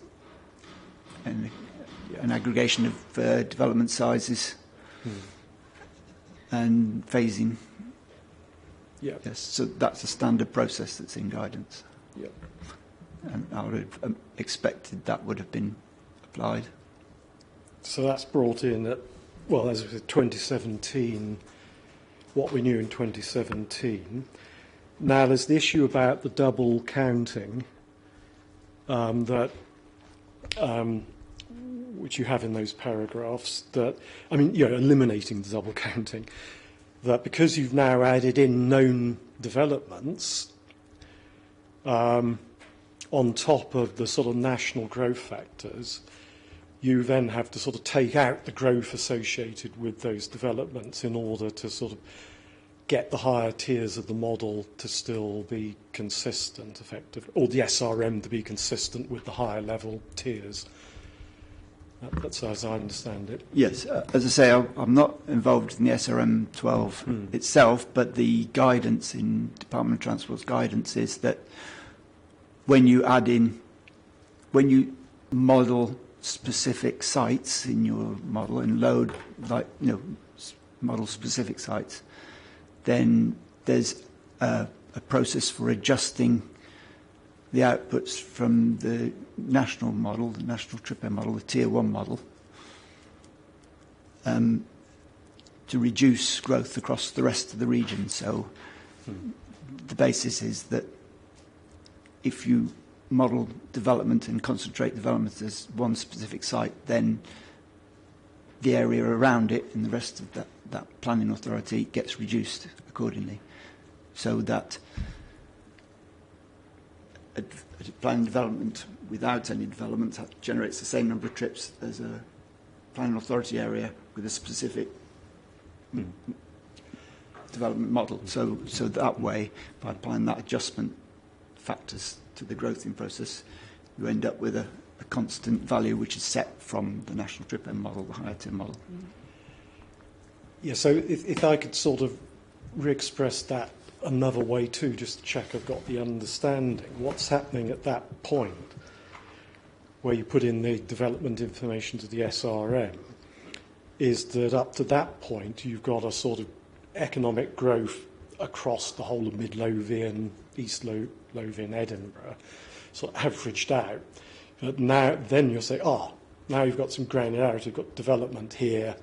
Speaker 4: an aggregation of development sizes and phasing.
Speaker 3: Yeah.
Speaker 4: Yes, so that's a standard process that's in guidance.
Speaker 3: Yeah.
Speaker 4: And I would have expected that would have been applied.
Speaker 3: So that's brought in at, well, as with 2017, what we knew in 2017. Now there's the issue about the double counting which you have in those paragraphs, that, I mean, eliminating the double counting, that because you've now added in known developments on top of the sort of national growth factors, you then have to sort of take out the growth associated with those developments in order to sort of get the higher tiers of the model to still be consistent, effectively, or the SRM to be consistent with the higher level tiers. That's as I understand it.
Speaker 4: Yes, as I say, I'm not involved in the SRM-12 itself, but the guidance in Department of Transport's guidance is that when you model specific sites in your model and load, model specific sites, then there's a process for adjusting the outputs from the national model, the national TRIPM model, the Tier 1 model, to reduce growth across the rest of the region. So the basis is that if you model development and concentrate development as one specific site, then the area around it and the rest of that planning authority gets reduced accordingly, so that a planning development without any development generates the same number of trips as a planning authority area with a specific development model. So that way, by applying that adjustment factors to the growthing process, you end up with a constant value which is set from the national TRIPM model, the higher tier model.
Speaker 3: Yeah, so if I could sort of re-express that another way too, just to check I've got the understanding. What's happening at that point where you put in the development information to the SRM, is that up to that point you've got a sort of economic growth across the whole of Mid Lothian, East Lothian, Edinburgh, sort of averaged out. But now, then you'll say, now you've got some granularity, you've got development here,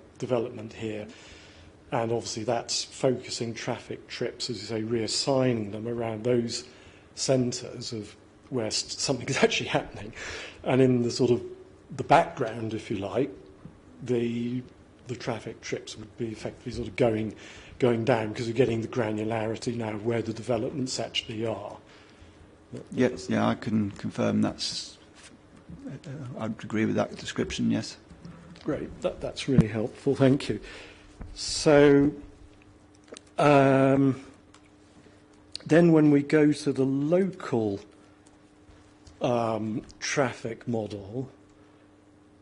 Speaker 3: and obviously that's focusing traffic trips, as you say, reassigning them around those centres of where something is actually happening. And in the sort of the background, if you like, the traffic trips would be effectively sort of going down because you're getting the granularity now of where the developments actually are.
Speaker 4: Yes, yeah, I can confirm that's. I'd agree with that description. Yes.
Speaker 3: Great, that's really helpful. Thank you. So then, when we go to the local traffic model,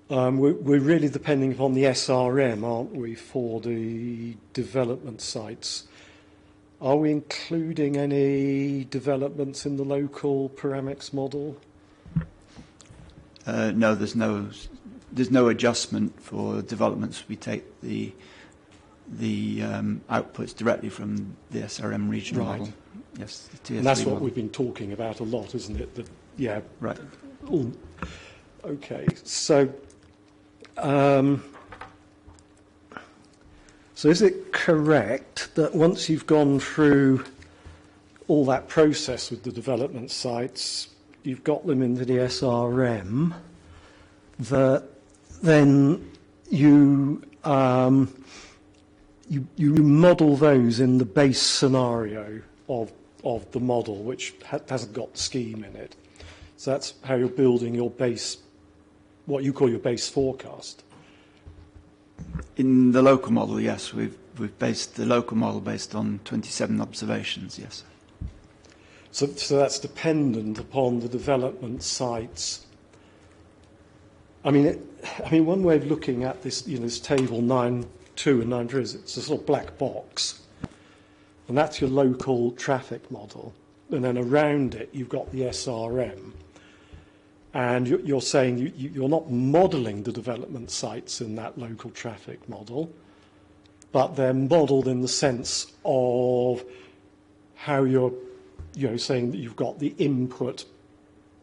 Speaker 3: we're really depending upon the SRM, aren't we, for the development sites? Are we including any developments in the local parametrics model?
Speaker 4: No, there's no adjustment for developments. We take the outputs directly from the SRM regional model. Yes, the Tier 3
Speaker 3: and that's what
Speaker 4: model.
Speaker 3: We've been talking about a lot, isn't it? Yeah.
Speaker 4: Right.
Speaker 3: Okay. So is it correct that once you've gone through all that process with the development sites, you've got them into the SRM, that then you model those in the base scenario of the model, which hasn't got scheme in it. So that's how you're building your base, what you call your base forecast.
Speaker 4: In the local model, yes, we've based the local model based on 27 observations. Yes.
Speaker 3: So that's dependent upon the development sites. I mean, one way of looking at this, this table 9.2 and 9.3 is it's a sort of black box, and that's your local traffic model, and then around it you've got the SRM, and you're saying you're not modelling the development sites in that local traffic model, but they're modelled in the sense of how you're saying that you've got the input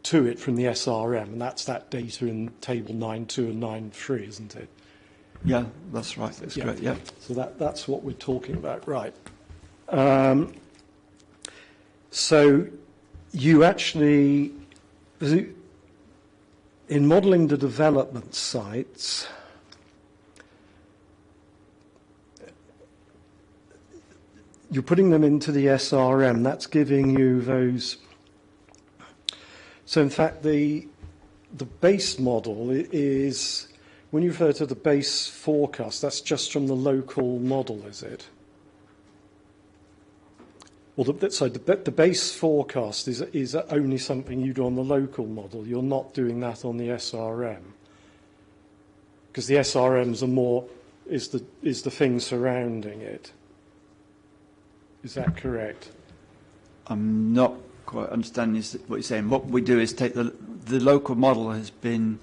Speaker 3: to it from the SRM, and that's that data in table 9.2 and 9.3, isn't it?
Speaker 4: Yeah, that's right. That's correct. Yeah.
Speaker 3: So that's what we're talking about, right? So you actually, in modelling the development sites, you're putting them into the SRM. That's giving you those. So in fact, the base model is, when you refer to the base forecast, that's just from the local model, is it? Well, the base forecast is only something you do on the local model. You're not doing that on the SRM, because the SRMs are more is the thing surrounding it. Is that correct?
Speaker 4: I'm not quite understanding what you're saying. What we do is take the local model has been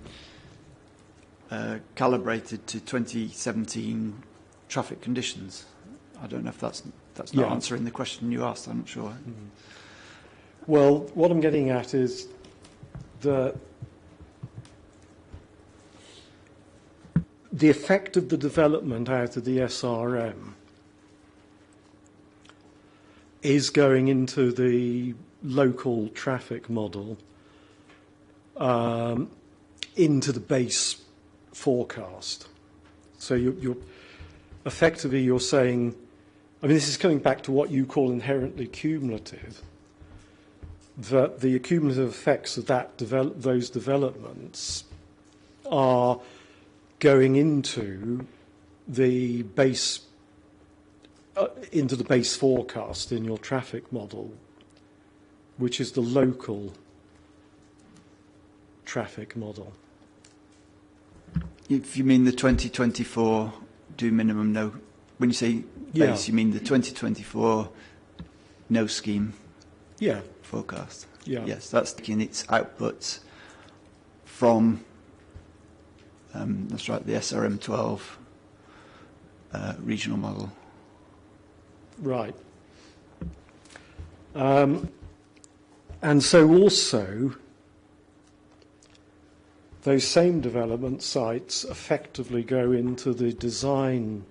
Speaker 4: calibrated to 2017 traffic conditions. I don't know if that's not answering the question you asked. I'm not sure.
Speaker 3: Well, what I'm getting at is the effect of the development out of the SRM is going into the local traffic model, into the base forecast. So you're effectively saying, I mean, this is coming back to what you call inherently cumulative, that the cumulative effects of those developments are going into the base forecast in your traffic model, which is the local traffic model.
Speaker 4: If you mean the 2024 do minimum no, when you say base, you mean the 2024 no scheme forecast?
Speaker 3: Yeah.
Speaker 4: Yes, that's taking its outputs from, that's right, the SRM-12 regional model.
Speaker 3: Right. And so also, those same development sites effectively go into the design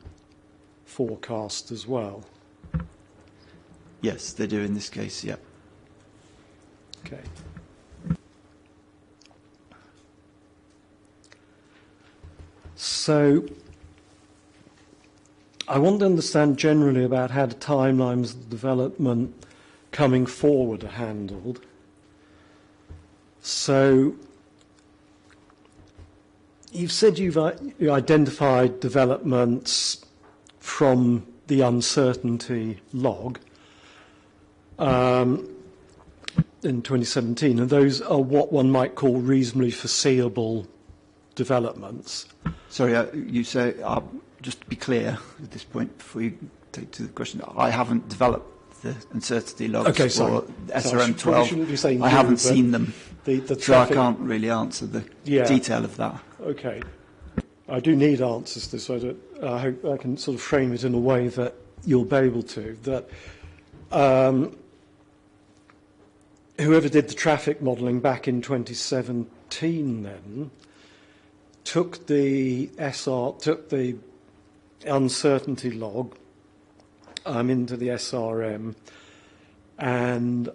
Speaker 3: forecast as well.
Speaker 4: Yes, they do in this case, yeah.
Speaker 3: Okay. So, I want to understand generally about how the timelines of the development coming forward are handled. So, you've said you've identified developments from the uncertainty log in 2017, and those are what one might call reasonably foreseeable developments.
Speaker 4: Sorry, you say, just to be clear at this point, before you take to the question, I haven't developed the uncertainty logs for SRM-12. I haven't seen them, so I can't really answer the detail of that.
Speaker 3: Okay. I do need answers to this, so I hope I can sort of frame it in a way that you'll be able to. That whoever did the traffic modelling back in 2017 then took the uncertainty log into the SRM, and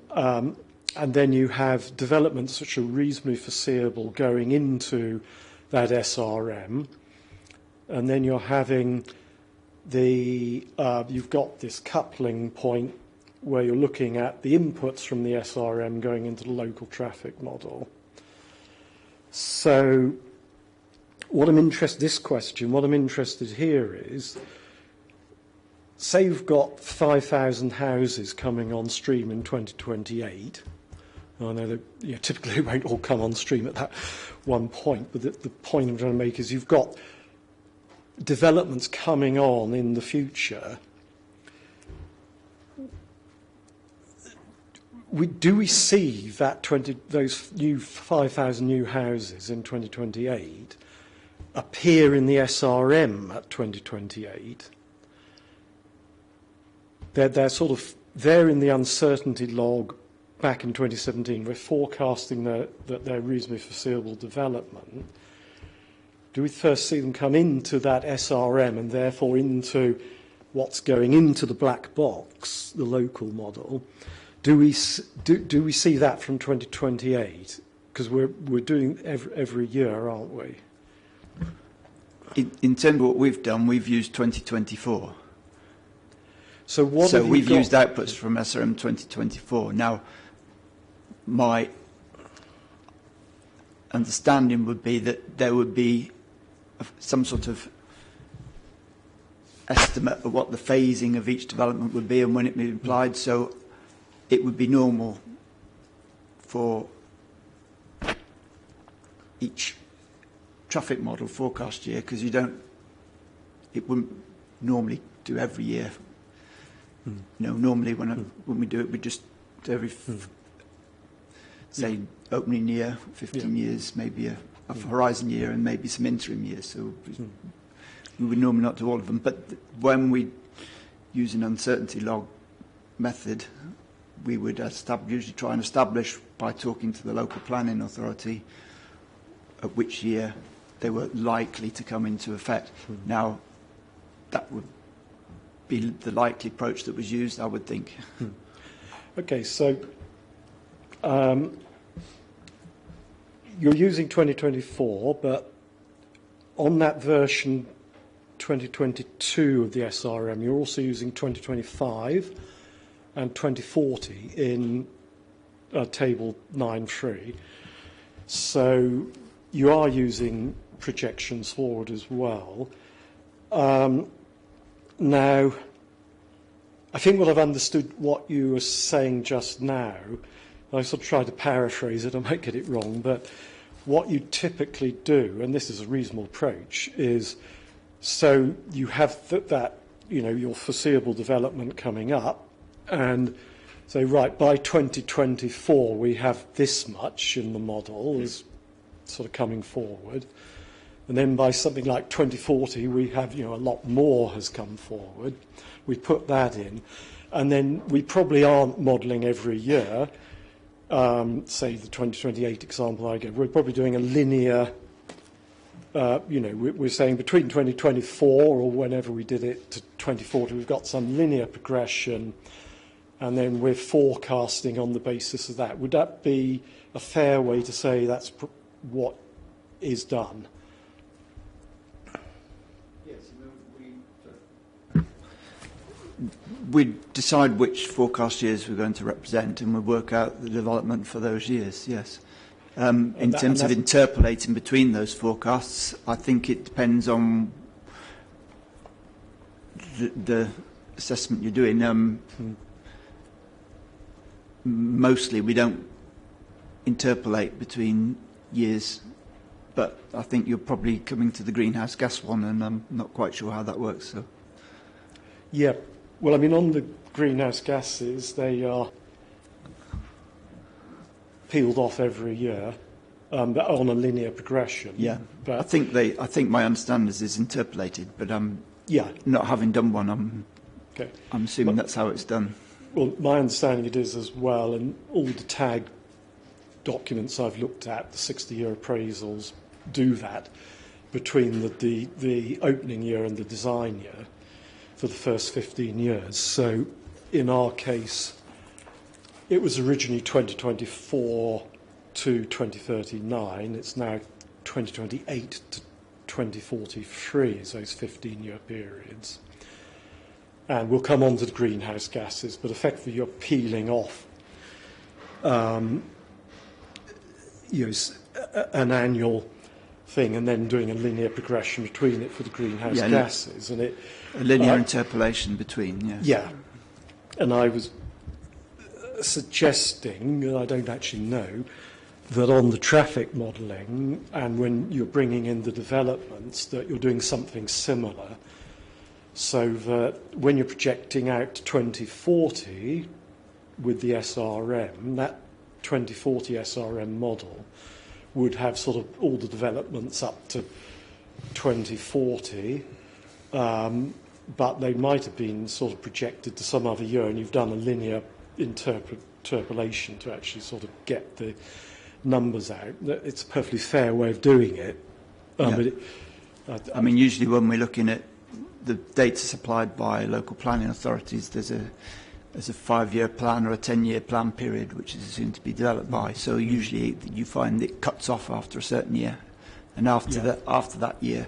Speaker 3: then you have developments which are reasonably foreseeable going into that SRM, and then you're having you've got this coupling point where you're looking at the inputs from the SRM going into the local traffic model. So what I'm interested here is, say you've got 5,000 houses coming on stream in 2028. I know that typically they won't all come on stream at that one point, but the point I'm trying to make is you've got developments coming on in the future. Do we see that those new 5,000 new houses in 2028 appear in the SRM at 2028? They're in the uncertainty log back in 2017. We're forecasting that they're reasonably foreseeable development. Do we first see them come into that SRM and therefore into what's going into the black box, the local model? Do we see that from 2028? Because we're doing every year, aren't we?
Speaker 4: In terms of what we've done, we've used 2024.
Speaker 3: So
Speaker 4: we've used outputs from SRM 2024. Now, my understanding would be that there would be some sort of estimate of what the phasing of each development would be and when it would be applied. So it would be normal for each traffic model forecast year, because it wouldn't normally do every year. Normally when we do it, we just every say opening year, 15 years, maybe a horizon year, and maybe some interim years. So we would normally not do all of them. But when we use an uncertainty log method, we would usually try and establish by talking to the local planning authority at which year they were likely to come into effect. Now, that would be the likely approach that was used, I would think.
Speaker 3: Okay, so you're using 2024, but on that version 2022 of the SRM, you're also using 2025 and 2040 in table 9.3. So you are using projections forward as well. Now, I think what I've understood what you were saying just now, I sort of tried to paraphrase it, I might get it wrong, but what you typically do, and this is a reasonable approach, is so you have that your foreseeable development coming up, and say, right, by 2024 we have this much in the model as sort of coming forward. And then by something like 2040, we have, a lot more has come forward. We put that in. And then we probably aren't modelling every year. Say the 2028 example I gave, we're probably doing a linear, we're saying between 2024 or whenever we did it to 2040, we've got some linear progression, and then we're forecasting on the basis of that. Would that be a fair way to say that's what is done?
Speaker 4: We decide which forecast years we're going to represent, and we work out the development for those years, yes. In terms of interpolating between those forecasts, I think it depends on the assessment you're doing. Mostly we don't interpolate between years, but I think you're probably coming to the greenhouse gas one, and I'm not quite sure how that works. So.
Speaker 3: Yeah. Well, I mean, on the greenhouse gases, they are peeled off every year, but on a linear progression.
Speaker 4: Yeah,
Speaker 3: but
Speaker 4: I think my understanding is interpolated, but not having done one, I'm assuming that's how it's done.
Speaker 3: Well, my understanding it is as well, and all the tag documents I've looked at, the 60-year appraisals, do that between the opening year and the design year for the first 15 years. So in our case, it was originally 2024 to 2039. It's now 2028 to 2043 is those 15-year periods. And we'll come on to the greenhouse gases, but effectively you're peeling off an annual thing and then doing a linear progression between it for the greenhouse gases. And it
Speaker 4: a linear interpolation between, yes.
Speaker 3: Yeah. And I was suggesting, and I don't actually know, that on the traffic modelling and when you're bringing in the developments that you're doing something similar, so that when you're projecting out to 2040 with the SRM, that 2040 SRM model would have sort of all the developments up to 2040, but they might have been sort of projected to some other year, and you've done a linear interpolation to actually sort of get the numbers out. It's a perfectly fair way of doing it.
Speaker 4: I mean, usually when we're looking at the data supplied by local planning authorities, there's a 5-year plan or a 10-year plan period which is assumed to be developed by. So usually you find it cuts off after a certain year, and after that year,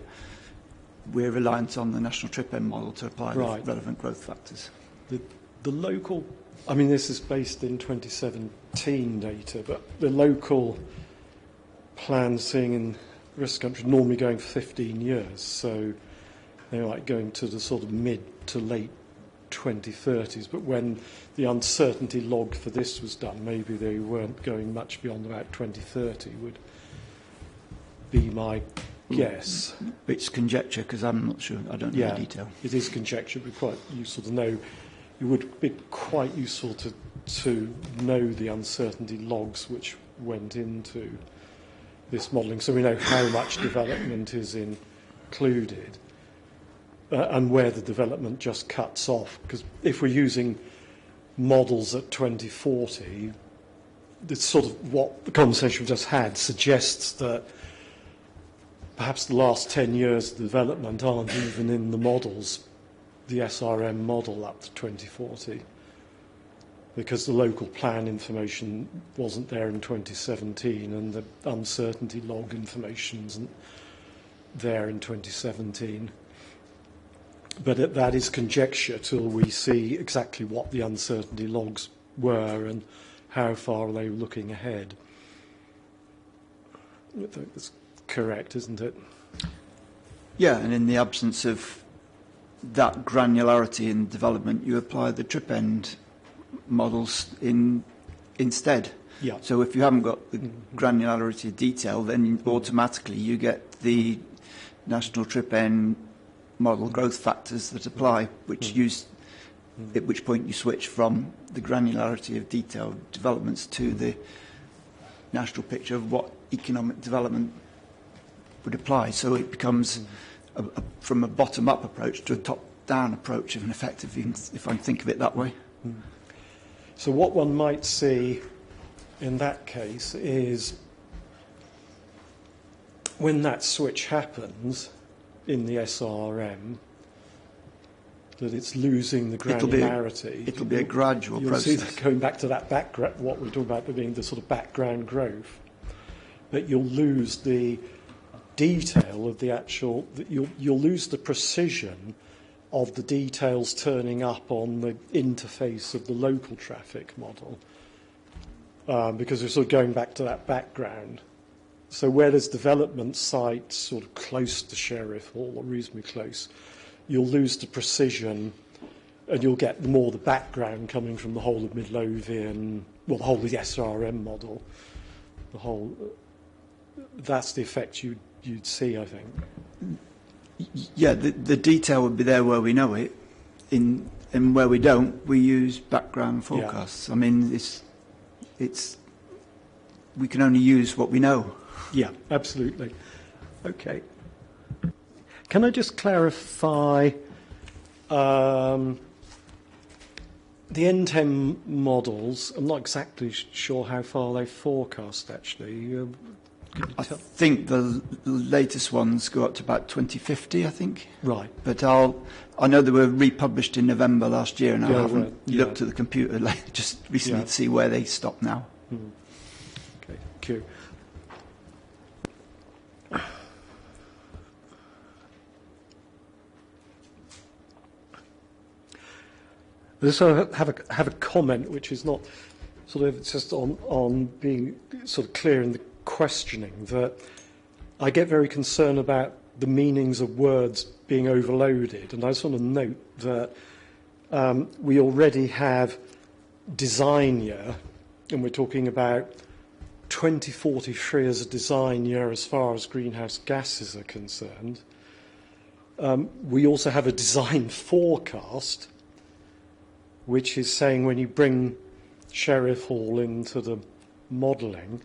Speaker 4: we're reliant on the national trip end model to apply the relevant growth factors.
Speaker 3: The local, I mean, this is based in 2017 data, but the local plans seeing in the rest of the country normally going for 15 years, so they're like going to the sort of mid to late 2030s. But when the uncertainty log for this was done, maybe they weren't going much beyond about 2030 would be my guess.
Speaker 4: It's conjecture because I'm not sure. I don't know the detail.
Speaker 3: It is conjecture, but quite useful to know. It would be quite useful to know the uncertainty logs which went into this modelling, so we know how much development is included and where the development just cuts off. Because if we're using models at 2040, it's sort of what the conversation we just had suggests that perhaps the last 10 years of development aren't even in the models, the SRM model up to 2040, because the local plan information wasn't there in 2017 and the uncertainty log information isn't there in 2017. But that is conjecture till we see exactly what the uncertainty logs were and how far they were looking ahead. That's correct, isn't it?
Speaker 4: Yeah, and in the absence of that granularity in development, you apply the trip end models instead.
Speaker 3: Yeah.
Speaker 4: So if you haven't got the granularity of detail, then automatically you get the national trip end model growth factors that apply, which at which point you switch from the granularity of detailed developments to the national picture of what economic development would apply. So it becomes from a bottom-up approach to a top-down approach, in effect, if I think of it that way.
Speaker 3: So what one might see in that case is when that switch happens in the SRM, that it's losing the granularity.
Speaker 4: It'll be a gradual
Speaker 3: You'll
Speaker 4: process.
Speaker 3: see that going back to that background, what we're talking about being the sort of background growth, that you'll lose the detail of the actual, that you'll lose the precision of the details turning up on the interface of the local traffic model, because we're sort of going back to that background. So where there's development sites sort of close to Sheriffhall, or reasonably close, you'll lose the precision, and you'll get more the background coming from the whole of Midlothian, well, the whole of the SRM model. The whole, that's the effect you'd see, I think.
Speaker 4: Yeah, the detail would be there where we know it. In where we don't, we use background forecasts. Yeah. I mean, it's we can only use what we know.
Speaker 3: Yeah, absolutely. Okay. Can I just clarify the N10 models? I'm not exactly sure how far they forecast, actually.
Speaker 4: I think the latest ones go up to about 2050, I think.
Speaker 3: Right.
Speaker 4: But I know they were republished in November last year, and I haven't looked at the computer just recently to see where they stop now.
Speaker 3: Okay, thank you. I just have a comment which is not sort of, it's just on being sort of clear in the questioning, that I get very concerned about the meanings of words being overloaded, and I just want to note that we already have design year, and we're talking about 2043 as a design year as far as greenhouse gases are concerned. We also have a design forecast, which is saying when you bring Sheriffhall into the modelling,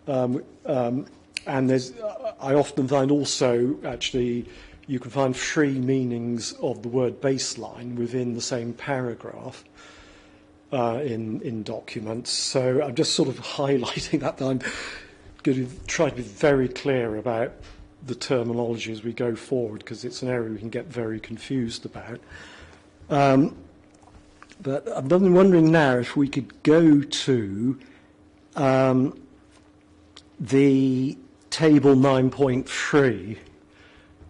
Speaker 3: and there's, I often find also, actually, you can find three meanings of the word baseline within the same paragraph in documents. So I'm just sort of highlighting that I'm going to try to be very clear about the terminology as we go forward, because it's an area we can get very confused about. But I'm wondering now if we could go to the table 9.3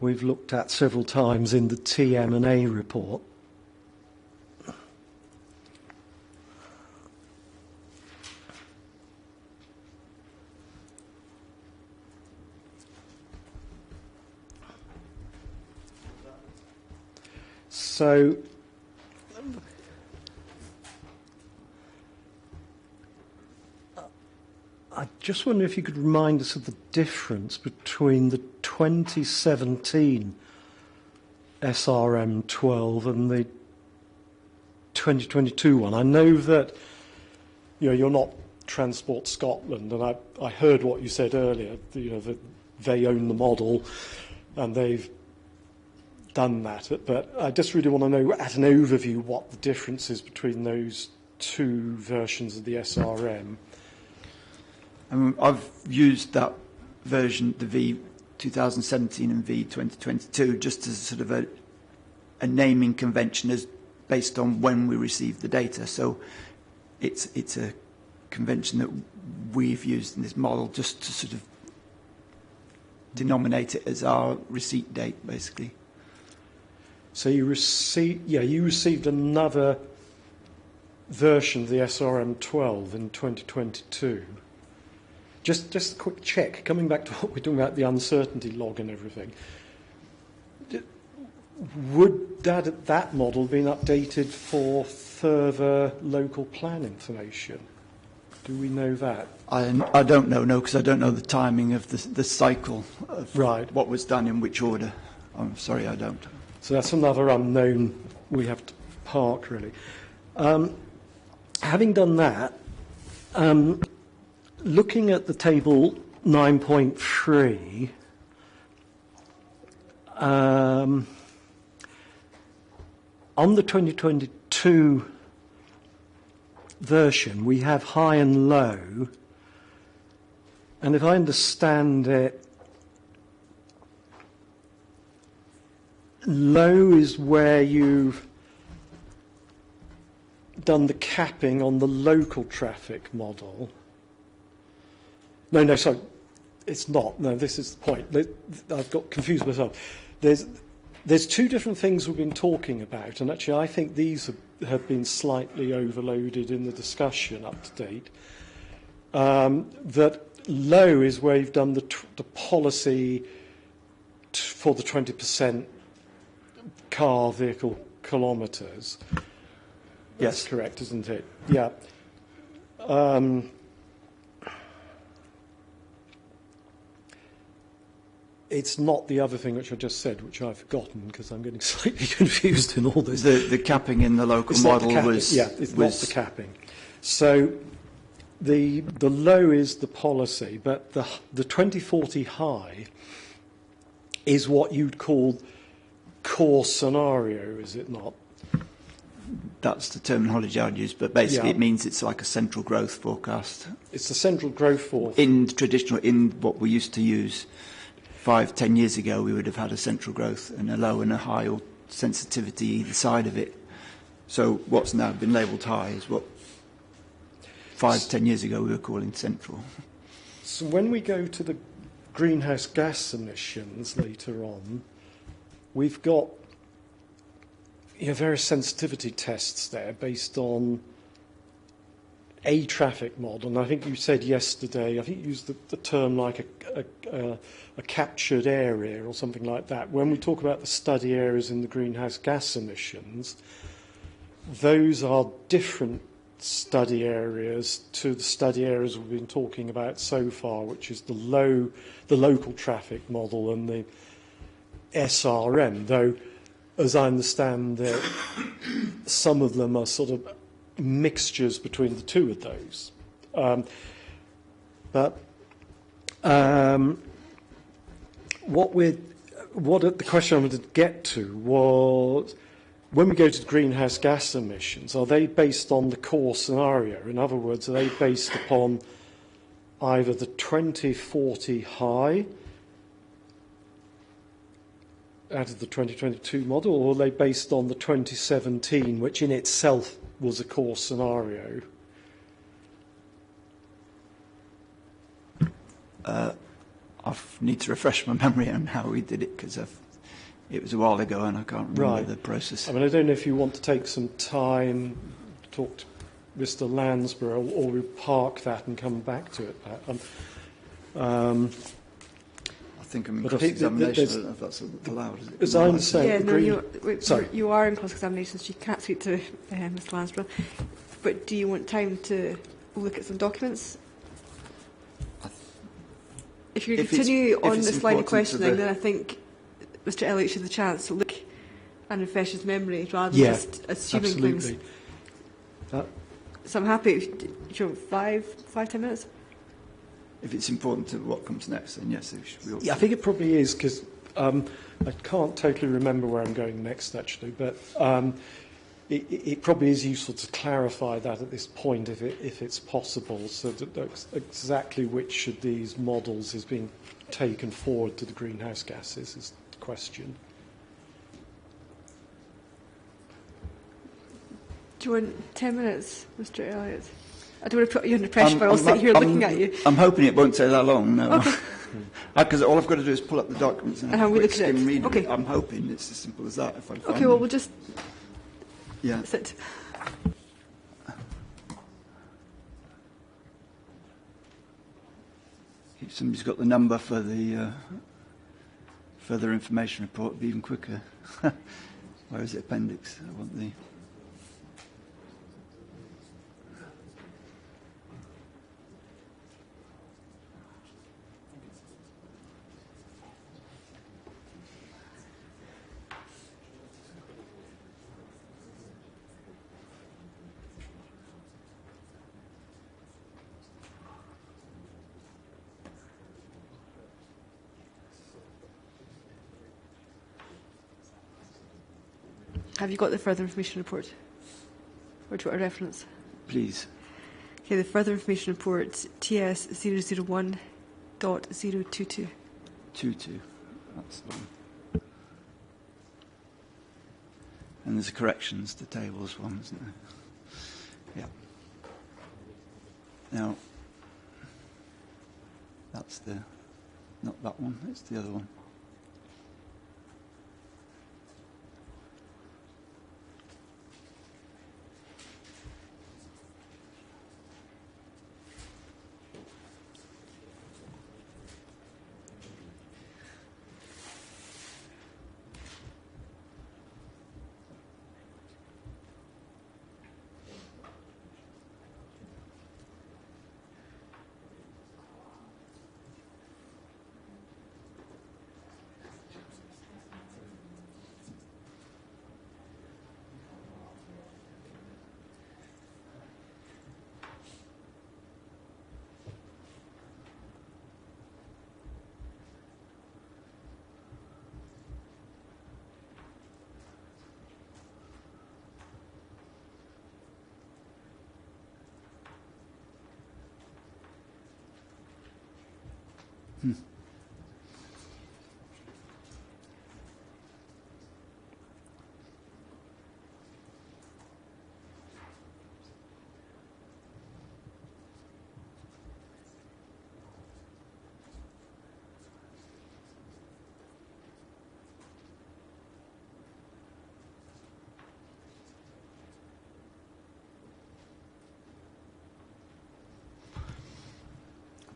Speaker 3: we've looked at several times in the TM&A report. So I just wonder if you could remind us of the difference between the 2017 SRM12 and the 2022 one. I know that you're not Transport Scotland, and I heard what you said earlier. That they own the model and they've done that. But I just really want to know, at an overview, what the difference is between those two versions of the SRM.
Speaker 4: I've used that version, the V 2017 and V 2022, just as sort of a naming convention as based on when we received the data. So it's a convention that we've used in this model just to sort of denominate it as our receipt date, basically.
Speaker 3: So you received another version of the SRM12 in 2022. Just a quick check, coming back to what we're talking about, the uncertainty log and everything. Would that model have been updated for further local plan information? Do we know that?
Speaker 4: I don't know, no, because I don't know the timing of the cycle of
Speaker 3: right.
Speaker 4: What was done in which order. I'm sorry, I don't.
Speaker 3: So that's another unknown we have to park, really. Having done that, looking at the table 9.3, on the 2022 version, we have high and low, and if I understand it, low is where you've done the capping on the local traffic model. No, sorry, it's not. No, this is the point. I've got confused myself. There's two different things we've been talking about, and actually I think these have been slightly overloaded in the discussion up to date. That low is where you've done the policy for the 20% car vehicle kilometres. That's
Speaker 4: Yes.
Speaker 3: correct, isn't it? Yeah. It's not the other thing which I just said, which I've forgotten because I'm getting slightly confused in all this.
Speaker 4: The capping in the local
Speaker 3: It's not
Speaker 4: model
Speaker 3: the capping.
Speaker 4: was...
Speaker 3: Yeah, it's
Speaker 4: was
Speaker 3: not the capping. So the low is the policy, but the 2040 high is what you'd call core scenario, is it not?
Speaker 4: That's the terminology I'd use, but basically
Speaker 3: Yeah.
Speaker 4: it means it's like a central growth forecast.
Speaker 3: It's the central growth forecast.
Speaker 4: In what we used to use 5-10 years ago, we would have had a central growth and a low and a high, or sensitivity either side of it. So what's now been labelled high is what 5-10 years ago we were calling central.
Speaker 3: So when we go to the greenhouse gas emissions later on, we've got various sensitivity tests there based on a traffic model. And I think you said yesterday, I think you used the term like a captured area or something like that. When we talk about the study areas in the greenhouse gas emissions, those are different study areas to the study areas we've been talking about so far, which is the local traffic model and the SRM, though as I understand it, some of them are sort of mixtures between the two of those. What the question I wanted to get to was, when we go to the greenhouse gas emissions, are they based on the core scenario? In other words, are they based upon either the 2040 high out of the 2022 model, or are they based on the 2017, which in itself was a core scenario?
Speaker 4: I need to refresh my memory on how we did it, because it was a while ago and I can't remember the process.
Speaker 3: I mean, I don't know if you want to take some time to talk to Mr. Lansborough, or we park that and come back to it.
Speaker 4: I think I'm in
Speaker 3: But I think
Speaker 4: cross-examination. I don't know if that's allowed. Is it?
Speaker 3: As I understand,
Speaker 1: Yeah,
Speaker 3: the
Speaker 1: no,
Speaker 3: green... Sorry.
Speaker 1: you are in cross-examination, so you can't speak to Mr. Lansborough. But do you want time to look at some documents? If you continue on this line of questioning, then I think Mr. Elliott should have the chance to look and refresh his memory rather than just assuming
Speaker 3: absolutely.
Speaker 1: things. So I'm happy. Do you want 5-10 minutes?
Speaker 4: If it's important to what comes next, then yes, we ought to.
Speaker 3: Yeah, I think it probably is, because I can't totally remember where I'm going next, actually, but it probably is useful to clarify that at this point, if it's possible, so that exactly which of these models is being taken forward to the greenhouse gases is the question.
Speaker 1: Do you want 10 minutes, Mr. Elliott? I don't want to put you under pressure, but I'll sit here looking at you.
Speaker 4: I'm hoping it won't take that long, no.
Speaker 1: Okay.
Speaker 4: Because all I've got to do is pull up the documents and have a
Speaker 1: we
Speaker 4: quick
Speaker 1: look at it.
Speaker 4: skim read of
Speaker 1: Okay.
Speaker 4: it. I'm hoping it's as simple as that. If I find
Speaker 1: Okay, well, we'll just
Speaker 4: yeah.
Speaker 1: sit.
Speaker 4: If somebody's got the number for the further information report, it'd be even quicker. Where is it? Appendix. I want the...
Speaker 1: Have you got the further information report? Or to what reference?
Speaker 4: Please.
Speaker 1: Okay, the further information report, TS 001.022.
Speaker 4: 22. That's the one. And there's a corrections to tables one, isn't there? Yeah. Now, that's the, not that one, it's the other one.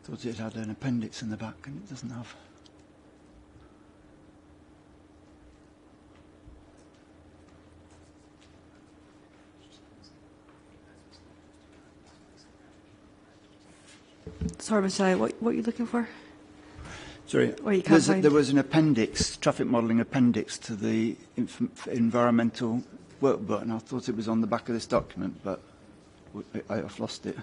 Speaker 4: I thought it had an appendix in the back, and it doesn't have.
Speaker 1: Sorry, Mr. Elliott, what are you looking for?
Speaker 4: Sorry,
Speaker 1: Or you can't find.
Speaker 4: there was an appendix, traffic modelling appendix to the environmental workbook, and I thought it was on the back of this document, but I've lost it.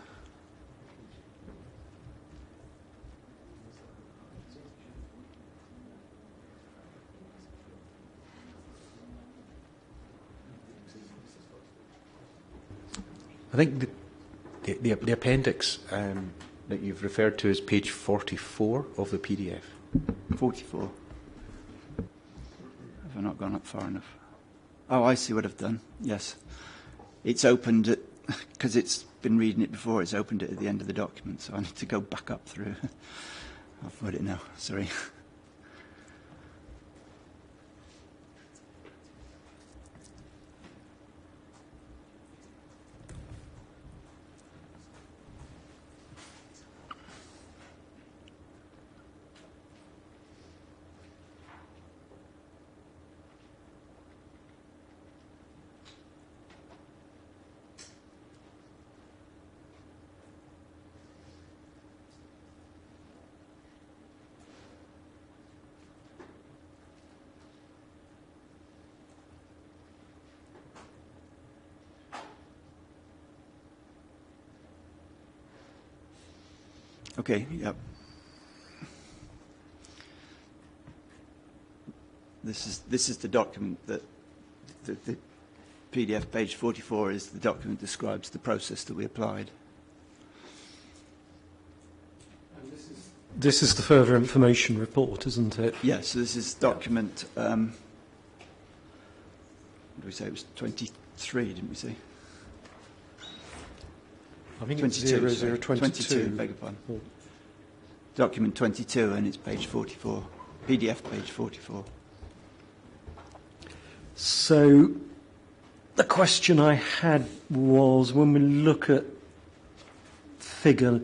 Speaker 2: I think the appendix that you've referred to is page 44 of the PDF.
Speaker 4: 44. Have I not gone up far enough? Oh, I see what I've done. Yes. It's opened at, because it's been reading it before, it's opened it at the end of the document, so I need to go back up through. I've got it now, sorry. Okay, yep. This is the document that the PDF page 44 is the document that describes the process that we applied.
Speaker 3: And this is the further information report, isn't it?
Speaker 4: Yes, so this is document, what did we say, it was 23, didn't we say?
Speaker 3: I think
Speaker 4: 22,
Speaker 3: it's 0022.
Speaker 4: beg your pardon. Oh. Document 22, and it's page 44, PDF page 44.
Speaker 3: So the question I had was, when we look at figure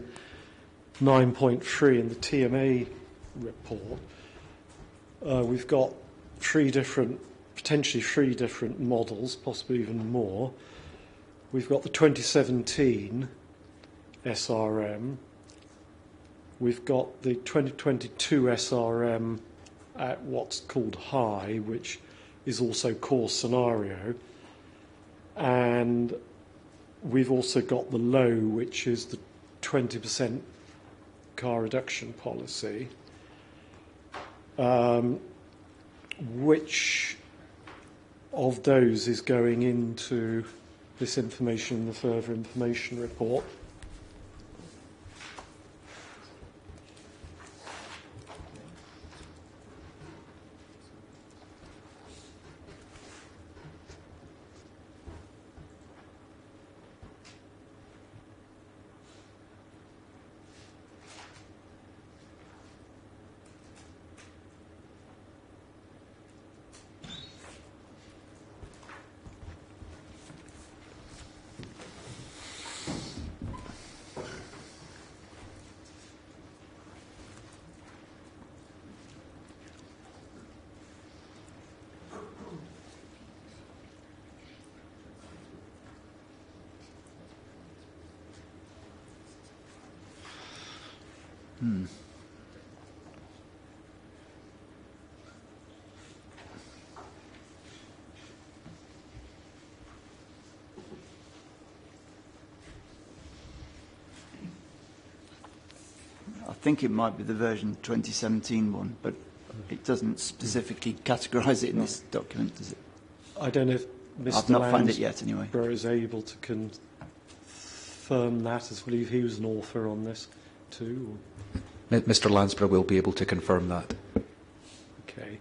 Speaker 3: 9.3 in the TMA report, we've got potentially three different models, possibly even more. We've got the 2017 SRM. We've got the 2022 SRM at what's called high, which is also core scenario. And we've also got the low, which is the 20% car reduction policy, which of those is going into this information, the further information report.
Speaker 4: I think it might be the version 2017 one, but it doesn't specifically categorise it in this document, does it?
Speaker 3: I don't know if Mr.
Speaker 4: I've not found it yet, anyway.
Speaker 3: Lansborough is able to confirm that, as I believe he was an author on this too.
Speaker 2: Mr. Lansborough will be able to confirm that.
Speaker 3: Okay.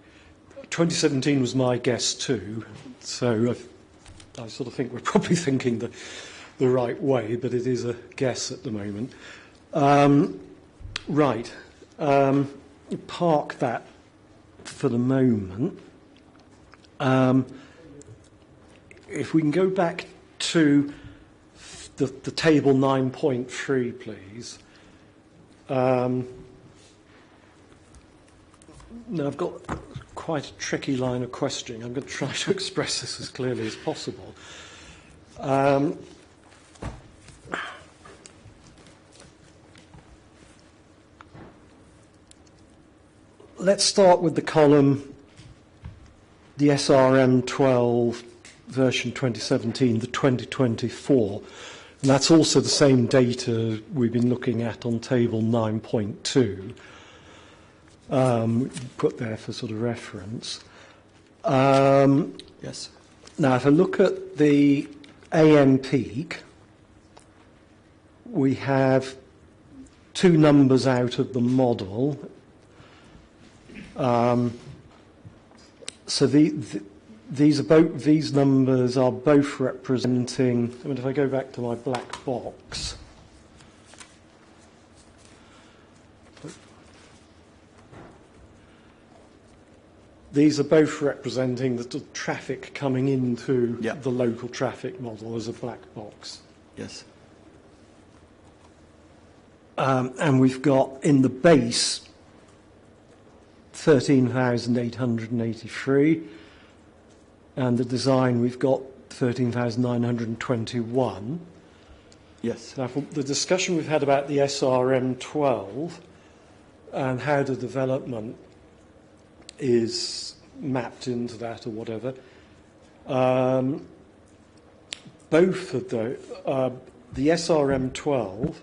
Speaker 3: 2017 was my guess too, so I sort of think we're probably thinking the right way, but it is a guess at the moment. Right. Park that for the moment. If we can go back to the table 9.3, please. Now, I've got quite a tricky line of questioning. I'm going to try to express this as clearly as possible. Let's start with the column, the SRM12 version 2017, the 2024. And that's also the same data we've been looking at on table 9.2. Put there for sort of reference.
Speaker 4: Yes.
Speaker 3: Now, if I look at the AM peak, we have two numbers out of the model. So these numbers are both representing. I mean, if I go back to my black box, these are both representing the traffic coming into the local traffic model as a black box.
Speaker 4: Yes.
Speaker 3: And we've got in the base 13,883, and the design we've got 13,921.
Speaker 4: Yes.
Speaker 3: Now, from the discussion we've had about the SRM12 and how the development is mapped into that or whatever, both of the SRM12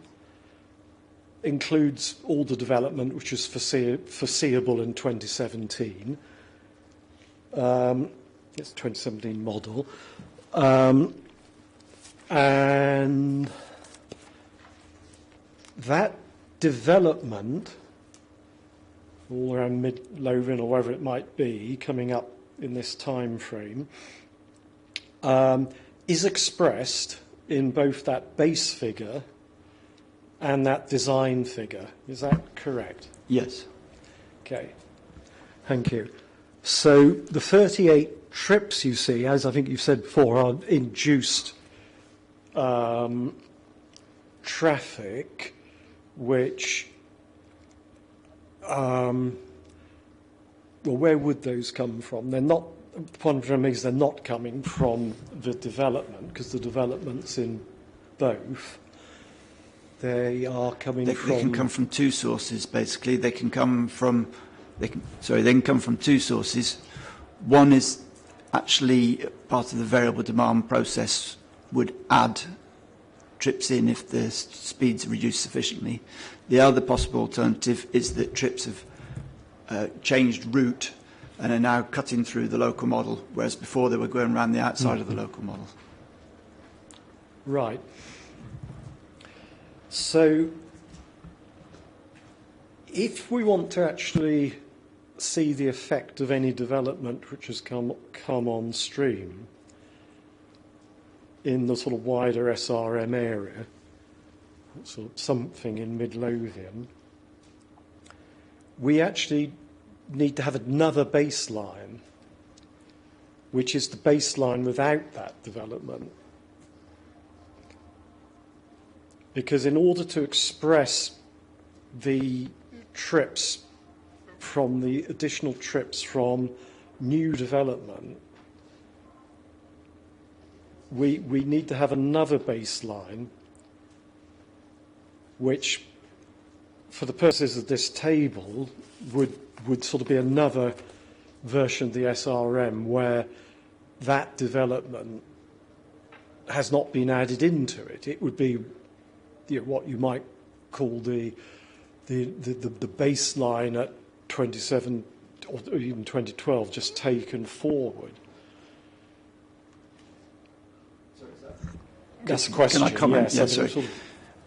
Speaker 3: includes all the development which is foreseeable in 2017. It's a 2017 model. And that development, all around mid-Lothian or wherever it might be, coming up in this time frame, is expressed in both that base figure and that design figure. Is that correct?
Speaker 4: Yes.
Speaker 3: Okay. Thank you. So the 38 trips you see, as I think you've said before, are induced traffic, which, well, where would those come from? They're not, the point from me is they're not coming from the development, because the development's in both. They are coming from...
Speaker 4: They can come from two sources, basically. They can come from... They can come from two sources. One is actually part of the variable demand process would add trips in if the speeds are reduced sufficiently. The other possible alternative is that trips have changed route and are now cutting through the local model, whereas before they were going around the outside of the local model.
Speaker 3: Right. So, if we want to actually see the effect of any development which has come on stream in the sort of wider SRM area, sort of something in Midlothian, we actually need to have another baseline, which is the baseline without that development. Because in order to express the trips from the additional trips from new development, we need to have another baseline which, for the purposes of this table, would sort of be another version of the SRM where that development has not been added into it. It would be, you know, what you might call the baseline at 27 or even 2012 just taken forward. That's a question.
Speaker 4: Can I comment?
Speaker 3: Yes,
Speaker 4: Yeah, sorry.
Speaker 3: Sort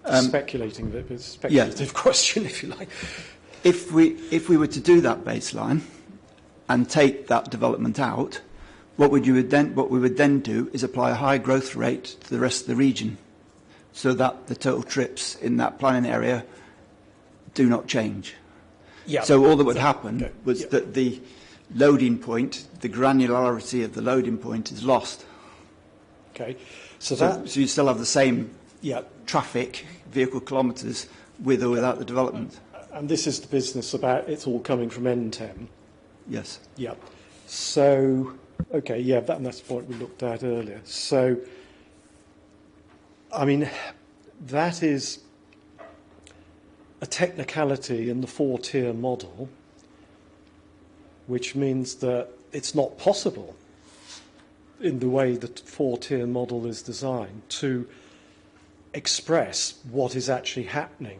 Speaker 3: of speculating a bit, but it's a speculative question, if you like.
Speaker 4: If we were to do that baseline and take that development out, what we would then do is apply a high growth rate to the rest of the region, so that the total trips in that planning area do not change.
Speaker 3: Yeah.
Speaker 4: So all that would happen was that the loading point, the granularity of the loading point, is lost.
Speaker 3: Okay.
Speaker 4: So you still have the same traffic, vehicle kilometres, with or without the development.
Speaker 3: And this is the business about it's all coming from N10.
Speaker 4: Yes.
Speaker 3: Yeah. So, okay, yeah, that's the point we looked at earlier. So, I mean, that is a technicality in the four-tier model, which means that it's not possible in the way the four-tier model is designed to express what is actually happening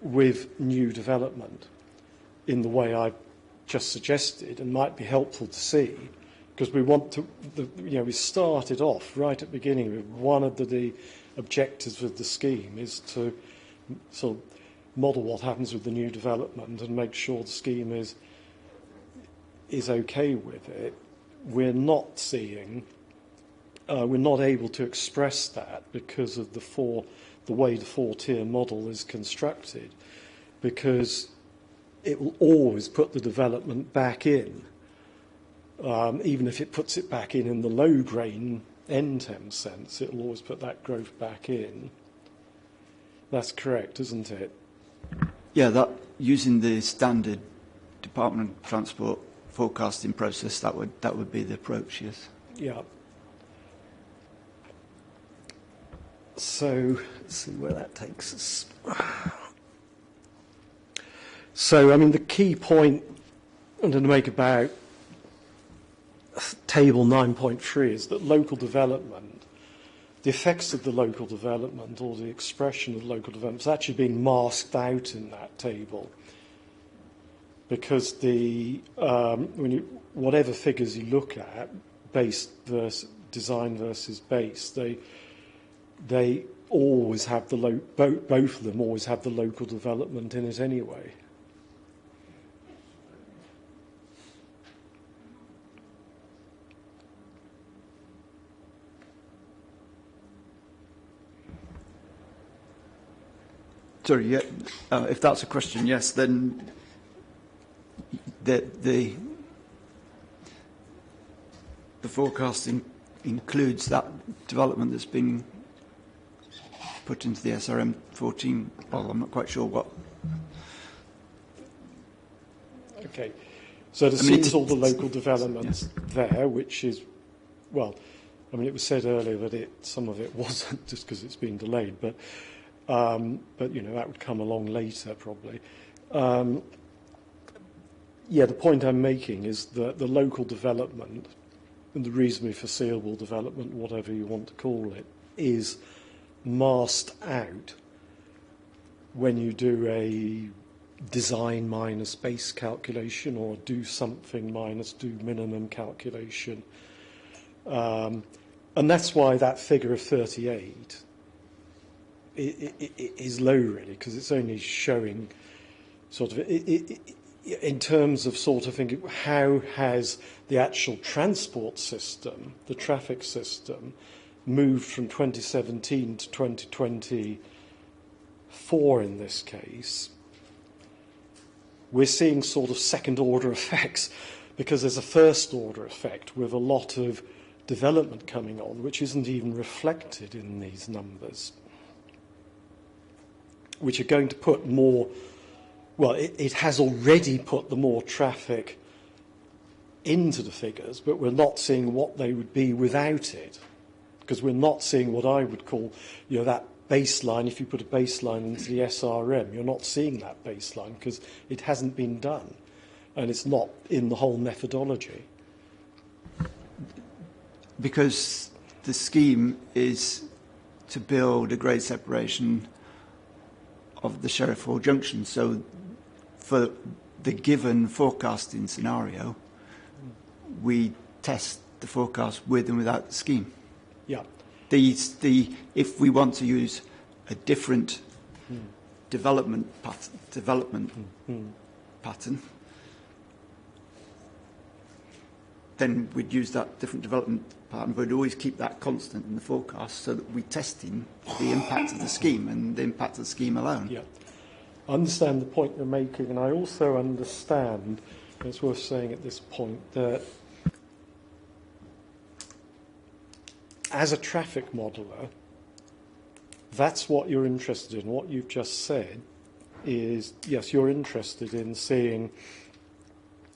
Speaker 3: with new development in the way I've just suggested, and might be helpful to see, because we want to, we started off right at the beginning with one of the objectives of the scheme is to sort of model what happens with the new development and make sure the scheme is okay with it. We're not seeing, we're not able to express that because of the way the four-tier model is constructed, because it will always put the development back in, even if it puts it back in the low-grain N10 sense, it will always put that growth back in. That's correct, isn't it?
Speaker 4: Yeah, that using the standard Department of Transport forecasting process, that would be the approach, yes.
Speaker 3: Yeah. So, let's see where that takes us. So, I mean, the key point I'm going to make about table 9.3 is that local development, the effects of the local development or the expression of local development is actually being masked out in that table, because whatever figures you look at, base versus design versus base, they always have both of them always have the local development in it anyway.
Speaker 4: Sorry, yeah, if that's a question, yes, then the forecasting includes that development that's been put into the SRM 14. Well, I'm not quite sure what.
Speaker 3: Okay, so it assumes all the local developments there, which is, well, I mean, it was said earlier that some of it wasn't just because it's been delayed, but that would come along later probably. The point I'm making is that the local development and the reasonably foreseeable development, whatever you want to call it, is masked out when you do a design minus base calculation or do something minus do minimum calculation. And that's why that figure of 38 is low, really, because it's only showing sort of, in terms of sort of thinking, how has the actual transport system, the traffic system, moved from 2017 to 2024 in this case. We're seeing sort of second order effects because there's a first order effect with a lot of development coming on, which isn't even reflected in these numbers, which are going to put more, well, it has already put the more traffic into the figures, but we're not seeing what they would be without it, because we're not seeing what I would call, that baseline. If you put a baseline into the SRM, you're not seeing that baseline because it hasn't been done, and it's not in the whole methodology.
Speaker 4: Because the scheme is to build a grade separation of the Sheriffhall junction, so for the given forecasting scenario, we test the forecast with and without the scheme.
Speaker 3: Yeah.
Speaker 4: If we want to use a different development pattern, then we'd use that different development pattern, but we'd always keep that constant in the forecast so that we're testing the impact of the scheme and the impact of the scheme alone.
Speaker 3: Yeah. I understand the point you're making, and I also understand, it's worth saying at this point, that as a traffic modeller, that's what you're interested in. What you've just said is, yes, you're interested in seeing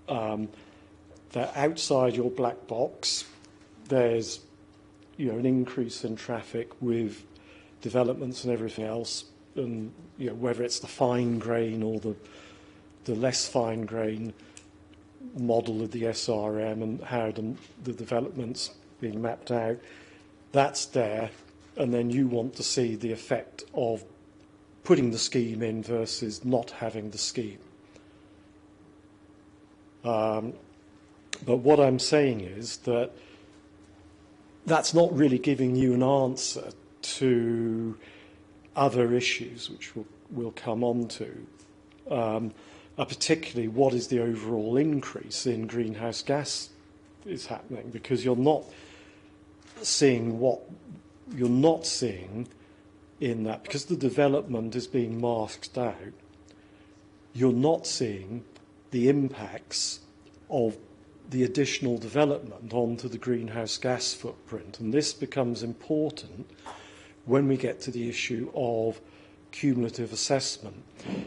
Speaker 3: that outside your black box, there's an increase in traffic with developments and everything else, and whether it's the fine grain or the less fine grain model of the SRM and how the developments being mapped out. That's there, and then you want to see the effect of putting the scheme in versus not having the scheme. But what I'm saying is that that's not really giving you an answer to other issues, which we'll come on to, particularly what is the overall increase in greenhouse gas is happening, because you're not seeing what you're not seeing in that, because the development is being masked out. You're not seeing the impacts of the additional development onto the greenhouse gas footprint, and this becomes important when we get to the issue of cumulative assessment.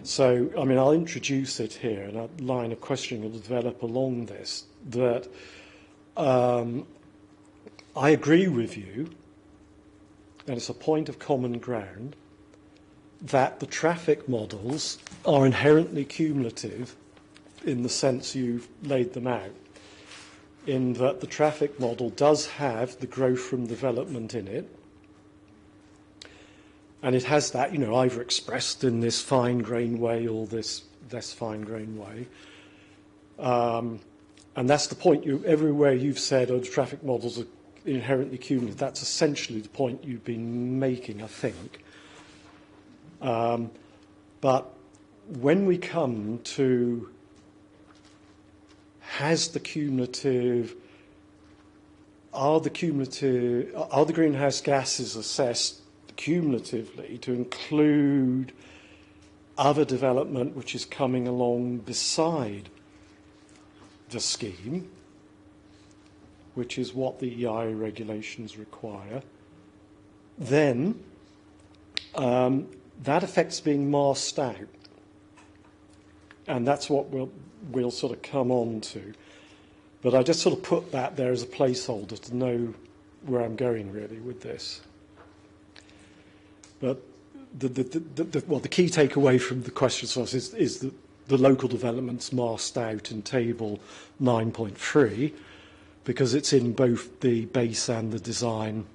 Speaker 3: So, I'll introduce it here, and a line of questioning will develop along this, that I agree with you, and it's a point of common ground, that the traffic models are inherently cumulative in the sense you've laid them out, in that the traffic model does have the growth from development in it, and it has that, either expressed in this fine-grained way or this less fine-grained way. And that's the point. Everywhere you've said, the traffic models are inherently cumulative, that's essentially the point you've been making, I think. But when we come to are the greenhouse gases assessed cumulatively to include other development which is coming along beside the scheme, which is what the EI regulations require, then that effect's being masked out. And that's what we'll sort of come on to. But I just sort of put that there as a placeholder to know where I'm going really with this. But the key takeaway from the question source is that the local development's masked out in table 9.3 because it's in both the base and the design.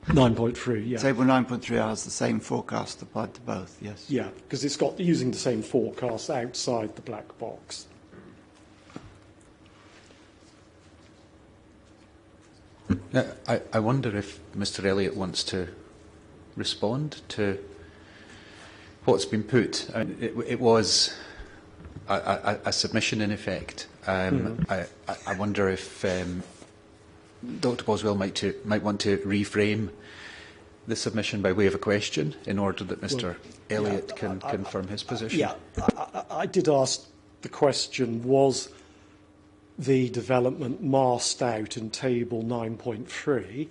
Speaker 3: 9.3, yeah.
Speaker 4: Table 9.3 has the same forecast applied to both, yes.
Speaker 3: Yeah, because it's got using the same forecast outside the black box.
Speaker 2: I wonder if Mr. Elliott wants to respond to what's been put. It was a submission in effect. I wonder if Dr. Boswell might want to reframe the submission by way of a question in order that Mr. Elliott can confirm his position.
Speaker 3: Yeah, I did ask the question, was the development masked out in table 9.3?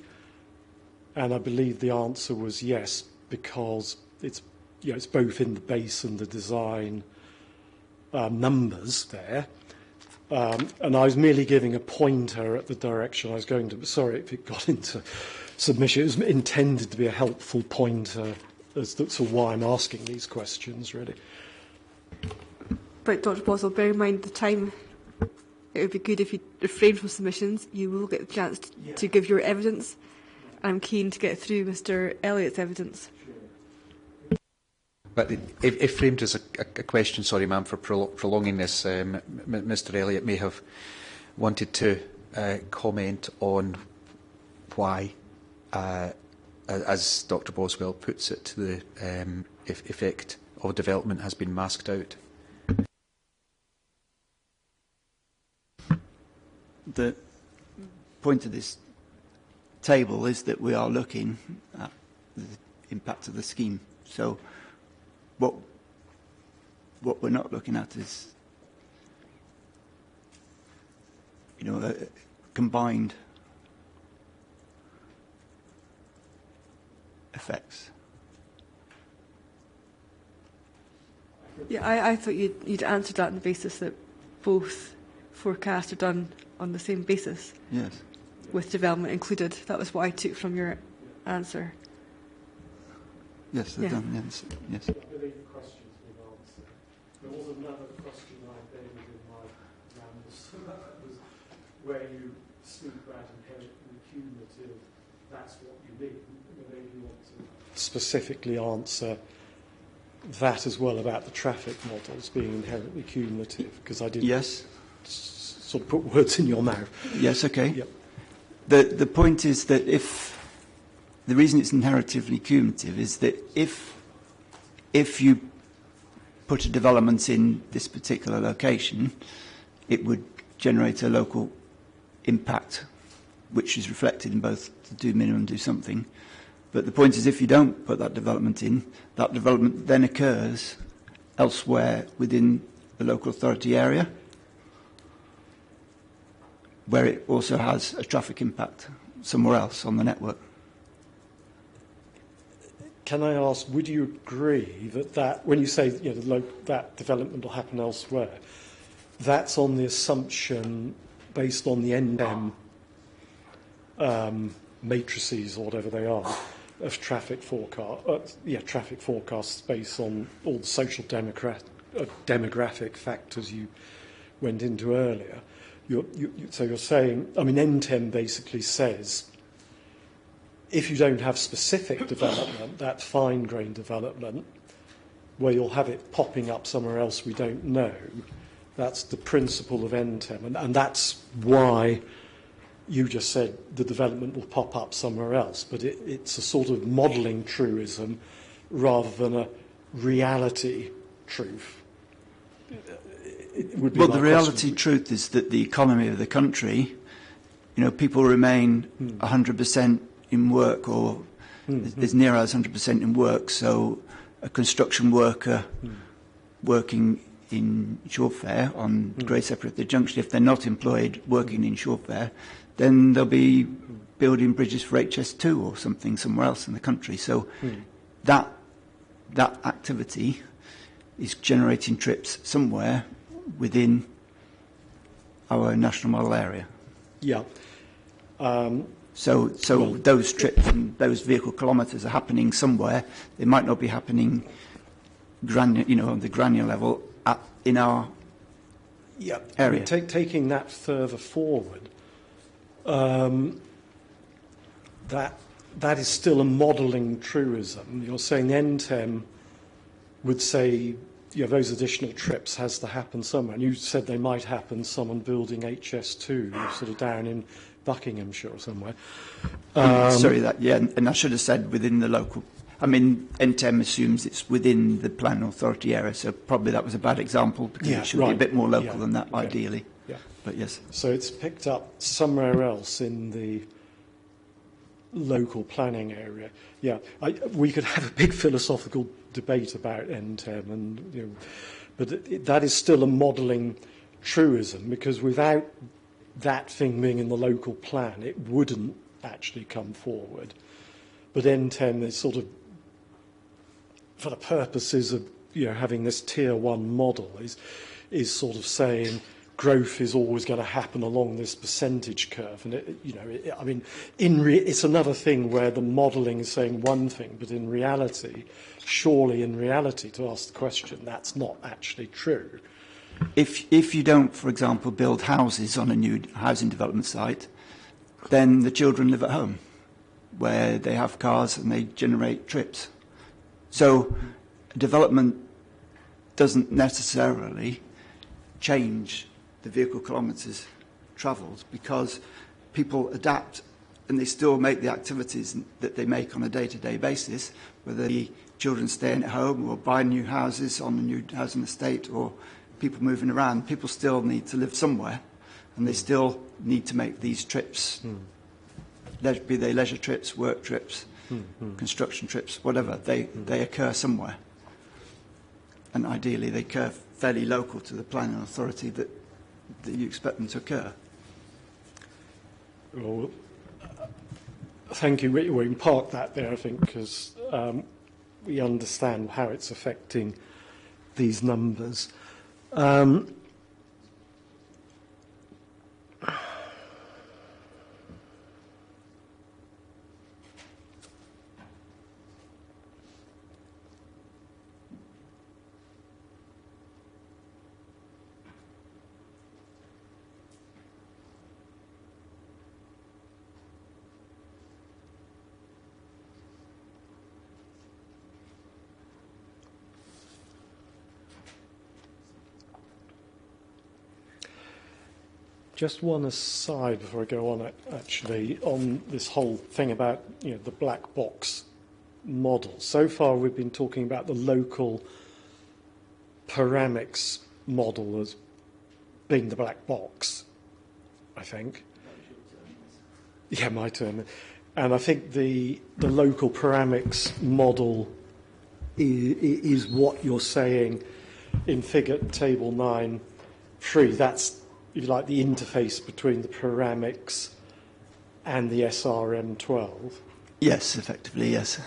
Speaker 3: And I believe the answer was yes, because it's both in the base and the design numbers there. And I was merely giving a pointer at the direction I was going to. Sorry if it got into submission. It was intended to be a helpful pointer as to why I'm asking these questions, really.
Speaker 1: But Dr. Boswell, bear in mind the time. It would be good if you refrain from submissions. You will get the chance to give your evidence. I'm keen to get through Mr. Elliott's evidence.
Speaker 2: But if framed as a question, sorry, ma'am, for prolonging this, Mr. Elliott may have wanted to comment on why, as Dr. Boswell puts it, the effect of development has been masked out.
Speaker 4: The point of this table is that we are looking at the impact of the scheme. So what we're not looking at is, combined effects.
Speaker 1: Yeah, I thought you'd answered that on the basis that both forecasts are done on the same basis.
Speaker 4: Yes.
Speaker 1: With development included. That was what I took from your answer.
Speaker 4: Yes, they're done. Yes.
Speaker 3: I believe the question's been answered. There was another question I buried in my rambles. That was where you speak about inherently cumulative. That's what you mean. Maybe you want to specifically answer that as well about the traffic models being inherently cumulative, because I did sort of put words in your mouth.
Speaker 4: Yes, okay.
Speaker 3: Yep.
Speaker 4: The point is that the reason it's inherently cumulative is that if you put a development in this particular location, it would generate a local impact, which is reflected in both the do minimum, do something. But the point is, if you don't put that development in, that development then occurs elsewhere within the local authority area, where it also has a traffic impact somewhere else on the network.
Speaker 3: Can I ask, would you agree that when you say that development will happen elsewhere, that's on the assumption based on the NM matrices or whatever they are of traffic forecast? Traffic forecasts based on all the social demographic factors you went into earlier. So you're saying, NTEM basically says, if you don't have specific development, that fine-grained development, where you'll have it popping up somewhere else we don't know, that's the principle of NTEM. And that's why you just said the development will pop up somewhere else. But it's a sort of modelling truism rather than a reality truth.
Speaker 4: Well, the reality truth is that the economy of the country, people remain 100% in work, or there's near as 100% in work. So a construction worker working in Shorefare on Grey Separated Junction, if they're not employed working in Shorefare, then they'll be building bridges for HS2 or something somewhere else in the country. So that activity is generating trips somewhere within our national model area.
Speaker 3: Yeah.
Speaker 4: So those trips and those vehicle kilometres are happening somewhere. They might not be happening on the granular level in our area.
Speaker 3: Taking that further forward, that that is still a modelling truism. You're saying the NTEM would say, those additional trips has to happen somewhere. And you said they might happen someone building HS2, sort of down in Buckinghamshire or somewhere.
Speaker 4: Sorry, and I should have said within the local. I mean, NTEM assumes it's within the planning authority area, so probably that was a bad example because it should be a bit more local than that, ideally. Yeah. But yes.
Speaker 3: So it's picked up somewhere else in the local planning area. Yeah, we could have a big philosophical debate about NTEM, and but that is still a modelling truism, because without that thing being in the local plan, it wouldn't actually come forward. But NTEM is sort of, for the purposes of having this tier 1 model, is sort of saying growth is always going to happen along this percentage curve, and it's another thing where the modelling is saying one thing, but in reality, to ask the question, that's not actually true.
Speaker 4: If you don't, for example, build houses on a new housing development site, then the children live at home, where they have cars and they generate trips. So development doesn't necessarily change the vehicle kilometres travelled, because people adapt and they still make the activities that they make on a day-to-day basis, whether the children staying at home or buying new houses on a new housing estate or people moving around. People still need to live somewhere, and they still need to make these trips, be they leisure trips, work trips, construction trips, whatever. They occur somewhere, and ideally they occur fairly local to the planning authority that you expect them to occur.
Speaker 3: Well, thank you. We can park that there, I think, because we understand how it's affecting these numbers. Just one aside before I go on, actually, on this whole thing about the black box model. So far, we've been talking about the local panoramics model as being the black box, I think. Yeah, my turn. And I think the local panoramics model is what you're saying in figure table 9.3. That's, if you like, the interface between the panoramics and the SRM12.
Speaker 4: Yes, effectively, yes.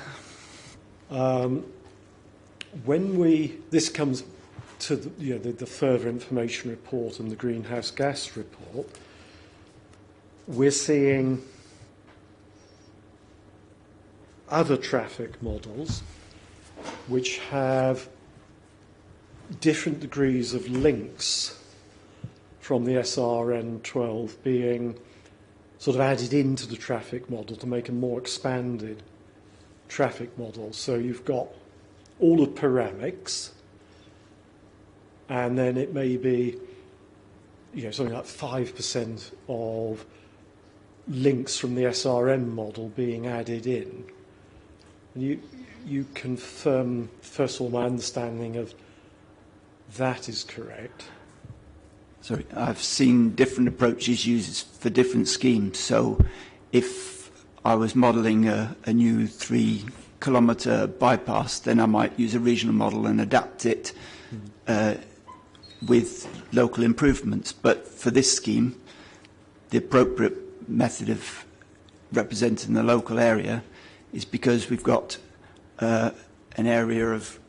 Speaker 3: This comes to the further information report and the greenhouse gas report, we're seeing other traffic models which have different degrees of links from the SRN12 being sort of added into the traffic model to make a more expanded traffic model. So you've got all of panoramics, and then it may be something like 5% of links from the SRM model being added in. And you confirm, first of all, my understanding of that is correct.
Speaker 4: Sorry, I've seen different approaches used for different schemes. So if I was modelling a new 3-kilometre bypass, then I might use a regional model and adapt it with local improvements. But for this scheme, the appropriate method of representing the local area is, because we've got an area of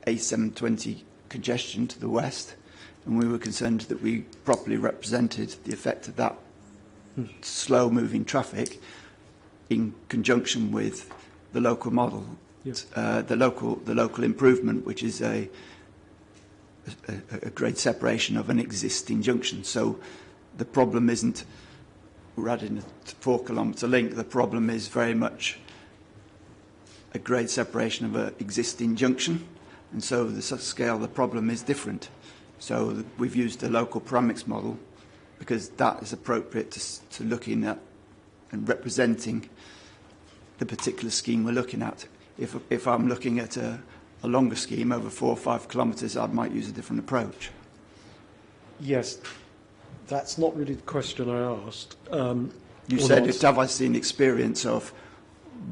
Speaker 4: A720 congestion to the west, and we were concerned that we properly represented the effect of that slow-moving traffic in conjunction with the local model, the local improvement, which is a grade separation of an existing junction. So the problem isn't we're adding a 4 kilometre link, the problem is very much a grade separation of an existing junction, and so the scale of the problem is different. So we've used the local parametrics model because that is appropriate to looking at and representing the particular scheme we're looking at. If I'm looking at a longer scheme over 4 or 5 kilometres, I might use a different approach.
Speaker 3: Yes, that's not really the question I asked.
Speaker 4: You said, have I seen experience of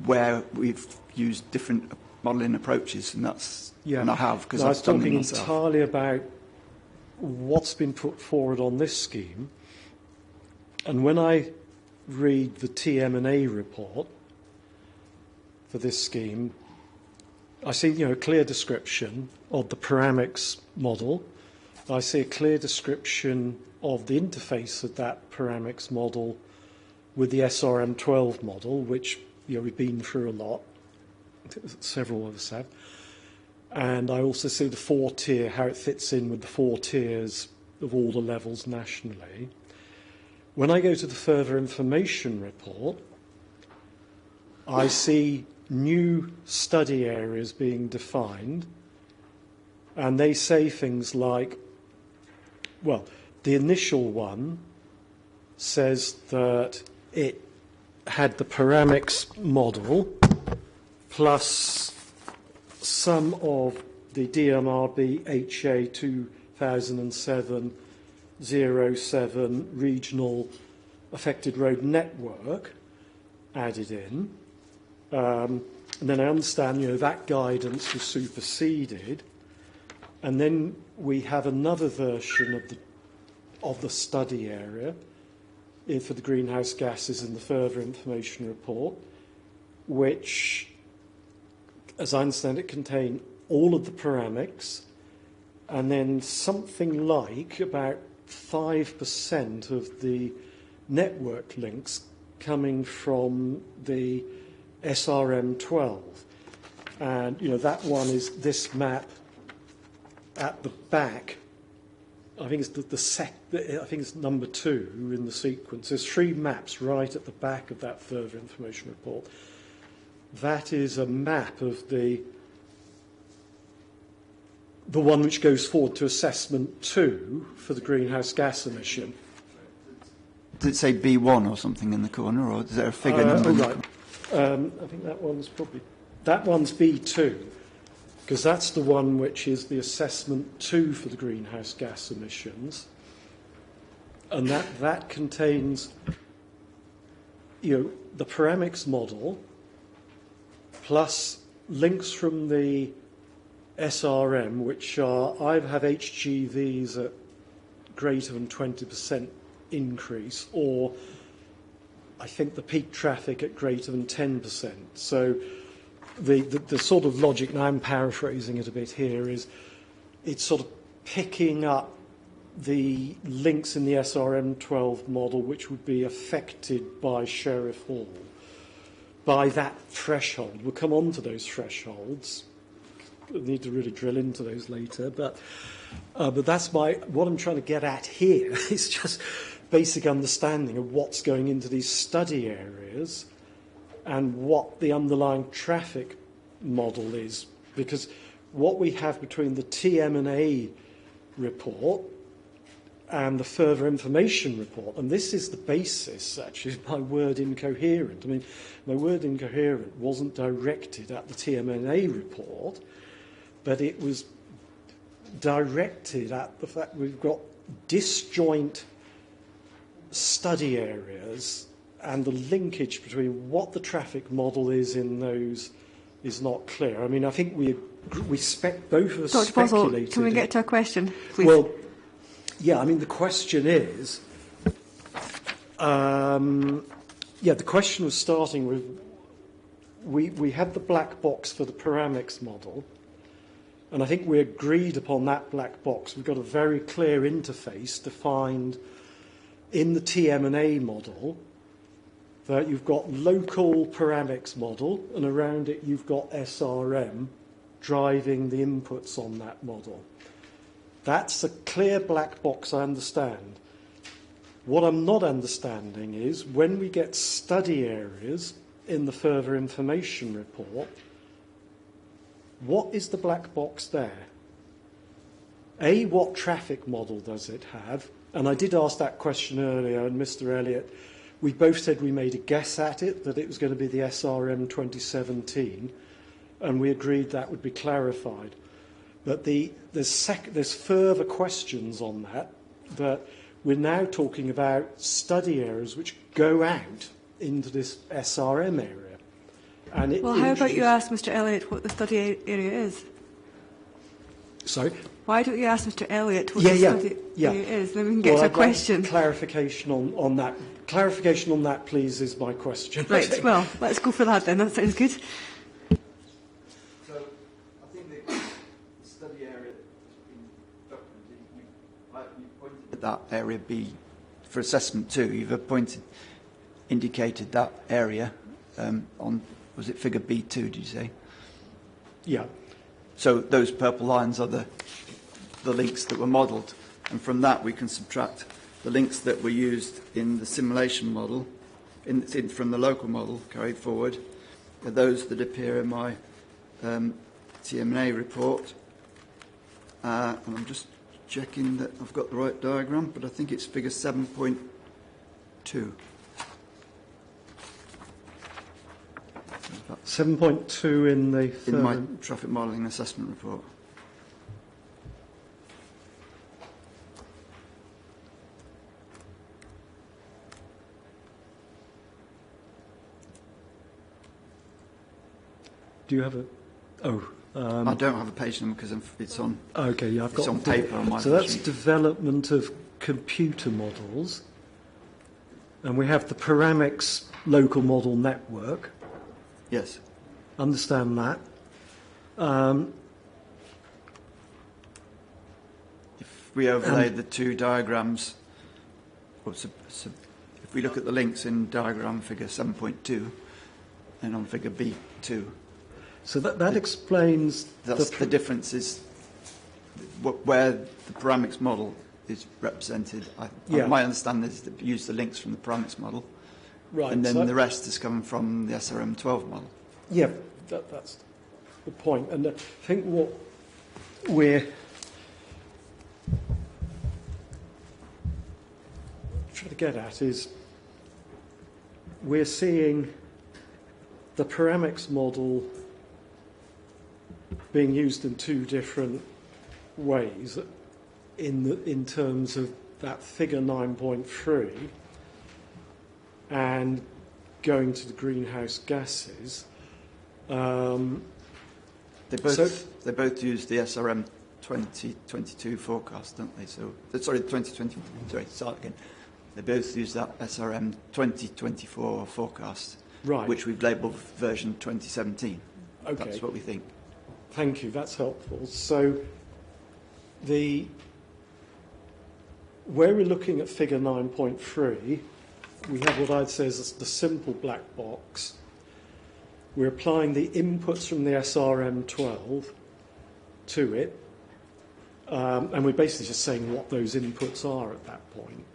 Speaker 4: where we've used different modelling approaches, and that's, and I have, because I've done them myself.
Speaker 3: I was talking entirely about what's been put forward on this scheme, and when I read the TM&A report for this scheme, I see, a clear description of the parametrics model. I see a clear description of the interface of that parametrics model with the SRM12 model, which we've been through a lot. Several of us have. And I also see the 4-tier, how it fits in with the 4 tiers of all the levels nationally. When I go to the further information report, I see new study areas being defined, and they say things like, well, the initial one says that it had the parametrics model plus some of the DMRB HA 2007-07 regional affected road network added in. And then I understand, that guidance was superseded. And then we have another version of the study area for the greenhouse gases in the further information report, which, as I understand it, contain all of the parametrics, and then something like about 5% of the network links coming from the SRM12. And, that one is this map at the back. I think it's I think it's number 2 in the sequence. There's 3 maps right at the back of that further information report. That is a map of the one which goes forward to assessment 2 for the greenhouse gas emission.
Speaker 4: Does it say B1 or something in the corner, or is there a figure number?
Speaker 3: Oh, right. I think that one's B2, because that's the one which is the assessment 2 for the greenhouse gas emissions, and that contains, the parametrics model plus links from the SRM, which either have HGVs at greater than 20% increase, or I think the peak traffic at greater than 10%. So the sort of logic, now I'm paraphrasing it a bit here, is it's sort of picking up the links in the SRM12 model which would be affected by Sheriffhall by that threshold. We'll come on to those thresholds. We'll need to really drill into those later, but that's what I'm trying to get at here is just basic understanding of what's going into these study areas and what the underlying traffic model is, because what we have between the TM&A report and the further information report, and this is the basis, actually, of my word incoherent. I mean, my word incoherent wasn't directed at the TM&A report, but it was directed at the fact we've got disjoint study areas, and the linkage between what the traffic model is in those is not clear. I mean, I think both of us speculated.
Speaker 1: Dr. Boswell, can we get to a question, please?
Speaker 3: Well, yeah, I mean, the question is, the question was starting with, we had the black box for the parametrics model, and I think we agreed upon that black box. We've got a very clear interface defined in the TM&A model, that you've got local parametrics model, and around it you've got SRM driving the inputs on that model. That's a clear black box, I understand. What I'm not understanding is when we get study areas in the further information report, what is the black box there? A, what traffic model does it have? And I did ask that question earlier, and Mr. Elliott, we both said we made a guess at it, that it was going to be the SRM 2017, and we agreed that would be clarified. But there's further questions on that we're now talking about study areas which go out into this SRM area. And
Speaker 1: well, how about you ask Mr. Elliott what the study area is?
Speaker 3: Sorry?
Speaker 1: Why don't you ask Mr. Elliott what the study area is? Then we can get to a question.
Speaker 3: Clarification on that. Clarification on that, please, is my question.
Speaker 1: Right, well, let's go for that then. That sounds good.
Speaker 4: So, I think the study area has been documented. You pointed at that area B for assessment 2. You've indicated that area on, was it figure B2, did you say?
Speaker 3: Yeah.
Speaker 4: So those purple lines are the links that were modelled, and from that we can subtract the links that were used in the simulation model, from the local model carried forward, are those that appear in my TMA report. And I'm just checking that I've got the right diagram, but I think it's figure 7.2.
Speaker 3: 7.2 in
Speaker 4: my traffic modelling assessment report.
Speaker 3: Do you have a...
Speaker 4: I don't have a page number because it's on.
Speaker 3: Okay, yeah,
Speaker 4: it's on paper on my.
Speaker 3: So that's development of computer models, and we have the Paramix local model network.
Speaker 4: Yes.
Speaker 3: Understand that.
Speaker 4: If we overlay the two diagrams, if we look at the links in diagram figure 7.2 and on figure B2.
Speaker 3: So that explains...
Speaker 4: That's the difference is where the Paramix model is represented. My understanding is that we use the links from the Paramix model.
Speaker 3: Right.
Speaker 4: And then the rest is coming from the SRM 12 model.
Speaker 3: Yeah, that's the point. And I think what we're trying to get at is we're seeing the Paramix model being used in two different ways in terms of that figure 9.3 and going to the greenhouse gases.
Speaker 4: They both use the SRM 2022 forecast, don't they? So sorry, 2020. Sorry, start again. They both use that SRM 2024 forecast,
Speaker 3: right,
Speaker 4: which we've labelled version 2017.
Speaker 3: Okay.
Speaker 4: That's what we think.
Speaker 3: Thank you. That's helpful. So where we're looking at figure 9.3, we have what I'd say is the simple black box. We're applying the inputs from the SRM 12 to it, and we're basically just saying what those inputs are at that point.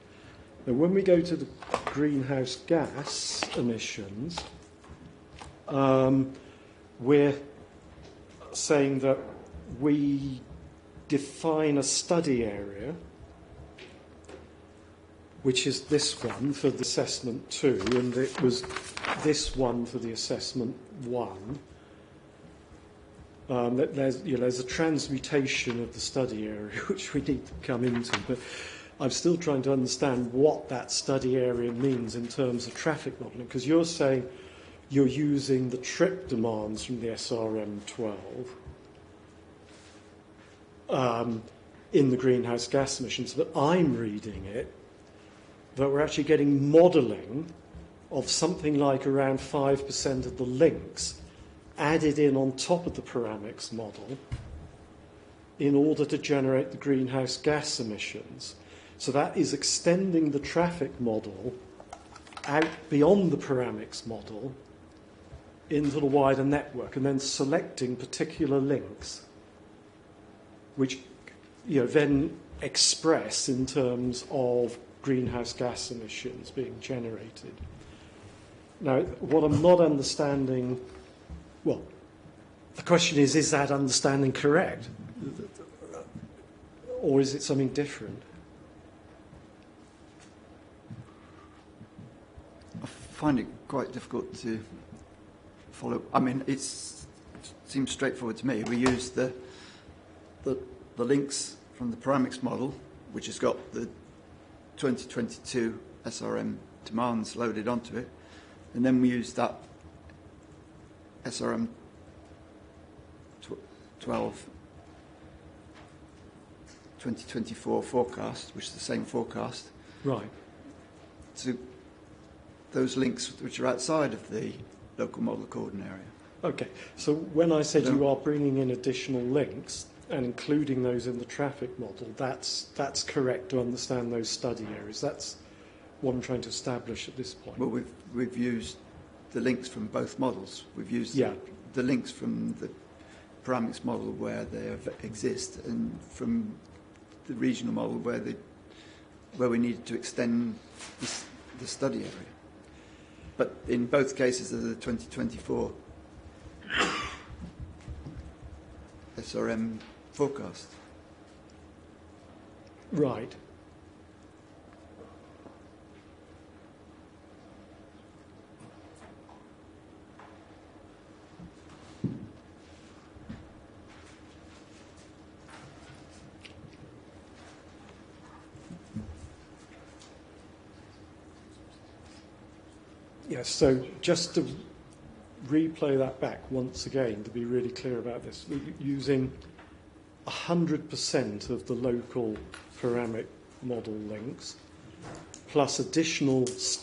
Speaker 3: Now, when we go to the greenhouse gas emissions, we're saying that we define a study area, which is this one for the assessment 2, and it was this one for the assessment 1. There's a transmutation of the study area, which we need to come into, but I'm still trying to understand what that study area means in terms of traffic modelling, because you're saying you're using the trip demands from the SRM 12 in the greenhouse gas emissions, but I'm reading it that we're actually getting modelling of something like around 5% of the links added in on top of the Paramix model in order to generate the greenhouse gas emissions. So that is extending the traffic model out beyond the Paramix model into the wider network and then selecting particular links which then express in terms of greenhouse gas emissions being generated. Now, what I'm not understanding, well, the question is that understanding correct? Or is it something different?
Speaker 4: I find it quite difficult to follow. I mean, it seems straightforward to me. We use the links from the Paramix model, which has got the 2022 SRM demands loaded onto it, and then we use that SRM 12 2024 forecast, which is the same forecast.
Speaker 3: Right.
Speaker 4: To those links which are outside of the local model according area.
Speaker 3: Okay, so when I said you are bringing in additional links and including those in the traffic model, that's correct to understand those study areas. That's what I'm trying to establish at this point.
Speaker 4: Well, we've used the links from both models. We've used the links from the Paramix model where they exist, and from the regional model where we needed to extend the study area. But in both cases of the 2024 SRM forecast.
Speaker 3: Right. Yes, so just to replay that back once again, to be really clear about this, using 100% of the local Paramix model links, plus additional links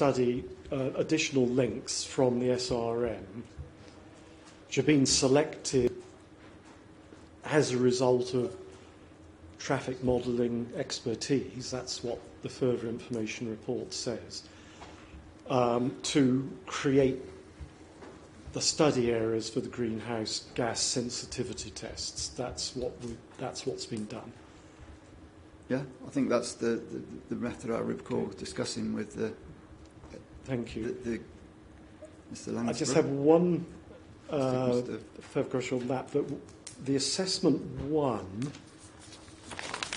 Speaker 3: from the SRM, which have been selected as a result of traffic modelling expertise, that's what the further information report says, to create the study areas for the greenhouse gas sensitivity tests. That's what's been done.
Speaker 4: Yeah, I think that's the method I recall discussing with the.
Speaker 3: Thank you.
Speaker 4: Mr. Lansborough.
Speaker 3: I just have one further question on that. But the assessment one,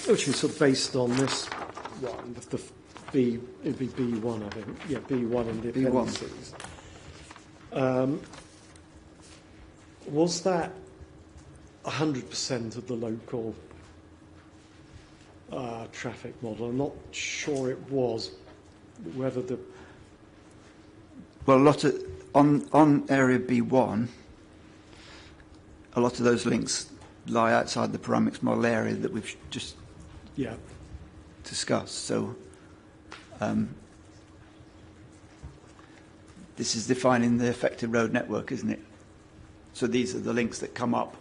Speaker 3: which is sort of based on this one, it'd be B1, I think. Yeah, B1 in the appendices. Was that 100% of the local traffic model? I'm not sure it was. Whether the
Speaker 4: a lot of on area B1, a lot of those links lie outside the Paramix model area that we've just discussed. So this is defining the affected road network, isn't it? So these are the links that come up.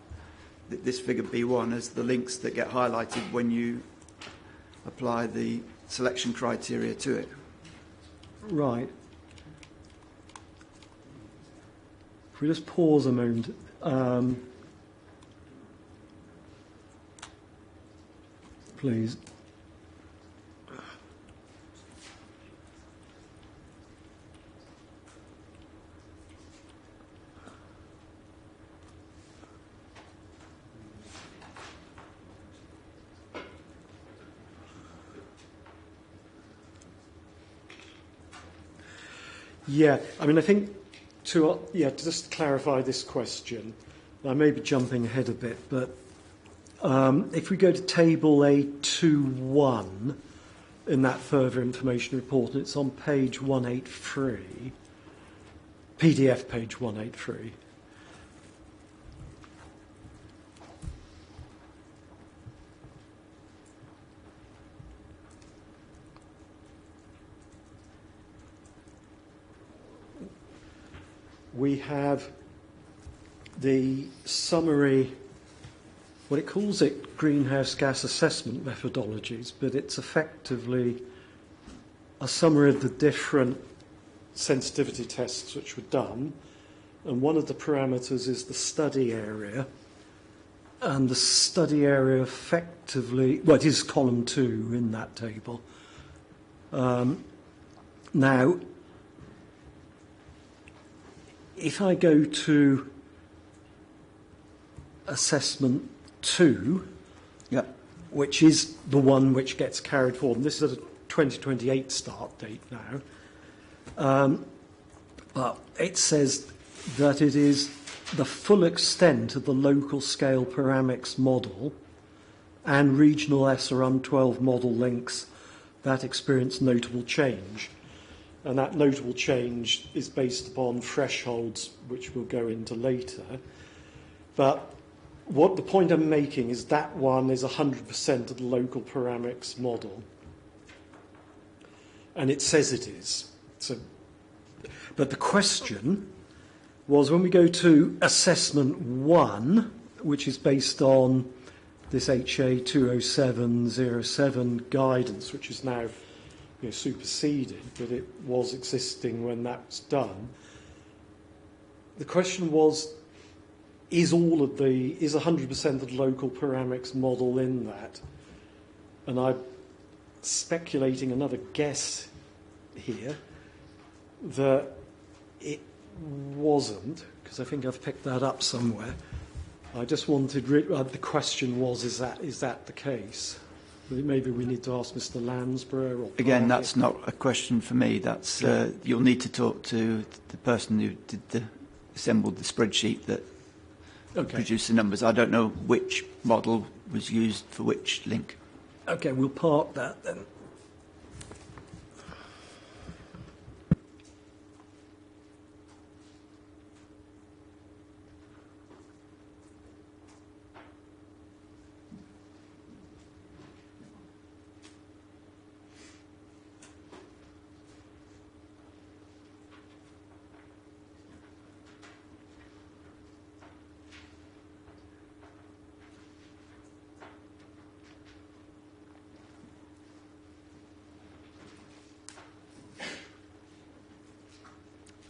Speaker 4: This figure B1 is the links that get highlighted when you apply the selection criteria to it.
Speaker 3: Right. If we just pause a moment. Please. Yeah, I mean, I think to just clarify this question, I may be jumping ahead a bit, but if we go to table A21 in that further information report, and it's on page 183, PDF page 183. We have the summary, what it calls it, greenhouse gas assessment methodologies, but it's effectively a summary of the different sensitivity tests which were done. And one of the parameters is the study area. And the study area effectively, well, it is column 2 in that table. Now, if I go to assessment 2, which is the one which gets carried forward, and this is at a 2028 start date now, but it says that it is the full extent of the local scale paramix model and regional SRM 12 model links that experience notable change. And that notable change is based upon thresholds, which we'll go into later. But what the point I'm making is that one is 100% of the local paramix model. And it says it is. So, but the question was, when we go to assessment 1, which is based on this HA 20707 guidance, which is now superseded, but it was existing when that was done. The question was, is 100% of the local paramix model in that? And I'm speculating another guess here that it wasn't, because I think I've picked that up somewhere. I just wanted, the question was, is that the case? Maybe we need to ask Mr. Lansborough. Or
Speaker 4: again, that's not a question for me. That's you'll need to talk to the person who assembled the spreadsheet that produced the numbers. I don't know which model was used for which link.
Speaker 3: Okay, we'll park that then.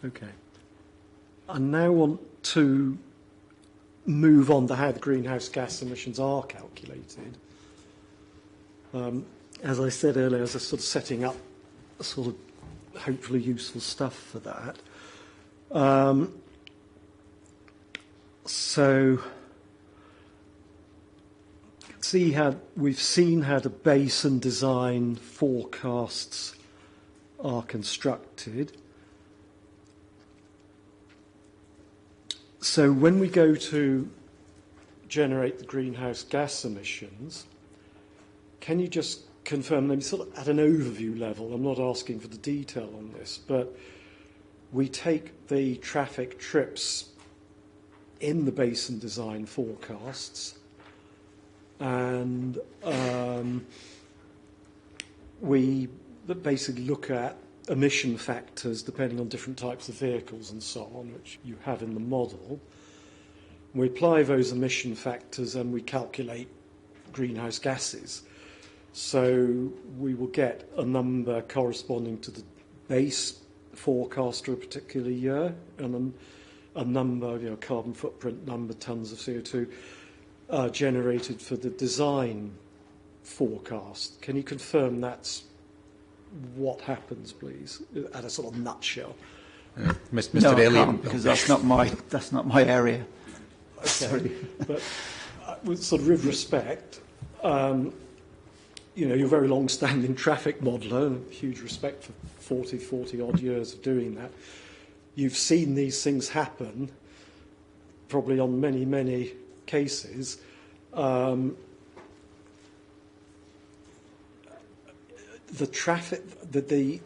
Speaker 3: Okay. I now want to move on to how the greenhouse gas emissions are calculated. As I said earlier, as a sort of setting up a sort of hopefully useful stuff for that. So see how we've seen how the base and design forecasts are constructed. So when we go to generate the greenhouse gas emissions, can you just confirm them sort of at an overview level? I'm not asking for the detail on this, but we take the traffic trips in the basin design forecasts and we basically look at emission factors depending on different types of vehicles and so on, which you have in the model. We apply those emission factors and we calculate greenhouse gases. So we will get a number corresponding to the base forecast for a particular year and a number, carbon footprint number, tonnes of CO2 generated for the design forecast. Can you confirm that's what happens, please, at a sort of nutshell?
Speaker 2: Mr.
Speaker 4: No,
Speaker 2: Elliott,
Speaker 4: I can't, because that's not my area.
Speaker 3: Okay.
Speaker 4: Sorry.
Speaker 3: But with respect, you're a very long-standing traffic modeller, and huge respect for 40 odd years of doing that. You've seen these things happen, probably on many cases. The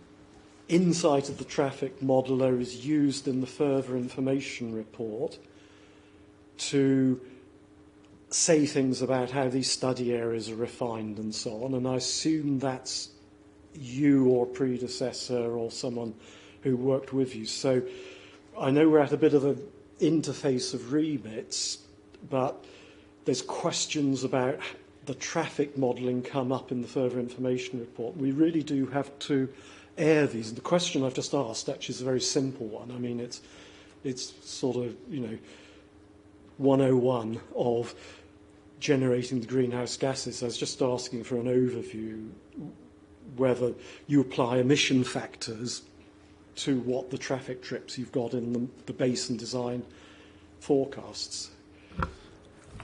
Speaker 3: insight of the traffic modeller is used in the further information report to say things about how these study areas are refined and so on, and I assume that's you or predecessor or someone who worked with you. So I know we're at a bit of an interface of remits, but there's questions about the traffic modelling come up in the further information report. We really do have to air these. And the question I've just asked actually is a very simple one. I mean, it's sort of, 101 of generating the greenhouse gases. I was just asking for an overview. whether you apply emission factors to what the traffic trips you've got in the basin design forecasts.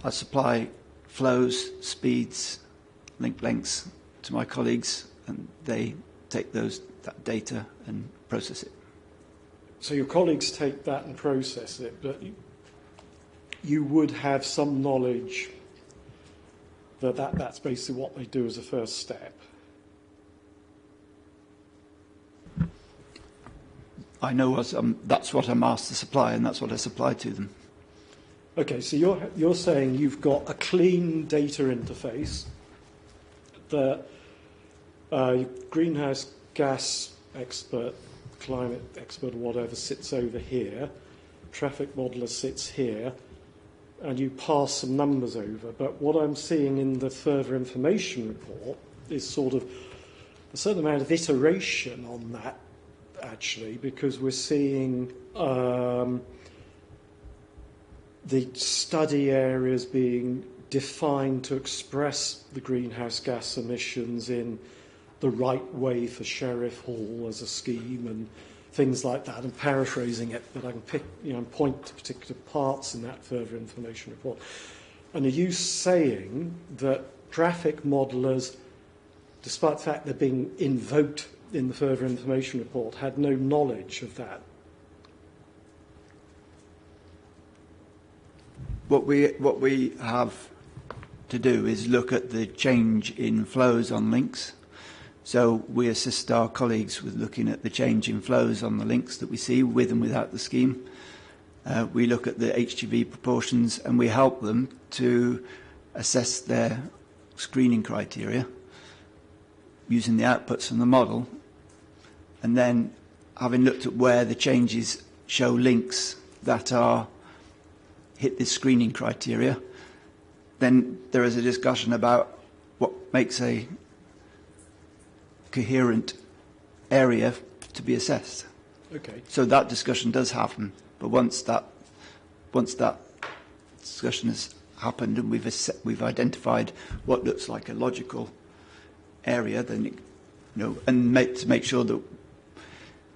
Speaker 4: I supply flows, speeds, link lengths to my colleagues, and they take that data and process it.
Speaker 3: So your colleagues take that and process it, but you would have some knowledge that's basically what they do as a first step.
Speaker 4: I know that's what I'm asked to supply, and that's what I supply to them.
Speaker 3: Okay, so you're saying you've got a clean data interface. The greenhouse gas expert, climate expert, or whatever, sits over here. Traffic modeller sits here, and you pass some numbers over. But what I'm seeing in the further information report is sort of a certain amount of iteration on that, actually, because we're seeing the study areas being defined to express the greenhouse gas emissions in the right way for Sheriffhall as a scheme and things like that. I'm paraphrasing it, but I can point to particular parts in that further information report. And are you saying that traffic modelers, despite the fact they're being invoked in the further information report, had no knowledge of that?
Speaker 4: What we have to do is look at the change in flows on links. So we assist our colleagues with looking at the change in flows on the links that we see with and without the scheme. We look at the HGV proportions, and we help them to assess their screening criteria using the outputs from the model. And then, having looked at where the changes show links that hit this screening criteria, then there is a discussion about what makes a coherent area to be assessed.
Speaker 3: Okay.
Speaker 4: So that discussion does happen, but once that discussion has happened and we've identified what looks like a logical area, then to make sure that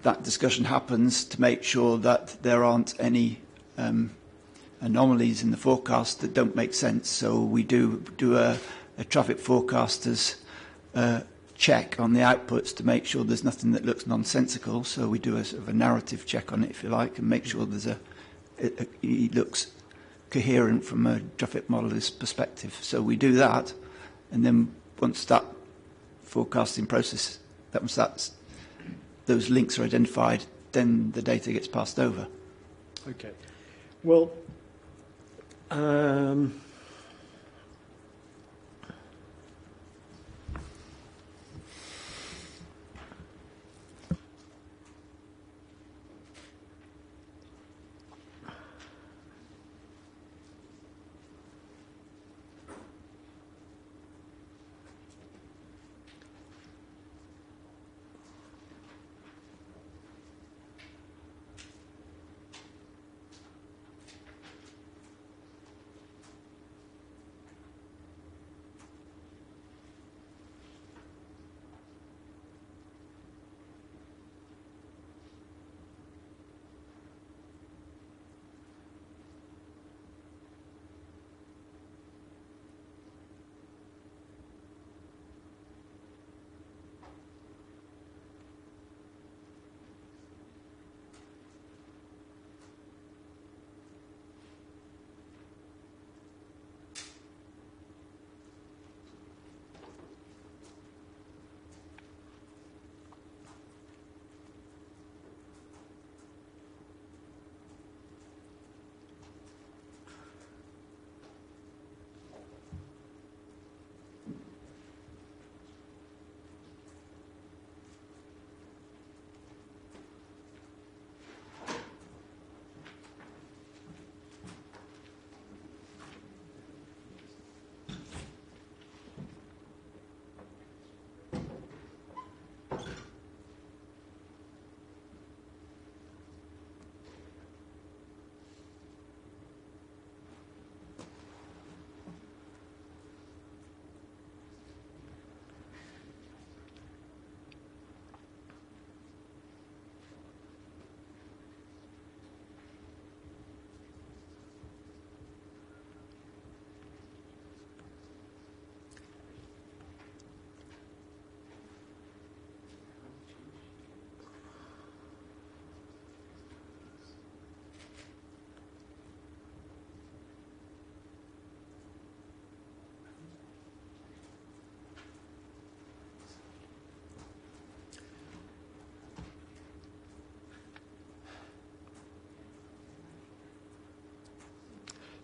Speaker 4: that discussion happens, to make sure that there aren't any anomalies in the forecast that don't make sense. So we do a traffic forecaster's check on the outputs to make sure there's nothing that looks nonsensical. So we do a sort of a narrative check on it, if you like, and make sure it looks coherent from a traffic modeller's perspective. So we do that, and then once that forecasting process, those links are identified, then the data gets passed over.
Speaker 3: Okay. Well,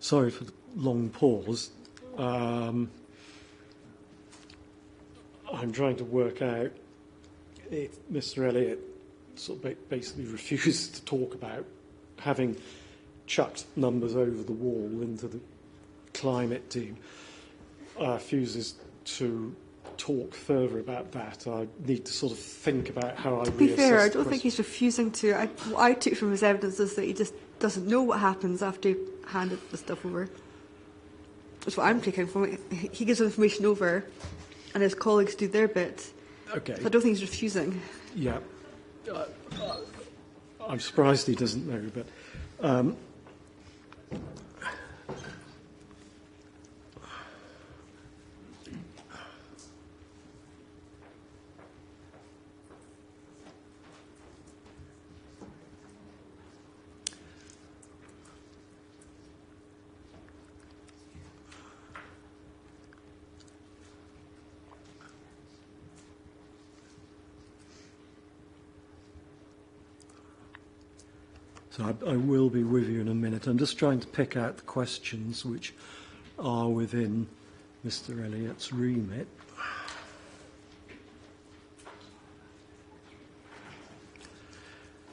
Speaker 3: Sorry for the long pause. I'm trying to work out if Mr. Elliott sort of basically refuses to talk about having chucked numbers over the wall into the climate team, refuses to talk further about that. I need to sort of think about how I reassess
Speaker 1: To be fair, I don't
Speaker 3: the
Speaker 1: think he's refusing to. What I took from his evidence is that he just doesn't know what happens after he handed the stuff over. That's what I'm taking from it. He gives information over, and his colleagues do their bit.
Speaker 3: Okay.
Speaker 1: So I don't think he's refusing.
Speaker 3: Yeah. I'm surprised he doesn't know, but so I will be with you in a minute. I'm just trying to pick out the questions which are within Mr. Elliott's remit.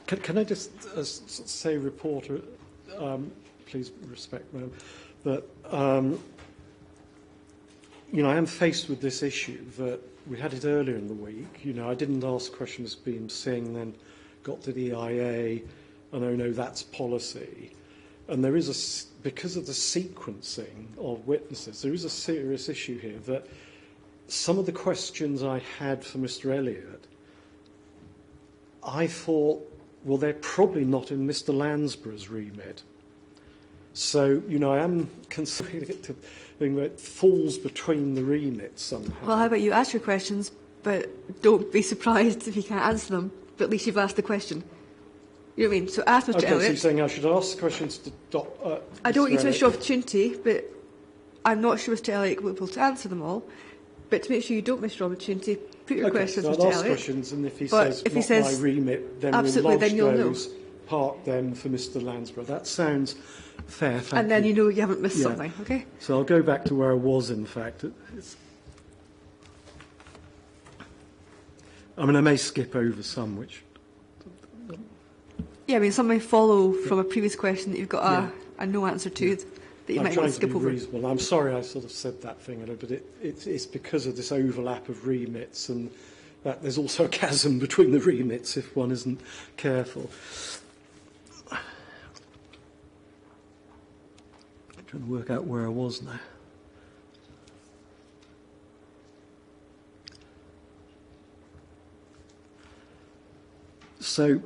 Speaker 3: Can I just say, reporter, please respect, ma'am, that you know, I am faced with this issue that we had it earlier in the week. You know, I didn't ask questions being Singh, then got to the EIA. And oh no, that's policy. And there is because of the sequencing of witnesses, there is a serious issue here that some of the questions I had for Mr. Elliott, I thought, well, they're probably not in Mr. Lansborough's remit. So, you know, I am considering it to think that it falls between the remits somehow.
Speaker 1: Well, how about you ask your questions, but don't be surprised if you can't answer them, but at least you've asked the question. You know what I mean? So ask Mr.
Speaker 3: Okay,
Speaker 1: Elliott.
Speaker 3: so you're saying I should ask questions to
Speaker 1: I don't want you to miss
Speaker 3: Elliott.
Speaker 1: your opportunity, but I'm not sure Mr. Elliott will be able to answer them all. But to make sure you don't miss your opportunity, put your questions
Speaker 3: so
Speaker 1: to
Speaker 3: I'll
Speaker 1: Mr.
Speaker 3: ask
Speaker 1: Elliott.
Speaker 3: questions, and if he
Speaker 1: But
Speaker 3: says
Speaker 1: if he
Speaker 3: not
Speaker 1: says
Speaker 3: my remit, then
Speaker 1: absolutely,
Speaker 3: we'll lodge
Speaker 1: then you'll know.
Speaker 3: those, park them for Mr. Lansborough. That sounds fair, thank
Speaker 1: And then you know you haven't missed
Speaker 3: Yeah.
Speaker 1: something, okay?
Speaker 3: So I'll go back to where I was, in fact. I mean, I may skip over some, which...
Speaker 1: Yeah, I mean, some may follow from a previous question that you've got a no answer to that you
Speaker 3: I'm
Speaker 1: might
Speaker 3: trying
Speaker 1: want to skip
Speaker 3: be
Speaker 1: over.
Speaker 3: reasonable. I'm sorry I sort of said that thing, but it's because of this overlap of remits, and that there's also a chasm between the remits if one isn't careful. I'm trying to work out where I was now. So,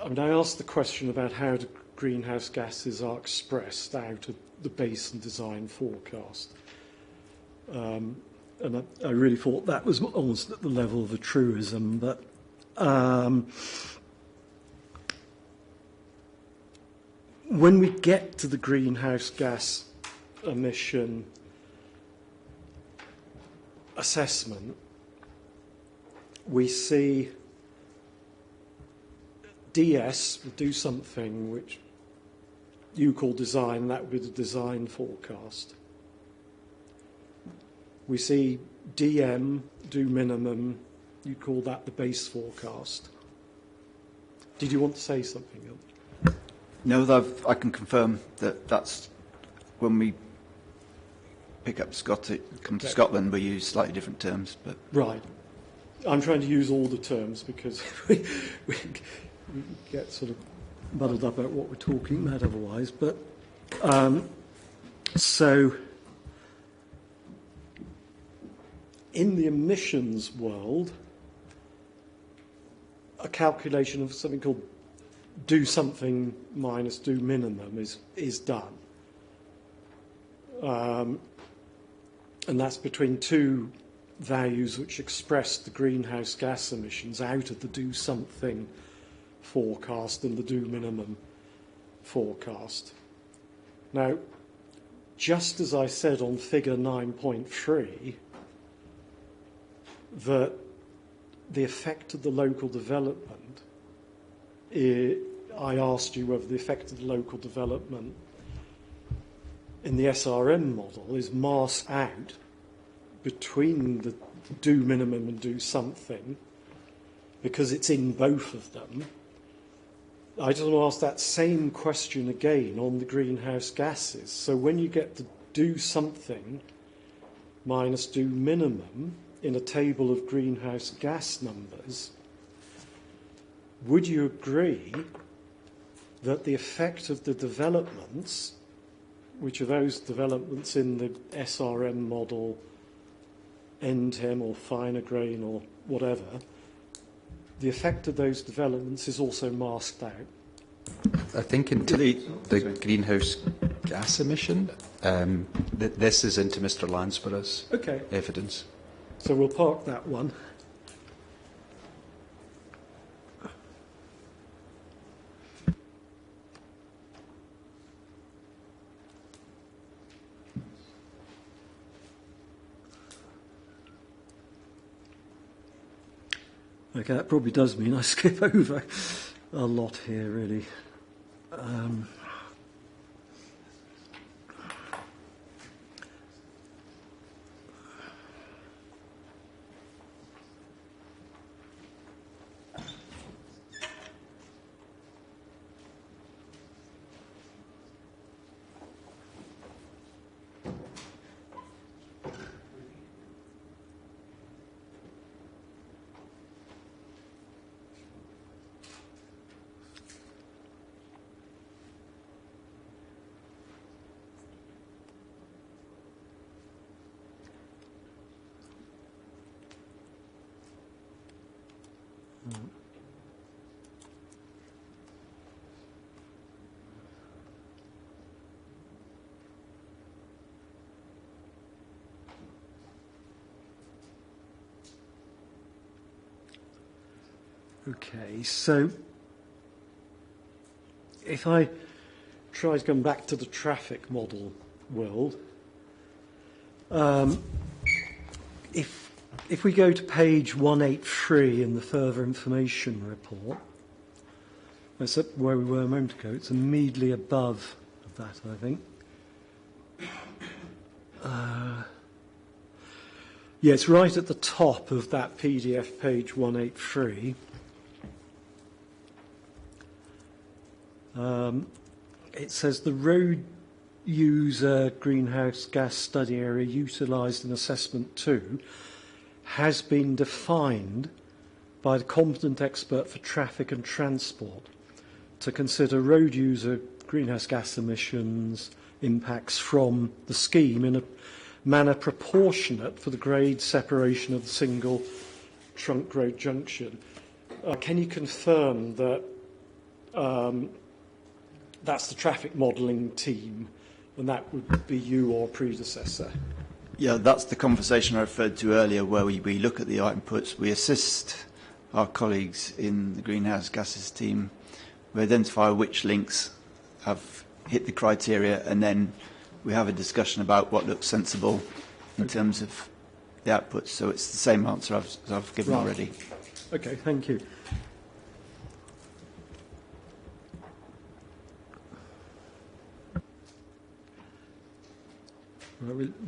Speaker 3: I mean, I asked the question about how the greenhouse gases are expressed out of the base and design forecast. And I really thought that was almost at the level of a truism, but when we get to the greenhouse gas emission assessment, we see DS will do something which you call design, that would be the design forecast. We see DM do minimum, you call that the base forecast. Did you want to say something else?
Speaker 4: No, I can confirm that that's when we pick up come to Scotland, we use slightly different terms. But
Speaker 3: Right. I'm trying to use all the terms because we get sort of muddled up about what we're talking about otherwise. But so in the emissions world, a calculation of something called do something minus do minimum is done. And that's between two values which express the greenhouse gas emissions out of the do something forecast and the do minimum forecast. Now, just as I said on figure 9.3, that the effect of the local development I asked you whether the effect of the local development in the SRM model is masked out between the do minimum and do something, because it's in both of them. I just want to ask that same question again on the greenhouse gases. So when you get to do something minus do minimum in a table of greenhouse gas numbers, would you agree that the effect of the developments, which are those developments in the SRM model, NTEM or finer grain or whatever, the effect of those developments is also masked out?
Speaker 2: I think into the greenhouse gas emission, this is into Mr. Lansborough's evidence.
Speaker 3: So we'll park that one. Okay, that probably does mean I skip over a lot here, really. Okay, so if I try to come back to the traffic model world, if we go to page 183 in the further information report, that's where we were a moment ago, it's immediately above that, I think. Yeah, it's right at the top of that PDF, page 183. It says the road user greenhouse gas study area utilised in assessment 2 has been defined by the competent expert for traffic and transport to consider road user greenhouse gas emissions impacts from the scheme in a manner proportionate for the grade separation of the single trunk road junction. Can you confirm that that's the traffic modelling team, and that would be you or predecessor?
Speaker 4: Yeah, that's the conversation I referred to earlier, where we look at the inputs, we assist our colleagues in the greenhouse gases team, we identify which links have hit the criteria, and then we have a discussion about what looks sensible in terms of the outputs. So it's the same answer as I've given already.
Speaker 3: Okay, thank you.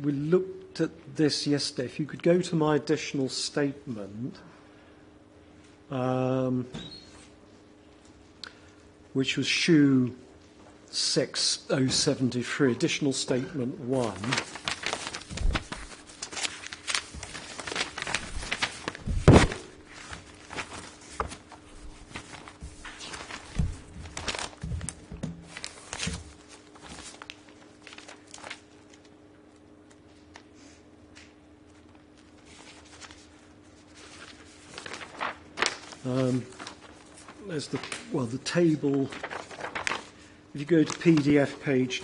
Speaker 3: We looked at this yesterday. If you could go to my additional statement, which was SHU 6073, additional statement 1. There's the table. If you go to PDF page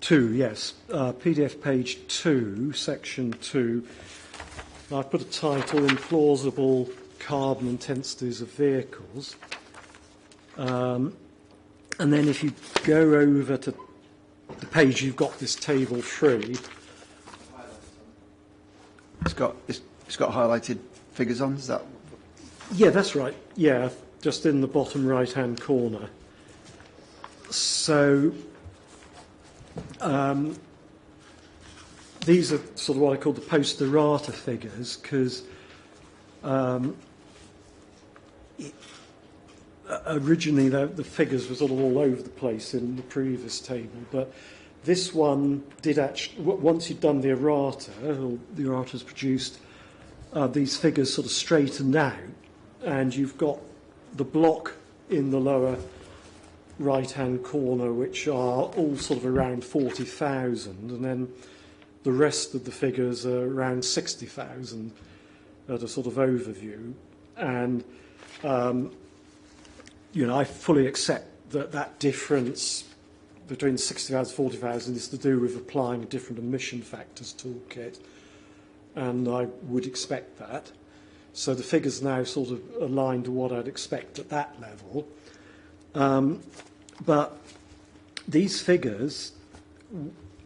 Speaker 3: 2, yes, PDF page 2, section 2, I put a title, Implausible Carbon Intensities of Vehicles. And then if you go over to the page, you've got this table 3.
Speaker 4: It's got highlighted figures on? Is that?
Speaker 3: Yeah, that's right. Yeah, just in the bottom right-hand corner. So these are sort of what I call the post-errata figures, because originally the figures were sort of all over the place in the previous table, but this one did actually, once you'd done the errata, or the errata's produced, these figures sort of straightened out, and you've got the block in the lower right-hand corner, which are all sort of around 40,000, and then the rest of the figures are around 60,000 at a sort of overview. And, I fully accept that difference between 60,000 and 40,000 is to do with applying a different emission factors toolkit, and I would expect that. So the figures now sort of align to what I'd expect at that level. But these figures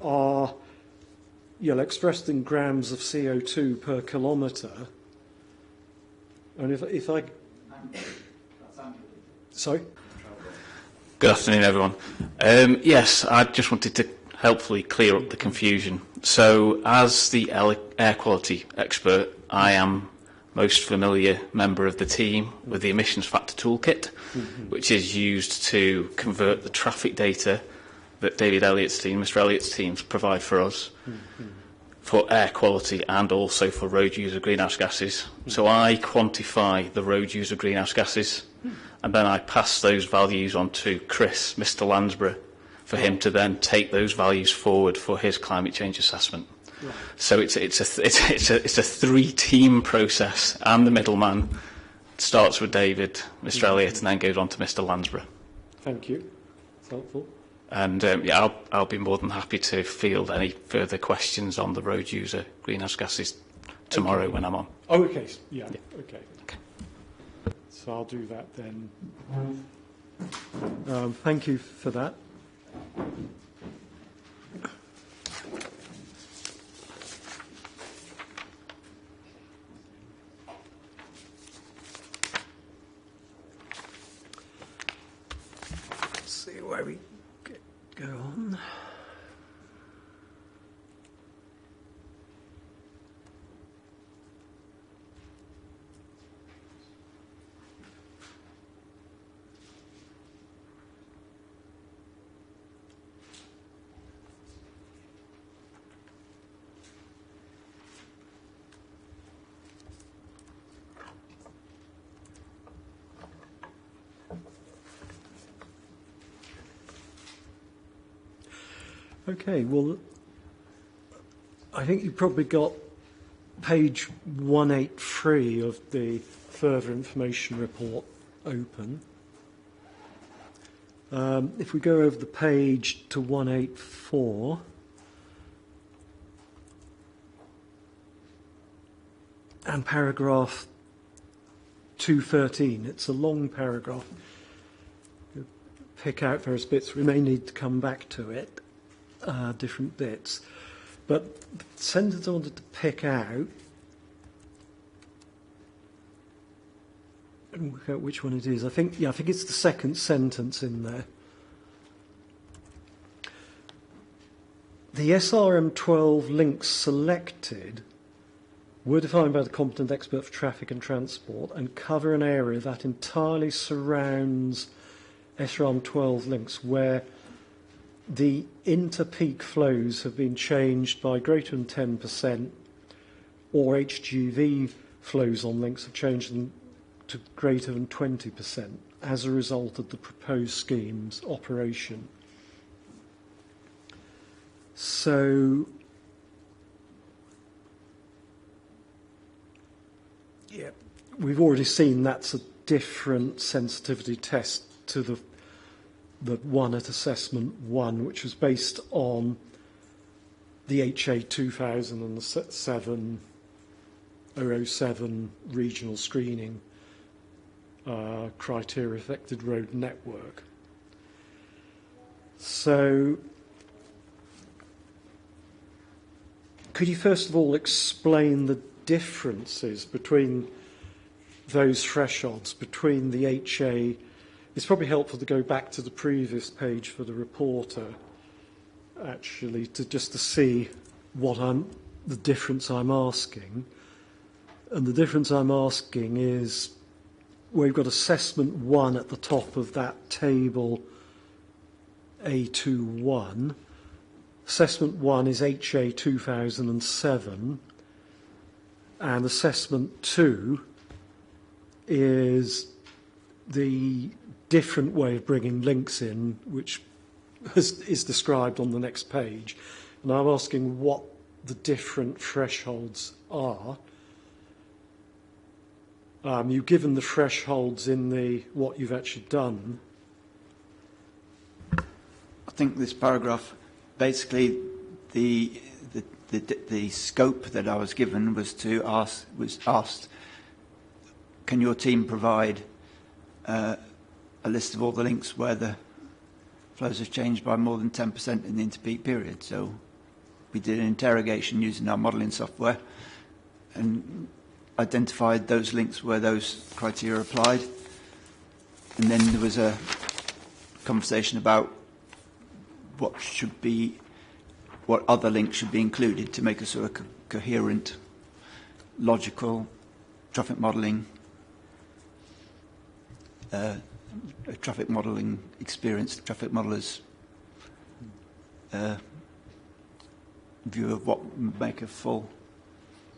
Speaker 3: are, expressed in grams of CO2 per kilometre. And if I... Sorry?
Speaker 7: Good afternoon, everyone. Yes, I just wanted to helpfully clear up the confusion. So, as the air quality expert, I am most familiar member of the team with the emissions factor toolkit, which is used to convert the traffic data that David Elliott's team, Mr. Elliott's teams provide for us for air quality and also for road user greenhouse gases. So I quantify the road user greenhouse gases, and then I pass those values on to Chris, Mr. Lansborough, for him to then take those values forward for his climate change assessment. Right. So it's a three-team process, and the middleman starts with David, Mr. Elliott, and then goes on to Mr. Lansborough.
Speaker 3: Thank you. It's helpful.
Speaker 7: And I'll be more than happy to field any further questions on the road user greenhouse gases tomorrow when I'm on.
Speaker 3: Oh, okay. Yeah. Okay. So I'll do that then. Thank you for that. Let's see where we go on. Okay, well, I think you've probably got page 183 of the further information report open. If we go over the page to 184, and paragraph 213, it's a long paragraph. You'll pick out various bits. We may need to come back to it. Different bits, but the sentence I wanted to pick out, and work out which one it is. I think it's the second sentence in there. The SRM12 links selected were defined by the competent expert for traffic and transport and cover an area that entirely surrounds SRM12 links where the inter-peak flows have been changed by greater than 10%, or HGV flows on links have changed them to greater than 20% as a result of the proposed scheme's operation. So, yeah, we've already seen that's a different sensitivity test to the one at assessment 1, which was based on the HA 2000 and the 707 regional screening criteria affected road network. So, could you first of all explain differences between those thresholds, between the HA. It's probably helpful to go back to the previous page for the reporter, actually, to see the difference I'm asking. And the difference I'm asking is we've got assessment 1 at the top of that table A21. Assessment 1 is HA 2007, and assessment 2 is the different way of bringing links in, which is described on the next page. And I'm asking what the different thresholds are. You've given the thresholds in what you've actually done.
Speaker 4: I think this paragraph, basically, the scope that I was given was asked, can your team provide a list of all the links where the flows have changed by more than 10% in the interpeak period? So we did an interrogation using our modelling software and identified those links where those criteria applied. And then there was a conversation about what other links should be included to make a sort of coherent, logical traffic modelling experience, traffic modelers' view of what would make a full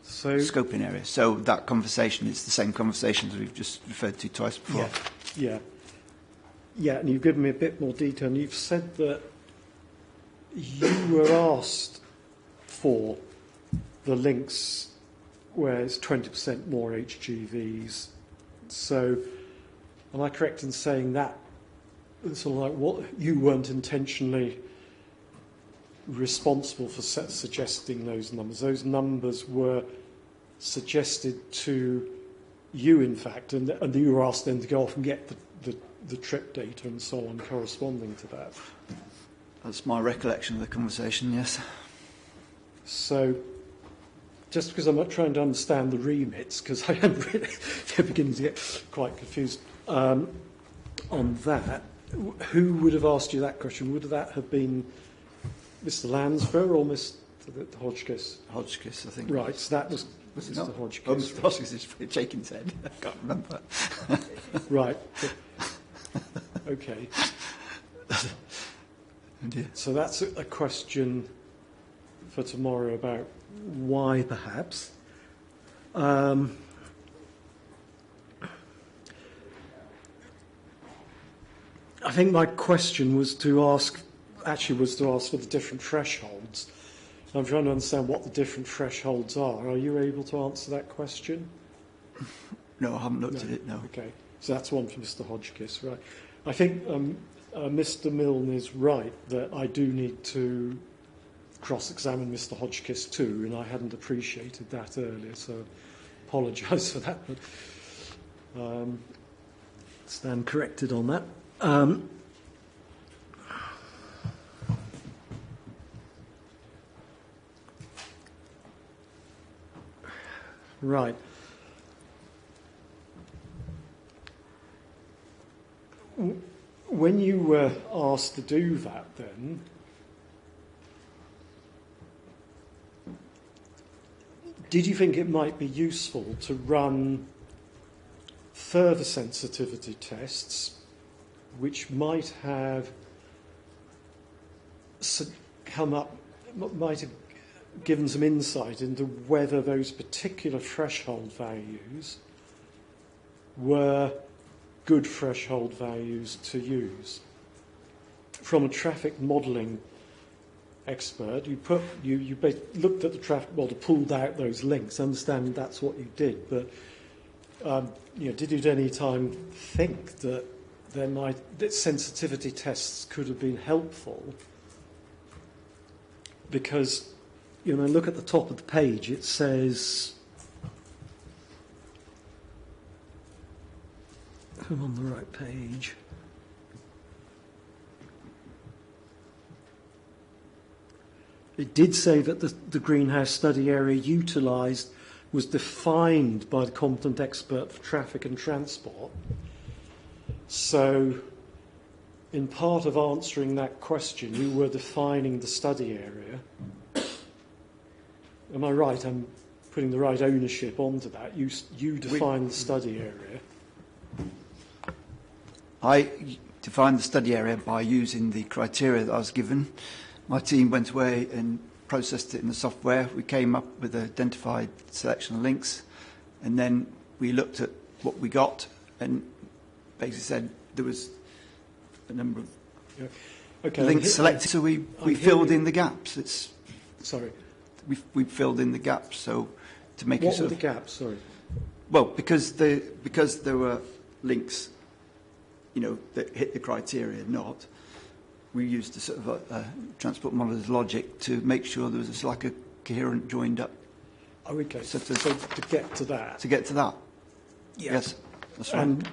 Speaker 4: scoping area. So that conversation is the same conversation as we've just referred to twice before.
Speaker 3: Yeah, and you've given me a bit more detail, and you've said that you were asked for the links where it's 20% more HGVs. So am I correct in saying that sort of like what you weren't intentionally responsible for suggesting those numbers? Those numbers were suggested to you, in fact, and you were asked then to go off and get the trip data and so on corresponding to that.
Speaker 4: That's my recollection of the conversation, yes.
Speaker 3: So, just because I'm not trying to understand the remits, because I am really beginning to get quite confused on that, who would have asked you that question? Would that have been Mr. Lansborough or Mr. Hodgkiss?
Speaker 4: Hodgkiss, I think.
Speaker 3: Right, so that was Mr. Hodgkiss.
Speaker 4: Oh, Mr. Hodgkiss is shaking his head. I can't remember.
Speaker 3: Right. Okay. So that's a question for tomorrow about why, perhaps. I think my question was to ask for the different thresholds. I'm trying to understand what the different thresholds are. Are you able to answer that question?
Speaker 4: No, I haven't looked at it, no.
Speaker 3: Okay, so that's one for Mr. Hodgkiss, right. I think Mr. Milne is right that I do need to cross-examine Mr. Hodgkiss too, and I hadn't appreciated that earlier, so apologise for that, but stand corrected on that. Right. When you were asked to do that then, did you think it might be useful to run further sensitivity tests which might have might have given some insight into whether those particular threshold values were good threshold values to use? From a traffic modelling expert, you looked at the traffic model, pulled out those links. I understand that's what you did, but did you at any time think that that sensitivity tests could have been helpful? Because look at the top of the page. It says, I'm on the right page. It did say that the greenhouse study area utilised was defined by the competent expert for traffic and transport. So, in part of answering that question, you were defining the study area. Am I right? I'm putting the right ownership onto that. You define the study area.
Speaker 4: I defined the study area by using the criteria that I was given. My team went away and processed it in the software. We came up with an identified selection of links, and then we looked at what we got and basically said there was a number of links selected. So we filled in the gaps.
Speaker 3: Sorry.
Speaker 4: We filled in the gaps. So to make
Speaker 3: what were the gaps? Sorry.
Speaker 4: Well, because there were links, that hit the criteria, we used a sort of a transport modeller's logic to make sure there was like a coherent, joined up.
Speaker 3: Oh, okay. So to get to that.
Speaker 4: To get to that.
Speaker 3: Yeah.
Speaker 4: Yes, that's right.
Speaker 3: And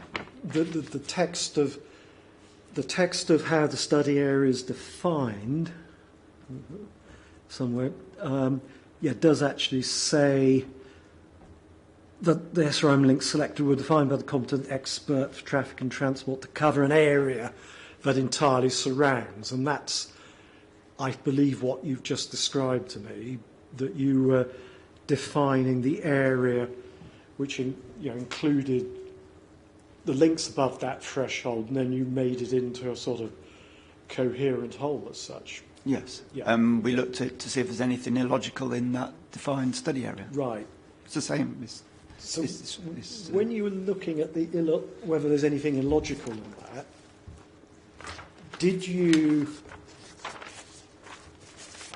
Speaker 3: the text of how the study area is defined somewhere, does actually say that the SRM links selected were defined by the competent expert for traffic and transport to cover an area that entirely surrounds. And that's, I believe, what you've just described to me, that you were defining the area which included the links above that threshold, and then you made it into a sort of coherent whole as such.
Speaker 4: Yes.
Speaker 3: Yeah.
Speaker 4: We looked at to see if there's anything illogical in that defined study area.
Speaker 3: Right.
Speaker 4: It's the same.
Speaker 3: When you were looking at whether there's anything illogical in that, did you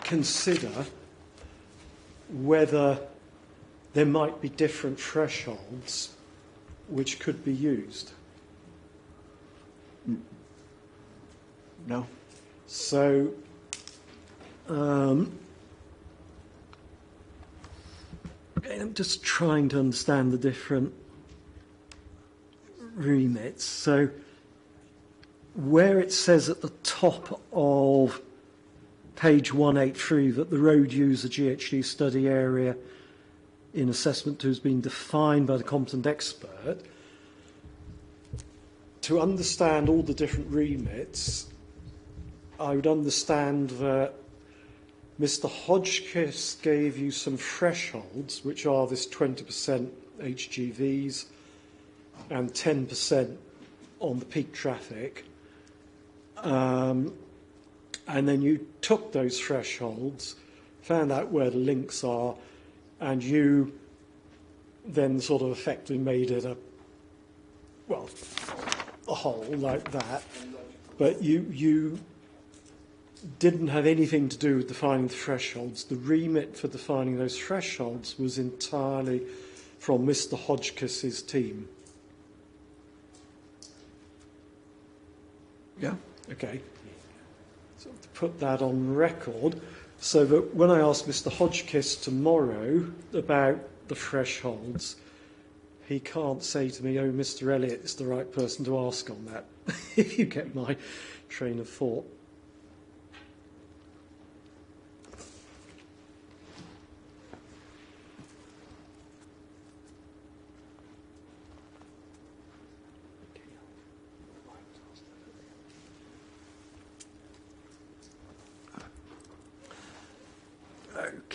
Speaker 3: consider whether there might be different thresholds which could be used?
Speaker 4: No.
Speaker 3: So, I'm just trying to understand the different remits. So, where it says at the top of page 183 that the road user GHG study area in assessment 2 has been defined by the competent expert, to understand all the different remits, I would understand that Mr. Hodgkiss gave you some thresholds, which are this 20% HGVs and 10% on the peak traffic. And then you took those thresholds, found out where the links are, and you then sort of effectively made it a whole like that. But you didn't have anything to do with defining the thresholds. The remit for defining those thresholds was entirely from Mr. Hodgkiss's team.
Speaker 4: Yeah.
Speaker 3: Okay. So to put that on record, so that when I ask Mr. Hodgkiss tomorrow about the thresholds, he can't say to me, "Oh, Mr. Elliott is the right person to ask on that," if you get my train of thought.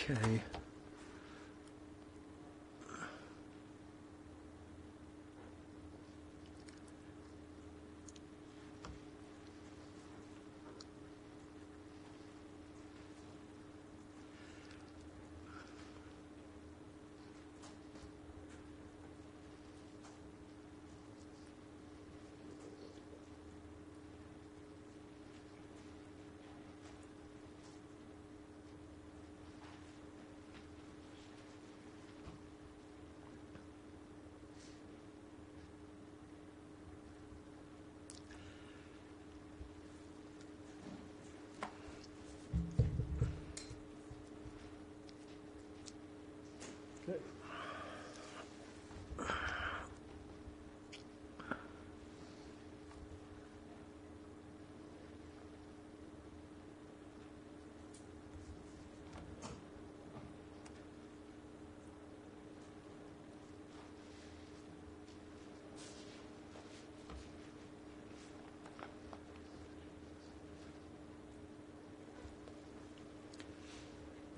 Speaker 3: Okay.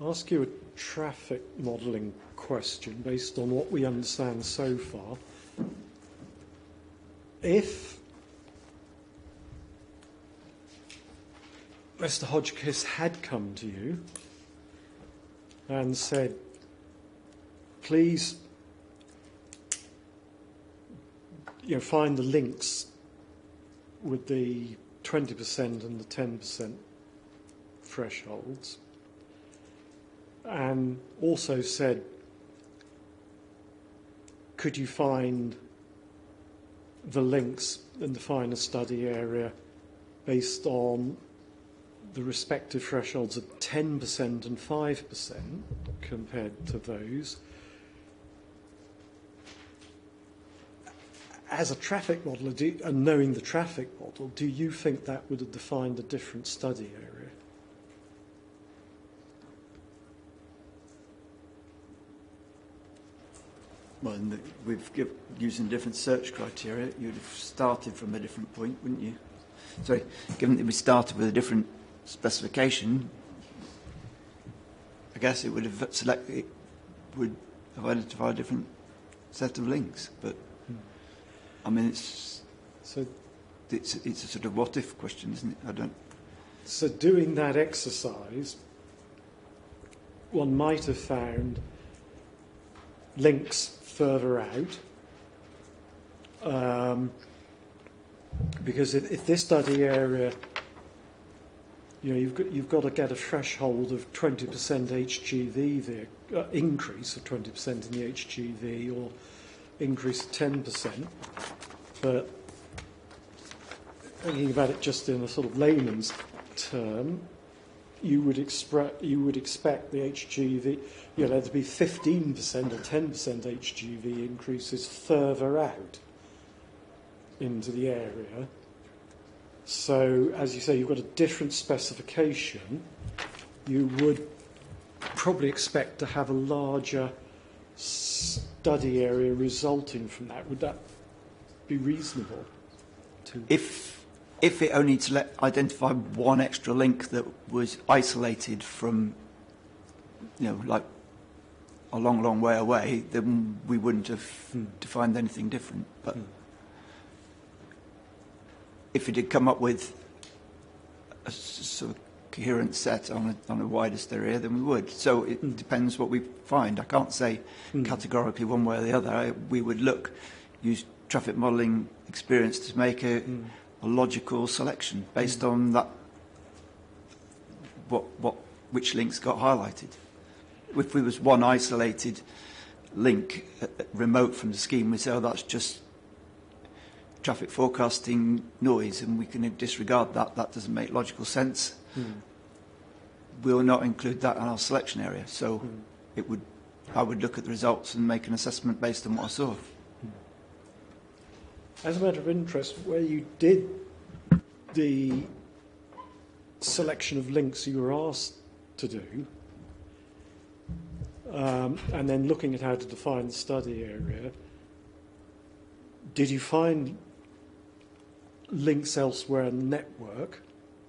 Speaker 3: ask you a traffic modelling question based on what we understand so far. If Mr. Hodgkiss had come to you and said, please, find the links with the 20% and the 10% thresholds, and also said, could you find the links and define a study area based on the respective thresholds of 10% and 5% compared to those. As a traffic modeller, and knowing the traffic model, do you think that would have defined a different study area?
Speaker 4: Well, using different search criteria, you'd have started from a different point, wouldn't you? So, given that we started with a different specification, I guess it would have identified a different set of links. But I mean, it's a sort of what if question, isn't it?
Speaker 3: So, doing that exercise, one might have found links further out, because if this study area, you've got to get a threshold of 20% HGV there, increase of 20% in the HGV, or increase of 10%. But thinking about it just in a sort of layman's term, you would expect the HGV, there to be 15% or 10% HGV increases further out into the area. So, as you say, you've got a different specification. You would probably expect to have a larger study area resulting from that. Would that be reasonable?
Speaker 4: If it only to identify one extra link that was isolated from, like a long, long way away, then we wouldn't have defined anything different. But if it had come up with a sort of coherent set on a widest area, then we would. So it depends what we find. I can't say categorically one way or the other. We would use traffic modelling experience to make a logical selection based on that. Which links got highlighted? If there was one isolated link remote from the scheme, we say, oh, that's just traffic forecasting noise, and we can disregard that. That doesn't make logical sense. We will not include that in our selection area. So I would look at the results and make an assessment based on what I saw.
Speaker 3: As a matter of interest, where you did the selection of links you were asked to do, and then looking at how to define the study area, did you find links elsewhere in the network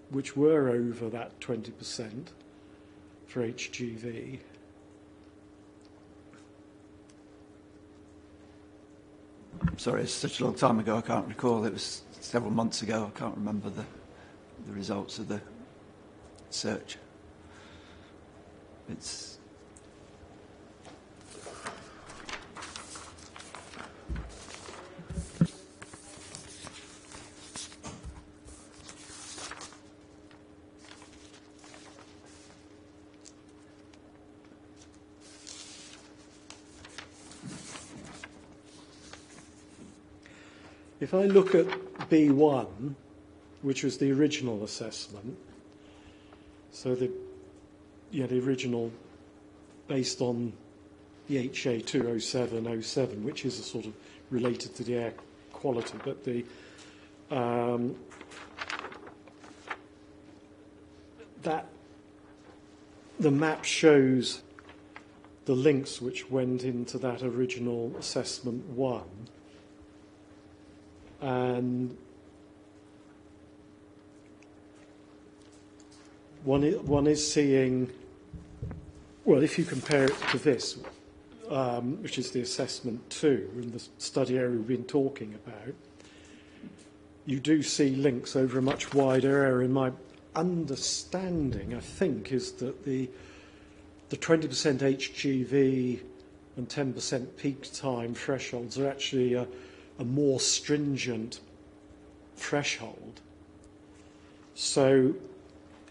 Speaker 3: which were over that 20% for HGV?
Speaker 4: I'm sorry, it's such a long time ago, I can't recall. It was several months ago. I can't remember the results of the search.
Speaker 3: If I look at B1, which was the original assessment, so the original based on the HA207-07, which is a sort of related to the air quality, but the map shows the links which went into that original assessment 1. And one is seeing Well, if you compare it to this, which is the assessment 2, and the study area we've been talking about, you do see links over a much wider area. And my understanding, I think, is that the 20% HGV and 10% peak time thresholds are actually a more stringent threshold. So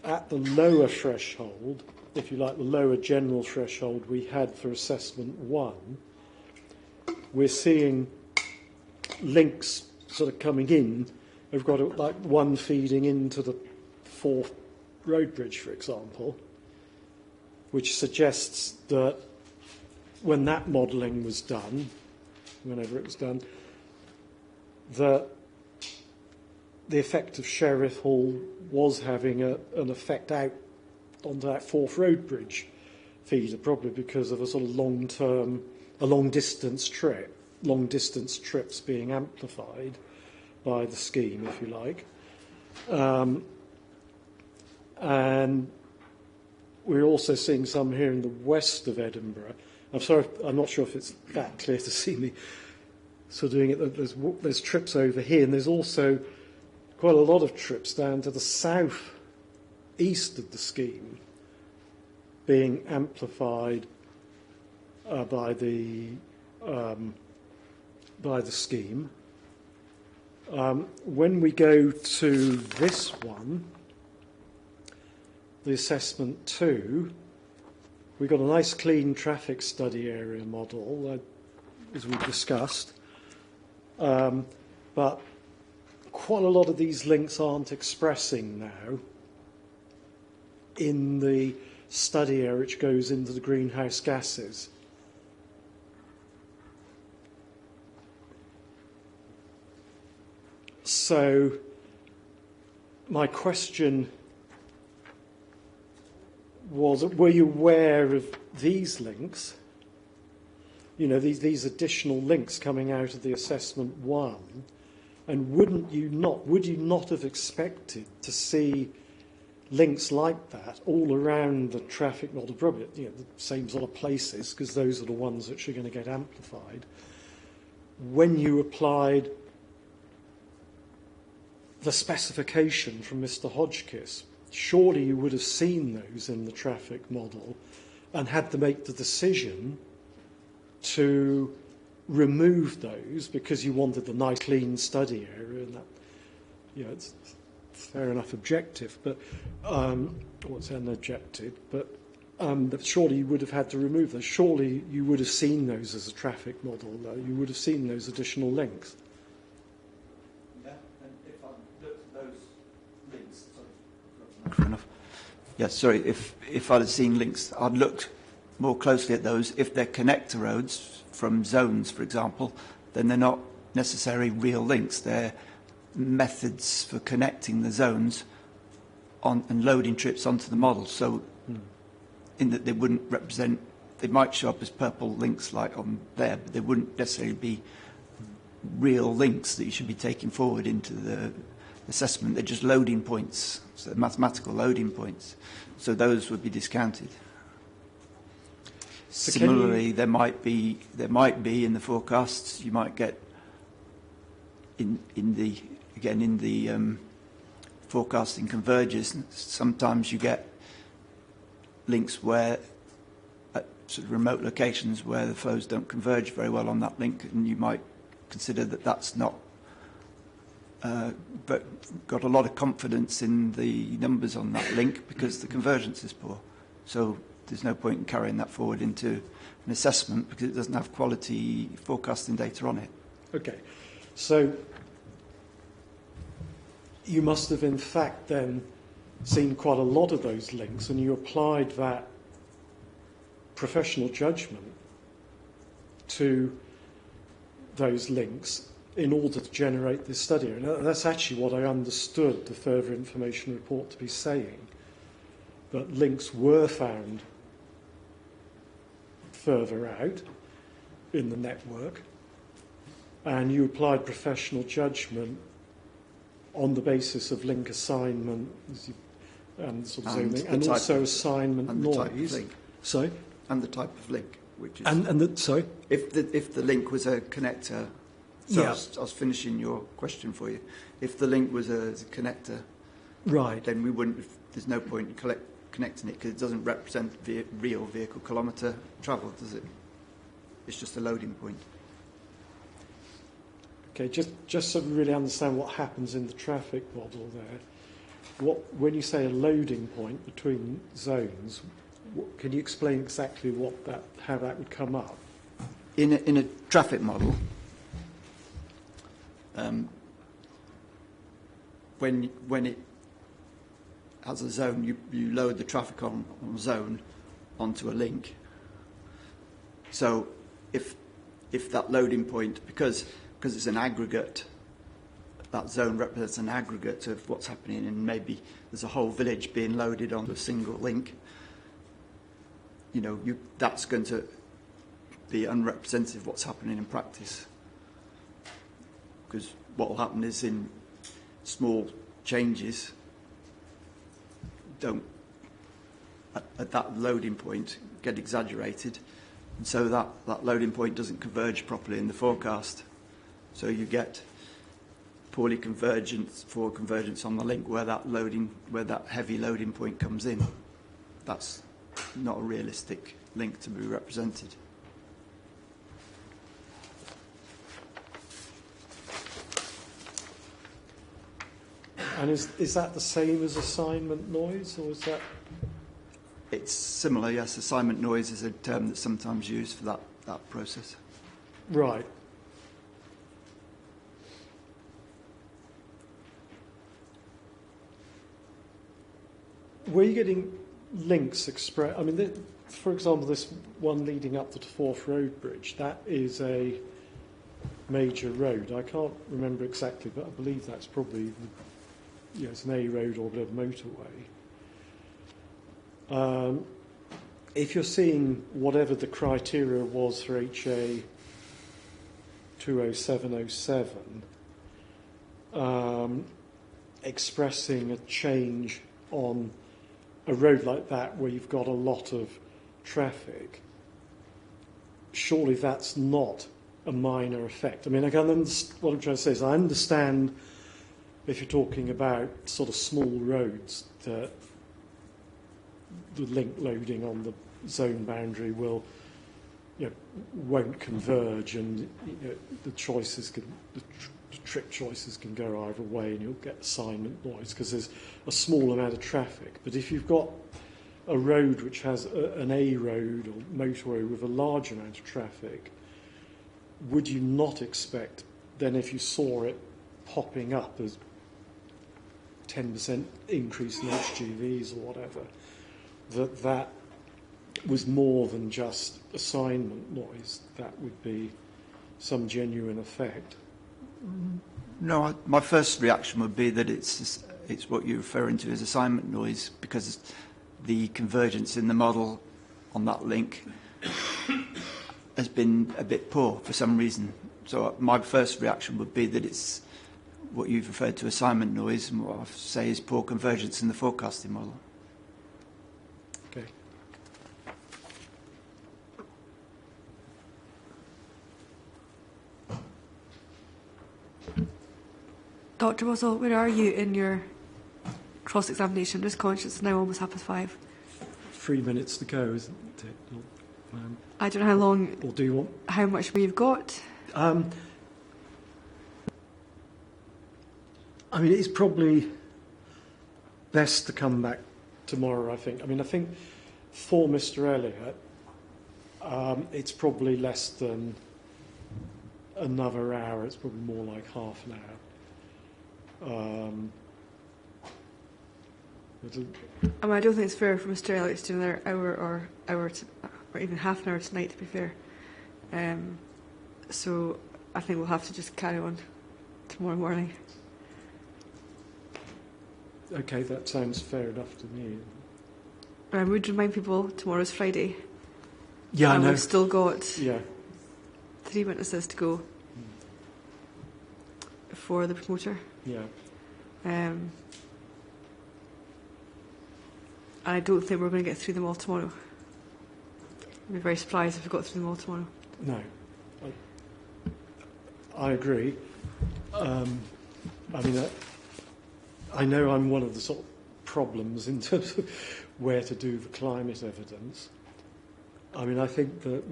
Speaker 3: at the lower threshold, if you like, the lower general threshold we had for assessment 1, we're seeing links sort of coming in. We've got like one feeding into the 4th road bridge, for example, which suggests that when that modelling was done, whenever it was done, that the effect of Sheriffhall was having an effect out onto that 4th road bridge feeder, probably because of a sort of long-distance trip, long-distance trips being amplified by the scheme, if you like. And we're also seeing some here in the west of Edinburgh. I'm sorry, I'm not sure if it's that clear to see me sort of doing it. There's trips over here, and there's also quite a lot of trips down to the south east of the scheme being amplified by the scheme. When we go to this one, the assessment 2, we've got a nice clean traffic study area model, as we've discussed, but quite a lot of these links aren't expressing now in the study area which goes into the greenhouse gases. So my question was, were you aware of these links? You know, these additional links coming out of the assessment 1, and would you not have expected to see links like that all around the traffic model, probably, you know, the same sort of places, because those are the ones which are going to get amplified, when you applied the specification from Mr. Hodgkiss? Surely you would have seen those in the traffic model and had to make the decision to remove those because you wanted a nice clean study area, and that, you know, it's fair enough objective, but what's an objective? But surely you would have had to remove those. Surely you would have seen those as a traffic model, though. You would have seen those additional links.
Speaker 4: Yeah, and if I looked at those links, sorry, enough. Yeah, sorry. If I'd have seen links, I'd looked more closely at those. If they're connector roads from zones, for example, then they're not necessarily real links. They're methods for connecting the zones on and loading trips onto the model. So in that they wouldn't represent, they might show up as purple links like on there, but they wouldn't necessarily be real links that you should be taking forward into the assessment. They're just loading points, so mathematical loading points. So those would be discounted.
Speaker 3: So
Speaker 4: similarly, there might be in the forecasts, you might get in the forecasting converges, sometimes you get links where at sort of remote locations where the flows don't converge very well on that link, and you might consider that that's not but got a lot of confidence in the numbers on that link because the convergence is poor. So there's no point in carrying that forward into an assessment because it doesn't have quality forecasting data on it.
Speaker 3: Okay, so you must have in fact then seen quite a lot of those links, and you applied that professional judgment to those links in order to generate this study. And that's actually what I understood the further information report to be saying, that links were found further out in the network, and you applied professional judgment on the basis of link assignment and sort of zoning, and also assignment noise.
Speaker 4: So and the type of link, which is
Speaker 3: sorry,
Speaker 4: if the link was a connector. So
Speaker 3: yeah.
Speaker 4: I was finishing your question for you. If the link was a connector,
Speaker 3: right,
Speaker 4: then we wouldn't. There's no point in connecting it because it doesn't represent real vehicle kilometre travel, does it? It's just a loading point.
Speaker 3: Okay, just so we really understand what happens in the traffic model there. When you say a loading point between zones, can you explain exactly how that would come up?
Speaker 4: In a traffic model, when it has a zone, you load the traffic on a zone onto a link. So if that loading point, because it's an aggregate, that zone represents an aggregate of what's happening, and maybe there's a whole village being loaded onto a single link, that's going to be unrepresentative of what's happening in practice. Because what will happen is in small changes don't, at that loading point, get exaggerated, and so that loading point doesn't converge properly in the forecast. So you get forward convergence on the link where that heavy loading point comes in. That's not a realistic link to be represented.
Speaker 3: And is that the same as assignment noise, or is that?
Speaker 4: It's similar, yes. Assignment noise is a term that's sometimes used for that process.
Speaker 3: Right. Were you getting links expressed? I mean, for example, this one leading up to the Forth Road Bridge, that is a major road. I can't remember exactly, but I believe that's probably it's an A road or a bit of motorway. If you're seeing whatever the criteria was for HA 207-07, expressing a change on a road like that where you've got a lot of traffic, surely that's not a minor effect. I mean, what I'm trying to say is I understand if you're talking about sort of small roads that the link loading on the zone boundary won't converge, and the trick choices can go either way, and you'll get assignment noise because there's a small amount of traffic. But if you've got a road which has an A road or motorway with a large amount of traffic, would you not expect then, if you saw it popping up as 10% increase in HGVs or whatever, that was more than just assignment noise? That would be some genuine effect.
Speaker 4: No, my first reaction would be that it's what you're referring to as assignment noise, because the convergence in the model on that link has been a bit poor for some reason. So my first reaction would be that it's what you've referred to assignment noise, and what I say is poor convergence in the forecasting model.
Speaker 3: Okay.
Speaker 1: Dr. Russell, where are you in your cross-examination? I'm just conscious it's now almost 5:30.
Speaker 3: 3 minutes to go, isn't it?
Speaker 1: I don't know how long,
Speaker 3: or do you want?
Speaker 1: how much more you've got.
Speaker 3: I mean, it's probably best to come back tomorrow, I think. I mean, I think for Mr. Elliott, it's probably less than another hour. It's probably more like half an hour.
Speaker 1: I mean, I don't think it's fair for Mr. Elliott to do another hour or even half an hour tonight, to be fair. So I think we'll have to just carry on tomorrow morning.
Speaker 3: Okay, that sounds fair enough to me.
Speaker 1: I would remind people tomorrow's Friday.
Speaker 3: Yeah,
Speaker 1: and
Speaker 3: I know.
Speaker 1: We've still got
Speaker 3: 3
Speaker 1: witnesses to go for the promoter.
Speaker 3: Yeah.
Speaker 1: And I don't think we're going to get through them all tomorrow. I'd be very surprised if we got through them all tomorrow.
Speaker 3: No. I agree. I mean, I know I'm one of the sort of problems in terms of where to do the climate evidence. I mean, I think that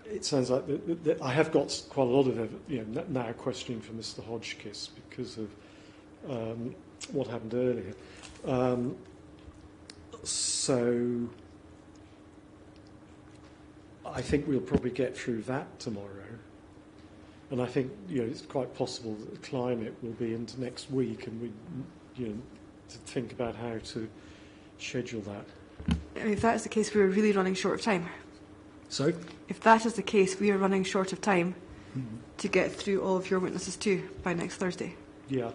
Speaker 3: it sounds like that I have got quite a lot of, now questioning for Mr. Hodgkiss because of what happened earlier. So I think we'll probably get through that tomorrow. And I think, it's quite possible that the climate will be into next week, and we, to think about how to schedule that.
Speaker 1: I mean, if that's the case, we're really running short of time.
Speaker 3: So?
Speaker 1: If that is the case, we are running short of time to get through all of your witnesses too by next Thursday.
Speaker 3: Yeah.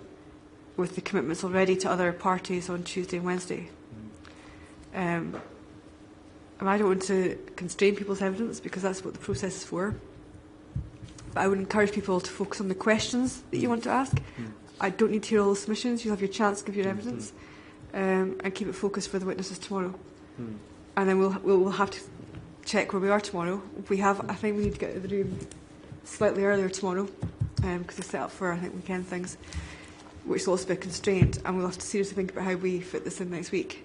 Speaker 1: With the commitments already to other parties on Tuesday and Wednesday. And I don't want to constrain people's evidence because that's what the process is for. But I would encourage people to focus on the questions that you want to ask. I don't need to hear all the submissions. You'll have your chance to give your evidence, and keep it focused for the witnesses tomorrow. And then we'll have to check where we are tomorrow. I think we need to get to the room slightly earlier tomorrow because it's set up for, I think, weekend things, which will also be a constraint. And we'll have to seriously think about how we fit this in next week.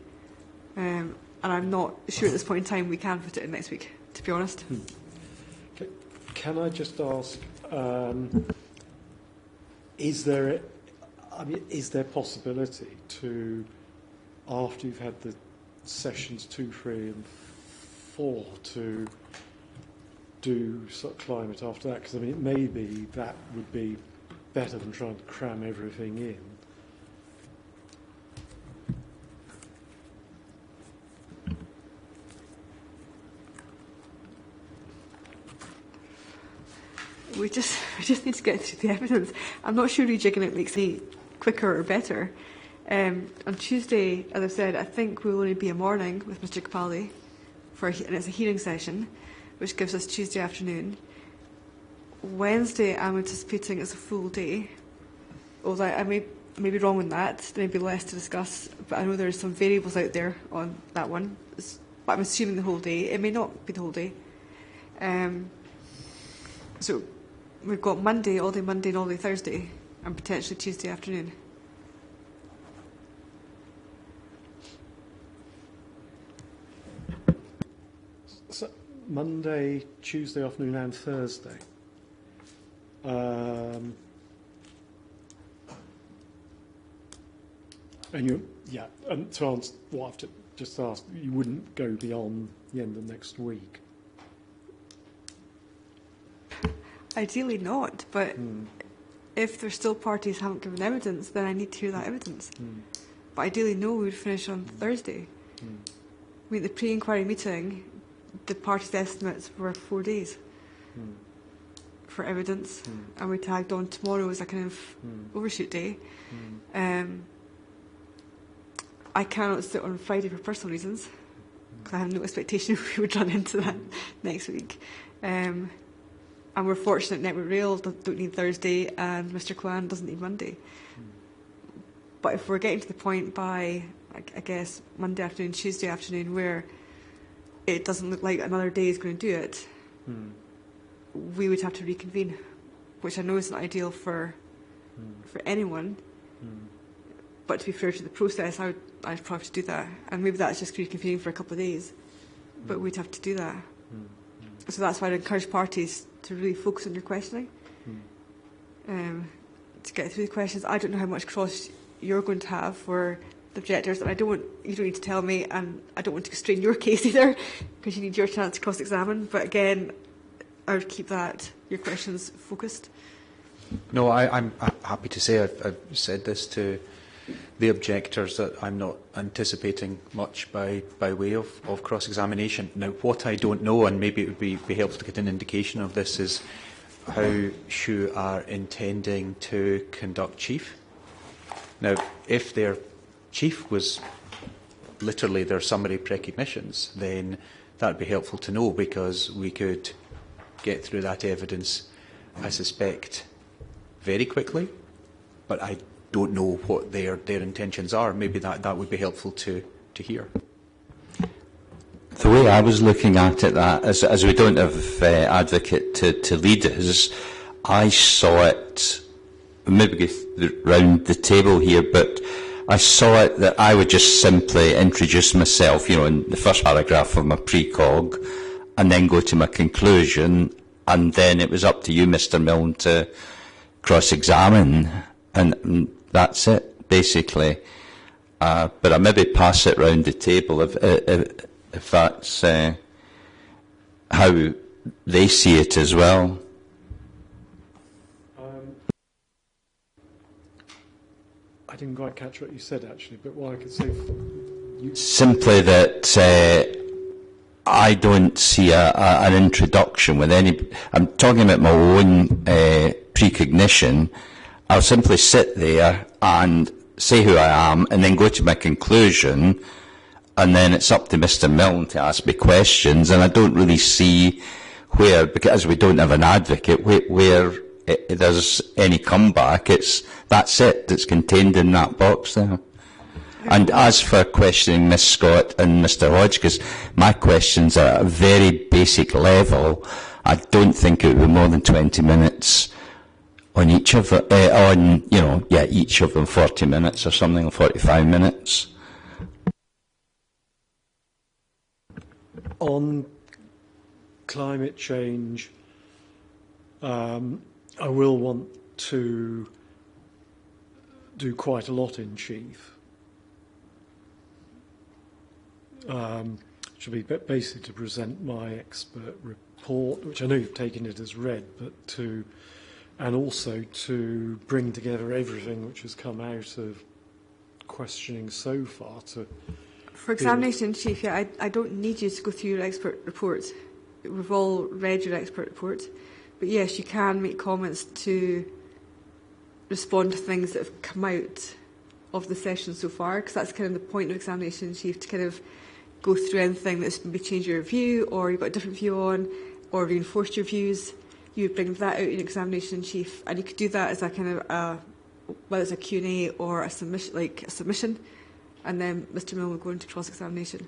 Speaker 1: And I'm not sure at this point in time we can fit it in next week, to be honest.
Speaker 3: Can I just ask, is there possibility to, after you've had the sessions 2, 3 and 4, to do sort of climate after that? Because, I mean, maybe that would be better than trying to cram everything in.
Speaker 1: We just need to get through the evidence. I'm not sure rejigging it makes it quicker or better. On Tuesday, as I've said, I think we'll only be a morning with Mr. Capaldi, and it's a hearing session, which gives us Tuesday afternoon. Wednesday, I'm anticipating it's a full day. Although I may be wrong on that. There may be less to discuss, but I know there are some variables out there on that one. But I'm assuming the whole day. It may not be the whole day. So we've got Monday, all day Monday and all day Thursday, and potentially Tuesday afternoon.
Speaker 3: So Monday, Tuesday afternoon and Thursday. And to answer what I've just asked, you wouldn't go beyond the end of next week?
Speaker 1: Ideally not, but if there's still parties who haven't given evidence, then I need to hear that evidence. But ideally, no, we would finish on Thursday. I mean, the pre-inquiry meeting, the parties' estimates were 4 days for evidence, and we tagged on tomorrow as a kind of overshoot day. I cannot sit on Friday for personal reasons, because I have no expectation we would run into that next week. And we're fortunate Network Rail don't need Thursday and Mr. Kwan doesn't need Monday. But if we're getting to the point by, I guess, Monday afternoon, Tuesday afternoon, where it doesn't look like another day is going to do it, we would have to reconvene, which I know isn't ideal for anyone. But to be fair to the process, I'd probably have to do that. And maybe that's just reconvening for a couple of days. But we'd have to do that. So that's why I'd encourage parties to really focus on your questioning, to get through the questions. I don't know how much cross you're going to have for the objectors, and you don't need to tell me, and I don't want to constrain your case either, because you need your chance to cross-examine. But again, I would keep your questions focused.
Speaker 2: No, I'm happy to say I've said this to the objectors that I'm not anticipating much by way of cross-examination. Now, what I don't know, and maybe it would be helpful to get an indication of this, is how SHU are intending to conduct chief. Now, if their chief was literally their summary precognitions, then that would be helpful to know, because we could get through that evidence, I suspect, very quickly, but I don't know what their intentions are. Maybe that would be helpful to hear.
Speaker 6: The way I was looking at it, that as we don't have advocate to lead us, I saw it, maybe round the table here, but I saw it that I would just simply introduce myself, in the first paragraph of my precog, and then go to my conclusion, and then it was up to you, Mr. Milne, to cross-examine, and that's it, basically. But I maybe pass it round the table if that's how they see it as well.
Speaker 3: I didn't quite catch what you said, actually, but what I could say...
Speaker 6: Simply that I don't see an introduction with any... I'm talking about my own precognition. I'll simply sit there and say who I am and then go to my conclusion, and then it's up to Mr. Milne to ask me questions, and I don't really see where, because we don't have an advocate, where there's any comeback. That's it. It's contained in that box there. And as for questioning Miss Scott and Mr. Hodgkiss, my questions are at a very basic level. I don't think it would be more than 20 minutes on each of them, each of them 40 minutes or something, or 45 minutes.
Speaker 3: On climate change, I will want to do quite a lot in chief. Should be basically to present my expert report, which I know you've taken it as read, and also to bring together everything which has come out of questioning so far.
Speaker 1: For examination in chief, I don't need you to go through your expert report. We've all read your expert report. But yes, you can make comments to respond to things that have come out of the session so far, because that's kind of the point of examination in chief, to kind of go through anything that's maybe changed your view, or you've got a different view on, or reinforced your views. You would bring that out in examination in chief, and you could do that as a kind of whether it's a Q&A or a submission, and then Mr. Milne would go into cross-examination.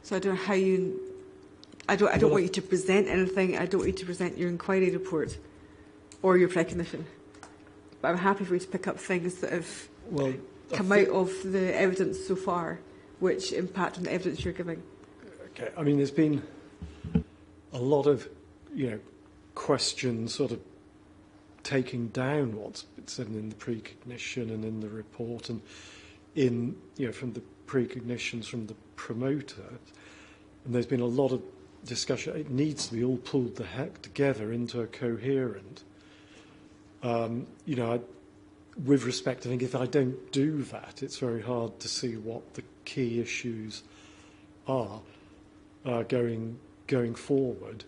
Speaker 1: So I don't know how you. I don't want you to present anything. I don't want you to present your inquiry report or your precognition. But I'm happy for you to pick up things that have come out of the evidence so far, which impact on the evidence you're giving.
Speaker 3: Okay. I mean, there's been a lot of, questions sort of taking down what's been said in the precognition and in the report, and in from the precognitions from the promoter. And there's been a lot of discussion. It needs to be all pulled the heck together into a coherent. With respect, I think if I don't do that, it's very hard to see what the key issues are going forward.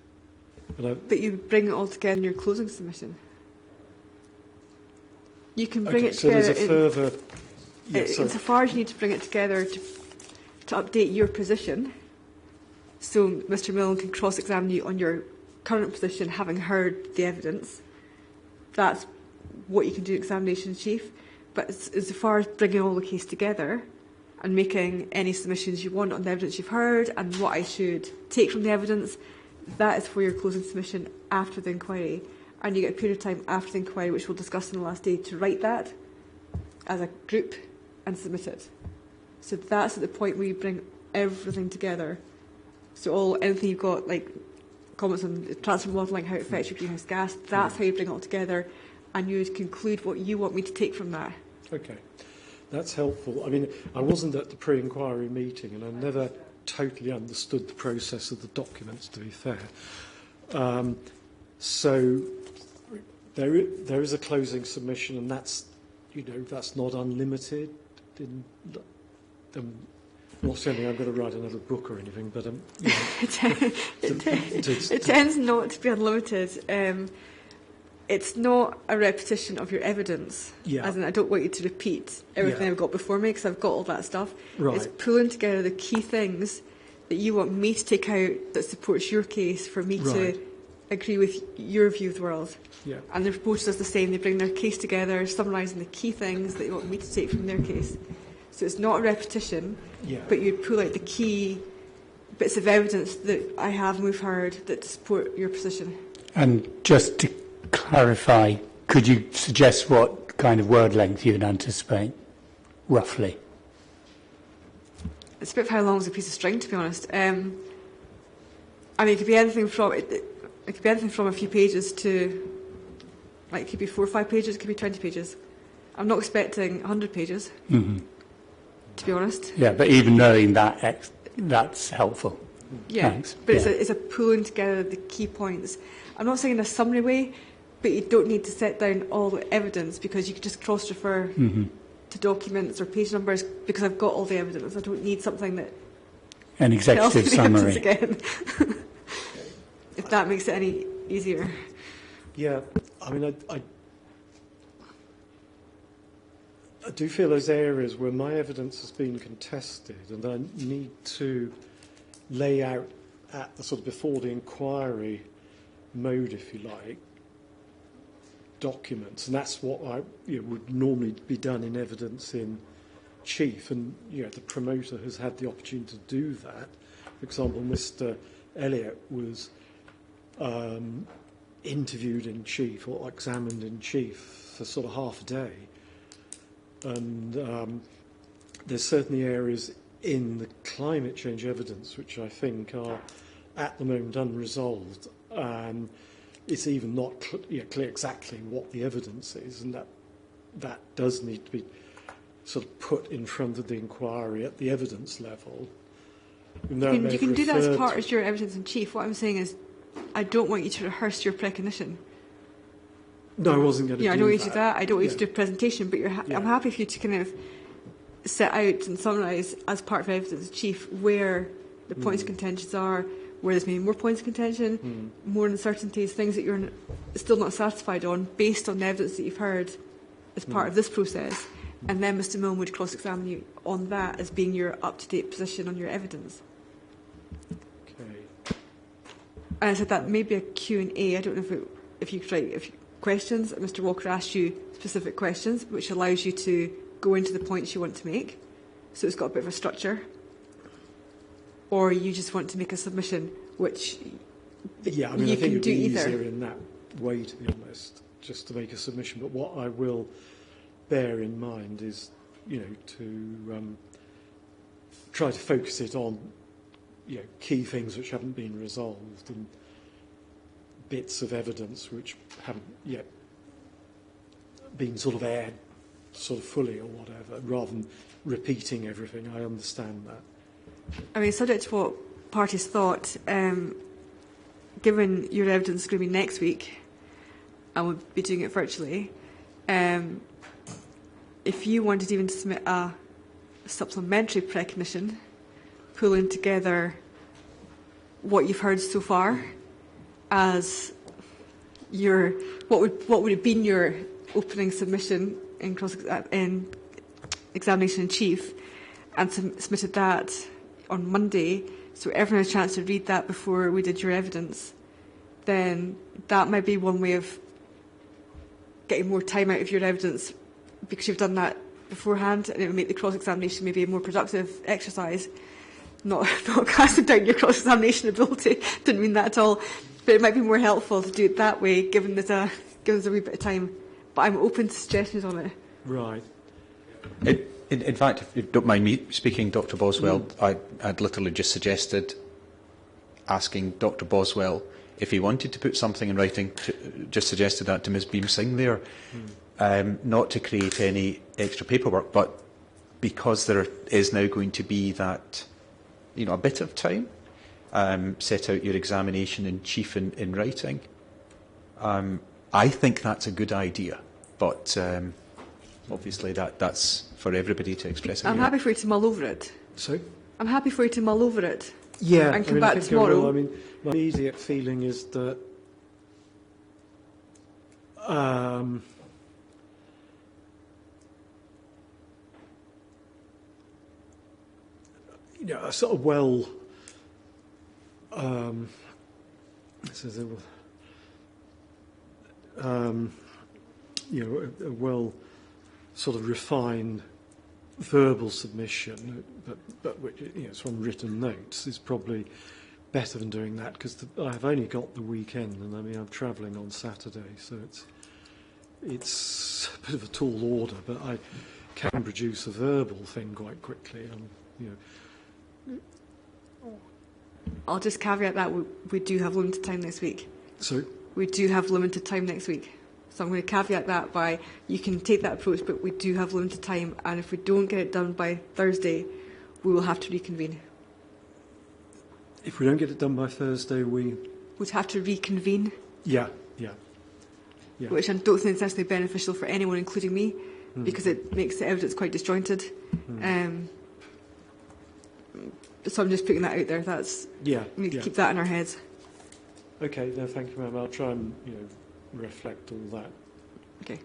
Speaker 1: But you bring it all together in your closing submission. You can bring it together.
Speaker 3: So there's a further.
Speaker 1: Insofar as you need to bring it together to update your position, so Mr. Milne can cross-examine you on your current position, having heard the evidence. That's what you can do in examination in chief. But as far as bringing all the case together and making any submissions you want on the evidence you've heard and what I should take from the evidence, that is for your closing submission after the inquiry. And you get a period of time after the inquiry, which we'll discuss in the last day, to write that as a group and submit it. So that's at the point where you bring everything together. So anything you've got, like comments on transport modelling, how it affects your greenhouse gas, that's how you bring it all together, and you would conclude what you want me to take from that. Okay,
Speaker 3: that's helpful. I mean, I wasn't at the pre-inquiry meeting, and I never totally understood the process of the documents, to be fair. So there is a closing submission, and that's that's not unlimited. Not saying I'm going to write another book or anything, but
Speaker 1: it tends not to be unlimited. It's not a repetition of your evidence.
Speaker 3: Yeah.
Speaker 1: As in, I don't want you to repeat everything I've got before me, because I've got all that stuff.
Speaker 3: Right.
Speaker 1: It's pulling together the key things that you want me to take out that supports your case, for me to agree with your view of the world.
Speaker 3: Yeah.
Speaker 1: And the reporter does the same. They bring their case together, summarising the key things that you want me to take from their case. So it's not a repetition, but you pull out the key bits of evidence that I have and we've heard that support your position.
Speaker 8: And just to clarify, could you suggest what kind of word length you would anticipate, roughly?
Speaker 1: It's a bit of how long is a piece of string, to be honest. I mean, it could be anything from it could be anything from a few pages to, like, it could be 4 or 5 pages, it could be 20 pages. I'm not expecting 100 pages, to be honest.
Speaker 8: Yeah, but even knowing that, that's helpful.
Speaker 1: Yeah,
Speaker 8: Thanks.
Speaker 1: but
Speaker 8: Yeah.
Speaker 1: it's a pulling together the key points. I'm not saying in a summary way, but you don't need to set down all the evidence, because you could just cross-refer to documents or page numbers, because I've got all the evidence. I don't need something that
Speaker 8: An executive summary.
Speaker 1: Again. If that makes it any easier.
Speaker 3: Yeah, I mean, I do feel those areas where my evidence has been contested, and I need to lay out at the sort of before the inquiry mode, if you like, documents, and that's what would normally be done in evidence in chief, and the promoter has had the opportunity to do that. For example, Mr. Elliott was interviewed in chief or examined in chief for sort of half a day, and there's certainly areas in the climate change evidence which I think are at the moment unresolved. It's even not clear exactly what the evidence is, and that does need to be sort of put in front of the inquiry at the evidence level.
Speaker 1: You can do that as part of your evidence in chief. What I'm saying is, I don't want you to rehearse your precognition.
Speaker 3: No, I wasn't going to do that.
Speaker 1: I don't want you to do that. I don't want you to do a presentation, but I'm happy for you to kind of set out and summarise as part of evidence in chief where the points of contentions are, where there's maybe more points of contention, more uncertainties, things that you're still not satisfied on based on the evidence that you've heard as part of this process. And then Mr. Milne would cross-examine you on that as being your up-to-date position on your evidence.
Speaker 3: Okay.
Speaker 1: And I said that may be a Q&A. I don't know if you could write questions. Mr. Walker asked you specific questions, which allows you to go into the points you want to make. So it's got a bit of a structure. Or you just want to make a submission, which
Speaker 3: I mean,
Speaker 1: you
Speaker 3: I think
Speaker 1: can
Speaker 3: it'd
Speaker 1: do
Speaker 3: be
Speaker 1: either.
Speaker 3: easier in that way, to be honest, just to make a submission. But what I will bear in mind is, to try to focus it on, key things which haven't been resolved and bits of evidence which haven't yet been sort of aired sort of fully or whatever, rather than repeating everything. I understand that.
Speaker 1: I mean, subject to what parties thought, given your evidence is going to be next week, and we'll be doing it virtually, if you wanted even to submit a supplementary precognition, pulling together what you've heard so far as what would have been your opening submission in examination in chief, and submitted that on Monday, so everyone had a chance to read that before we did your evidence, then that might be one way of getting more time out of your evidence, because you've done that beforehand, and it would make the cross-examination maybe a more productive exercise. Not casting down your cross-examination ability, didn't mean that at all, but it might be more helpful to do it that way, given there's a wee bit of time. But I'm open to suggestions on it.
Speaker 3: Right.
Speaker 2: In fact, if you don't mind me speaking, Dr. Boswell, I'd literally just suggested asking Dr. Boswell if he wanted to put something in writing, just suggested that to Ms. Beam-Singh there, not to create any extra paperwork, but because there is now going to be that, a bit of time, set out your examination in chief in writing. I think that's a good idea, but obviously that's for everybody to express.
Speaker 1: I'm happy for you to mull over it.
Speaker 3: So?
Speaker 1: I'm happy for you to mull over it.
Speaker 3: Yeah,
Speaker 1: and come back tomorrow.
Speaker 3: I mean, my immediate feeling is that a sort of a well sort of refined verbal submission, but which, it's from written notes, is probably better than doing that, because I've only got the weekend, and I mean I'm travelling on Saturday, so it's a bit of a tall order, but I can produce a verbal thing quite quickly.
Speaker 1: I'll just caveat that we do have limited time next week.
Speaker 3: So
Speaker 1: we do have limited time next week. So I'm going to caveat that by, you can take that approach, but we do have limited time, and if we don't get it done by Thursday, we will have to reconvene.
Speaker 3: if we don't get it done by Thursday, we
Speaker 1: would have to reconvene.
Speaker 3: Yeah.
Speaker 1: Which I don't think is necessarily beneficial for anyone, including me, because it makes the evidence quite disjointed. So I'm just putting that out there. We need to keep that in our heads.
Speaker 3: Okay, no, thank you, ma'am. I'll try and reflect all that.
Speaker 1: Okay.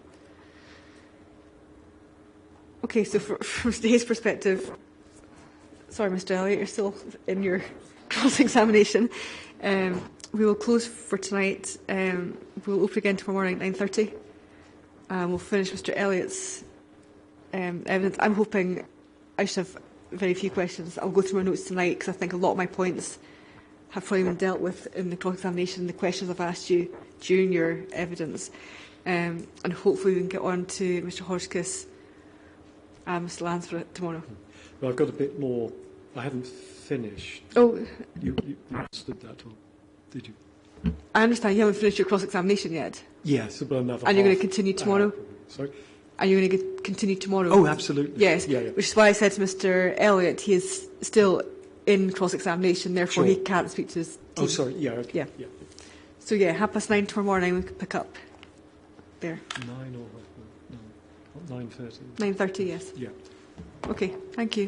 Speaker 1: Okay, so from today's perspective, sorry, Mr. Elliott, you're still in your cross-examination. We will close for tonight. We'll open again tomorrow morning at 9:30. We'll finish Mr. Elliott's evidence. I'm hoping I should have very few questions. I'll go through my notes tonight because I think a lot of my points have probably been dealt with in the cross-examination, the questions I've asked you during your evidence. And hopefully we can get on to Mr. Hodgkiss and Mr. Lansford tomorrow.
Speaker 3: Well, I've got a bit more. I haven't finished.
Speaker 1: Oh.
Speaker 3: You understood that, or did you?
Speaker 1: I understand you haven't finished your cross-examination yet.
Speaker 3: Yes, about another
Speaker 1: And you're going to continue tomorrow?
Speaker 3: Sorry?
Speaker 1: And you're going to continue tomorrow?
Speaker 3: Oh, absolutely.
Speaker 1: Yes,
Speaker 3: yeah.
Speaker 1: Which is why I said to Mr. Elliott, he is still in cross-examination, therefore he can't speak to his team.
Speaker 3: Oh, sorry, yeah, okay.
Speaker 1: Yeah. So, 9:30 tomorrow morning we can pick up there.
Speaker 3: 9 or 9:30?
Speaker 1: 9:30, yes.
Speaker 3: Yeah.
Speaker 1: Okay, thank you.